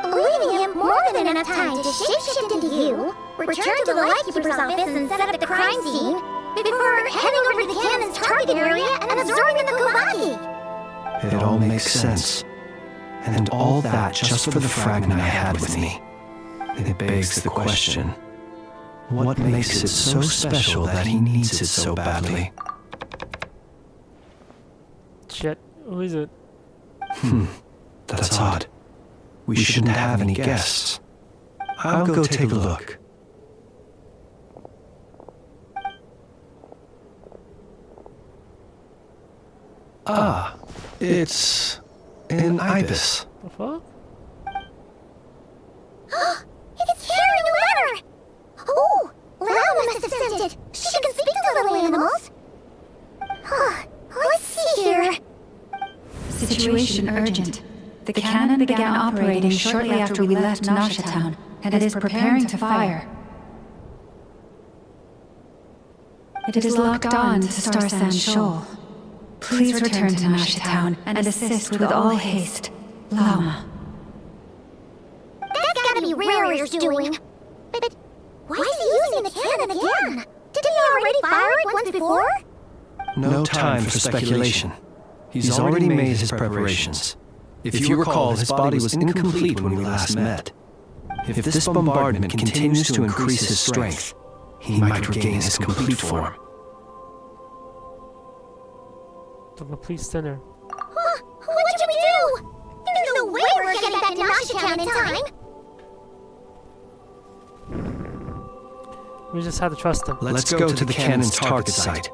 Leaving him more than enough time to shapeshift into you, return to the Lightkeeper's office and set up the crime scene, before heading over to the cannon's target area and absorbing the Kuvaki. It all makes sense. And all that just for the fragment I had with me. It begs the question, what makes it so special that he needs it so badly? Shit, who is it? That's odd. We shouldn't have any guests. I'll go take a look. Ah, it's an ibis. The fuck? It's carrying a letter! Oh, Lana must have sent it. She can speak to little animals. Let's see here. Situation urgent. The cannon began operating shortly after we left Nasha Town, and it is preparing to fire. It is locked on to Star Sand Shoal. Please return to Nasha Town and assist with all haste. Lama. That's gotta be Rerir's doing. But why is he using the cannon again? Didn't he already fire it once before? No time for speculation. He's already made his preparations. If you recall, his body was incomplete when we last met. If this bombardment continues to increase his strength, he might regain his complete form. The complete sinner. What should we do? There's no way we're getting back to Nasha Town in time. We just have to trust him. Let's go to the cannon's target site.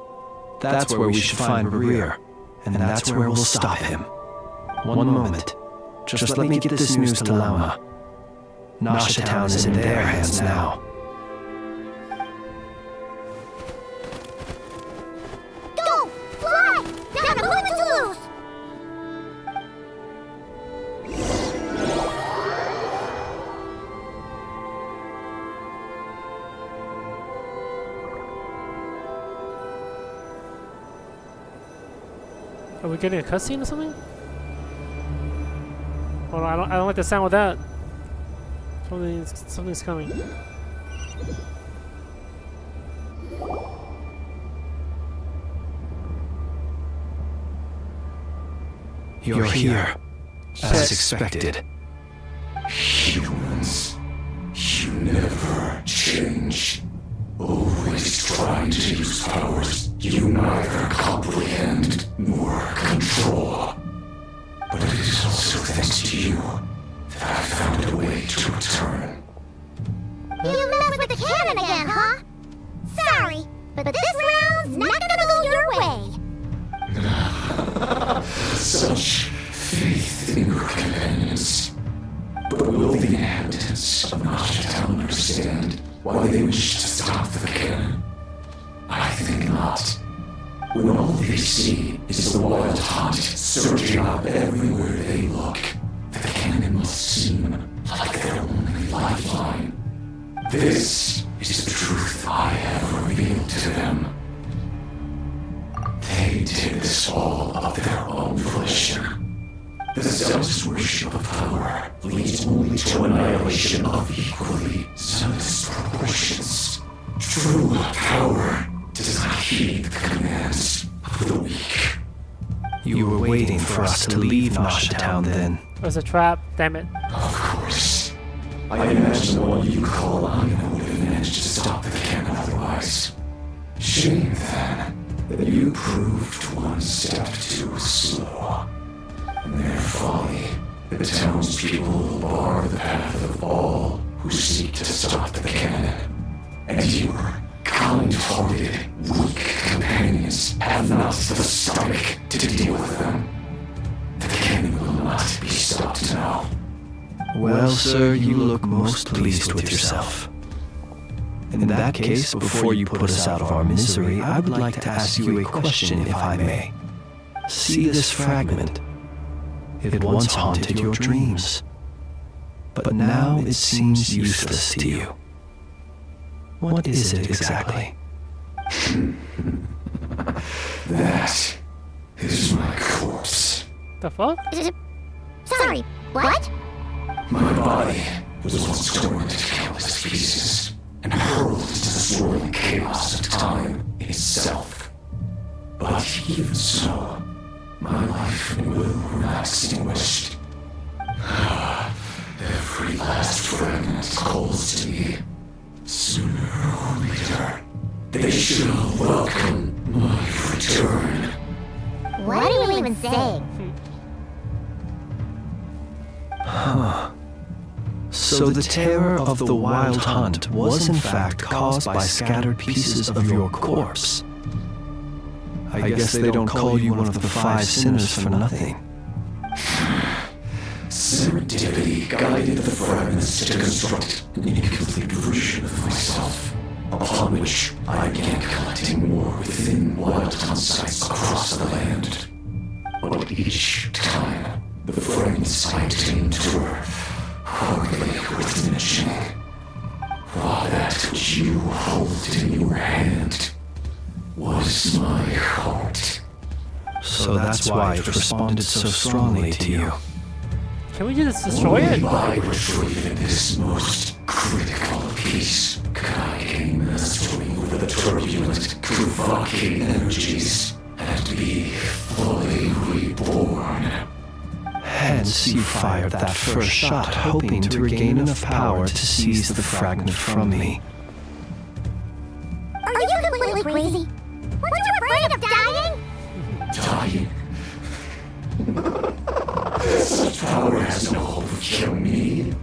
That's where we should find Rerir, and that's where we'll stop him. One moment. Just let me get this news to Lama. Nasha Town is in their hands now. Go! Fly! Not a moment to lose! Are we getting a cutscene or something? Hold on, I don't like the sound of that. Something's coming. You're here, as expected. Humans, you never change. Always trying to use powers you neither comprehend nor control. But it is also thanks to you that I found a way to return. You messed with the cannon again, huh? Sorry, but this round's not gonna go your way. Such faith in your companions. But will the inhabitants of Nashtown understand why they wish to stop the cannon? I think not. When all they see is the wild hunt surging up everywhere they look, the cannon must seem like their only lifeline. This is the truth I have revealed to them. They did this all of their own volition. The zealous worship of power leads only to annihilation of equally zealous proportions. True power does not heed the commands of the weak. You were waiting for us to leave Nashtown then. It was a trap, damn it. Of course. I imagine the one you call Aina would have managed to stop the cannon otherwise. Shame then that you proved one step too slow. In their folly, the townspeople will bar the path of all who seek to stop the cannon. And your kind-hearted, weak companions have not the stomach to deal with them. The cannon will not be stopped now. Well, sir, you look most pleased with yourself. In that case, before you put us out of our misery, I would like to ask you a question, if I may. See this fragment? It once haunted your dreams, but now it seems useless to you. What is it exactly? That is my corpse. The fuck? Sorry, what? My body was once torn into countless pieces and hurled into the swirling chaos of time itself. But even so, my life and will were not extinguished. Every last fragment calls to me. Sooner or later, they shall welcome my return. What are you even saying? Huh. So the terror of the wild hunt was in fact caused by scattered pieces of your corpse. I guess they don't call you one of the 5 sinners for nothing. Serendipity guided the fragments to construct an incomplete version of myself, upon which I began collecting more within wild hunt sites across the land. But each time, the fragments I obtained were hardly worth mentioning. While that which you hold in your hand was my heart. So that's why it responded so strongly to you. Can we just destroy it? By retrieving this most critical piece, could I gain mastery over the turbulent, provoking energies and be fully reborn. Hence, you fired that first shot, hoping to regain enough power to seize the fragment from me. Are you completely crazy? Weren't you afraid of dying? Dying? Such power has no hope of killing me.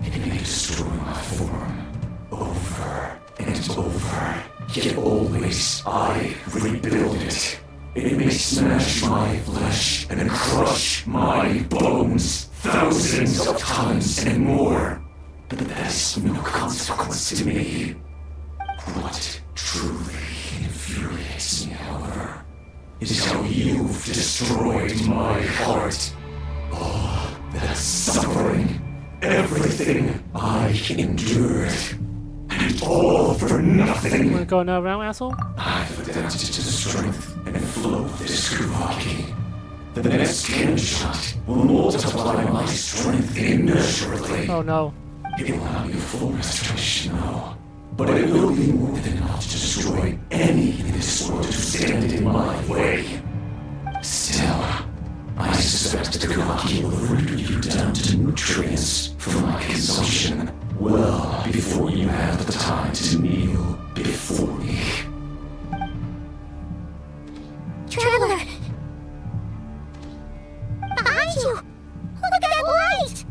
It may destroy my form over and over, yet always I rebuild it. It may smash my flesh and crush my bones thousands of times and more, but that has no consequence to me. What truly infuriates me, however, is how you've destroyed my heart. All that suffering, everything I endured, and all for nothing. You wanna go another round, asshole? I've adapted to the strength and flow of this Kuvaki, The next cannon shot will multiply my strength immeasurably. Oh no. It will not be a full restoration, no. But it will be more than enough to destroy any in this world who stand in my way. Still, I suspect the Kawaki will render you down to nutrients for my consumption well before you have the time to kneel before me. Traveler! Behind you! Look at that light!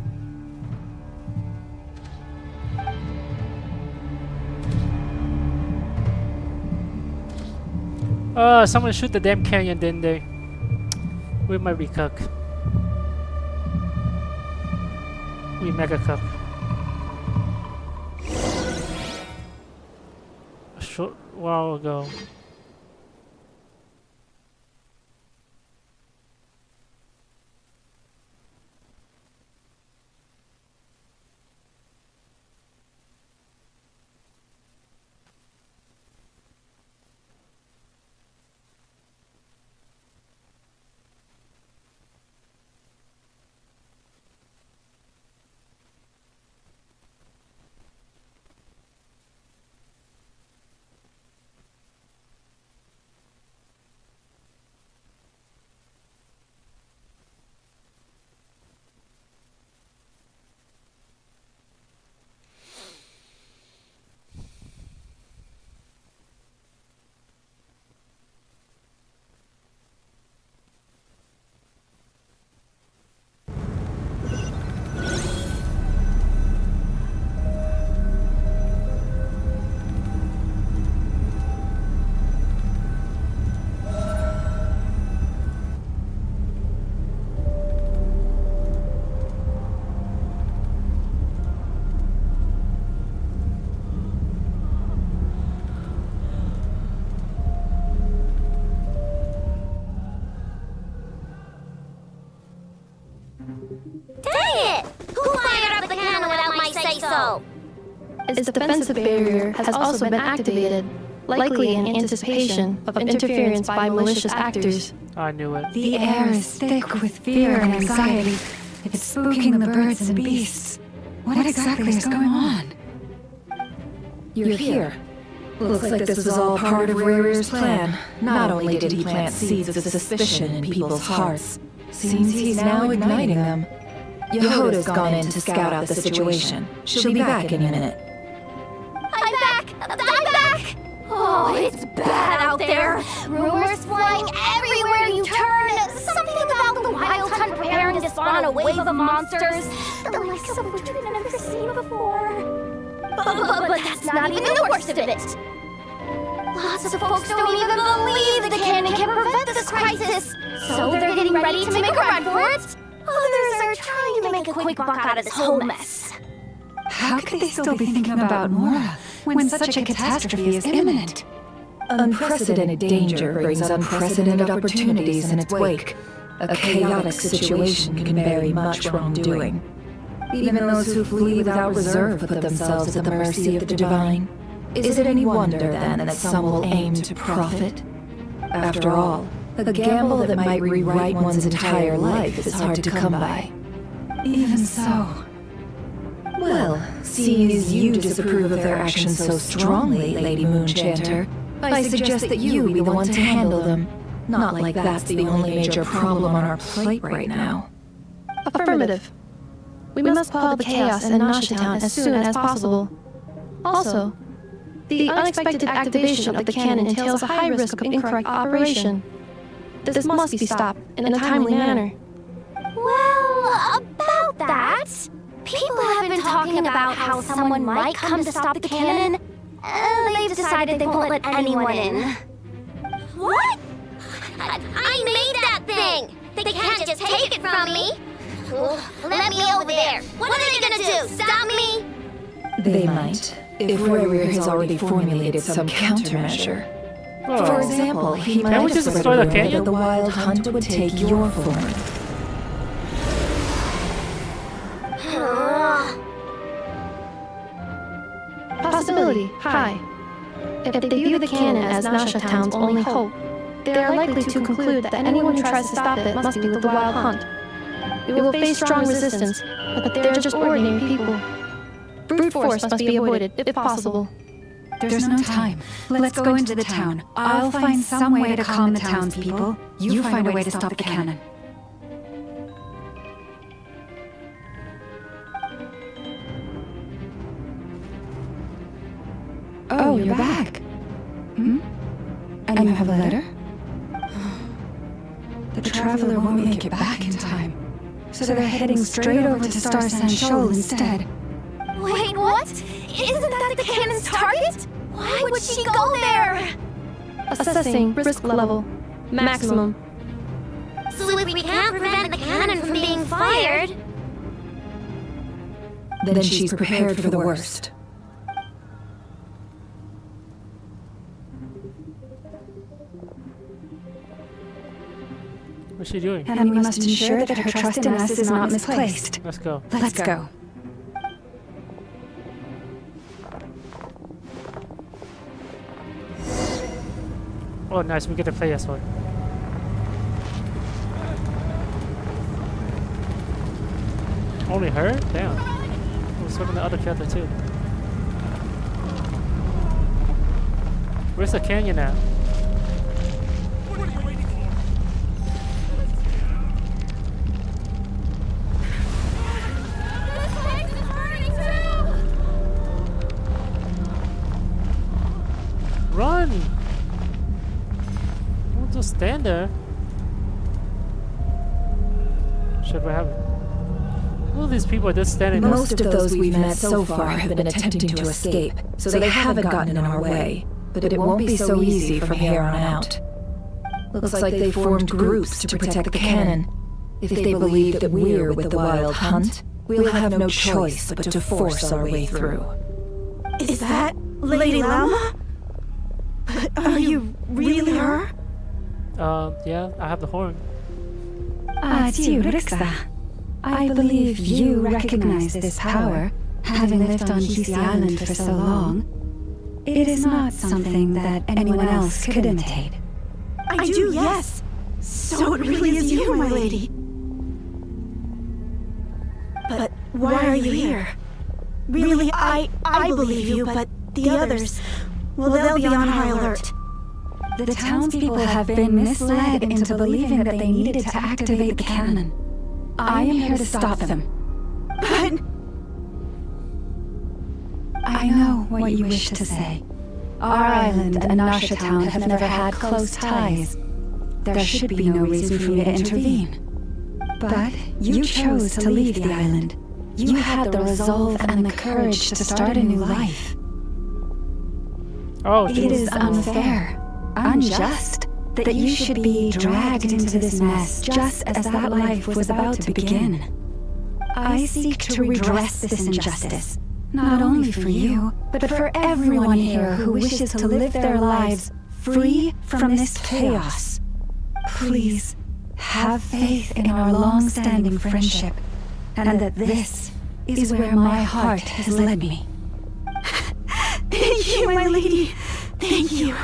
Someone shoot the damn canyon, didn't they? We might be cooked. We mega cooked. A short while ago. Its defensive barrier has also been activated, likely in anticipation of interference by malicious actors. I knew it. The air is thick with fear and anxiety. It's spooking the birds and beasts. What exactly is going on? You're here. Looks like this was all part of Rare's plan. Not only did he plant seeds of suspicion in people's hearts, seems he's now igniting them. Yehoda's gone in to scout out the situation. She'll be back in a minute. I'm back! Oh, it's bad out there. Rumors flying everywhere you turn. Something about the Wild Hunt preparing to spawn a wave of monsters, the likes of which we've never seen before. But that's not even the worst of it. Lots of folks don't even believe the cannon can prevent this crisis, so they're getting ready to make a run for it. Others are trying to make a quick buck out of this whole mess. How could they still be thinking about Mora when such a catastrophe is imminent? Unprecedented danger brings unprecedented opportunities in its wake. A chaotic situation can bury much wrongdoing. Even those who flee without reserve put themselves at the mercy of the divine. Is it any wonder, then, that some will aim to profit? After all, a gamble that might rewrite one's entire life is hard to come by. Even so. Well, seeing as you disapprove of their actions so strongly, Lady Moonchanter, I suggest that you be the one to handle them. Not like that's the only major problem on our plate right now. Affirmative. We must quell the chaos in Nasha Town as soon as possible. Also, the unexpected activation of the cannon entails a high risk of incorrect operation. This must be stopped in a timely manner. Well, about that, people have been talking about how someone might come to stop the cannon, and they've decided they won't let anyone in. What? I made that thing! They can't just take it from me! Let me over there! What are they gonna do? Stop me? They might, if Rare has already formulated some countermeasure. Oh. For example, he might Can we have just spread destroy the a rumor canyon? that the Wild Hunt would take your form. Possibility high. If they view the cannon as Nasha Town's only hope, they are likely to conclude that anyone who tries to stop it must be with the Wild Hunt. It will face strong resistance, but they are just ordinary people. Brute force must be avoided, if possible. There's no time. Let's go into the town. I'll find some way to calm the townspeople. You find a way to stop the cannon. Oh, you're back. Hmm? And you have a letter? The Traveler won't make it back in time. So they're heading straight over to Star Sand Shoal instead. Wait, what? Isn't that the cannon's target? Why would she go there? Assessing risk level. Maximum. So if we can't prevent the cannon from being fired... Then she's prepared for the worst. What's she doing? And we must ensure that her trust in us is not misplaced. Let's go. Let's go. Oh, nice. We get to play as one. Only her? Damn. What's with the other character too? Where's the canyon at? Run! Don't just stand there. Should we have... All these people are just standing there. Most of those we've met so far have been attempting to escape, so they haven't gotten in our way. But it won't be so easy from here on out. Looks like they formed groups to protect the cannon. If they believe that we're with the Wild Hunt, we'll have no choice but to force our way through. Is that Lady Llama? But are you really her? Yeah, I have the horn. It's you, Rixa. I believe you recognize this power, having lived on Hisi Island for so long. It is not something that anyone else could imitate. I do, yes. So it really is you, my lady. But why are you here? Really, I believe you, but the others, well, they'll be on high alert. The townspeople have been misled into believing that they needed to activate the cannon. I am here to stop them. But... I know what you wish to say. Our island and Nasha Town have never had close ties. There should be no reason for me to intervene. But you chose to leave the island. You had the resolve and the courage to start a new life. Oh, it is unfair, unjust, that you should be dragged into this mess just as that life was about to begin. I seek to redress this injustice, not only for you, but for everyone here who wishes to live their lives free from this chaos. Please, have faith in our long-standing friendship, and that this is where my heart has led me. Thank you, my lady. Thank you.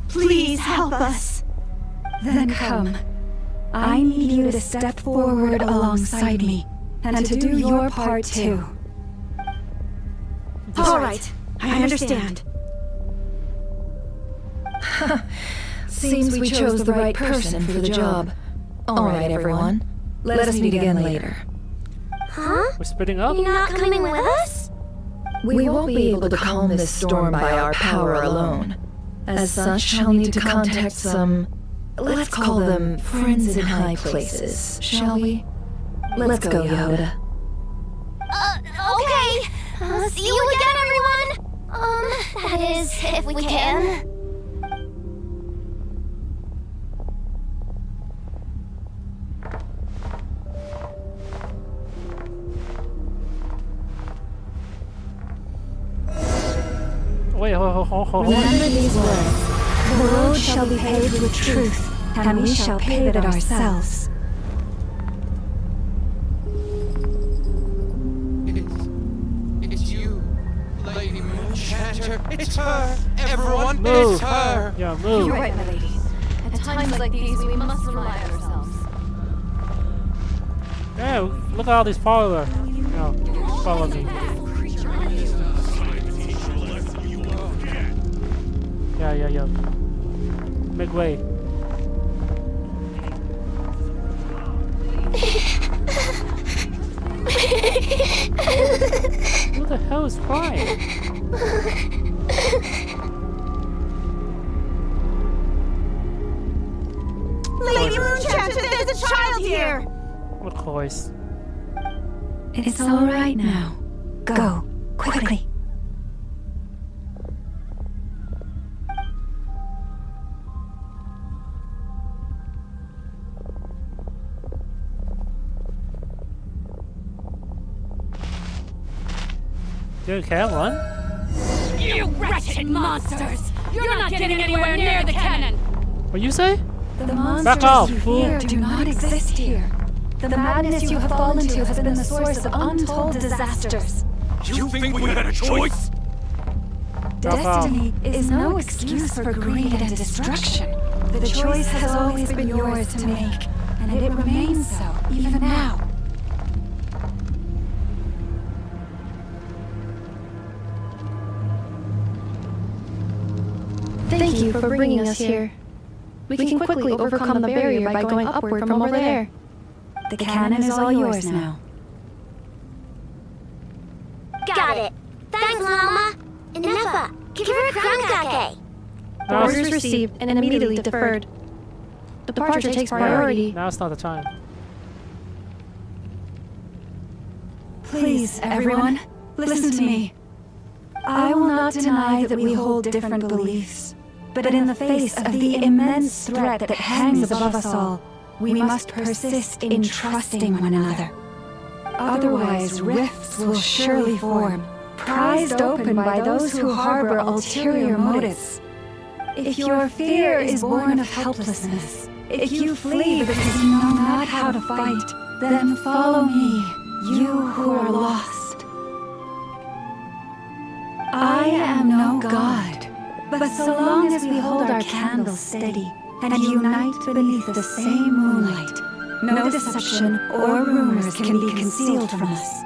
Please help us. Then come. I need you to step forward alongside me, and to do your part too. All right, I understand. Seems we chose the right person for the job. All right, everyone. Let us meet again later. Huh? We're splitting up? You're not coming with us? We won't be able to calm this storm by our power alone. As such, I'll need to contact some... Let's call them friends in high places, shall we? Let's go, Yoda. Okay. See you again, everyone! That is, if we can. Wait, hold. Remember these words. The road shall be paved with truth, and we shall pave it ourselves. It's you, Lady Moonshatter. It's her, everyone. Move. It's her. Yeah, move. You're right, my lady. times like these, we must rely on ourselves. Yeah, look at all these followers. No, follow me. Yeah. Make way. Who the hell is crying? Lady Moonchancellor, there's a child here! Of course. It's all right now. Go, quickly. You can't run? You wretched monsters! You're not getting anywhere near the cannon! What you say? The Back monsters off, you fool. fear do not exist here. The madness you have fallen to has been the source of untold disasters. You think we had a choice? Destiny is no excuse for greed and destruction. The choice has always been yours to make, and it remains so, even now. Thank you for bringing us here. We can quickly overcome the barrier by going upward from over there. The cannon is all yours now. Got it. Thanks, Mama. And Neffa, give her a crankake. Orders received and immediately deferred. Departure takes priority. Now it's not the time. Please, everyone, listen to me. I will not deny that we hold different beliefs, but in the face of the immense threat that hangs above us all, we must persist in trusting one another. Otherwise, rifts will surely form, prized open by those who harbor ulterior motives. If your fear is born of helplessness, if you flee because you know not how to fight, then follow me, you who are lost. I am no god, but so long as we hold our candles steady and unite beneath the same moonlight, no deception or rumors can be concealed from us.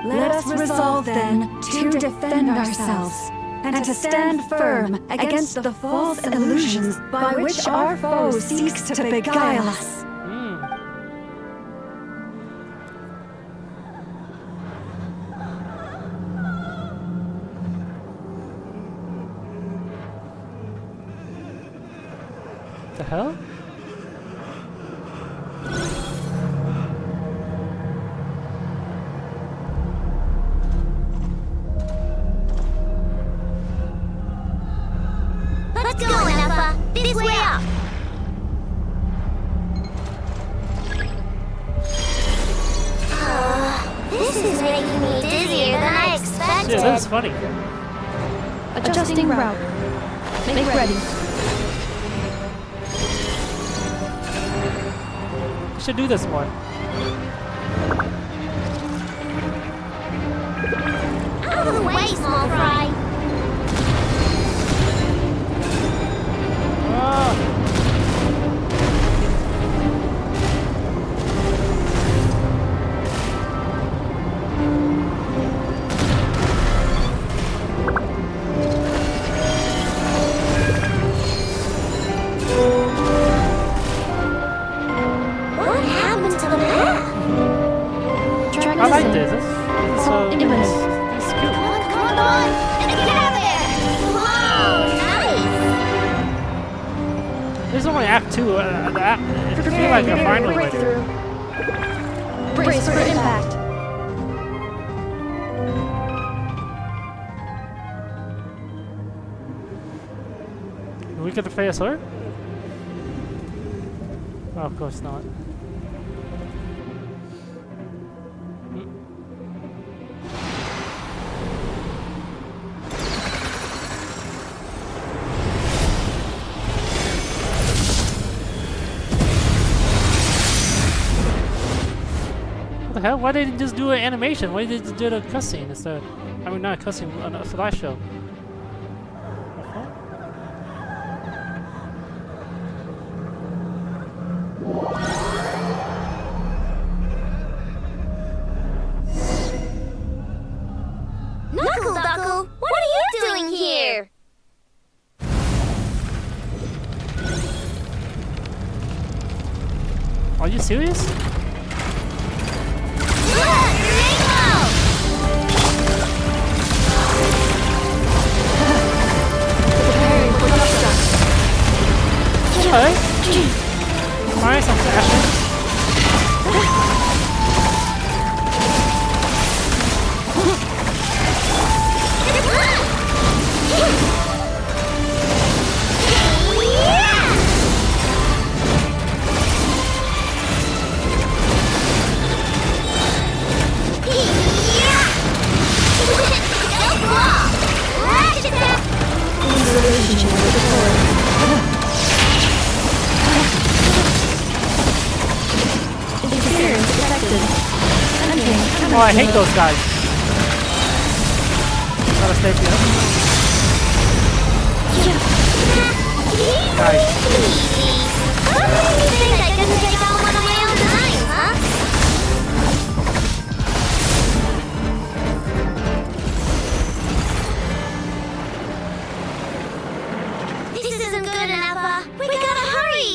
Let us resolve then to defend ourselves and to stand firm against the false illusions by which our foe seeks to beguile us. The hell? Let's go, Neffa. This way up. This is making me dizzier than I expected. Yeah, that's funny. Adjusting route. Make ready. Should do this more. Out of the way, small fry. What happened to the path? I like this. It's so it's cute. Come on. Get out of there. Whoa, nice. This is only Act 2. It could be like a final later. Brace for impact. Do we get the face sword? Oh, of course not. What the hell? Why didn't they just do an animation? Why did they just do a cutscene instead? I mean, not a cutscene, a slideshow. Are you serious? Okay. Alright, some action. Oh, I hate those guys. Gotta stay here. Guys. You think I couldn't take out one on my own time, huh? This isn't good enough. We gotta hurry.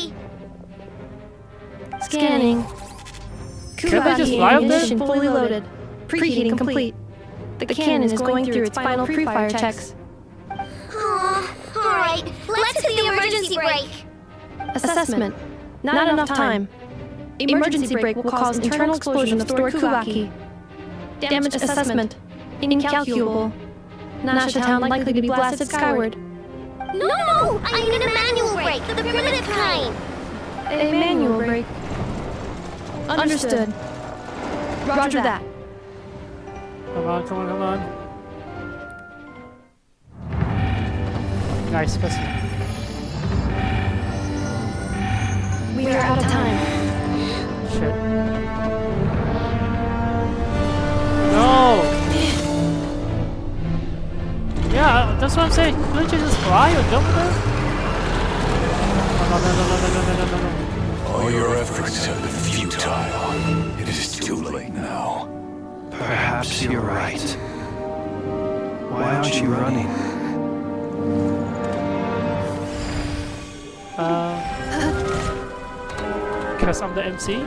Scanning. Can they just fly up there? Ammunition fully loaded. Preheating complete. The cannon is going through its final pre-fire checks. Alright, let's hit the emergency brake. Assessment. Not enough time. Emergency brake will cause internal explosion of stored Kubaki. Damage assessment. Incalculable. Nasha Town likely to be blasted skyward. No! I need a manual brake, the primitive kind. A manual brake. Understood. Roger that. Come on, come on, come on. Nice, listen. We are out of time. Shit. No! Yeah, that's what I'm saying. Couldn't you just fly or jump there? No. All your efforts have been futile. It is too late now. Perhaps you're right. Why aren't you running? Because I'm the MC?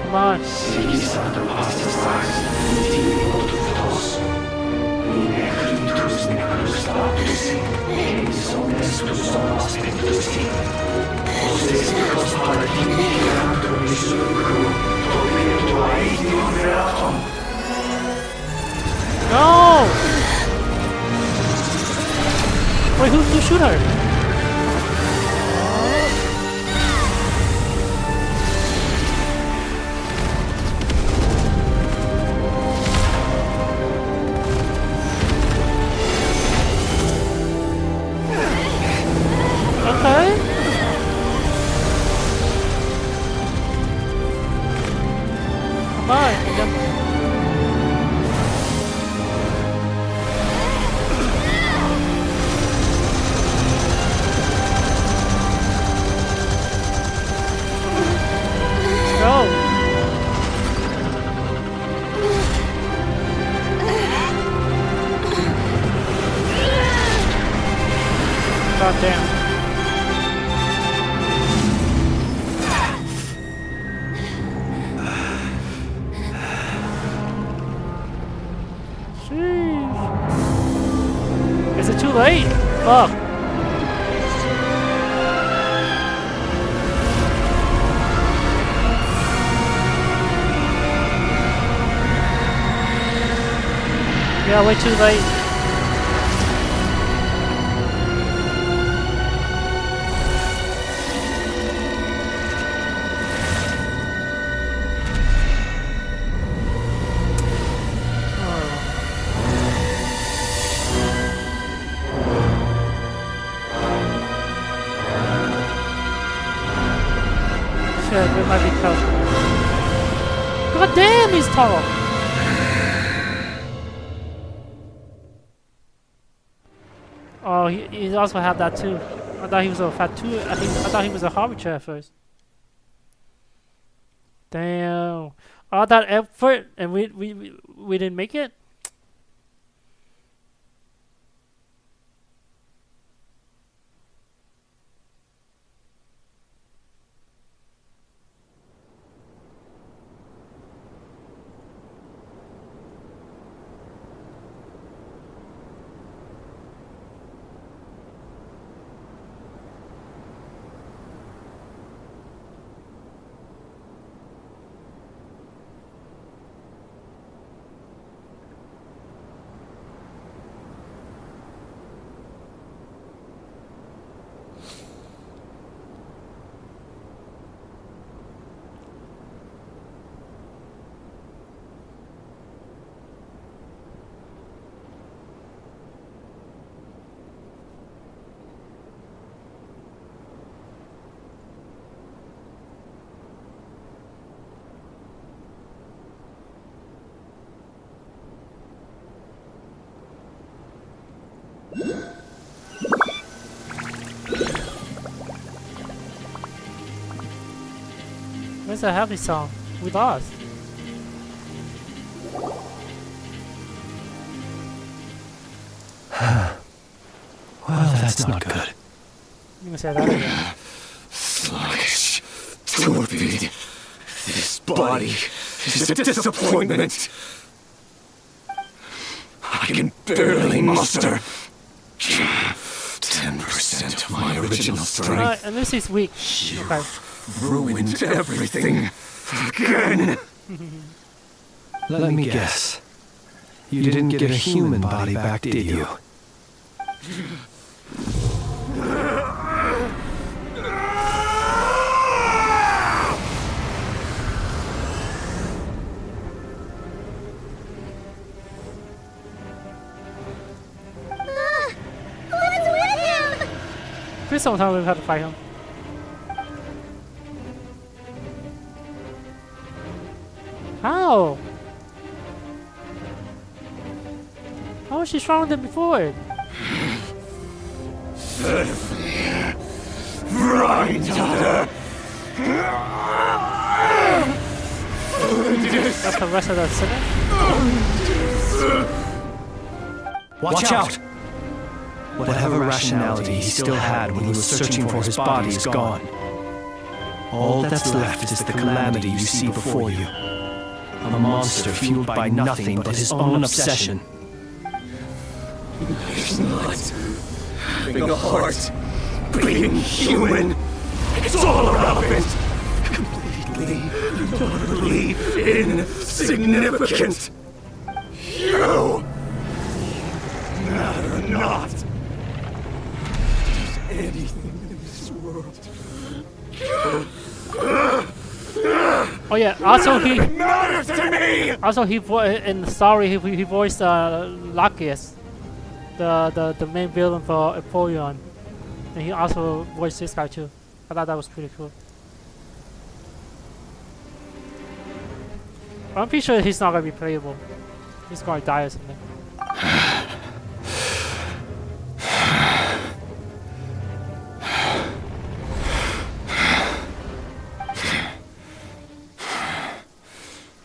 Come on. No! Wait, who shoot her? Okay. Come on. God damn. Sheesh. Is it too late? Fuck. Yeah, way too late. Shit, it might be tough. God damn, he's tall. Oh, he also had that too. I thought he was a fat too. I thought he was a Harbinger at first. Damn. All that effort and we didn't make it. Where's the happy song? We lost. Well, that's not good. I'm gonna say that again. Sluggish, torpid. This body is a disappointment. I can barely muster 10% of my original strength. And this is weak. Okay. Ruined everything again. Let me guess. You didn't get a human body back, did you? What's with him? Please don't tell me how to fight him. How? How is she stronger than before? Rindaughter. That's the rest of that sinner? Watch out! Whatever rationality he still had when he was searching for his body is gone. All that's left is the calamity you see before you. A monster fueled by nothing but his own obsession. It's not having a heart, being human. It's all irrelevant. Completely, utterly insignificant. You matter not. There's anything in this world. Oh yeah. Also he. Matters to me. Also he in the story he voiced Lachius, the main villain for Apollyon, and he also voiced this guy too. I thought that was pretty cool. But I'm pretty sure he's not gonna be playable. He's gonna die or something.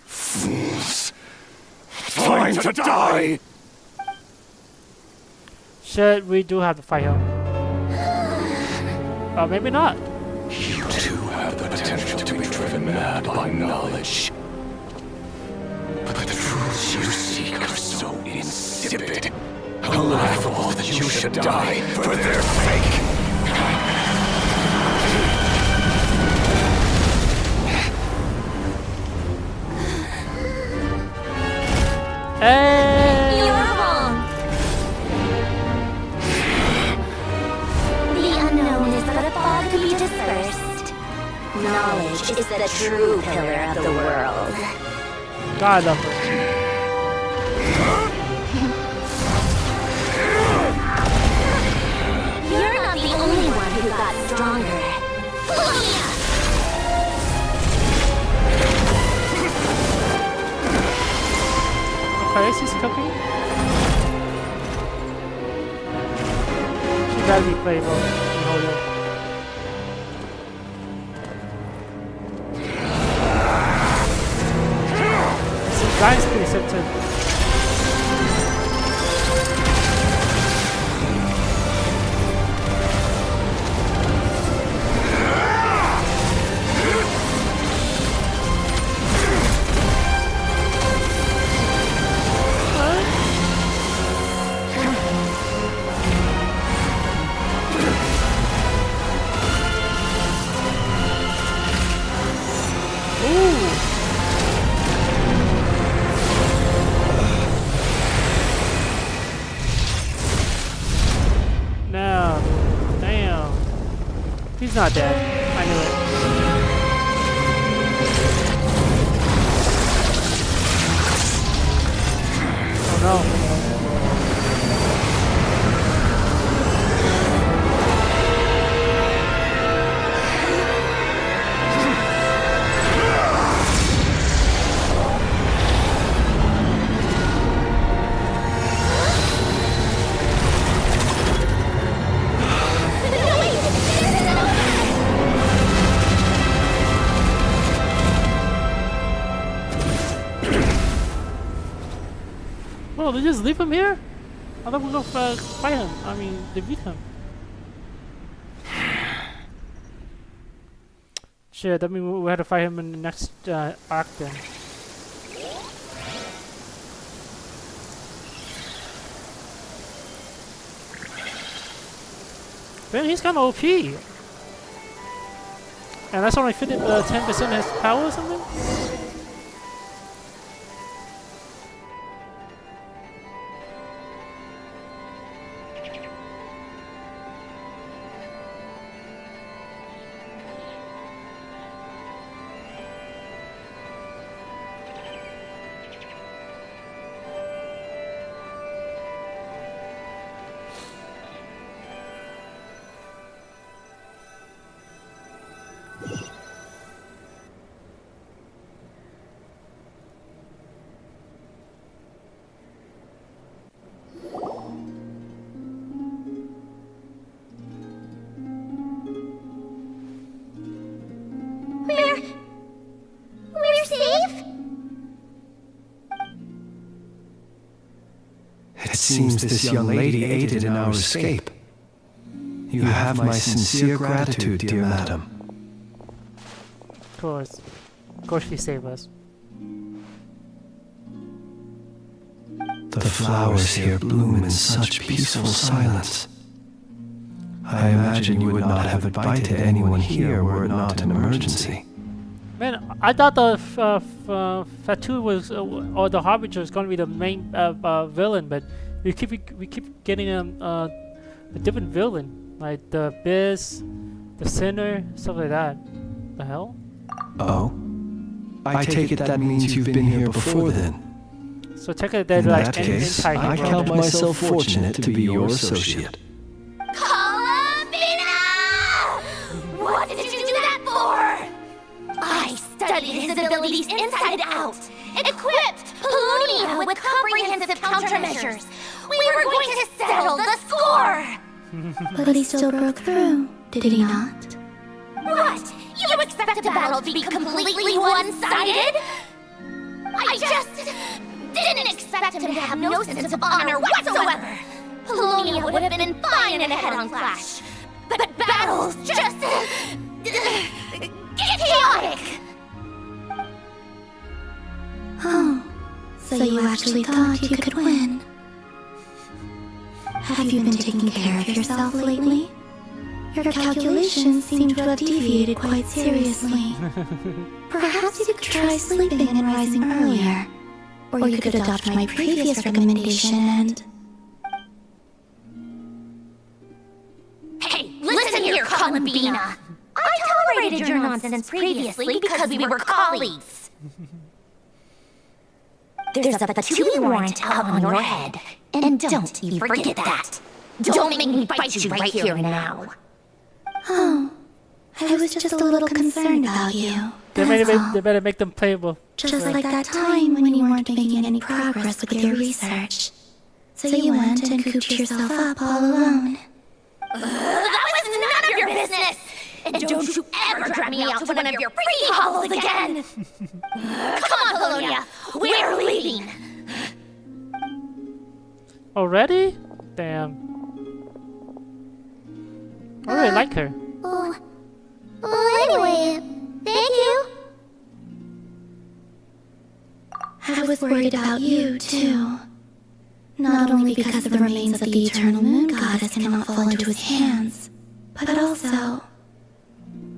Fools. Time to die. Shit, we do have to fight him. Maybe not. You too have the potential to be driven mad by knowledge. But the truths you seek are so insipid, laughable that you should die for their sake. Hey! You're wrong. The unknown is but a fog to be dispersed. Knowledge is the true pillar of the world. God, I love her. You're not the only one who got stronger. Okay, is this cooking? She gotta be playable. Hold on. This guy's pretty sensitive. No. Damn. He's not dead. I knew it. Oh no. we just leave him here? I thought we were gonna fight him. I mean, defeat him. Shit, that means we had to fight him in the next arc then. Man, he's kind of OP. And that's only 10% of his power or something? We're safe? It seems this young lady aided in our escape. You have my sincere gratitude, dear madam. Of course she saved us. The flowers here bloom in such peaceful silence. I imagine you would not have invited anyone here were it not an emergency. Man, I thought the Fatu was, or the Harbinger was going to be the main villain, but we keep getting a different villain, like the Biz, the Sinner, stuff like that. The hell? Oh? I take it that means you've been here before then. So technically they're In like that case, I count myself fortunate to be your associate. What did you do that for? I studied his abilities inside out, equipped Palunia with comprehensive countermeasures. We were going to settle the score. But he still broke through, did he not? What? You expect a battle to be completely one-sided? I just didn't expect him to have no sense of honor whatsoever. Palunia would have been fine in a head-on clash. But battles just get chaotic. Oh, so you actually thought you could win. Have you been taking care of yourself lately? Your calculations seem to have deviated quite seriously. Perhaps you could try sleeping and rising earlier. Or you could adopt my previous recommendation and... Hey, listen here, Columbina. I tolerated your nonsense previously because we were colleagues. There's a Patui warrant out on your head, and don't you forget that. Don't make me fight you right here and now. Oh, I was just a little concerned about you. They better make them playable. Just like that time when you weren't making any progress with your research. So you went and cooped yourself up all alone. That was none of your business! And don't you ever drag me out to one of your free hollows again! Come on, Palunia! We're leaving! Already? Damn. I really like her. Anyway, thank you. I was worried about you, too. Not only because the remains of the Eternal Moon Goddess cannot fall into his hands, but also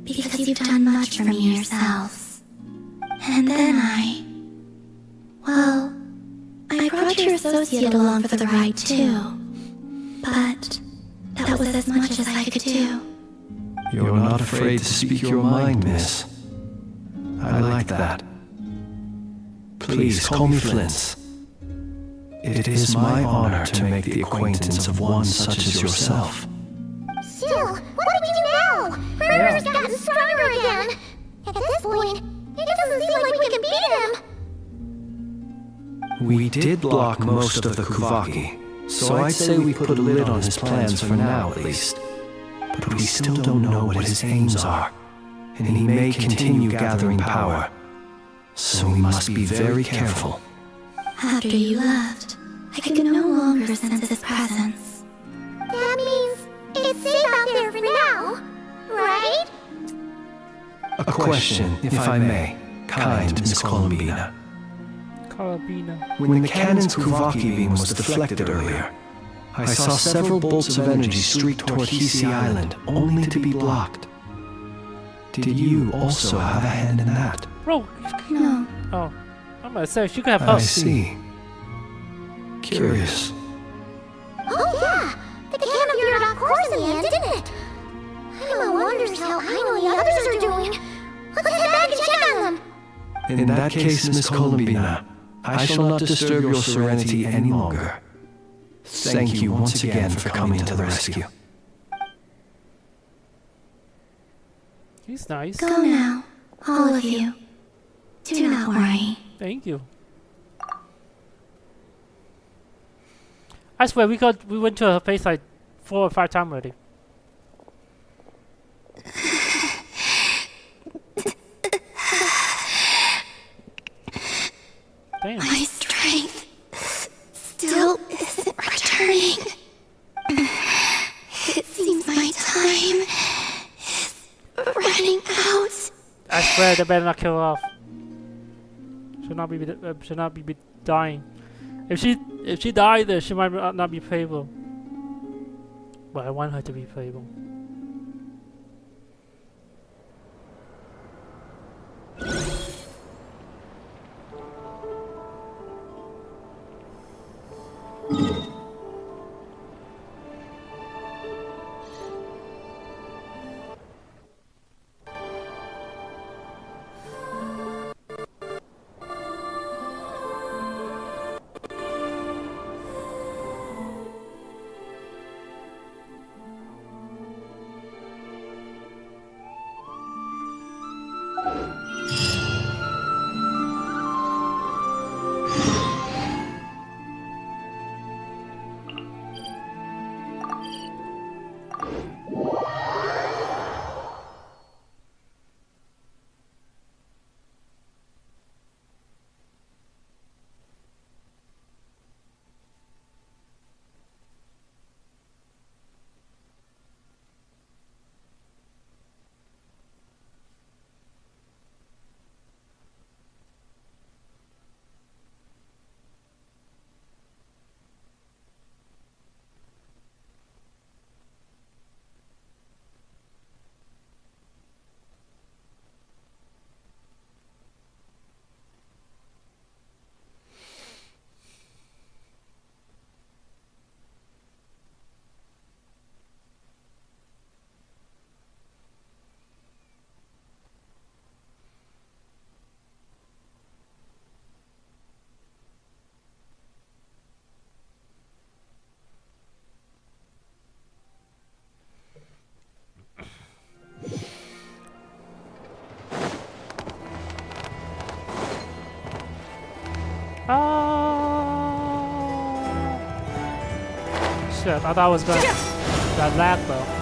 because you've done much for me yourselves. And then I brought your associate along for the ride, too. But that was as much as I could do. You're not afraid to speak your mind, miss. I like that. Please call me Flint. It is my honor to make the acquaintance of one such as yourself. Still, what do we do now? River's gotten stronger again. At this point, it doesn't seem like we can beat him. We did block most of the Kuvaki, so I'd say we put a lid on his plans for now at least. But we still don't know what his aims are, and he may continue gathering power. So we must be very careful. After you left, I can no longer sense his presence. That means it's safe out there for now, right? A question, if I may, kind Miss Columbina. When the cannon's Kuvaki beam was deflected earlier, I saw several bolts of energy streak toward Hisi Island, only to be blocked. Did you also have a hand in that? Bro. No. Oh. I'm gonna say, she could have help. I see. Curious. Oh yeah! The cannon veered off course in the end, didn't it? Emma wonders how I know the others are doing. Let's head back and check on them! In that case, Miss Columbina, I shall not disturb your serenity any longer. Thank you once again for coming to the rescue. He's nice. Go now, all of you. Do not worry. Thank you. I swear we went to her place like 4 or 5 times already. Damn. My strength still isn't returning. It seems my time is running out. I swear they better not kill her off. Should not be dying. If she died, then she might not be playable. But I want her to be playable. Shit, I thought I was gonna that lag though.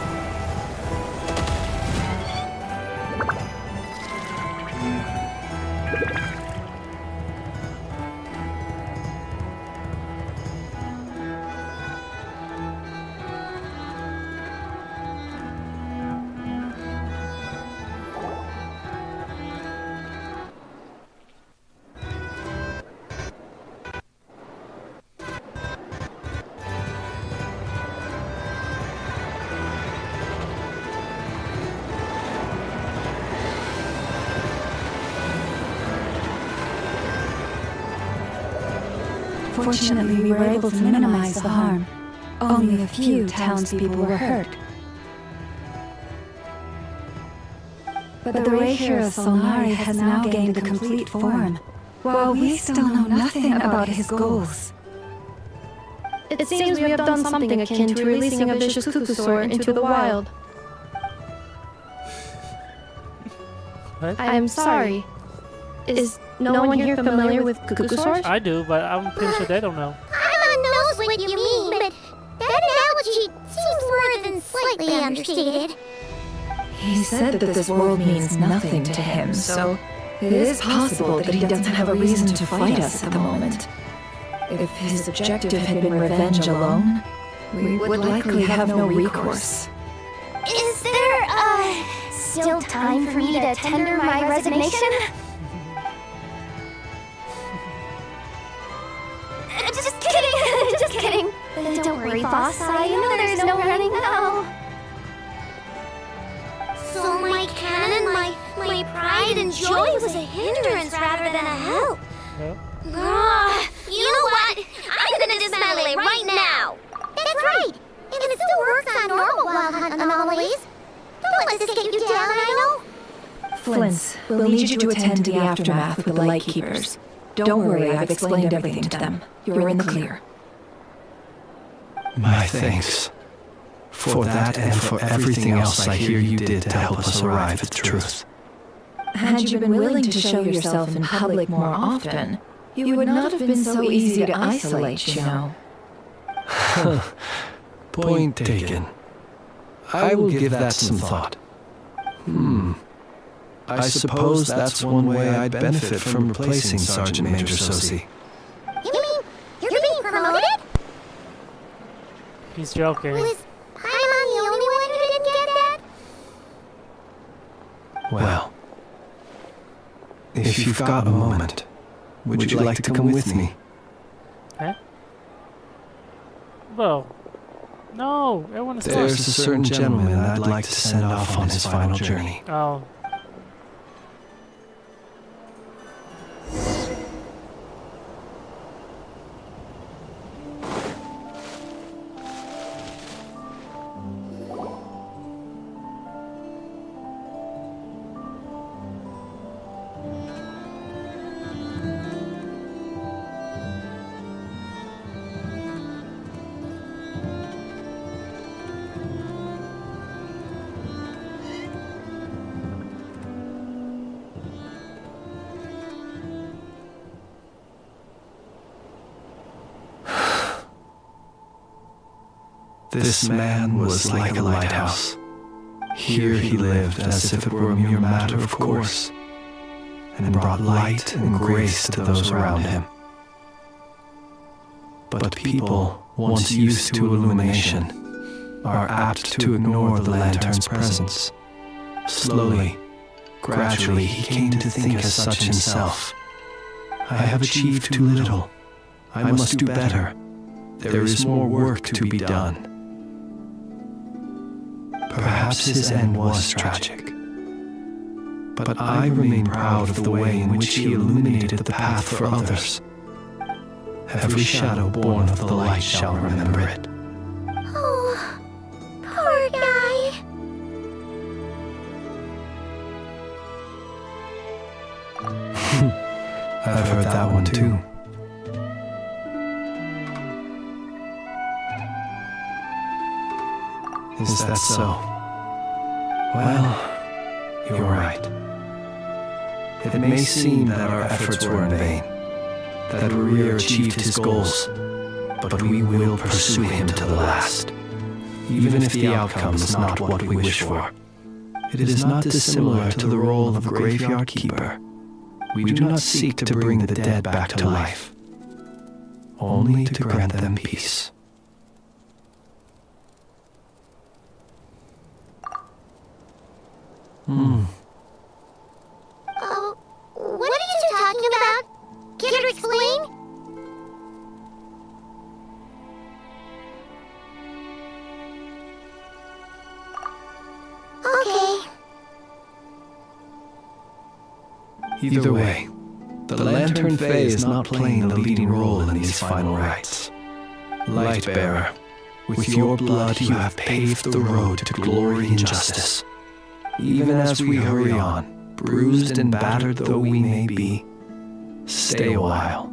Fortunately, we were able to minimize the harm. Only a few townspeople were hurt. But the Ranger of Solnari has now gained a complete form, while we still know nothing about his goals. It seems we have done something akin to releasing a vicious Kukusaur into the wild. What? I am sorry. Is no one here familiar with Kukusaurs? I do, but I'm pretty sure they don't know. Emma knows what you mean, but that analogy seems more than slightly understated. He said that this world means nothing to him, so it is possible that he doesn't have a reason to fight us at the moment. If his objective had been revenge alone, we would likely have no recourse. Is there, still time for me to tender my resignation? Just kidding! Just kidding! Don't worry, boss. I know there's no running now. So my cannon, my pride and joy was a hindrance rather than a help. You know what? I'm gonna dismantle it right now. That's right. And it still works on normal wild hunt anomalies. Don't let this get you down, I know. Flint, we'll need you to attend to the aftermath with the Lightkeepers. Don't worry, I've explained everything to them. You're in the clear. My thanks. For that and for everything else I hear you did to help us arrive at the truth. Had you been willing to show yourself in public more often, you would not have been so easy to isolate, you know. Point taken. I will give that some thought. I suppose that's one way I'd benefit from replacing Sergeant Major Sosi. You mean you're being promoted? He's joking. Was Paimon the only one who didn't get that? Well, if you've got a moment, would you like to come with me? Huh? Well, no, everyone is There's a certain gentleman I'd like to send off on his final journey. Oh. This man was like a lighthouse. Here he lived as if it were a mere matter of course, and brought light and grace to those around him. But people, once used to illumination, are apt to ignore the lantern's presence. Slowly, gradually, he came to think as such himself. I have achieved too little. I must do better. There is more work to be done. Perhaps his end was tragic, but I remain proud of the way in which he illuminated the path for others. Every shadow born of the light shall remember it. Oh, poor guy. I've heard that one too. Is that so? Well, you're right. It may seem that our efforts were in vain, that Rurir achieved his goals, but we will pursue him to the last, even if the outcome is not what we wish for. It is not dissimilar to the role of a graveyard keeper. We do not seek to bring the dead back to life, only to grant them peace. What are you talking about? Can you explain? Okay. Either way, the Lantern Fae is not playing the leading role in these final rites. Lightbearer, with your blood you have paved the road to glory and justice. Even as we hurry on, bruised and battered though we may be, stay a while,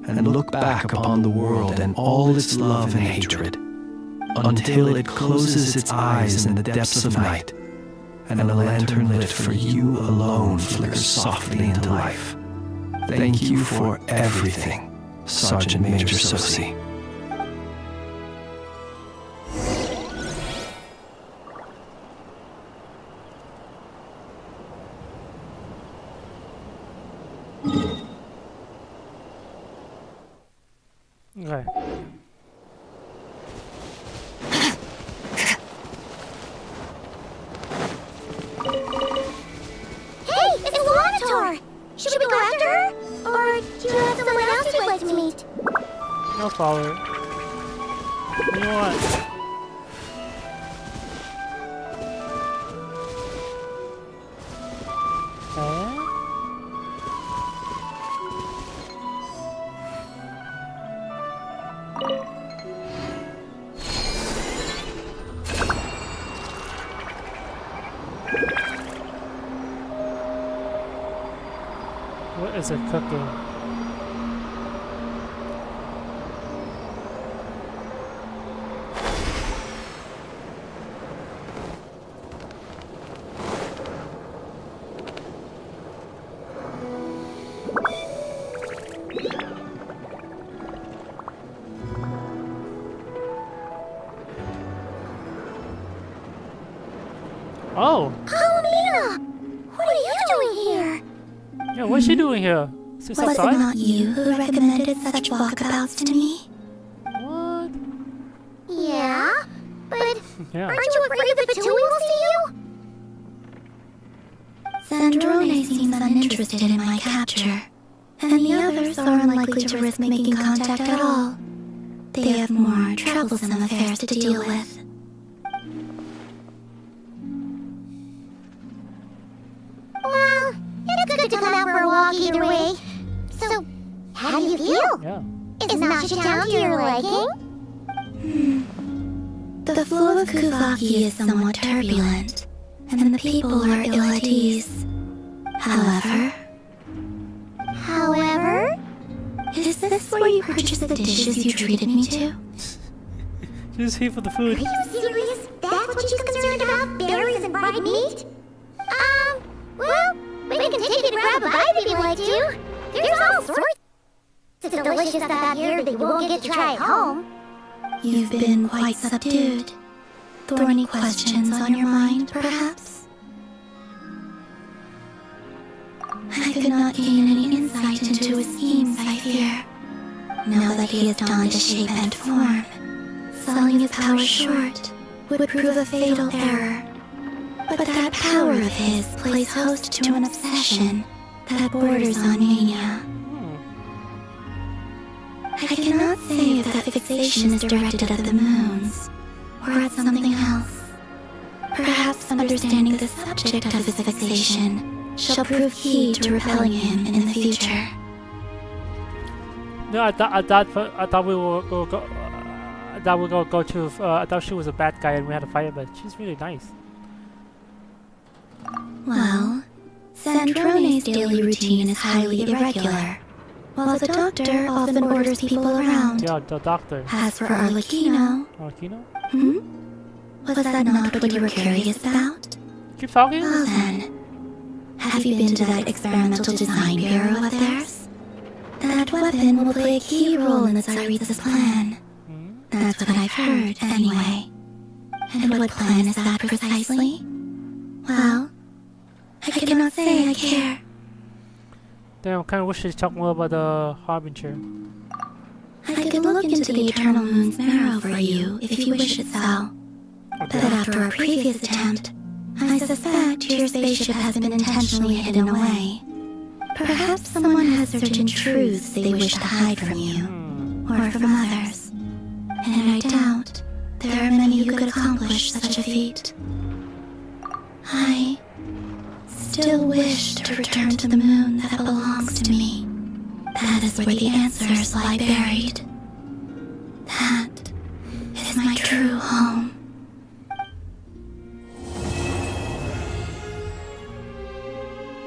and look back upon the world and all its love and hatred, until it closes its eyes in the depths of night, and a lantern lit for you alone flickers softly into life. Thank you for everything, Sergeant Major Sosi. Okay. Hey, it's Lanator! Should we go after her? Or do you have someone else you'd like to meet? I'll follow her. You know what? What is it cooking? Oh! Palomina! What are you doing here? Yeah, what's she doing here? Is this Was it outside? not you who recommended such walkabouts to me? What? Yeah, but Yeah. aren't you afraid that Fatui will see you? Sandrone seems uninterested in my capture, and the others are unlikely to risk making contact at all. They have more troublesome affairs to deal with. Well, it's good to come out for a walk either way. So, how do you feel? Yeah. Is Masha Town to your liking? The flow of Kuvaki is somewhat turbulent, and the people are ill at ease. However, is this where you purchased the dishes you treated me to? She's here for the food. Are you serious? That's what she's concerned about? Berries and fried meat? Well, we can take you to grab a bite if you'd like to. There's all sorts of delicious stuff out here that you won't get to try at home. You've been quite subdued. Thorny questions on your mind, perhaps? I could not gain any insight into his schemes, I fear. Now that he has donned a shape and form, selling his power short would prove a fatal error. But that power of his plays host to an obsession that borders on mania. I cannot say if that fixation is directed at the moons, or at something else. Perhaps understanding the subject of his fixation shall prove key to repelling him in the future. No, I thought we were I thought she was a bad guy and we had to fight her, but she's really nice. Well, Sandrone's daily routine is highly irregular, while the doctor often orders people around. Yeah, the doctor. As for Arlecchino... Arlecchino? Was that not what you were curious about? Keep talking? Well then, have you been to that experimental design bureau of theirs? That weapon will play a key role in the Tsaritsa's plan. That's what I've heard, anyway. And what plan is that precisely? Well, I cannot say I care. Damn, I kind of wish they'd talk more about the Harbinger. I could look into the Eternal Moon's marrow for you if you wish it so. But after our previous attempt, I suspect your spaceship has been intentionally hidden away. Perhaps someone has certain truths they wish to hide from you, or from others. And I doubt there are many who could accomplish such a feat. I still wish to return to the moon that belongs to me. That is where the answers lie buried. That is my true home.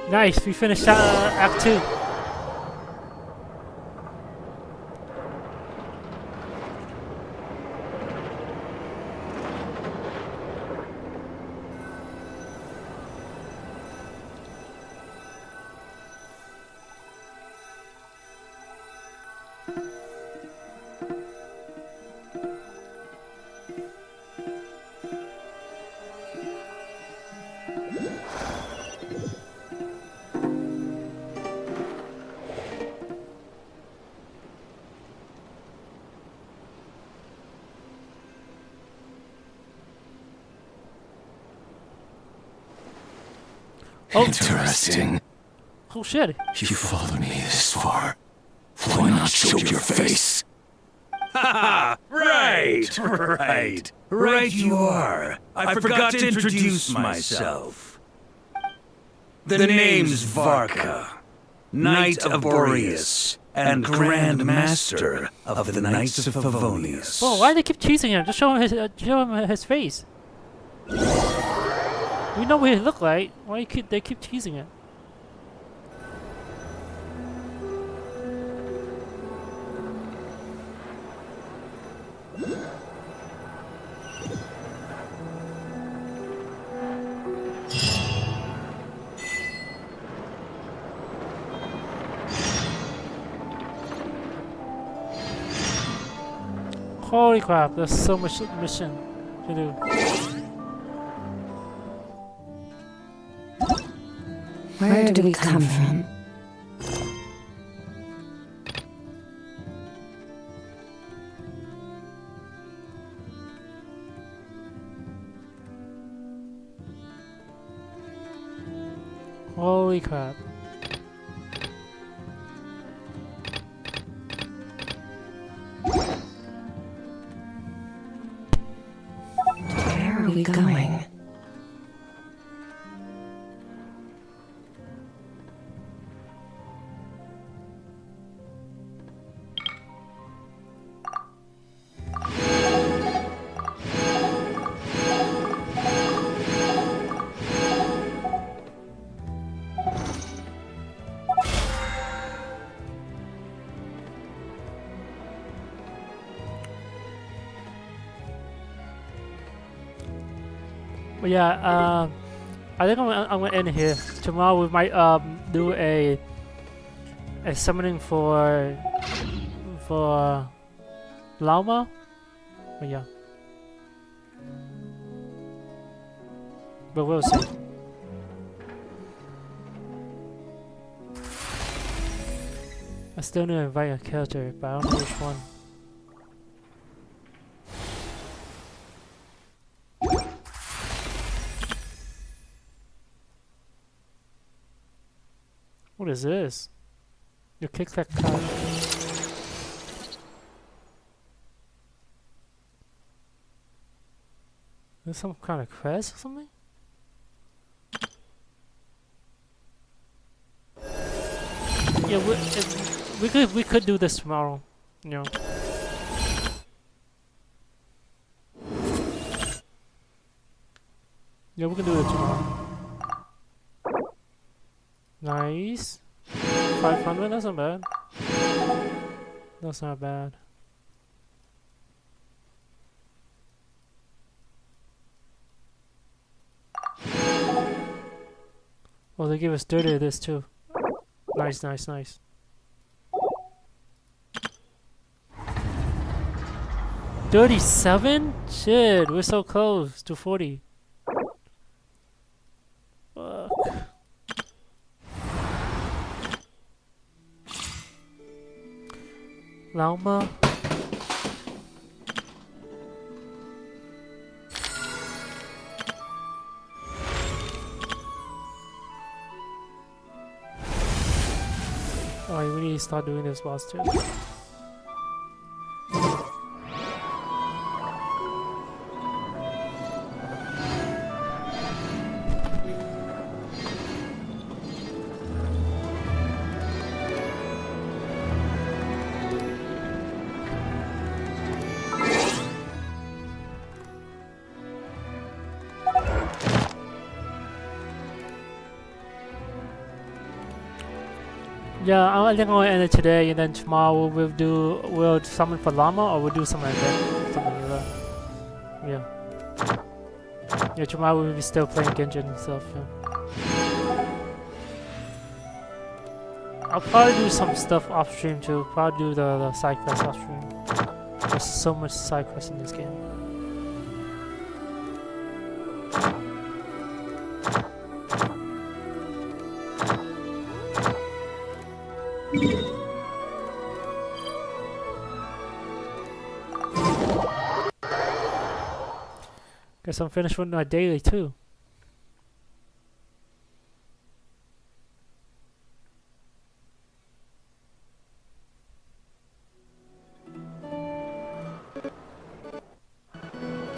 Nice, we finished Act 2. Interesting. Oh shit. You followed me this far. Why not show your face? Ha! Right you are. I forgot to introduce myself. The name's Varka, Knight of Boreas, and Grand Master of the Knights of Favonius. Oh, why do they keep teasing him? Just show him his face. We know what he look like. Why they keep teasing it? Holy crap, there's so much mission to do. Where do we come from? Holy crap. Where are we going? But yeah, I think I'm gonna end here. Tomorrow we might do a summoning for Llama. But yeah, but we'll see. I still need to invite a character, but I don't know which one. What is this? You kick that card. Is some kind of quest or something? Yeah, we could do this tomorrow, you know. Yeah, we can do it tomorrow. Nice. 500, that's not bad. That's not bad. Oh, they gave us 30 of this too. Nice, nice, nice. $37? Shit, we're so close to 40. Fuck. Llama. Oh, we need to start doing this boss too. Yeah, I think I'm gonna end it today, and then tomorrow we'll summon for Llama, or we'll do something like that. Something like that. Yeah. Yeah, tomorrow we'll be still playing Genshin and stuff. Yeah. I'll probably do some stuff off stream too. Probably do the side quest off stream. There's so much side quest in this game. Guess I'm finished with my daily too.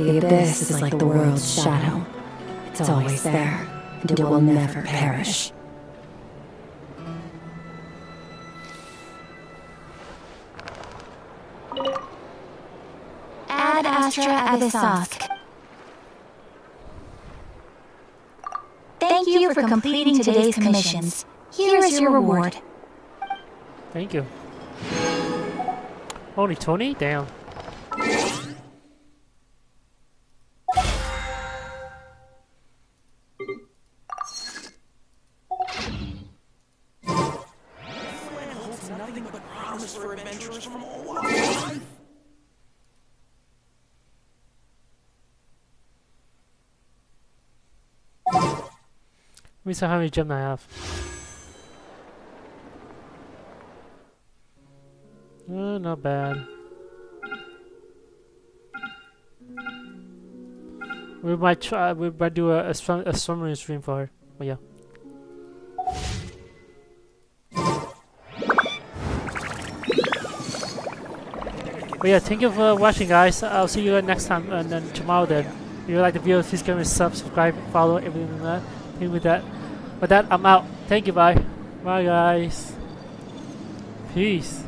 The abyss is like the world's shadow. It's always there, and it will never perish. Ad Astra Abyssosk. Thank you for completing today's commissions. Here is your reward. Thank you. Only 20? Damn. Nothing but promise for adventurers from all walks of life. Let me see how many gems I have. Not bad. We might try. We might do a summary stream for her. Oh yeah. But yeah, thank you for watching, guys. I'll see you next time and then tomorrow. Then, if you like the video, please give me a subscribe, follow, everything like that. With that, I'm out. Thank you. Bye. Bye, guys. Peace.